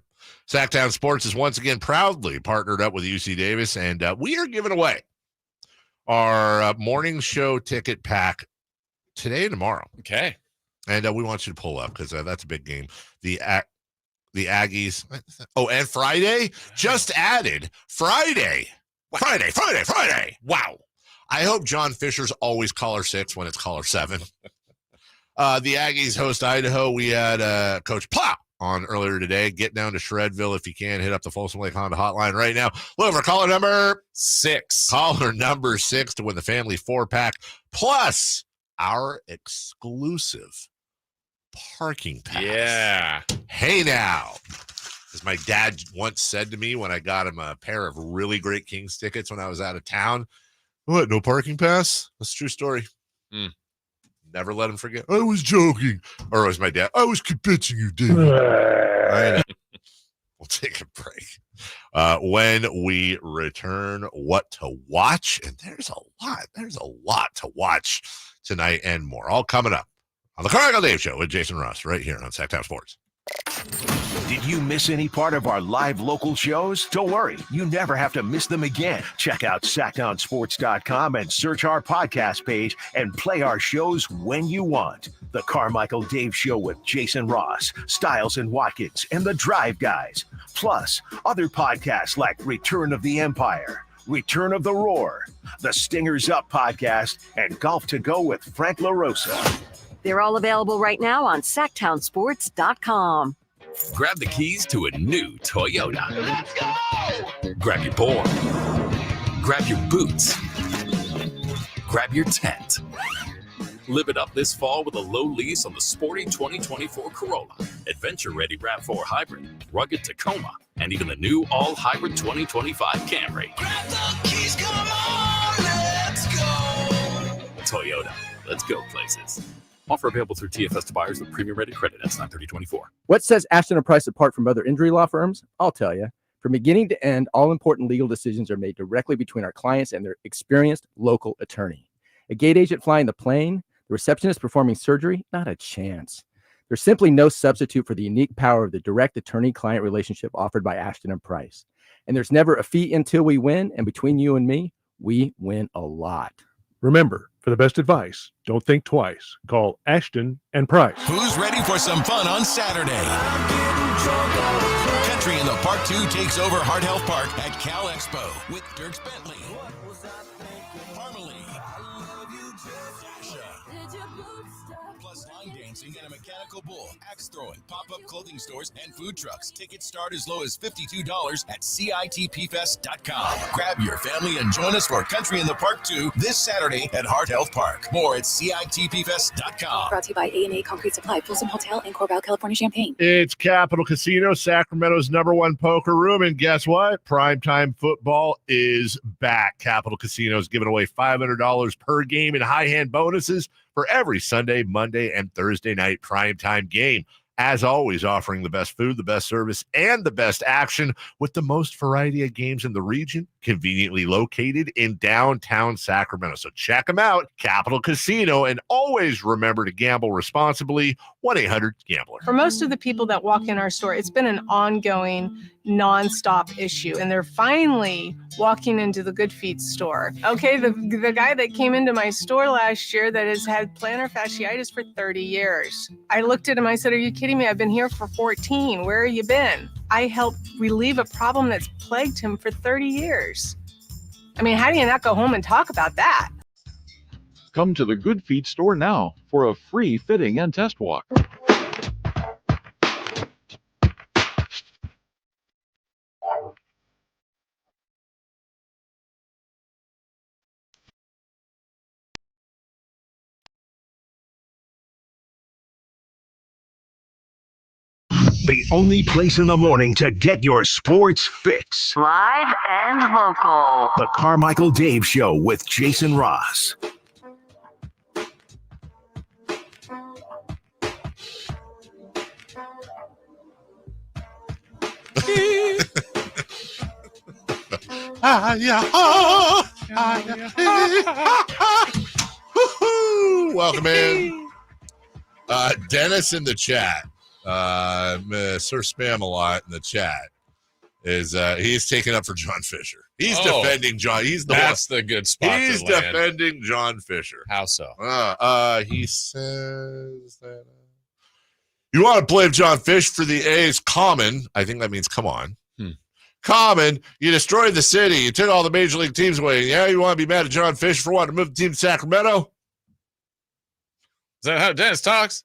[SPEAKER 1] Sacktown Sports is once again proudly partnered up with UC Davis, and we are giving away our morning show ticket pack today and tomorrow.
[SPEAKER 2] Okay.
[SPEAKER 1] And we want you to pull up because that's a big game. The Aggies. Oh, and Friday just added Friday. Wow. I hope John Fisher's always caller 6 when it's caller 7. The Aggies host Idaho. We had Coach Plough on earlier today. Get down to Shredville if you can. Hit up the Folsom Lake Honda hotline right now. Look for caller number
[SPEAKER 2] 6.
[SPEAKER 1] Caller number 6 to win the family 4-pack plus our exclusive parking pass.
[SPEAKER 2] Yeah.
[SPEAKER 1] Hey now. As my dad once said to me when I got him a pair of really great Kings tickets when I was out of town. What, no parking pass? That's a true story. Never let him forget. I was joking. Or it was my dad. I was convincing you, David. We'll take a break. When we return, what to watch. And there's a lot to watch tonight and more. All coming up on the Carmichael Dave Show with Jason Ross right here on Sacktown Sports.
[SPEAKER 6] Did you miss any part of our live local shows? Don't worry, you never have to miss them again. Check out SacktownSports.com and search our podcast page and play our shows when you want. The Carmichael Dave Show with Jason Ross, Stiles and Watkins, and the Drive Guys. Plus, other podcasts like Return of the Empire, Return of the Roar, the Stingers Up podcast, and Golf to Go with Frank LaRosa.
[SPEAKER 11] They're all available right now on SacktownSports.com.
[SPEAKER 9] Grab the keys to a new Toyota. Let's go! Grab your board. Grab your boots. Grab your tent. Live it up this fall with a low lease on the sporty 2024 Corolla, adventure-ready RAV4 Hybrid, rugged Tacoma, and even the new all-hybrid 2025 Camry. Grab the keys, come on, let's go! Toyota, let's go places. Offer available through TFS to buyers with premium-rated credit. That's 9/30/24.
[SPEAKER 13] What sets Ashton & Price apart from other injury law firms? I'll tell you. From beginning to end, all important legal decisions are made directly between our clients and their experienced local attorney. A gate agent flying the plane, the receptionist performing surgery, not a chance. There's simply no substitute for the unique power of the direct attorney-client relationship offered by Ashton & Price. And there's never a fee until we win, and between you and me, we win a lot.
[SPEAKER 17] Remember, for the best advice, don't think twice. Call Ashton and Price.
[SPEAKER 9] Who's ready for some fun on Saturday? Country in the Park 2 takes over Heart Health Park at Cal Expo with Dirks Bentley, Harmony, plus line dancing and a mechanical bull, axe throwing, pop-up clothing stores, and food trucks. Tickets start as low as $52 at CITPfest.com. Grab your family and join us for Country in the Park 2 this Saturday at Heart Health Park. More at CITPfest.com.
[SPEAKER 10] Brought to you by A&A Concrete Supply, Folsom Hotel, and Corval, California, Champaign.
[SPEAKER 1] It's Capital Casino, Sacramento's #1 poker room. And guess what? Primetime football is back. Capital Casino is giving away $500 per game in high hand bonuses for every Sunday, Monday, and Thursday night primetime game. As always, offering the best food, the best service, and the best action with the most variety of games in the region, conveniently located in downtown Sacramento. So check them out, Capital Casino, and always remember to gamble responsibly. 1-800-GAMBLER.
[SPEAKER 21] For most of the people that walk in our store, it's been an ongoing, nonstop issue, and they're finally walking into the Good Feet store. Okay, the guy that came into my store last year that has had plantar fasciitis for 30 years. I looked at him, I said, "Are you kidding me? I've been here for 14. Where have you been?" I helped relieve a problem that's plagued him for 30 years. I mean, how do you not go home and talk about that?
[SPEAKER 23] Come to the Good Feet store now for a free fitting and test walk.
[SPEAKER 6] the only place in the morning to get your sports fix.
[SPEAKER 11] Live and local.
[SPEAKER 6] The Carmichael Dave Show with Jason Ross.
[SPEAKER 1] Welcome in. Dennis in the chat. Sir Spam a lot in the chat. He's taking up for John Fisher. He's defending John.
[SPEAKER 2] That's the good spot.
[SPEAKER 1] He's
[SPEAKER 2] to land.
[SPEAKER 1] defending John Fisher.
[SPEAKER 2] How so?
[SPEAKER 1] He says that you want to blame John Fish for the A's common. I think that means come on. Common, you destroyed the city. You took all the major league teams away. Yeah, you want to be mad at John Fish for wanting to move the team to Sacramento?
[SPEAKER 2] Is that how Dennis talks?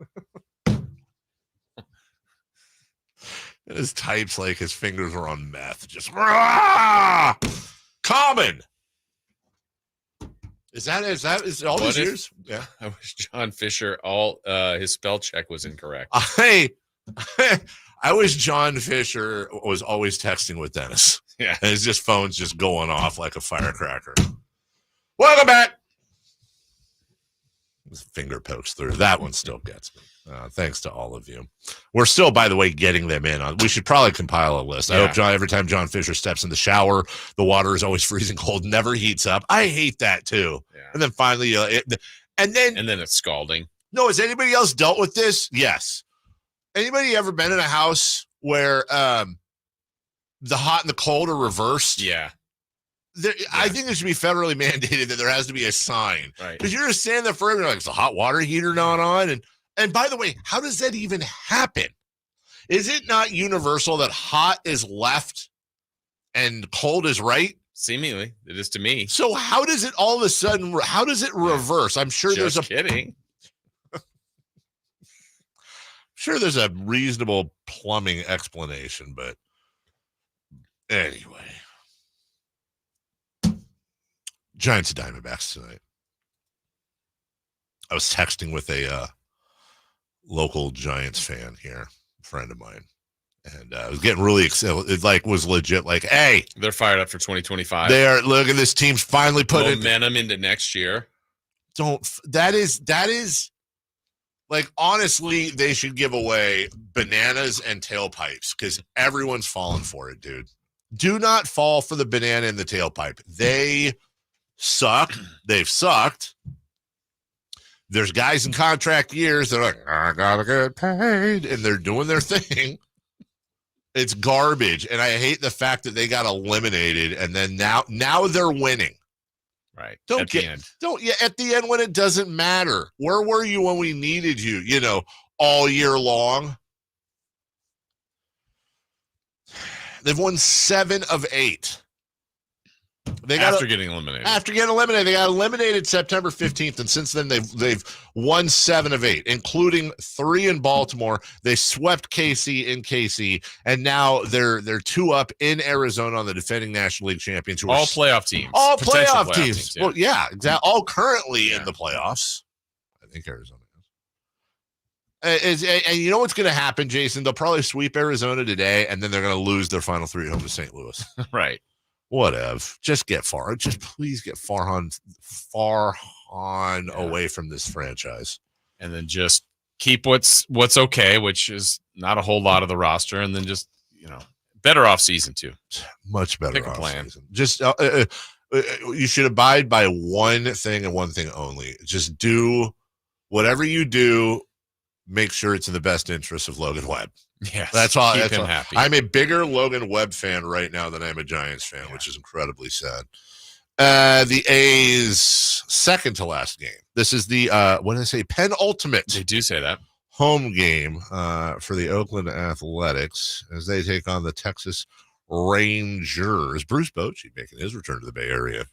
[SPEAKER 1] His types like his fingers are on meth. Just Rah! Common. Is that all these years? Yeah.
[SPEAKER 2] I wish John Fisher his spell check was incorrect.
[SPEAKER 1] I wish John Fisher was always texting with Dennis.
[SPEAKER 2] Yeah.
[SPEAKER 1] And his phone's just going off like a firecracker. Welcome back. His finger pokes through. That one still gets me. Thanks to all of you. We're still, by the way, getting them in. We should probably compile a list. I hope every time John Fisher steps in the shower, the water is always freezing cold, never heats up. I hate that too. Yeah. And then finally, and then
[SPEAKER 2] it's scalding.
[SPEAKER 1] No, has anybody else dealt with this? Yes. Anybody ever been in a house where the hot and the cold are reversed?
[SPEAKER 2] Yeah.
[SPEAKER 1] I think it should be federally mandated that there has to be a sign.
[SPEAKER 2] Right.
[SPEAKER 1] Because you're just standing there forever, you're like, is the hot water heater not on? And by the way, how does that even happen? Is it not universal that hot is left and cold is right?
[SPEAKER 2] Seemingly, it is to me.
[SPEAKER 1] So how does it all of a sudden, how does it reverse? I'm sure
[SPEAKER 2] kidding.
[SPEAKER 1] Sure there's a reasonable plumbing explanation, but anyway. Giants and Diamondbacks tonight. I was texting with a local Giants fan here, a friend of mine, and I was getting really excited. It was legit like, hey,
[SPEAKER 2] they're fired up for 2025.
[SPEAKER 1] They are. Look at this team's finally put
[SPEAKER 2] momentum into next year.
[SPEAKER 1] That is like, honestly, they should give away bananas and tailpipes because everyone's falling for it, dude. Do not fall for the banana and the tailpipe. They suck. They've sucked. There's guys in contract years that are like, I gotta get paid, and they're doing their thing. It's garbage, and I hate the fact that they got eliminated, and then now they're winning.
[SPEAKER 2] Right.
[SPEAKER 1] At the end when it doesn't matter. Where were you when we needed you, all year long? They've won 7 of 8.
[SPEAKER 2] After getting eliminated.
[SPEAKER 1] They got eliminated September 15th, and since then they've won 7 of 8, including 3 in Baltimore. They swept KC in KC, and now they're 2 up in Arizona on the defending National League champions.
[SPEAKER 2] All playoff teams.
[SPEAKER 1] All playoff teams.
[SPEAKER 2] Yeah.
[SPEAKER 1] Well, yeah, exactly. All currently in the playoffs. I think Arizona is. And you know what's going to happen, Jason? They'll probably sweep Arizona today, and then they're going to lose their final 3 at home to St. Louis.
[SPEAKER 2] Right.
[SPEAKER 1] Whatever. Just get far. Just please get Farhan away from this franchise.
[SPEAKER 2] And then just keep what's okay, which is not a whole lot of the roster, and then just, better off season too.
[SPEAKER 1] Much better.
[SPEAKER 2] Pick a plan.
[SPEAKER 1] Season. Just you should abide by one thing and one thing only. Just do whatever you do. Make sure it's in the best interest of Logan Webb.
[SPEAKER 2] Yes,
[SPEAKER 1] that's all.
[SPEAKER 2] Keep him happy.
[SPEAKER 1] I'm a bigger Logan Webb fan right now than I'm a Giants fan, which is incredibly sad. The A's second to last game. This is the what did I say? Penultimate.
[SPEAKER 2] They do say that
[SPEAKER 1] home game for the Oakland Athletics as they take on the Texas Rangers. Bruce Bochy making his return to the Bay Area.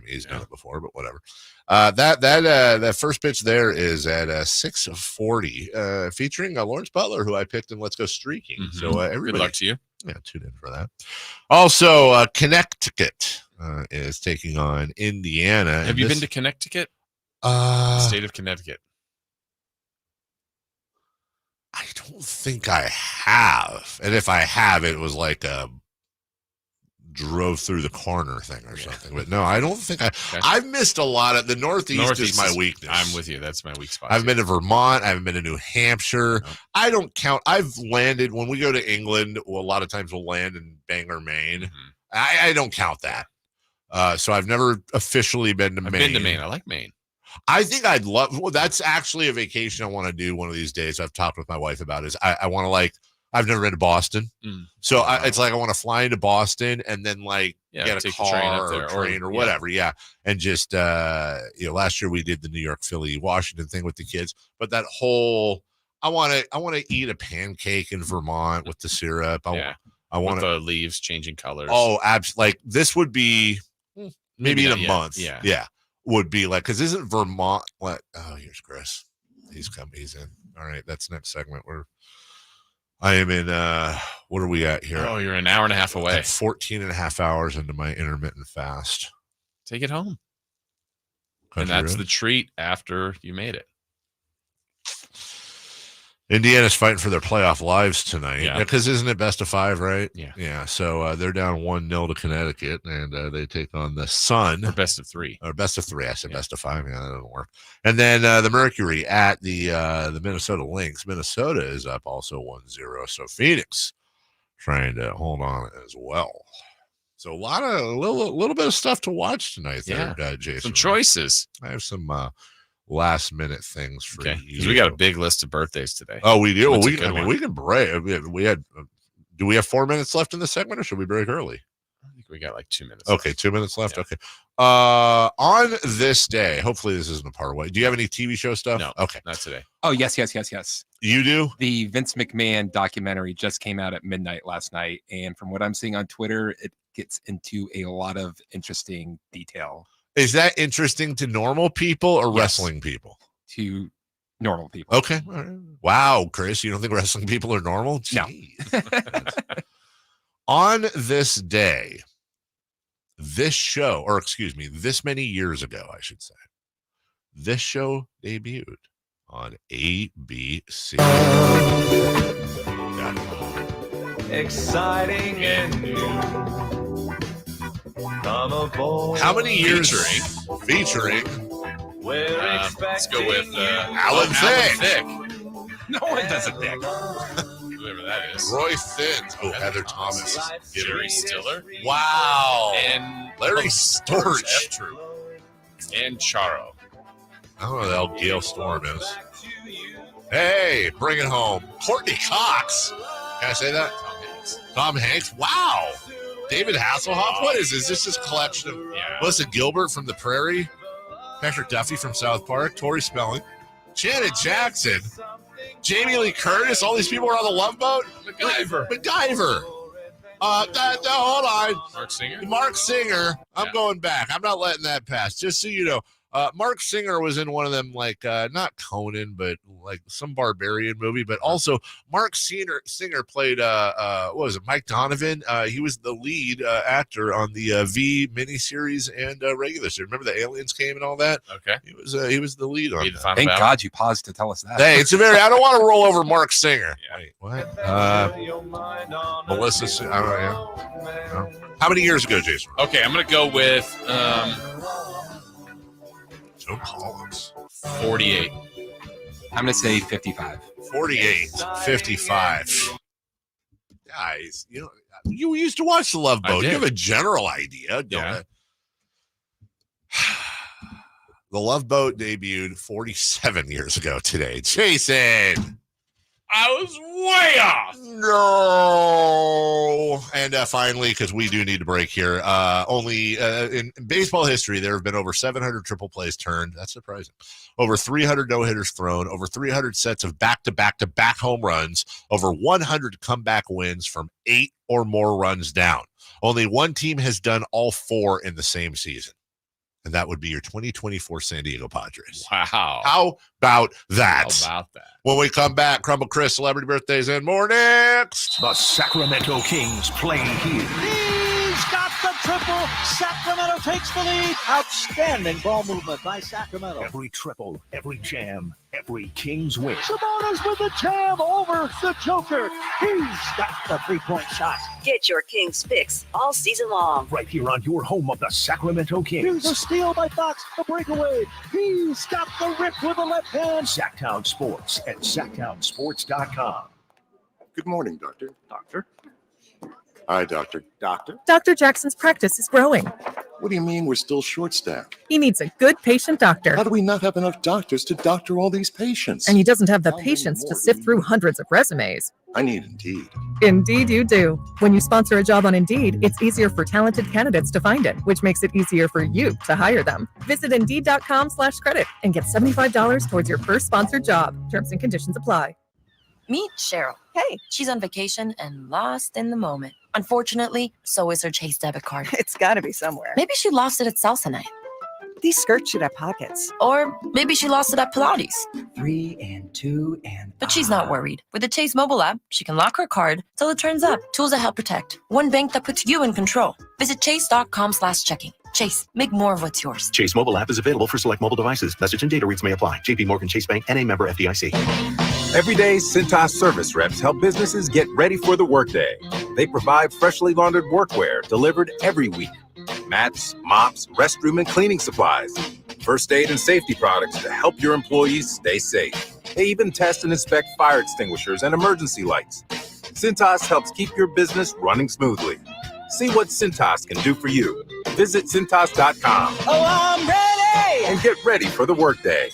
[SPEAKER 1] He's done it before, but whatever. That first pitch there is at 6:40, featuring Lawrence Butler, who I picked in Let's Go Streaking.
[SPEAKER 2] Mm-hmm.
[SPEAKER 1] So everybody,
[SPEAKER 2] good luck to you.
[SPEAKER 1] Yeah, tune in for that. Also, Connecticut is taking on Indiana.
[SPEAKER 2] Have you been to Connecticut? State of Connecticut.
[SPEAKER 1] I don't think I have. And if I have, it was like a drove through the corner thing or something. But no, I don't think I've missed a lot of the Northeast is my weakness.
[SPEAKER 2] I'm with you. That's my weak spot.
[SPEAKER 1] I've been to Vermont. I haven't been to New Hampshire. Nope. I don't count. I've landed when we go to England. Well, a lot of times we'll land in Bangor, Maine. Mm-hmm. I don't count that. So I've never officially been to Maine.
[SPEAKER 2] Been to Maine. I like Maine.
[SPEAKER 1] I think I'd love. Well, that's actually a vacation I want to do one of these days. I've talked with my wife about is I want to like. I've never been to Boston, so it's like I want to fly into Boston and then like get a car or train or whatever, and just last year we did the New York, Philly, Washington thing with the kids, but that whole I want to eat a pancake in Vermont with the syrup. I want
[SPEAKER 2] the leaves changing colors.
[SPEAKER 1] Oh, absolutely! Like this would be maybe in a month. Yeah, would be like because isn't Vermont like? Oh, here's Chris. He's in. All right, that's next segment. I am in, what are we at here?
[SPEAKER 2] Oh, you're an hour and a half away.
[SPEAKER 1] 14 and a half hours into my intermittent fast.
[SPEAKER 2] Take it home. And that's the treat after you made it.
[SPEAKER 1] Indiana's fighting for their playoff lives tonight.
[SPEAKER 2] Yeah.
[SPEAKER 1] Because isn't it best of 5, right?
[SPEAKER 2] Yeah.
[SPEAKER 1] Yeah. So they're down 1-0 to Connecticut, and they take on the Sun.
[SPEAKER 2] Or best of 3.
[SPEAKER 1] Or best of 3. I said best of 5. Yeah, that doesn't work. And then the Mercury at the Minnesota Lynx. Minnesota is up also 1-0. So Phoenix trying to hold on as well. So a little bit of stuff to watch tonight there, Jason.
[SPEAKER 2] Some choices.
[SPEAKER 1] I have some last minute things for you.
[SPEAKER 2] Because we got a big list of birthdays today.
[SPEAKER 1] Oh, we do. Well, we can break. We had. Do we have 4 minutes left in the segment, or should we break early?
[SPEAKER 2] I think we got like 2 minutes.
[SPEAKER 1] Okay, 2 minutes left. Yeah. Okay. On this day, hopefully this isn't a part way. Do you have any TV show stuff?
[SPEAKER 2] No.
[SPEAKER 1] Okay,
[SPEAKER 2] not today.
[SPEAKER 12] Oh yes.
[SPEAKER 1] You do?
[SPEAKER 12] The Vince McMahon documentary just came out at midnight last night, and from what I'm seeing on Twitter, it gets into a lot of interesting detail.
[SPEAKER 1] Is that interesting to normal people or wrestling people?
[SPEAKER 12] To normal people.
[SPEAKER 1] Okay. All right. Wow, Chris, you don't think wrestling people are normal? Jeez. No. On this day, this many years ago, I should say, this show debuted on ABC.
[SPEAKER 5] Exciting and new. Come aboard.
[SPEAKER 1] How many years featuring?
[SPEAKER 2] Let's go with
[SPEAKER 1] Alan Thicke.
[SPEAKER 12] No one does a Thicke.
[SPEAKER 2] Whoever that is.
[SPEAKER 1] Roy Finn. Oh, Heather Thomas.
[SPEAKER 2] Jerry Stiller.
[SPEAKER 1] Wow.
[SPEAKER 2] And
[SPEAKER 1] Larry Storch.
[SPEAKER 2] F-Troop. And Charo.
[SPEAKER 1] I don't know who the hell Gail Storm is. Hey, bring it home. Courtney Cox. Can I say that? Tom Hanks. Wow. David Hasselhoff. What is this? Is this collection of Melissa Gilbert from The Prairie, Patrick Duffy from South Park, Tori Spelling, Janet Jackson, Jamie Lee Curtis? All these people are on the Love Boat. MacGyver. Hold on. Mark Singer. I'm going back. I'm not letting that pass. Just so you know, Mark Singer was in one of them, like not Conan, but like some barbarian movie. But also, Mark Singer played what was it? Mike Donovan. He was the lead actor on the V miniseries and regular series. Remember the aliens came and all that?
[SPEAKER 2] Okay,
[SPEAKER 1] he was the lead on that.
[SPEAKER 12] Thank God you paused to tell us that.
[SPEAKER 1] Hey, it's I don't want to roll over Mark Singer. Wait, what? Melissa. I don't know. How many years ago, Jason?
[SPEAKER 2] Okay, I'm gonna go with
[SPEAKER 1] Joe Collins.
[SPEAKER 2] 48.
[SPEAKER 12] I'm going to say 55.
[SPEAKER 1] 48. 55. Guys, you used to watch The Love Boat. You have a general idea. Yeah. The Love Boat debuted 47 years ago today. Jason.
[SPEAKER 2] I was way off.
[SPEAKER 1] No. And finally, because we do need to break here, only in baseball history, there have been over 700 triple plays turned. That's surprising. Over 300 no-hitters thrown, over 300 sets of back-to-back-to-back home runs, over 100 comeback wins from 8 or more runs down. Only one team has done all 4 in the same season. And that would be your 2024 San Diego Padres.
[SPEAKER 2] Wow.
[SPEAKER 1] How about that?
[SPEAKER 2] How about that?
[SPEAKER 1] When we come back, Crumble Chris, celebrity birthdays, and more next.
[SPEAKER 6] The Sacramento Kings play here.
[SPEAKER 3] He's got the triple beautiful. Sacramento takes the lead. Outstanding ball movement by Sacramento.
[SPEAKER 6] Every triple, every jam, every Kings win.
[SPEAKER 3] Sabonis with the jam over the Joker. He's got the three-point shot.
[SPEAKER 11] Get your Kings fix all season long.
[SPEAKER 6] Right here on your home of the Sacramento Kings.
[SPEAKER 3] Here's a steal by Fox, the breakaway. He's got the rip with the left hand.
[SPEAKER 6] Sacktown Sports at sacktownsports.com.
[SPEAKER 4] Good morning, Doctor. Doctor? Hi, Doctor. Doctor?
[SPEAKER 7] Dr. Jackson's practice is growing.
[SPEAKER 4] What do you mean we're still short-staffed?
[SPEAKER 7] He needs a good patient doctor.
[SPEAKER 4] How do we not have enough doctors to doctor all these patients?
[SPEAKER 7] And he doesn't have the patience to sift through hundreds of resumes.
[SPEAKER 4] I need Indeed.
[SPEAKER 7] Indeed you do. When you sponsor a job on Indeed, it's easier for talented candidates to find it, which makes it easier for you to hire them. Visit Indeed.com/credit and get $75 towards your first sponsored job. Terms and conditions apply.
[SPEAKER 8] Meet Cheryl. Hey. She's on vacation and lost in the moment. Unfortunately, so is her Chase debit card.
[SPEAKER 15] It's got to be somewhere.
[SPEAKER 8] Maybe she lost it at salsa night.
[SPEAKER 15] These skirts should have pockets.
[SPEAKER 8] Or maybe she lost it at Pilates.
[SPEAKER 15] 3 and 2 and...
[SPEAKER 8] But she's not worried. With the Chase mobile app, she can lock her card till it turns up. Tools that help protect. One bank that puts you in control. Visit chase.com/checking. Chase, make more of what's yours.
[SPEAKER 24] Chase mobile app is available for select mobile devices. Message and data rates may apply. JP Morgan Chase Bank, N.A. member FDIC.
[SPEAKER 25] Every day, Cintas service reps help businesses get ready for the workday. They provide freshly laundered workwear delivered every week. Mats, mops, restroom and cleaning supplies. First aid and safety products to help your employees stay safe. They even test and inspect fire extinguishers and emergency lights. Cintas helps keep your business running smoothly. See what Cintas can do for you. Visit Cintas.com.
[SPEAKER 15] Oh, I'm ready!
[SPEAKER 25] And get ready for the workday.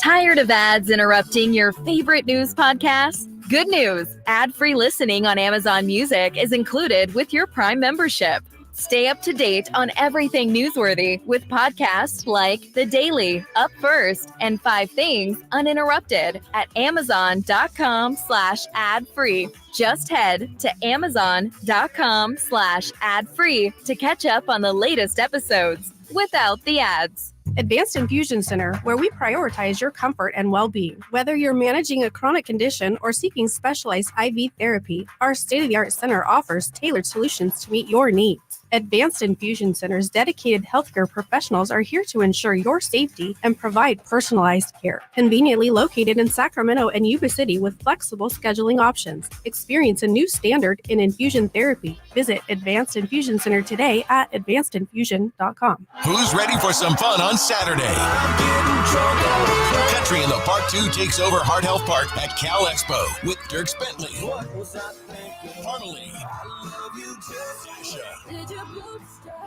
[SPEAKER 26] Tired of ads interrupting your favorite news podcasts? Good news! Ad-free listening on Amazon Music is included with your Prime membership. Stay up to date on everything newsworthy with podcasts like The Daily, Up First, and 5 Things Uninterrupted at Amazon.com/ad-free. Just head to Amazon.com/ad-free to catch up on the latest episodes without the ads.
[SPEAKER 27] Advanced Infusion Center, where we prioritize your comfort and well-being. Whether you're managing a chronic condition or seeking specialized IV therapy, our state-of-the-art center offers tailored solutions to meet your needs. Advanced Infusion Center's dedicated healthcare professionals are here to ensure your safety and provide personalized care. Conveniently located in Sacramento and Yuba City with flexible scheduling options. Experience a new standard in infusion therapy. Visit Advanced Infusion Center today at advancedinfusion.com.
[SPEAKER 9] Who's ready for some fun on Saturday? Country in the Park 2 takes over Heart Health Park at Cal Expo with Dirks Bentley, Harmony,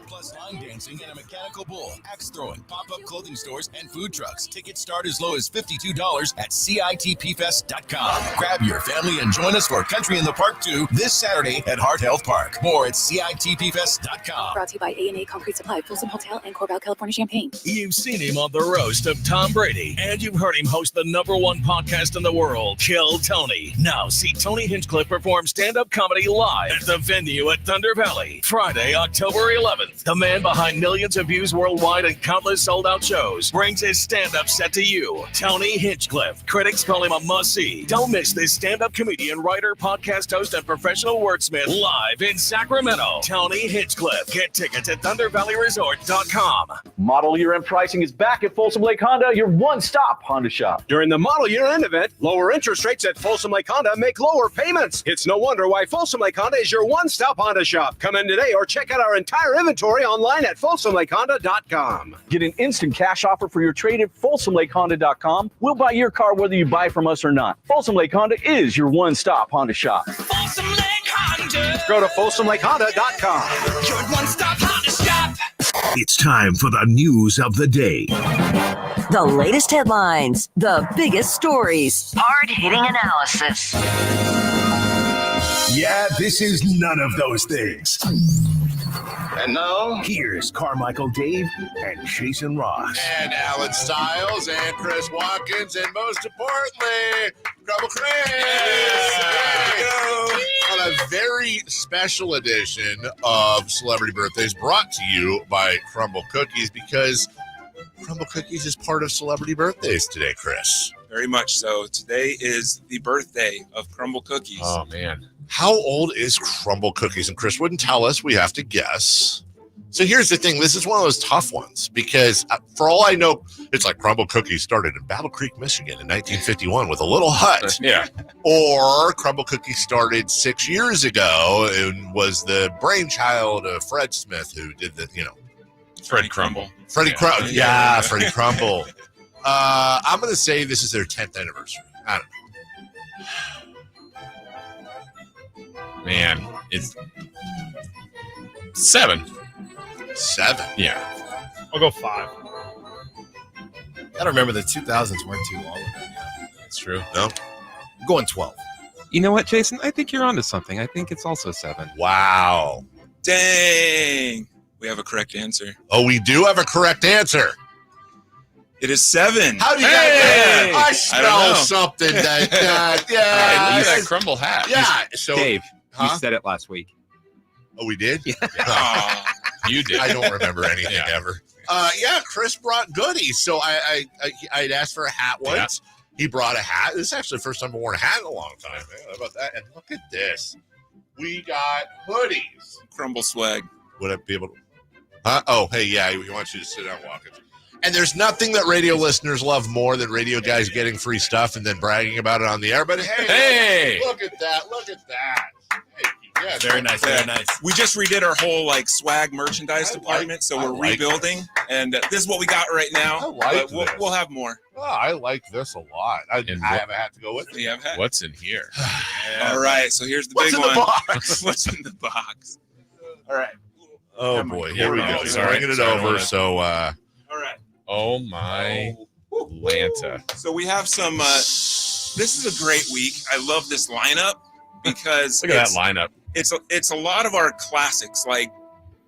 [SPEAKER 9] plus line dancing and a mechanical bull, axe throwing, pop-up clothing stores, and food trucks. Tickets start as low as $52 at CITPfest.com. Grab your family and join us for Country in the Park 2 this Saturday at Heart Health Park. More at CITPfest.com.
[SPEAKER 10] Brought to you by A&A Concrete Supply, Folsom Hotel, and Corbell, California Champaign.
[SPEAKER 29] You've seen him on the roast of Tom Brady, and you've heard him host the #1 podcast in the world, Kill Tony. Now see Tony Hinchcliffe perform stand-up comedy live at the venue at Thunder Valley, Friday, October 11th. The man behind millions of views worldwide and countless sold-out shows brings his stand-up set to you, Tony Hinchcliffe. Critics call him a must-see. Don't miss this stand-up comedian, writer, podcast host, and professional wordsmith live in Sacramento. Tony Hinchcliffe. Get tickets at ThunderValleyResort.com.
[SPEAKER 30] Model Year End pricing is back at Folsom Lake Honda, your one-stop Honda shop.
[SPEAKER 31] During the Model Year End event, lower interest rates at Folsom Lake Honda make lower payments. It's no wonder why Folsom Lake Honda is your one-stop Honda shop. Come in today or check out our entire inventory online at FolsomLakeHonda.com.
[SPEAKER 30] Get an instant cash offer for your trade at FolsomLakeHonda.com. We'll buy your car whether you buy from us or not. Folsom Lake Honda is your one-stop Honda shop.
[SPEAKER 9] Folsom Lake Honda.
[SPEAKER 31] Go to FolsomLakeHonda.com.
[SPEAKER 9] Your one-stop Honda shop.
[SPEAKER 6] It's time for the news of the day.
[SPEAKER 11] The latest headlines, the biggest stories, hard-hitting analysis.
[SPEAKER 6] Yeah, this is none of those things. And now, here's Carmichael Dave and Jason Ross.
[SPEAKER 1] And Alan Stiles and Chris Watkins, and most importantly, Crumble Cookies. On a very special edition of Celebrity Birthdays brought to you by Crumble Cookies, because Crumble Cookies is part of Celebrity Birthdays today, Chris.
[SPEAKER 32] Very much so. Today is the birthday of Crumble Cookies.
[SPEAKER 1] Oh, man. How old is Crumble Cookies? And Chris wouldn't tell us. We have to guess. So here's the thing. This is one of those tough ones because for all I know, it's like Crumble Cookies started in Battle Creek, Michigan in 1951 with a little hut.
[SPEAKER 2] Yeah.
[SPEAKER 1] Or Crumble Cookies started 6 years ago and was the brainchild of Fred Smith, who did the,
[SPEAKER 2] Freddie Crumble.
[SPEAKER 1] Freddie Crumble. Yeah, Freddie Crumble. I'm going to say this is their 10th anniversary. I don't know.
[SPEAKER 2] Man, it's 7.
[SPEAKER 1] 7?
[SPEAKER 2] Yeah.
[SPEAKER 13] I'll go 5.
[SPEAKER 14] I don't remember the 2000s weren't too long ago.
[SPEAKER 2] That's true.
[SPEAKER 1] No.
[SPEAKER 14] I'm going 12.
[SPEAKER 12] You know what, Jason? I think you're onto something. I think it's also 7.
[SPEAKER 1] Wow.
[SPEAKER 16] Dang. We have a correct answer.
[SPEAKER 1] Oh, we do have a correct answer.
[SPEAKER 16] It is 7.
[SPEAKER 1] How do you guys I smell something that
[SPEAKER 2] You said Crumble hat.
[SPEAKER 1] Yeah. So
[SPEAKER 12] Dave, you said it last week.
[SPEAKER 1] Oh, we did?
[SPEAKER 12] Yeah.
[SPEAKER 2] Oh, you did.
[SPEAKER 1] I don't remember anything ever. Chris brought goodies. So I'd asked for a hat once. Yeah. He brought a hat. This is actually the first time I've worn a hat in a long time. Man. How about that? And look at this. We got hoodies.
[SPEAKER 16] Crumble swag.
[SPEAKER 1] Would I be able to? Oh, hey, yeah. We want you to sit down walking. And there's nothing that radio listeners love more than radio guys getting free stuff and then bragging about it on the air. But hey, look at that. Look at that. Hey, yeah,
[SPEAKER 14] very nice. Very nice.
[SPEAKER 16] We just redid our whole swag merchandise department, so we're rebuilding, and this is what we got right now. But we'll have more.
[SPEAKER 1] Oh, I like this a lot. I have a hat to go with it.
[SPEAKER 16] You have a hat?
[SPEAKER 2] What's in here?
[SPEAKER 16] All right, so here's the
[SPEAKER 1] What's
[SPEAKER 16] big
[SPEAKER 1] in
[SPEAKER 16] one.
[SPEAKER 1] the box?
[SPEAKER 16] What's in the box? All right.
[SPEAKER 1] Oh boy, here we go. Bringing it over. So,
[SPEAKER 16] all right.
[SPEAKER 2] Oh my Lanta.
[SPEAKER 16] So we have some. This is a great week. I love this lineup because
[SPEAKER 2] look at that lineup.
[SPEAKER 16] It's a lot of our classics, like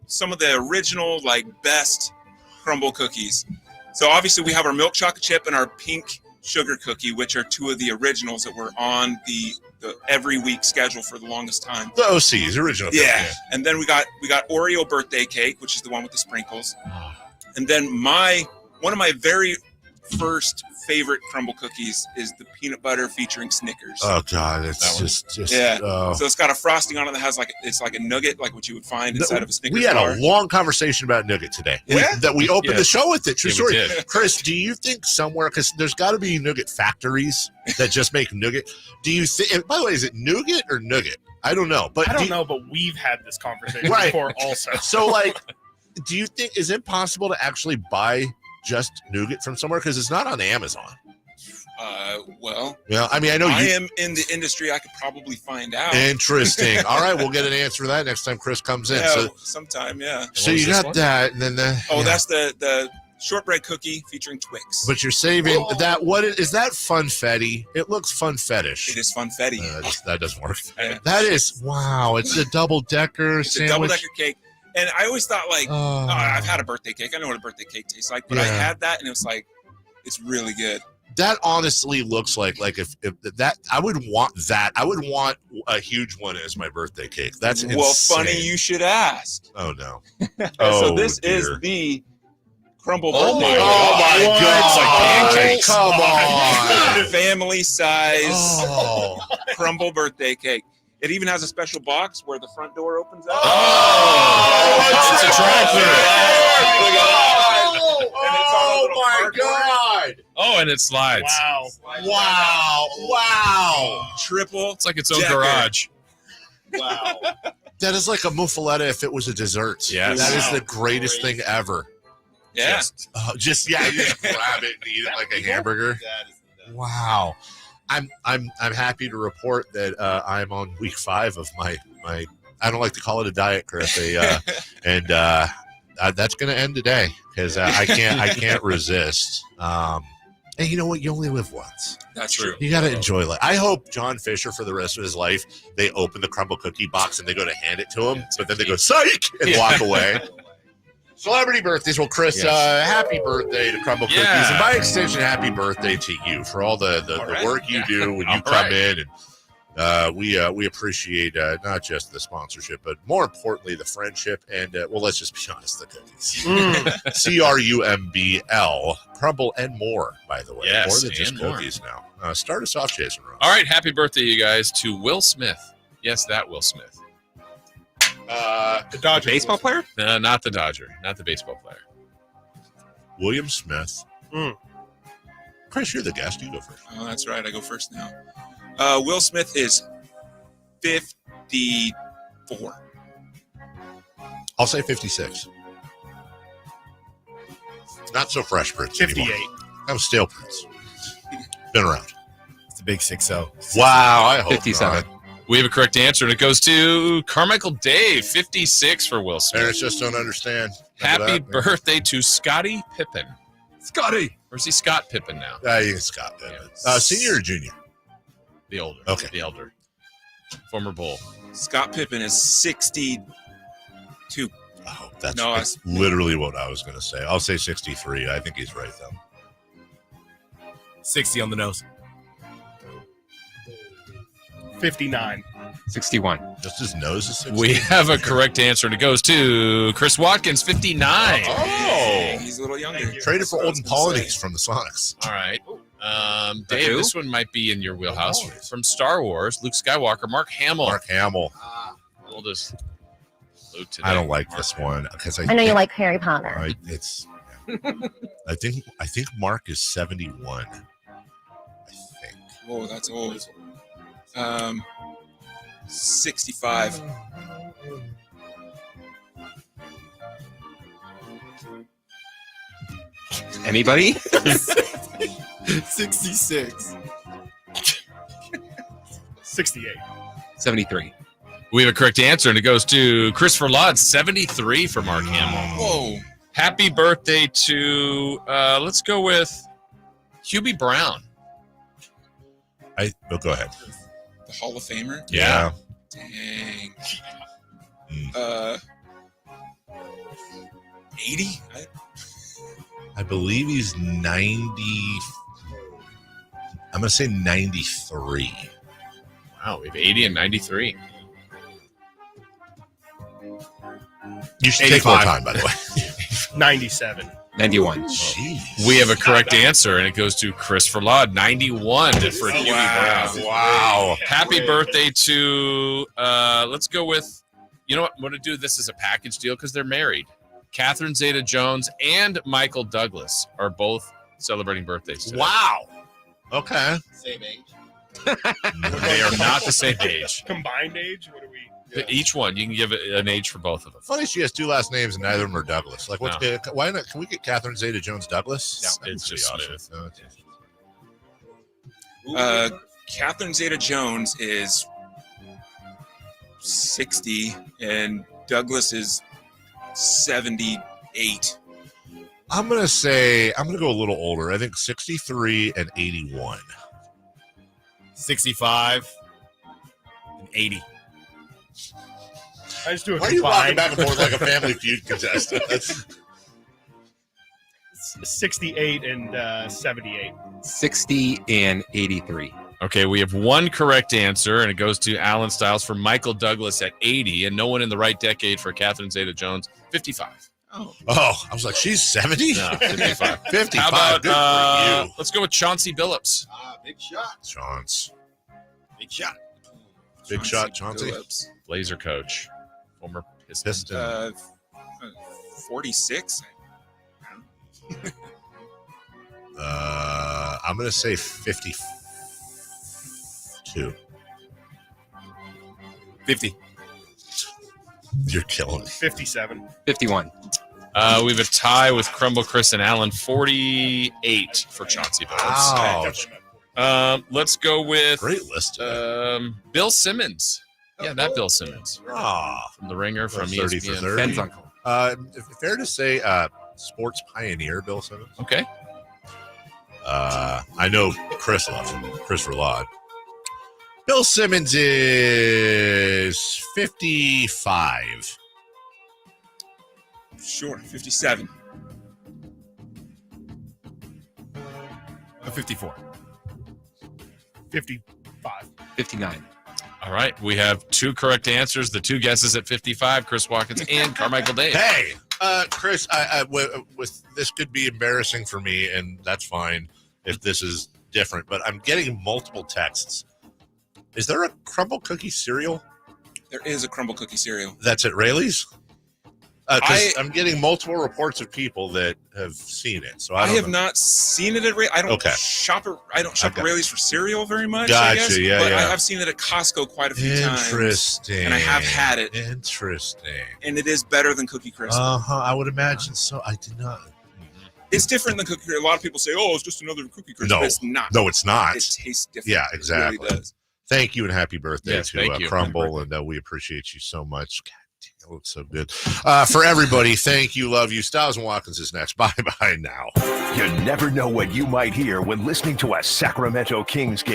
[SPEAKER 16] some of the original, best Crumble cookies. So obviously we have our milk chocolate chip and our pink sugar cookie, which are two of the originals that were on the every week schedule for the longest time.
[SPEAKER 1] The OCs, original.
[SPEAKER 16] Yeah. And then we got Oreo birthday cake, which is the one with the sprinkles. And then one of my very first favorite Crumble cookies is the peanut butter featuring Snickers.
[SPEAKER 1] Oh God, it's just
[SPEAKER 16] yeah. So it's got a frosting on it that has it's like a nugget, like what you would find inside of a Snickers
[SPEAKER 1] We had
[SPEAKER 16] bar.
[SPEAKER 1] a long conversation about nougat today.
[SPEAKER 16] Yeah?
[SPEAKER 1] We opened the show with it. True story.
[SPEAKER 2] we did.
[SPEAKER 1] Chris, do you think somewhere, because there's got to be nougat factories that just make nougat? Do you think? By the way, is it nougat or nougat? I don't know. But
[SPEAKER 13] I don't know, but we've had this conversation
[SPEAKER 1] Right.
[SPEAKER 13] before also.
[SPEAKER 1] So, do you think is it possible to actually buy just nougat from somewhere, because it's not on Amazon?
[SPEAKER 16] Well,
[SPEAKER 1] I mean, I know
[SPEAKER 16] I am in the industry. I could probably find out.
[SPEAKER 1] Interesting. All right, we'll get an answer to that next time Chris comes in.
[SPEAKER 16] Yeah,
[SPEAKER 1] So
[SPEAKER 16] sometime, yeah.
[SPEAKER 1] So you got that, and then
[SPEAKER 16] That's the shortbread cookie featuring Twix.
[SPEAKER 1] But you're saving that. What is that? Funfetti? It looks funfettish.
[SPEAKER 16] It is funfetti.
[SPEAKER 1] That doesn't work.
[SPEAKER 16] Yeah.
[SPEAKER 1] That is wow. It's a double decker
[SPEAKER 16] It's
[SPEAKER 1] sandwich.
[SPEAKER 16] a double decker cake. And I always thought I've had a birthday cake. I know what a birthday cake tastes like, but I
[SPEAKER 1] Yeah.
[SPEAKER 16] had that and it was it's really good.
[SPEAKER 1] That honestly looks like if that I would want that. I would want a huge one as my birthday cake. That's insane.
[SPEAKER 16] Well, funny you should ask.
[SPEAKER 1] Oh no.
[SPEAKER 16] So this is the Crumble birthday cake.
[SPEAKER 1] Oh my God!
[SPEAKER 16] It's like pancakes.
[SPEAKER 1] Come on.
[SPEAKER 16] Family size Crumble birthday cake. It even has a special box where the front door opens up.
[SPEAKER 1] It's
[SPEAKER 16] Oh
[SPEAKER 1] my God!
[SPEAKER 2] Oh, and it slides.
[SPEAKER 1] Wow!
[SPEAKER 16] Triple.
[SPEAKER 2] It's like its own
[SPEAKER 16] decker.
[SPEAKER 2] garage.
[SPEAKER 16] Wow.
[SPEAKER 1] That is like a muffaletta if it was a dessert.
[SPEAKER 2] Yes.
[SPEAKER 1] That is the greatest thing ever.
[SPEAKER 16] Yeah.
[SPEAKER 1] You just grab it and eat it like a hamburger. Wow. I'm happy to report that I'm on week 5 of my I don't like to call it a diet, Chris. And that's going to end today because I can't resist. And you know what? You only live once.
[SPEAKER 16] That's true.
[SPEAKER 1] You got to enjoy life. I hope John Fisher, for the rest of his life, they open the Crumble cookie box and they go to hand it to him, but then they go psych and walk away. Celebrity birthdays. Well, Chris, happy birthday to Crumble Cookies. And by extension, happy birthday to you for all the work you do when you come in. And we appreciate not just the sponsorship, but more importantly, the friendship. And, let's just be honest, the cookies. CRUMBL, Crumble and more, by the way.
[SPEAKER 2] Yes,
[SPEAKER 1] more than just
[SPEAKER 2] and more.
[SPEAKER 1] cookies now. Start us off, Jason Rose.
[SPEAKER 2] All right, happy birthday, you guys, to Will Smith. Yes, that Will Smith.
[SPEAKER 1] The
[SPEAKER 12] Dodger baseball player?
[SPEAKER 2] No, not the Dodger. Not the baseball player.
[SPEAKER 1] William Smith. Chris, you're the guest. You go first.
[SPEAKER 16] Oh, that's right. I go first now. Will Smith is 54.
[SPEAKER 1] I'll say 56. Not so fresh Prince
[SPEAKER 13] 58.
[SPEAKER 1] anymore. I'm stale Prince. Been around.
[SPEAKER 14] It's a big 6-0.
[SPEAKER 1] Wow, I hope
[SPEAKER 12] 57.
[SPEAKER 1] not.
[SPEAKER 2] We have a correct answer, and it goes to Carmichael Dave, 56 for Will Smith.
[SPEAKER 1] Parents just don't understand.
[SPEAKER 2] Happy birthday to Scottie Pippen.
[SPEAKER 12] Scotty.
[SPEAKER 2] Or is he Scott Pippen now?
[SPEAKER 1] You can Scott Pippen. Senior or junior?
[SPEAKER 2] The older.
[SPEAKER 1] Okay.
[SPEAKER 2] The elder. Former Bull.
[SPEAKER 16] Scott Pippen is 62.
[SPEAKER 1] Oh, that's
[SPEAKER 16] No,
[SPEAKER 1] literally what I was going to say. I'll say 63. I think he's right, though.
[SPEAKER 14] 60 on the nose.
[SPEAKER 13] 59.
[SPEAKER 12] 61.
[SPEAKER 1] Just his nose is 60.
[SPEAKER 2] We have a correct answer, and it goes to Chris Watkins, 59.
[SPEAKER 1] Oh.
[SPEAKER 16] He's a little younger.
[SPEAKER 1] Traded for Olden Polynese from the Sonics.
[SPEAKER 2] All right. Dave, this one might be in your wheelhouse. From Star Wars, Luke Skywalker, Mark Hamill.
[SPEAKER 1] Mark Hamill.
[SPEAKER 2] Oldest Luke today.
[SPEAKER 1] I don't like this one because
[SPEAKER 3] I know you like Harry Potter.
[SPEAKER 1] I think Mark is 71.
[SPEAKER 16] Whoa, that's old. 65.
[SPEAKER 12] Anybody?
[SPEAKER 14] 66.
[SPEAKER 13] 68.
[SPEAKER 12] 73.
[SPEAKER 2] We have a correct answer, and it goes to Christopher Laud, 73 for Mark Hamill.
[SPEAKER 16] Whoa.
[SPEAKER 2] Happy birthday to, let's go with Hubie Brown.
[SPEAKER 1] Go ahead.
[SPEAKER 16] The Hall of Famer?
[SPEAKER 1] Yeah.
[SPEAKER 16] Dang. 80?
[SPEAKER 1] I believe he's 90. I'm going to say 93.
[SPEAKER 2] Wow, we have 80 and 93.
[SPEAKER 1] You should take more time, by the way.
[SPEAKER 13] 97.
[SPEAKER 12] 91.
[SPEAKER 1] Jeez.
[SPEAKER 2] We have a correct answer, and it goes to Christopher Laud, 91 for Hubie Brown.
[SPEAKER 1] Wow.
[SPEAKER 2] Happy birthday to, let's go with, you know what, I'm going to do this as a package deal because they're married. Catherine Zeta-Jones and Michael Douglas are both celebrating birthdays today.
[SPEAKER 1] Wow. Okay.
[SPEAKER 14] Same age.
[SPEAKER 2] They are not the same age.
[SPEAKER 13] Combined age? What are we?
[SPEAKER 2] Each one, you can give it an age for both of them.
[SPEAKER 1] Funny she has two last names and neither of them are Douglas. Like, what's
[SPEAKER 2] No.
[SPEAKER 1] why not? Can we get Catherine Zeta-Jones Douglas?
[SPEAKER 2] No, it's just smooth.
[SPEAKER 16] Catherine Zeta-Jones is 60, and Douglas is 78.
[SPEAKER 1] I'm going to go a little older. I think 63 and 81.
[SPEAKER 14] 65 and 80.
[SPEAKER 13] I just do a
[SPEAKER 1] Why are you walking
[SPEAKER 13] combined.
[SPEAKER 1] back and forth like a Family Feud contestant? That's
[SPEAKER 13] 68 and 78.
[SPEAKER 12] 60 and 83.
[SPEAKER 2] Okay, we have one correct answer, and it goes to Alan Stiles for Michael Douglas at 80, and no one in the right decade for Catherine Zeta-Jones, 55.
[SPEAKER 16] Oh,
[SPEAKER 1] I was like, she's 70?
[SPEAKER 2] No, 55.
[SPEAKER 1] 55.
[SPEAKER 2] How about,
[SPEAKER 1] Good for you.
[SPEAKER 2] let's go with Chauncey Billups.
[SPEAKER 14] Big shot.
[SPEAKER 1] Chauncey.
[SPEAKER 14] Big shot.
[SPEAKER 1] Big shot, Chauncey.
[SPEAKER 16] Phillips.
[SPEAKER 2] Blazer coach, former Piston.
[SPEAKER 16] 46.
[SPEAKER 1] I'm going to say 52.
[SPEAKER 14] 50.
[SPEAKER 1] You're killing me.
[SPEAKER 13] 57.
[SPEAKER 12] 51.
[SPEAKER 2] We have a tie with Crumble, Chris, and Allen, 48 for Chauncey Billups.
[SPEAKER 1] Wow.
[SPEAKER 2] Let's go with
[SPEAKER 1] Great list.
[SPEAKER 2] Bill Simmons. Yeah, that Bill Simmons. From The Ringer, from
[SPEAKER 1] 30 for
[SPEAKER 2] ESPN.
[SPEAKER 1] 30.
[SPEAKER 12] Ben's uncle.
[SPEAKER 1] Fair to say sports pioneer Bill Simmons.
[SPEAKER 2] Okay.
[SPEAKER 1] I know Chris loves him. Chris Laud. Bill Simmons is 55.
[SPEAKER 16] Sure, 57.
[SPEAKER 14] 54.
[SPEAKER 13] 55.
[SPEAKER 12] 59.
[SPEAKER 2] All right. We have two correct answers. The two guesses at 55, Chris Watkins and Carmichael Dave.
[SPEAKER 1] Hey, Chris, with this could be embarrassing for me, and that's fine if this is different, but I'm getting multiple texts. Is there a Crumble Cookie cereal?
[SPEAKER 16] There is a Crumble Cookie cereal.
[SPEAKER 1] That's at Rayleigh's? 'Cause I'm getting multiple reports of people that have seen it. So I have
[SPEAKER 16] not seen it at Rayleigh's. I don't shop at Rayleigh's for cereal very much. I guess,
[SPEAKER 1] Gotcha.
[SPEAKER 16] but
[SPEAKER 1] Yeah.
[SPEAKER 16] I have seen it at Costco quite a few times.
[SPEAKER 1] Interesting.
[SPEAKER 16] And I have had it.
[SPEAKER 1] Interesting.
[SPEAKER 16] And it is better than Cookie Crisp.
[SPEAKER 1] I would imagine so. I did not.
[SPEAKER 16] It's different than Cookie Crisp. A lot of people say, "Oh, it's just another Cookie Crisp."
[SPEAKER 1] No,
[SPEAKER 16] But it's not.
[SPEAKER 1] No, it's not.
[SPEAKER 16] It tastes different.
[SPEAKER 1] Yeah, exactly.
[SPEAKER 16] It really does.
[SPEAKER 1] Thank you and happy birthday
[SPEAKER 2] Yes, thank
[SPEAKER 1] to
[SPEAKER 2] you.
[SPEAKER 1] Crumble, and we appreciate you so much. God damn, it looks so good. For everybody, thank you, love you. Styles and Watkins is next. Bye now.
[SPEAKER 6] You never know what you might hear when listening to a Sacramento Kings game.